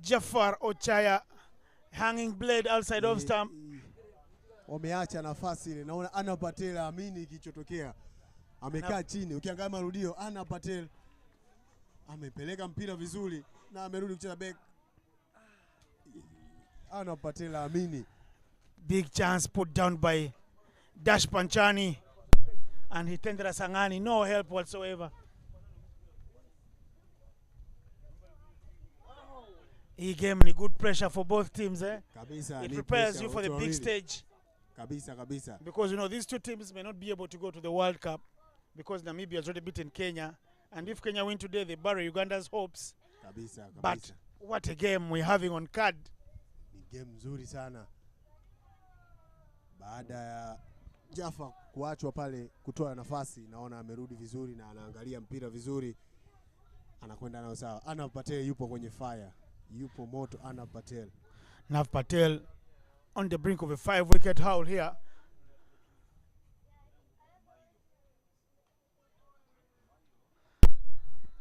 Jafar Ochaya hanging blade outside off stump. Wameacha nafasi ile. Naona Ana Patel amini kilichotokea. Amekaa chini. Ukiangalia marudio Ana Patel amepeleka mpira vizuri na amerudi kucheza back. Ana Patel amini. Big chance put down by Dash Panchani and Hitendra Sangani. No help whatsoever. Hii game ni good pressure for both teams. Kabisa, it prepares you for the big stage. Kabisa. Because you know these two teams may not be able to go to the World Cup because Namibia has already beaten Kenya. And if Kenya win today, they bury Uganda's hopes. Kabisa. But what a game we're having on card. Ni game nzuri sana. Baada ya Jaffa kuachwa pale kutoa nafasi, naona amerudi vizuri na anaangalia mpira vizuri. Anakwenda nao sawa. Anav Patel yupo kwenye fire. Yupo moto Anav Patel. Nav Patel on the brink of a 5-wicket haul here.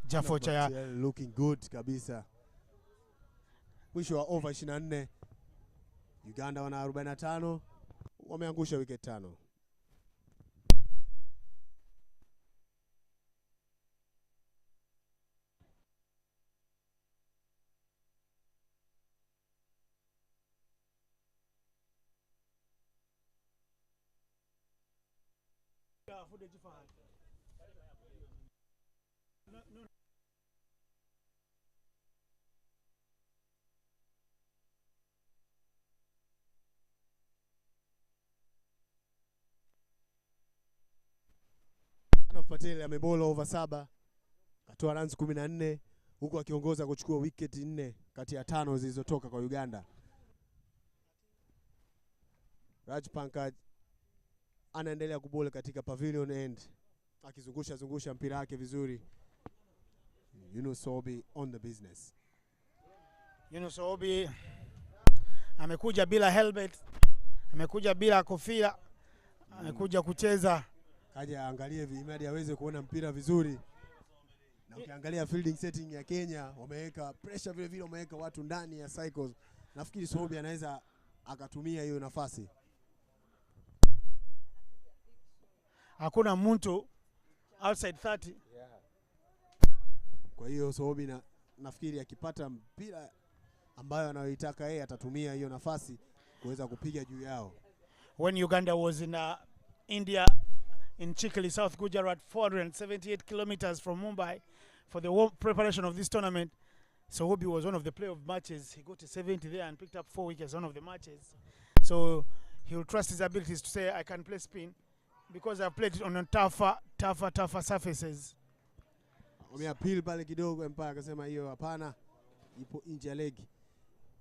Jaffa Chaya looking good kabisa. Mwisho wa over 24. Uganda wana 45. Wameangusha wicket 5. Patel amebola over 7, katoa runs 14 huku akiongoza kuchukua wicket 4 kati ya 5 zilizotoka kwa Uganda. Raj Pankaj anaendelea kubola katika pavilion end akizungusha mpira wake vizuri. Yunus Obi on the business. Yunus Obi amekuja bila helmet, amekuja bila kofia, amekuja kucheza. Kaja angalie vimadi aweze kuona mpira vizuri. Na ukiangalia fielding setting ya Kenya, wameweka pressure vile vile, wameweka watu ndani ya cycles. Nafikiri Sobi anaweza akatumia hiyo nafasi. Hakuna mtu outside 30. Kwa hiyo Sobi nafikiri akipata mpira ambayo anayoitaka yeye atatumia hiyo nafasi kuweza kupiga juu yao. When Uganda was in India in Chikali, South Gujarat, 478 kilometers from Mumbai for the preparation of this tournament, Sohobi was one of the player of matches. He got to 70 there and picked up 4 wickets, one of the matches. So he'll trust his abilities to say, I can play spin because I've played it on tougher surfaces. Wameappeal pale kidogo Empire akasema hiyo hapana, ipo nje ya legi.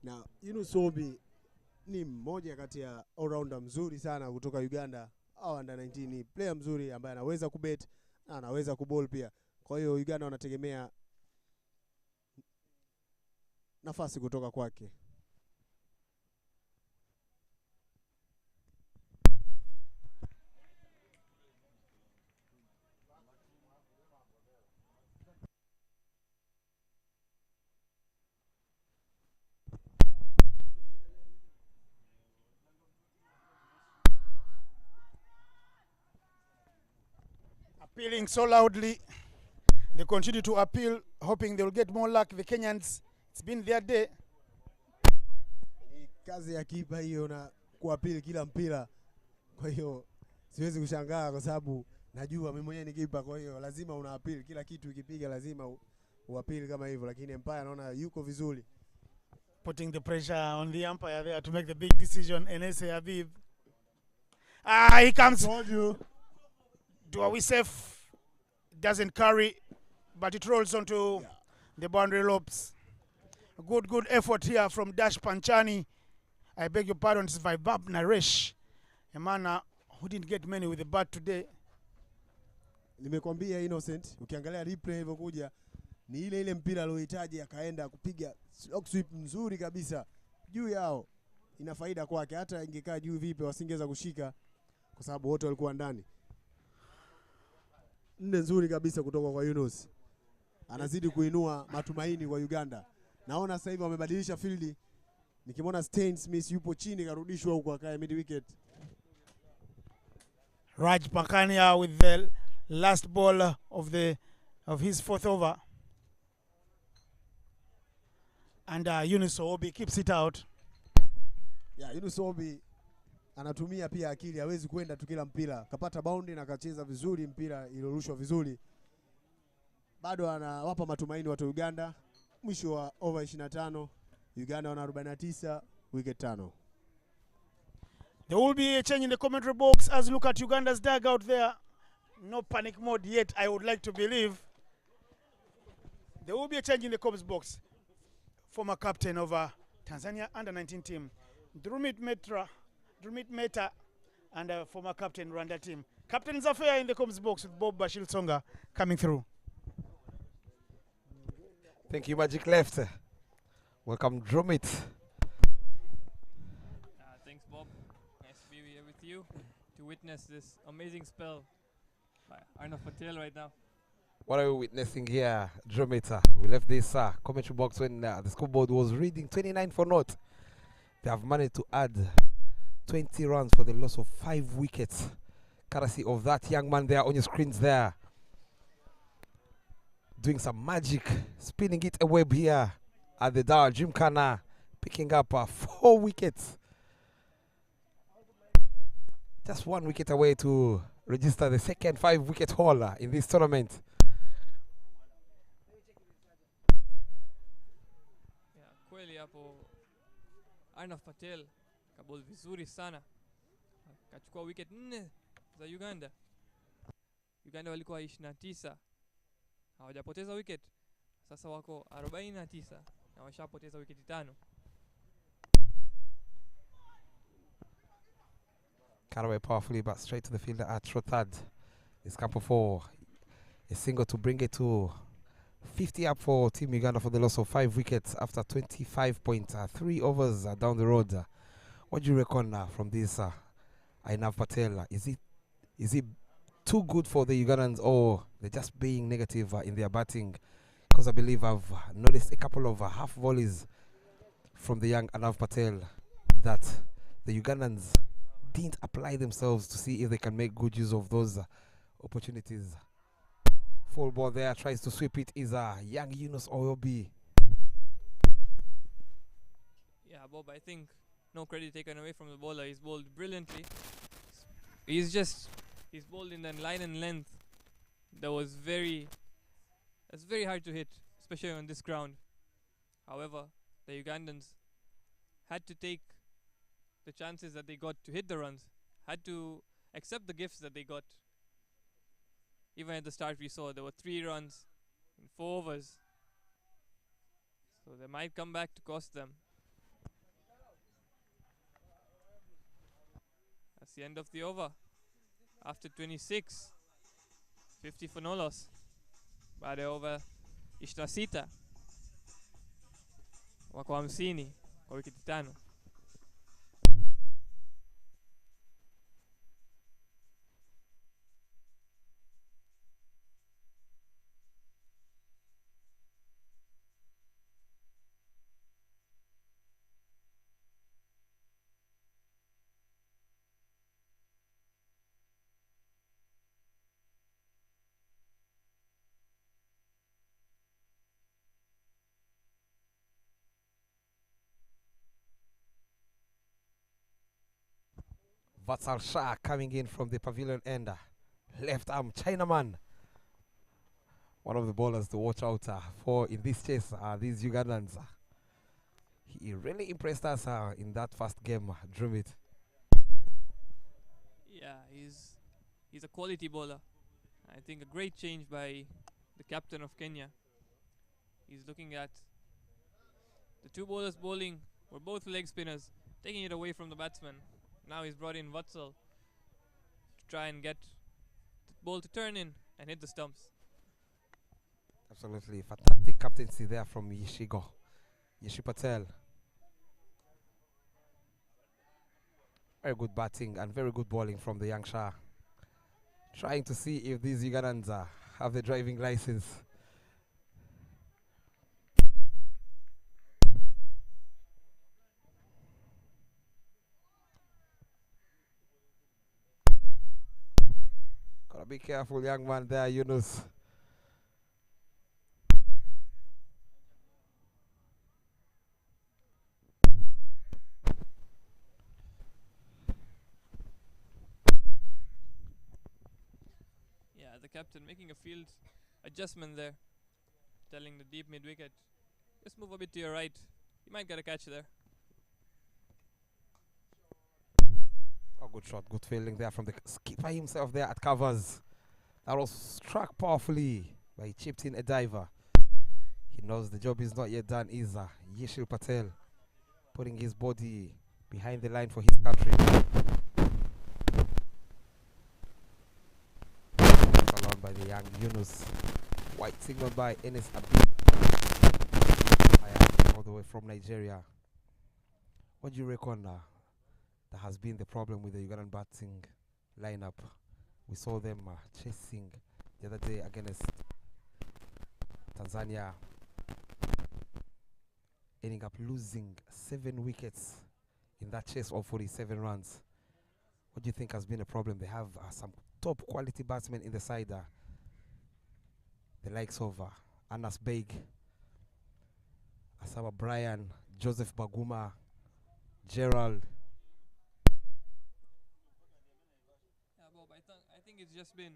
Na Yunus Obi ni mmoja kati ya all-rounder mzuri sana kutoka Uganda. Au under 19 player mzuri ambaye anaweza kubet na anaweza kubowl pia. Kwa hiyo Uganda wanategemea nafasi kutoka kwake. Appealing so loudly. They continue to appeal, hoping they'll get more luck. The Kenyans, it's been their day. Ni kazi ya kipa hiyo na kuapili kila mpira. Kwa hiyo siwezi kushangaa kwa sababu najua mimi mwenyewe ni kipa, kwa hiyo lazima unaapili kila kitu, ikipiga lazima uapili kama hivyo, lakini Empire naona yuko vizuri. Putting the pressure on the umpire there to make the big decision. Enese Habib. He comes. Told you. Do we safe? Doesn't carry, but it rolls onto the boundary lopes. Good effort here from Dash Panchani. I beg your pardon, it's Vibab Naresh, a man who didn't get many with the bat today. Nimekwambia Innocent, ukiangalia replay ilivyokuja ni ile mpira aliohitaji, akaenda kupiga lock sweep nzuri kabisa juu yao. Ina faida kwake, hata ingekaa juu vipi wasingeweza kushika kwa sababu wote walikuwa ndani. Nne nzuri kabisa kutoka kwa Yunus. Anazidi kuinua matumaini kwa Uganda. Naona sasa hivi wamebadilisha field. Nikimwona Stain Smith yupo chini, karudishwa huko akae mid wicket. Raj Pakania with the last ball of his fourth over. And Yunus Obi keeps it out. Yeah, Yunus Obi anatumia pia akili, hawezi kwenda tu kila mpira. Kapata boundary na kacheza vizuri mpira iliyorushwa vizuri. Bado anawapa matumaini watu Uganda. Mwisho wa over 25, Uganda wana 49, wicket 5. There will be a change in the commentary box as look at Uganda's dugout there. No panic mode yet, I would like to believe. There will be a change in the comms box. Former captain of Tanzania under-19 team, Drumit Meta, and former captain Rwanda team. Captain's affair in the comms box with Bob Bashir Songa coming through. Thank you, Magic Left. Welcome, Drumit. Thanks, Bob. Nice to be here with you to witness this amazing spell by Arnav Patel right now. What are we witnessing here, Drumit? We left this commentary box when the scoreboard was reading 29 for naught. They have managed to add 20 runs for the loss of 5 wickets, courtesy of that young man there on your screens there. Doing some magic, spinning it a web here at the Dar. Gymkhana picking up 4 wickets. Just 1 wicket away to register the second 5-wicket haul in this tournament. Yeah, kweli hapo Arnav Patel kabol vizuri sana. Kachukua wicket 4 za Uganda. Uganda walikuwa 29. Hawajapoteza wicket. Sasa wako 49 na washapoteza wicket 5. Cut away powerfully, but straight to the fielder at Trothad. It's couple 4. A single to bring it to 50 up for Team Uganda for the loss of 5 wickets after 25.3 overs down the road. What do you reckon from this Arnav Patel? Is it too good for the Ugandans, or they're just being negative in their batting? Because I believe I've noticed a couple of half volleys from the young Arnav Patel that the Ugandans didn't apply themselves to see if they can make good use of those opportunities. Full ball there, tries to sweep it, is young Yunus Oyobi. Yeah, Bob, I think no credit taken away from the bowler. He's bowled brilliantly. He's bowled in that line and length that's very hard to hit, especially on this ground. However, the Ugandans had to take the chances that they got to hit the runs, had to accept the gifts that they got. Even at the start we saw there were 3 runs in 4 overs. So they might come back to cost them. That's the end of the over. After 26, 50 for no loss. Baada ya over 26 wako 50 kwa wiketi 5. Vatsal Shah coming in from the pavilion end. Left arm Chinaman. One of the bowlers to watch out for in this chase are these Ugandans. He really impressed us in that first game, Drumit. Yeah, he's a quality bowler. I think a great change by the captain of Kenya. He's looking at the two bowlers bowling were both leg spinners, taking it away from the batsman. Now he's brought in Vatsal to try and get the ball to turn in and hit the stumps. Absolutely fantastic captaincy there from Yeshi Patel. Very good batting and very good bowling from the young Shah. Trying to see if these Ugandans have the driving license. Gotta be careful, young man there, Yunus. Yeah, the captain making a field adjustment there, telling the deep mid wicket, just move a bit to your right. You might get a catch there. Oh, good shot, good fielding there from the skipper himself there at covers. That was struck powerfully by chipped in a diver. He knows the job is not yet done, is Yeshil Patel, putting his body behind the line for his country. Along by the young Yunus. White signaled by Enes Abid, all the way from Nigeria. What do you reckon that has been the problem with the Ugandan batting lineup? We saw them chasing the other day against Tanzania, ending up losing 7 wickets in that chase of 47 runs. What do you think has been a problem? They have some top quality batsmen in the side, the likes of Anas Beg, Asama Bryan, Joseph Baguma, Gerald. Yeah, Bob, I think it's just been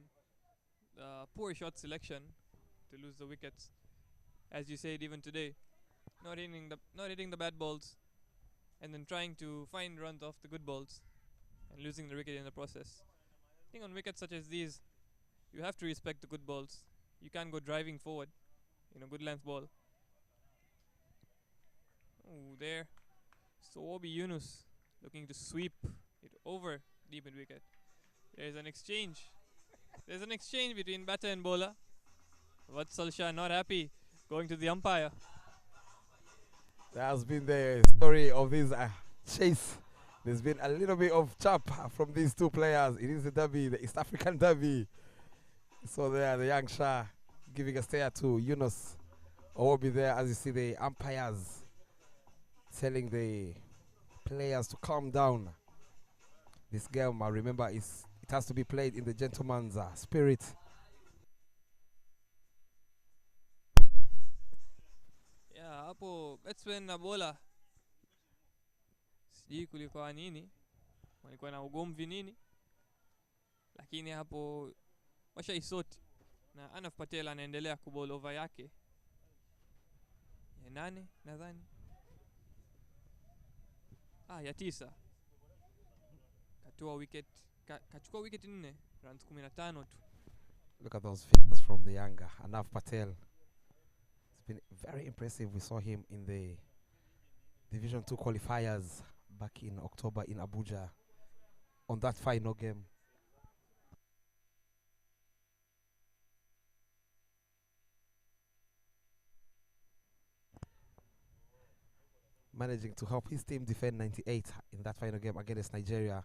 poor shot selection to lose the wickets. As you said, even today, not hitting the bad balls, and then trying to find runs off the good balls, and losing the wicket in the process. I think on wickets such as these, you have to respect the good balls. You can't go driving forward in a good length ball. Oh, there. So Obi Yunus looking to sweep it over deep mid wicket. There's an exchange. There's an exchange between batter and bowler. Vatsal Shah not happy, going to the umpire. That has been the story of this chase. There's been a little bit of chop from these two players. It is the derby, the East African derby. So there, the young Shah giving a stare to Yunus. Or will be there as you see the umpires telling the players to calm down. This game, remember, it has to be played in the gentleman's spirit. Yeah, hapo batsman na bowler, sijui kulikuwa nini, walikuwa na ugomvi nini, lakini hapo washaisoti na Anaf Patel anaendelea kubowl over yake ya 8 nadhani, ya 9, kachukua wicket 4, runs 15 tu. Look at those figures from the younger Anaf Patel. It's been very impressive. We saw him in the Division 2 qualifiers back in October in Abuja on that final game. Managing to help his team defend 98 in that final game against Nigeria.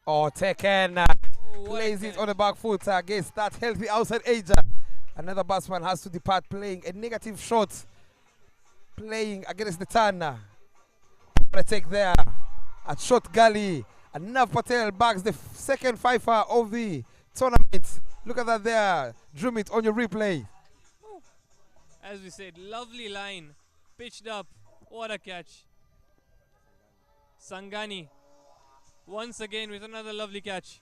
Oh, taken. Plays it on the back foot against that healthy outside edge. Another batsman has to depart, playing a negative shot. Playing against the turn. Take there at short gully. And Nav Patel bags the second fifer of the tournament. Look at that there. Dream it on your replay. As we said, lovely line. Pitched up. What a catch. Sangani Once again with another lovely catch.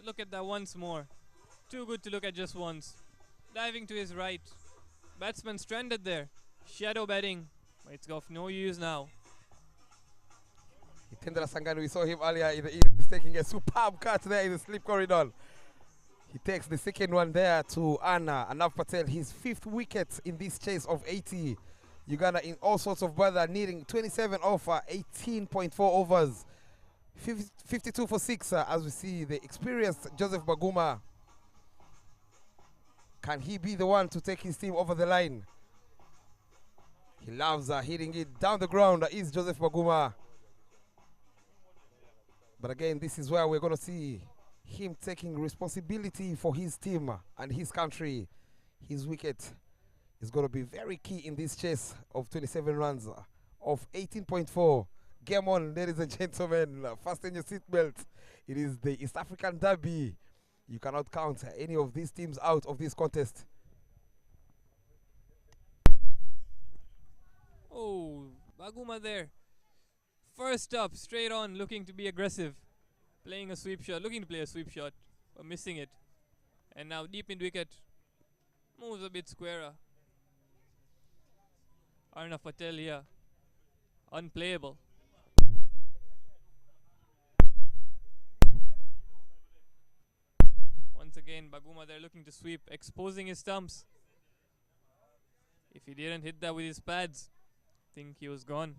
Look at that once more. Too good to look at just once. Diving to his right. Batsman stranded there. Shadow batting. It's of no use now. Tendra Sangani, we saw him earlier in the innings taking a superb catch there in the slip corridor. He takes the second one there to Anna Anav Patel, his 5th wicket in this chase of 80. Uganda in all sorts of weather, needing 27 off 18.4 overs. 52 for 6 as we see the experienced Joseph Baguma. Can he be the one to take his team over the line? He loves hitting it down the ground, is Joseph Baguma. But again, this is where we're going to see him taking responsibility for his team and his country. His wicket is going to be very key in this chase of 27 runs of 18.4. Game on, ladies and gentlemen. Fasten your seatbelt. It is the East African Derby. You cannot count any of these teams out of this contest. Oh, Baguma there. First up, straight on, looking to be aggressive. Playing a sweep shot, looking to play a sweep shot, but missing it. And now deep in wicket. Moves a bit squarer. Arnav Patel here. Unplayable. Once again, Baguma there looking to sweep, exposing his stumps. If he didn't hit that with his pads, I think he was gone.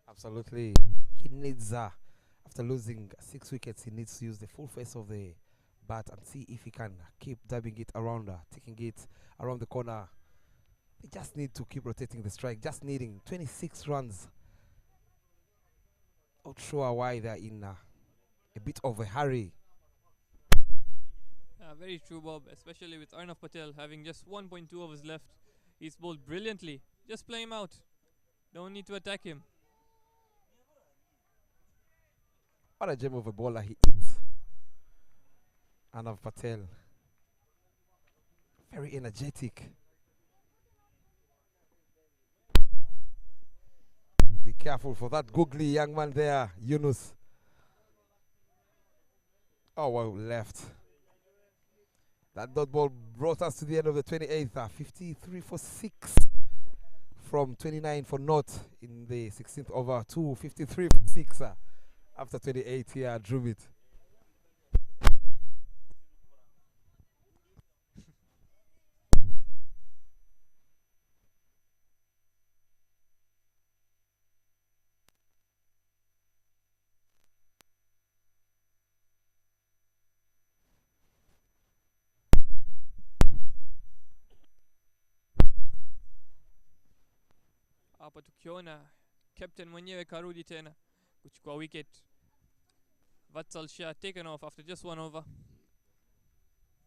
Absolutely. He needs, after losing 6 wickets, he needs to use the full face of the bat and see if he can keep dabbing it around, taking it around the corner. They just need to keep rotating the strike, just needing 26 runs. Not sure why they're in a bit of a hurry. Very true, Bob, especially with Arnav Patel having just 1.2 overs left. He's bowled brilliantly. Just play him out. Don't need to attack him. What a gem of a bowler he is. Arnav Patel. Very energetic. Be careful for that googly young man there, Yunus. Oh, well, left. That dot ball brought us to the end of the 28th. 53 for 6 from 29 for naught in the 16th over to 53 for 6 after 28 here, drew it. Hapa tukiona captain mwenyewe karudi tena kuchukua wicket. Vatsal Shah taken off after just 1 over.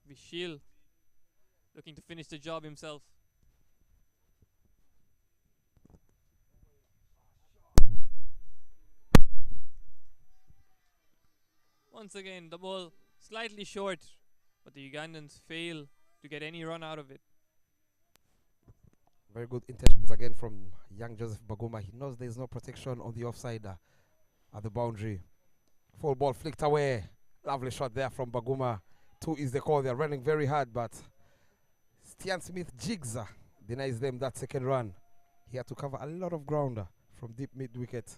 Vishil looking to finish the job himself. Once again, the ball slightly short, but the Ugandans fail to get any run out of it. Very good intentions again from young Joseph Baguma. He knows there is no protection on the offside at the boundary. Full ball flicked away. Lovely shot there from Baguma. 2 is the call. They're running very hard, but Stian Smith jigs denies them that second run. He had to cover a lot of ground from deep mid wicket.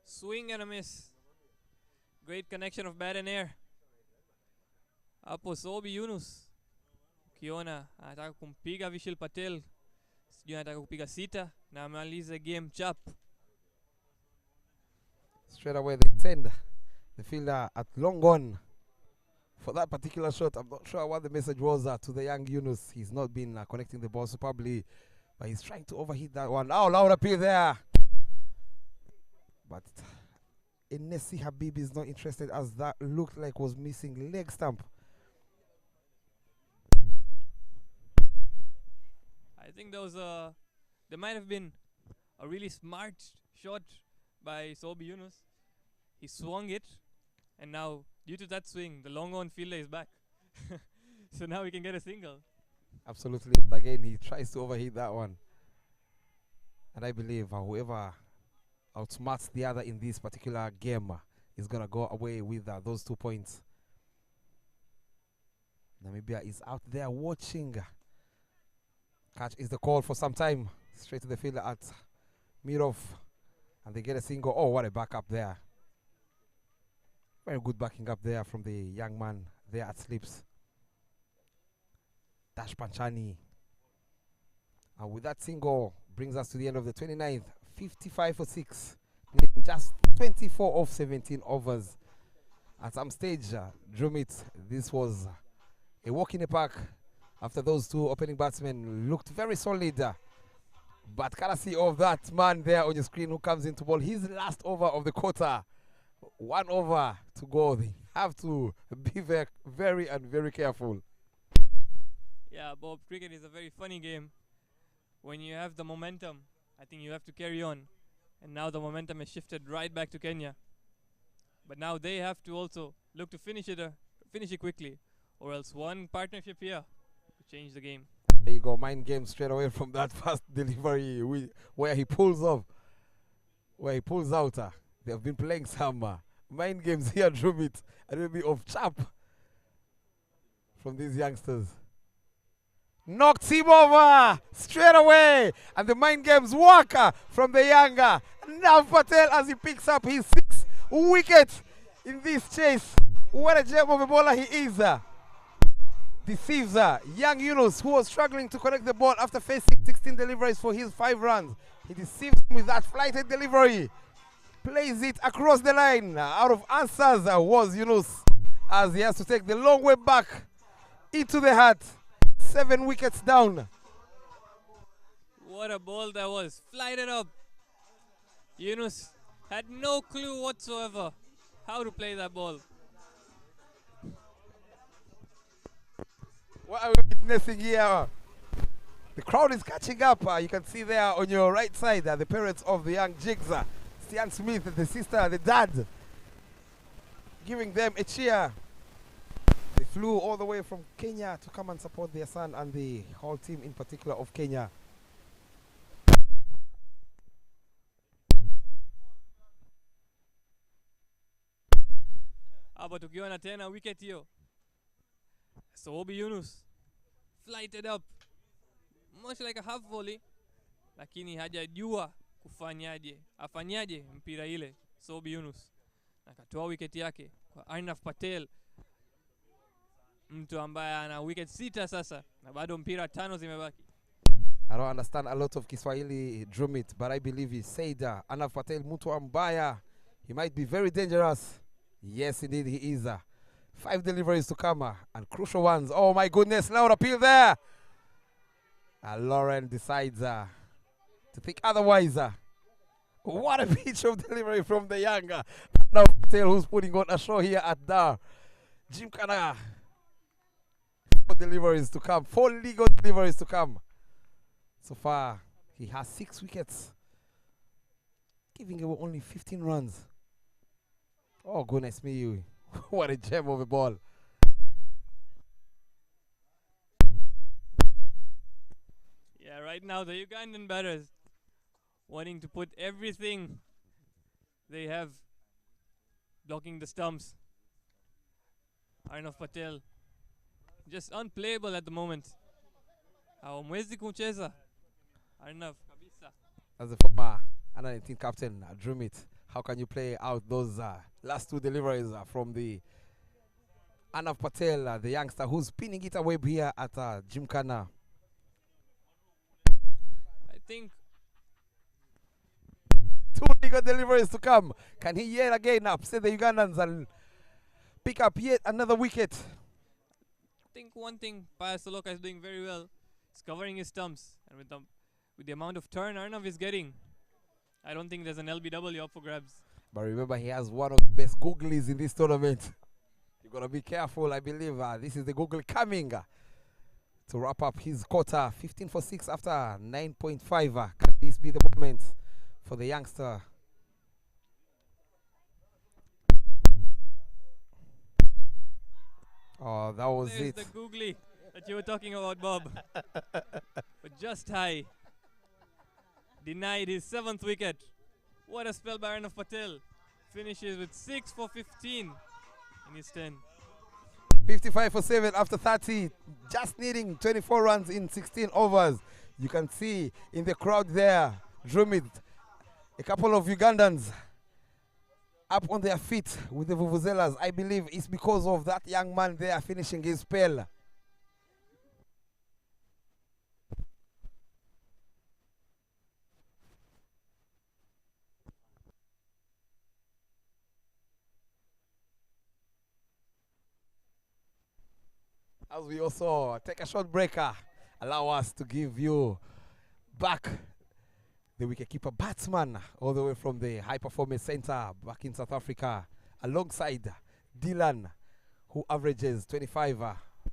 Swing and a miss. Great connection of bat and air. Hapo Sobi Yunus. Ukiona anataka kumpiga Vishil Patel. Sijui anataka kupiga sita na amalize game chap. Straight away they send the fielder at long on for that particular shot. I'm not sure what the message was to the young Yunus. He's not been connecting the ball superbly, but he's trying to overhit that one. Oh, loud appeal there. But Inesi Habib is not interested, as that looked like was missing leg stump. I think there might have been a really smart shot by Sobi Yunus. He swung it, and now due to that swing, the long on fielder is back. So now we can get a single. Absolutely. Again, he tries to overhit that one. And I believe whoever outsmarts the other in this particular game is going to go away with those 2 points. Namibia is out there watching. Catch is the call for some time. Straight to the fielder at Mirov. And they get a single. Oh, what a backup there. Very good backing up there from the young man there at Slips. Dash Panchani. And with that single, brings us to the end of the 29th. 55 for 6. Needing just 24 of 17 overs. At some stage, Drumit, this was a walk in the park after those two opening batsmen looked very solid. But courtesy of that man there on your screen who comes into ball, his last over of the quarter. 1 over to go. They have to be very careful. Yeah, Bob, cricket is a very funny game. When you have the momentum, I think you have to carry on. And now the momentum has shifted right back to Kenya. But now they have to also look to finish it quickly, or else one partnership here to change the game. There you go, mind game straight away from that fast delivery where he pulls off, where he pulls out. They have been playing some mind games here, Drumit. A little bit of chap from these youngsters. Knocked him over straight away, and the mind games work from the younger Nav Patel as he picks up his 6th wicket in this chase. What a gem of a bowler he is. Deceives young Yunus, who was struggling to connect the ball after facing 16 deliveries for his 5 runs. He deceives him with that flighted delivery. Plays it across the line. Out of answers was Yunus, as he has to take the long way back into the hat. 7 wickets down. What a ball that was. Flighted up. Yunus had no clue whatsoever how to play that ball. What are we witnessing here? The crowd is catching up. You can see there on your right side the parents of the young Jigs. Stian Smith, the sister, the dad, giving them a cheer. They flew all the way from Kenya to come and support their son and the whole team in particular of Kenya. Hapa tukiona tena wicket hiyo. Sobi Yunus flighted up much like a half volley, lakini hajajua afanyaje mpira ile. Sobi Yunus akatoa wicket yake kwa Arnav Patel, mtu ambaye ana wicket 6 sasa na bado mpira 5 zimebaki. I don't understand a lot of Kiswahili, Drumit, but I believe he said Arnav Patel mtu ambaya. He might be very dangerous. Yes, indeed he is. 5 deliveries to come and crucial ones. Oh my goodness, loud appeal there. Lauren decides to think otherwise. What a pitch of delivery from the younger Arnav Patel, who's putting on a show here at the Gymkhana. 4 deliveries to come, 4 legal deliveries to come. So far, he has 6 wickets, giving away only 15 runs. Oh, goodness me. What a gem of a ball. Yeah, right now the Ugandan batters wanting to put everything they have blocking the stumps. Arnav Patel just unplayable at the moment. Hawamwezi kumcheza Arnav kabisa. As a former under-19 captain, Drumit, how can you play out those last 2 deliveries from the Arnav Patel, the youngster who's pinning it away here at Gymkhana? I think 2 legal deliveries to come. Can he yet again upset the Ugandans and pick up yet another wicket? I think one thing Payas Soloka is doing very well is covering his stumps, and with the amount of turn Arnav is getting, I don't think there's an LBW up for grabs. But remember, he has one of the best googlies in this tournament. You've got to be careful. I believe this is the google coming to wrap up his quarter. 15 for 6 after 9.5. Can this be the moment for the youngster? Oh, that was There's it. the googly that you were talking about, Bob. But just high. Denied his 7th wicket. What a spell by Arnav Patel. Finishes with 6 for 15 in his 10. 55 for 7 after 30. Just needing 24 runs in 16 overs. You can see in the crowd there, Drumid, a couple of Ugandans up on their feet with the vuvuzelas. I believe it's because of that young man there finishing his spell. As we also take a short breaker, allow us to give you back the wicketkeeper batsman all the way from the High Performance Center back in South Africa, alongside Dylan, who averages 25.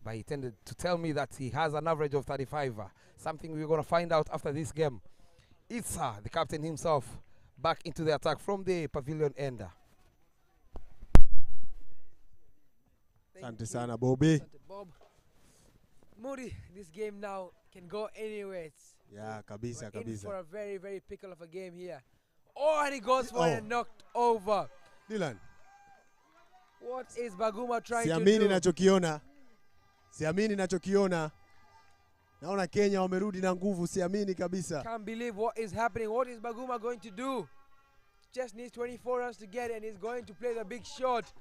But he tended to tell me that he has an average of 35. Something we're going to find out after this game. It's the captain himself back into the attack from the pavilion end. Asante sana Bobby. Bob. Moody, this game now can go anywhere. Yeah, kabisa, we're in kabisa. for a very, very pickle of a game here. Oh, and he goes for it and knocked over. Dylan. What is Baguma trying to Siamini do? nachokiona. Siamini nachokiona. Naona Kenya wamerudi na nguvu, siamini kabisa. Can't believe what is happening. What is Baguma going to do? Just needs 24 runs to get it, and he's going to play the big shot.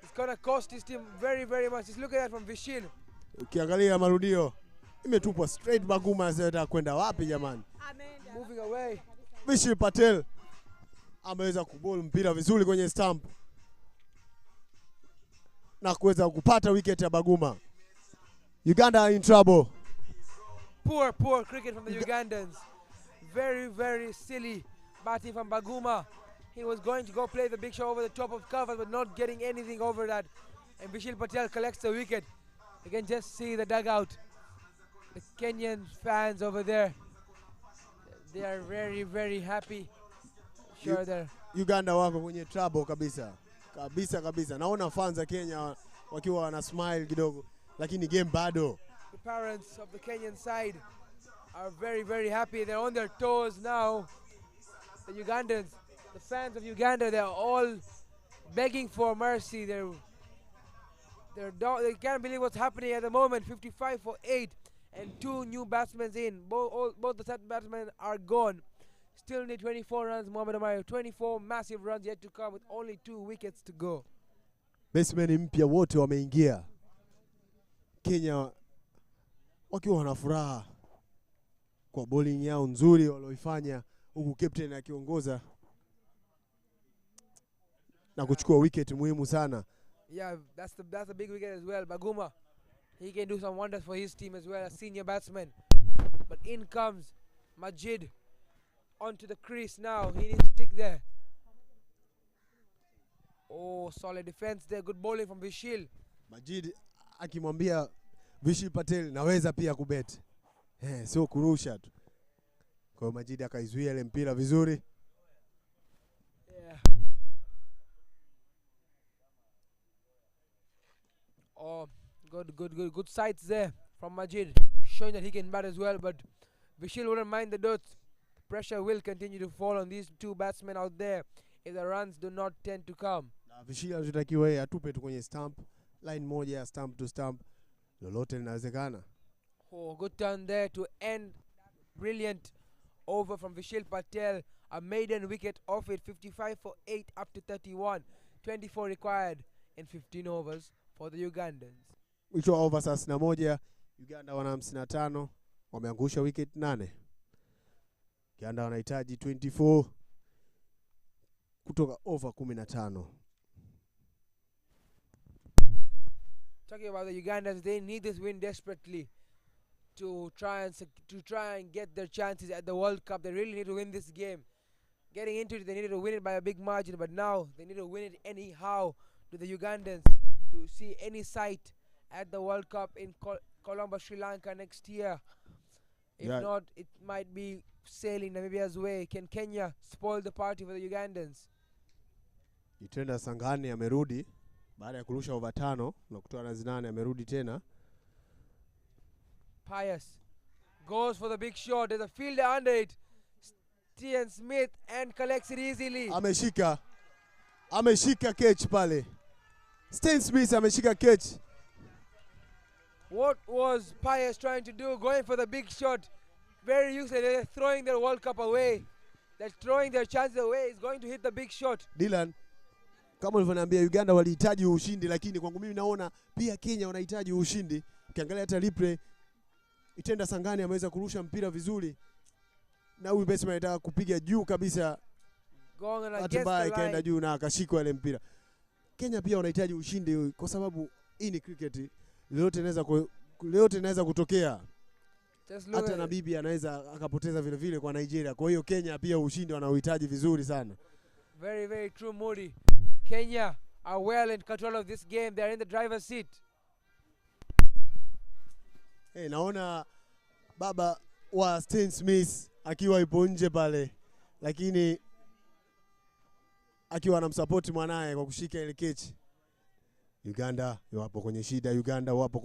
It's going to cost his team very, very much. Just look at that from Vishil. Ukiangalia marudio imetupwa straight. Baguma anataka kwenda wapi jamani? Moving away. Vishil Patel ameweza kubowl mpira vizuri kwenye stump na kuweza kupata wicket ya Baguma. Uganda are in trouble. Poor cricket from the Ugandans. Very, very silly batting from Baguma. He was going to go play the big shot over the top of cover, but not getting anything over that. And Vishil Patel collects the wicket. You can just see the dugout. The Kenyan fans over there. They are very, very happy. Sure, they're Uganda wako kwenye trouble kabisa. Kabisa. Naona fans wa Kenya wakiwa wana smile kidogo, lakini game bado. the parents of the Kenyan side are very, very happy. They're on their toes now. The Ugandans, the fans of Uganda, they're all begging for mercy. They can't believe what's happening at the moment. 55 for 8 and 2 new batsmen in. Both the set batsmen are gone. Still need 24 runs, Mohamed Amayo. 24 massive runs yet to come with only 2 wickets to go. Batsmen mpya wote wameingia. Kenya wakiwa wana furaha kwa bowling yao nzuri walioifanya, huku captain akiongoza na kuchukua wicket muhimu sana. Yeah, that's a big wicket as well. Baguma, he can do some wonders for his team as well as senior batsman. But in comes Majid onto the crease now. He needs to stick there. Oh, solid defense there. Good bowling from Vishil. Majid akimwambia Vishil Patel naweza pia kubet. Sio kurusha tu. Kwa hiyo Majid akaizuia ile mpira vizuri. Yeah. Oh, good sights there from Majid, showing that he can bat as well. But Vishil wouldn't mind the dots. Pressure will continue to fall on these 2 batsmen out there if the runs do not tend to come. Na Vishil anatakiwa yeye atupe tu kwenye stump, line moja ya stump to stump. Lolote linawezekana. Oh, good turn there to end. Brilliant over from Vishil Patel. A maiden wicket off it. 55 for 8 up to 31. 24 required in 15 overs for the Ugandans. Mwisho wa over 61, Uganda wana 55, wameangusha wicket 8. Uganda wanahitaji 24 kutoka over 15. Talking about the Ugandans, they need this win desperately to try and get their chances at the World Cup. They really need to win this game. Getting into it, they needed to win it by a big margin, but now they need to win it anyhow to the Ugandans to see any sight at the World Cup in Colombo, Sri Lanka next year. If not, it might be sailing Namibia's way. Can Kenya spoil the party for the Ugandans? Itenda Sangani amerudi baada ya kurusha over 5 na kutoa runs 8 amerudi tena. Pius goes for the big shot. There's a fielder under it. Stian Smith and collects it easily. Ameshika catch pale. Stian Smith ameshika catch. What was Pius trying to do? Going for the big shot. Very useless. They're throwing their World Cup away. They're throwing their chances away. He's going to hit the big shot. Dylan, kama ulivyoniambia Uganda walihitaji ushindi, lakini kwangu mimi naona pia Kenya wanahitaji ushindi. Ukiangalia hata replay, Itenda Sangani ameweza kurusha mpira vizuri. Na huyu batsman anataka kupiga juu kabisa. Atibaye ikaenda juu na akashikwa ile mpira. Kenya pia wanahitaji ushindi kwa sababu hii ni cricket. Leo inaweza kutokea. Hata Namibia anaweza akapoteza vile vile kwa Nigeria. Kwa hiyo Kenya pia ushindi wanauhitaji vizuri sana. Very, very true, Moody. Kenya are well in control of this game. They are in the driver's seat. Naona baba wa Stian Smith akiwa ipo nje pale, lakini akiwa anamsupport mwanae kwa kushika ile catch. Uganda wapo kwenye shida, Uganda wapo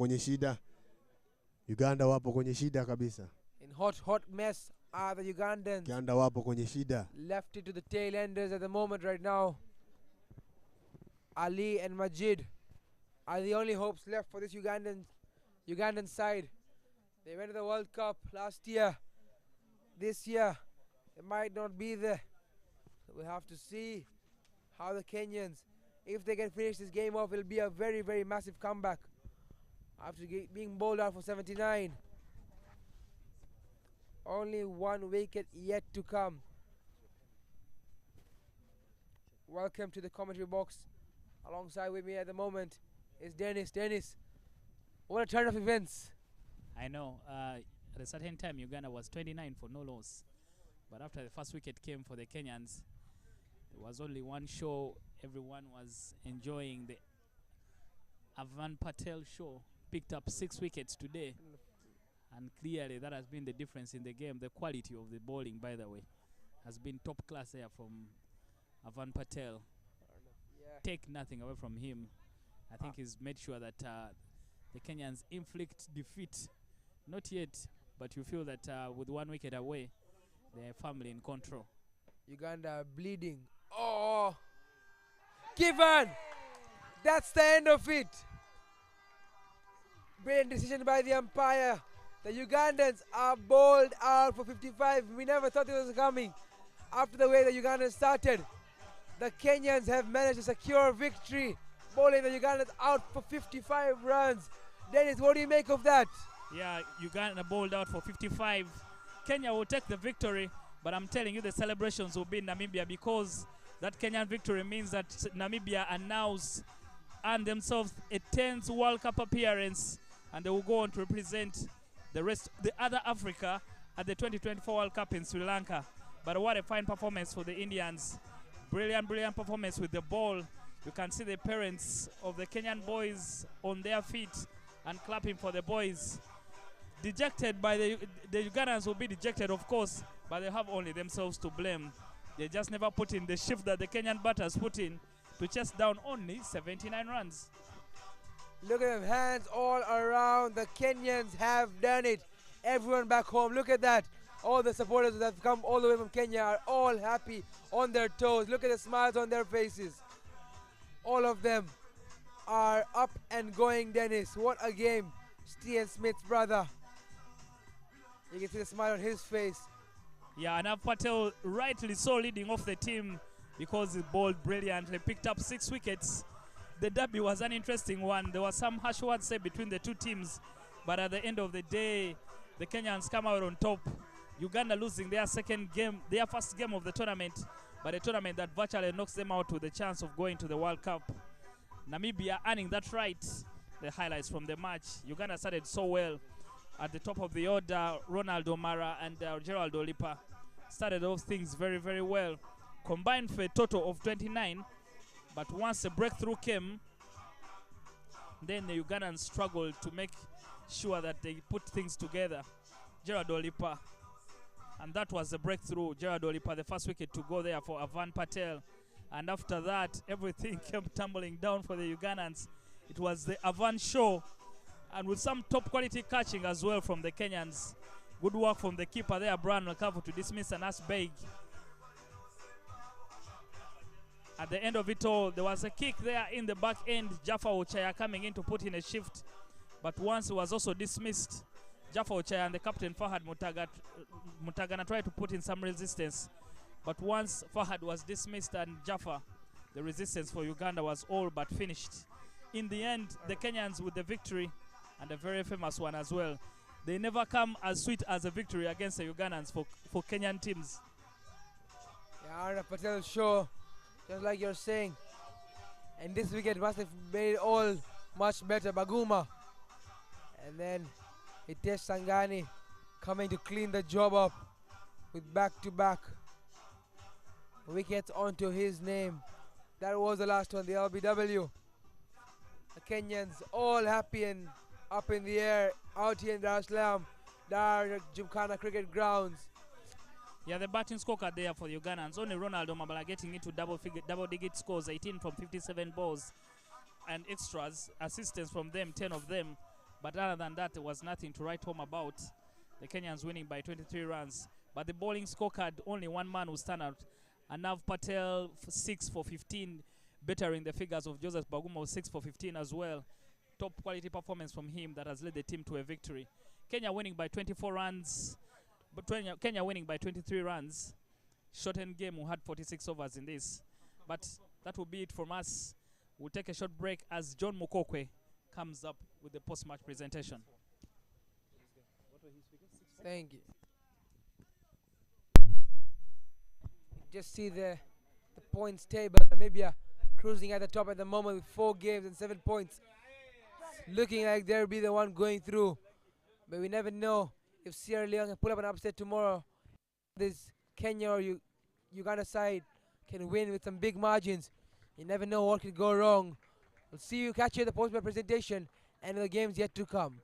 kwenye shida kabisa. In hot mess are the Ugandans. Uganda wapo kwenye shida. Left it to the tail enders at the moment right now. Ali and Majid are the only hopes left for this Ugandan side. They went to the World Cup last year. This year, they might not be there. So we'll have to see how the Kenyans, if they can finish this game off, it'll be a very, very massive comeback. After being bowled out for 79. Only 1 wicket yet to come. Welcome to the commentary box. Alongside with me at the moment is Dennis. Dennis, what a turn of events. I know. At a certain time, Uganda was 29 for no loss. But after the first wicket came for the Kenyans, there was only one show. Everyone was enjoying the Avan Patel show. Picked up 6 wickets today. And clearly that has been the difference in the game. The quality of the bowling, by the way, has been top class there from Avan Patel. Take nothing away from him. I think he's made sure that the Kenyans inflict defeat. Not yet, but you feel that with 1 wicket away, they're firmly in control. Uganda bleeding. Oh! Given! That's the end of it. Brilliant decision by the umpire. The Ugandans are bowled out for 55. We never thought it was coming. After the way the Ugandans started, the Kenyans have managed to secure victory, bowling the Ugandans out for 55 runs. Dennis, what do you make of that? Yeah, Uganda bowled out for 55. Kenya will take the victory, but I'm telling you the celebrations will be in Namibia because that Kenyan victory means that Namibia earn themselves a 10th World Cup appearance, and they will go on to represent the other Africa at the 2024 World Cup in Sri Lanka. But what a fine performance for the Indians. Brilliant, brilliant performance with the ball. You can see the parents of the Kenyan boys on their feet and clapping for the boys. Dejected by the Ugandans will be dejected, of course, but they have only themselves to blame. They just never put in the shift that the Kenyan batters put in to chase down only 79 runs. Look at them, hands all around. The Kenyans have done it. Everyone back home, look at that. All the supporters that have come all the way from Kenya are all happy, on their toes. Look at the smiles on their faces. All of them are up and going, Dennis. What a game. Stian Smith's brother. You can see the smile on his face. Yeah, and Patel rightly so leading off the team because he bowled brilliantly, picked up 6 wickets. The derby was an interesting one. There was some harsh words said between the two teams, but at the end of the day, the Kenyans come out on top. Uganda losing their first game of the tournament, but a tournament that virtually knocks them out with the chance of going to the World Cup. Namibia earning that right. The highlights from the match. Uganda started so well. At the top of the order, Ronald O'Mara and Gerald Olipa started off things very, very well. Combined for a total of 29, but once a breakthrough came, then the Ugandans struggled to make sure that they put things together. Gerald Olipa, and that was the breakthrough. Gerald Olipa, the first wicket to go there for Avan Patel. And after that, everything came tumbling down for the Ugandans. It was the avant show, and with some top quality catching as well from the Kenyans. Good work from the keeper there, Brian Makavu, to dismiss Anas Beg. At the end of it all, there was a kick there in the back end. Jaffa Ochaya coming in to put in a shift. But once it was also dismissed, Jaffa Ochaya and the captain Fahad Mutagana tried to put in some resistance. But once Fahad was dismissed and Jaffa, the resistance for Uganda was all but finished. In the end, the Kenyans with the victory, and a very famous one as well. They never come as sweet as a victory against the Ugandans for Kenyan teams. Yeah, Arna Patel show, just like you're saying. And this weekend must have made it all much better. Baguma. And then Hitesh Sangani coming to clean the job up with back-to-back wickets onto his name. That was the last one, the LBW. The Kenyans all happy and up in the air out here in Dar es Salaam, Dar Gymkhana Cricket Grounds. Yeah, the batting scorecard there for the Ugandans. Only Ronaldo Mabala getting into double-digit scores, 18 from 57 balls and extras. Assistance from them, 10 of them. But other than that, there was nothing to write home about. The Kenyans winning by 23 runs. But the bowling scorecard, only one man will stand out. Anav Patel, 6 for 15, bettering the figures of Joseph Baguma, 6 for 15 as well. Top quality performance from him that has led the team to a victory. Kenya winning by 24 runs. But Kenya winning by 23 runs. Shortened game, we had 46 overs in this. But that will be it from us. We'll take a short break as John Mukokwe comes up with the post-match presentation. Thank you. Just see the points table. Namibia cruising at the top at the moment with 4 games and 7 points. Looking like they'll be the one going through. But we never know if Sierra Leone can pull up an upset tomorrow. This Kenya or Uganda side can win with some big margins. You never know what could go wrong. We'll see you, catch you at the post-match presentation and the games yet to come.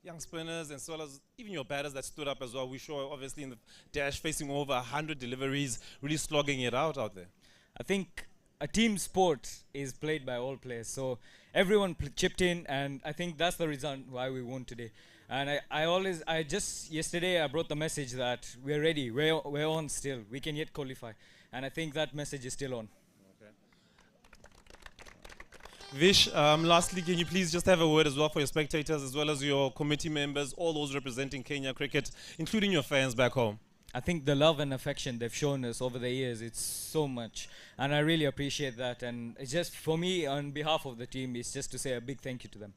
young spinners as well as even your batters that stood up as well. We saw obviously in the dash facing over 100 deliveries, really slogging it out there. I think a team sport is played by all players, so everyone chipped in, and I think that's the reason why we won today. And I just yesterday I brought the message that we're ready, we're on still, we can yet qualify, and I think that message is still on. Vish, lastly, can you please just have a word as well for your spectators as well as your committee members, all those representing Kenya cricket, including your fans back home? I think the love and affection they've shown us over the years, it's so much, and I really appreciate that. And it's just for me, on behalf of the team, it's just to say a big thank you to them.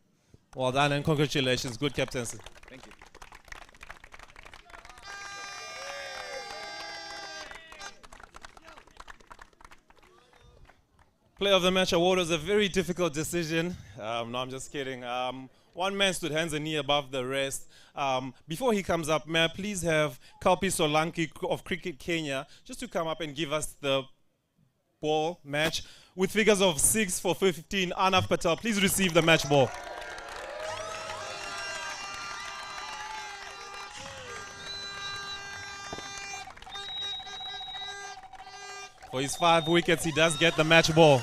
Well done and congratulations. Good captaincy. Thank you. Player of the match award was a very difficult decision. No, I'm just kidding. One man stood hands and knee above the rest. Before he comes up, may I please have Kalpi Solanki of Cricket Kenya just to come up and give us the ball match with figures of 6 for 15. Arnav Patel, please receive the match ball. For his 5 wickets, he does get the match ball.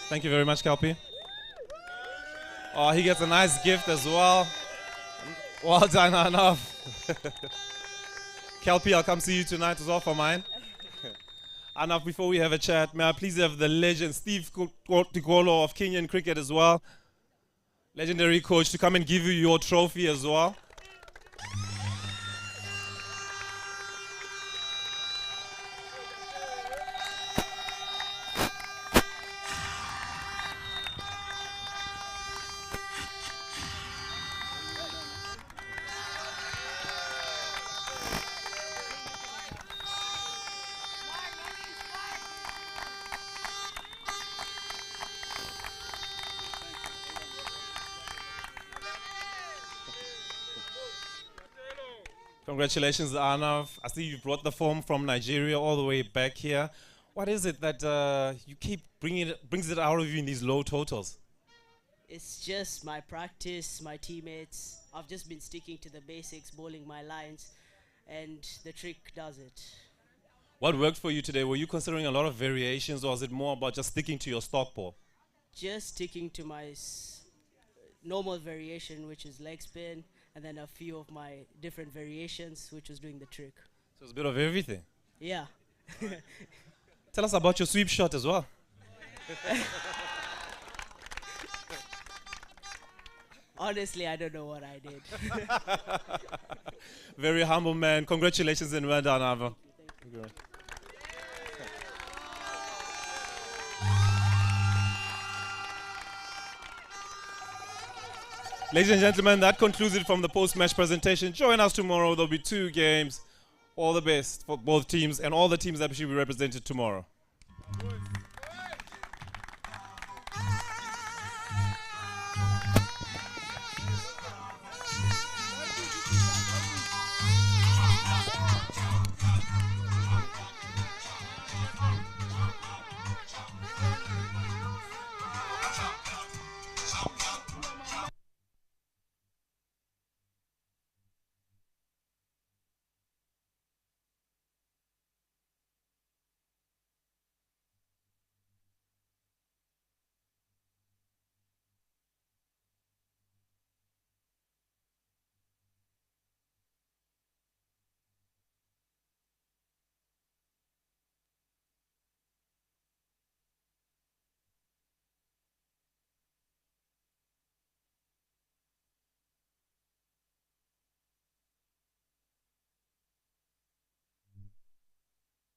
Thank you very much, Kalpi. Oh, he gets a nice gift as well. Well done, Arnav. Kalpi, I'll come see you tonight as well for mine. Arnav, before we have a chat, may I please have the legend Steve Tikolo of Kenyan cricket as well. Legendary coach to come and give you your trophy as well. Congratulations, Arnav. I see you brought the form from Nigeria all the way back here. What is it that you keep brings it out of you in these low totals? It's just my practice, my teammates. I've just been sticking to the basics, bowling my lines, and the trick does it. What worked for you today? Were you considering a lot of variations, or was it more about just sticking to your stock ball? Just sticking to my normal variation, which is leg spin, and then a few of my different variations, which was doing the trick. So it's a bit of everything. Yeah. Tell us about your sweep shot as well. Honestly, I don't know what I did. Very humble man. Congratulations and well done, Arnav. Thank you. Ladies and gentlemen, that concludes it from the post-match presentation. Join us tomorrow. There'll be 2 games. All the best for both teams and all the teams that should be represented tomorrow.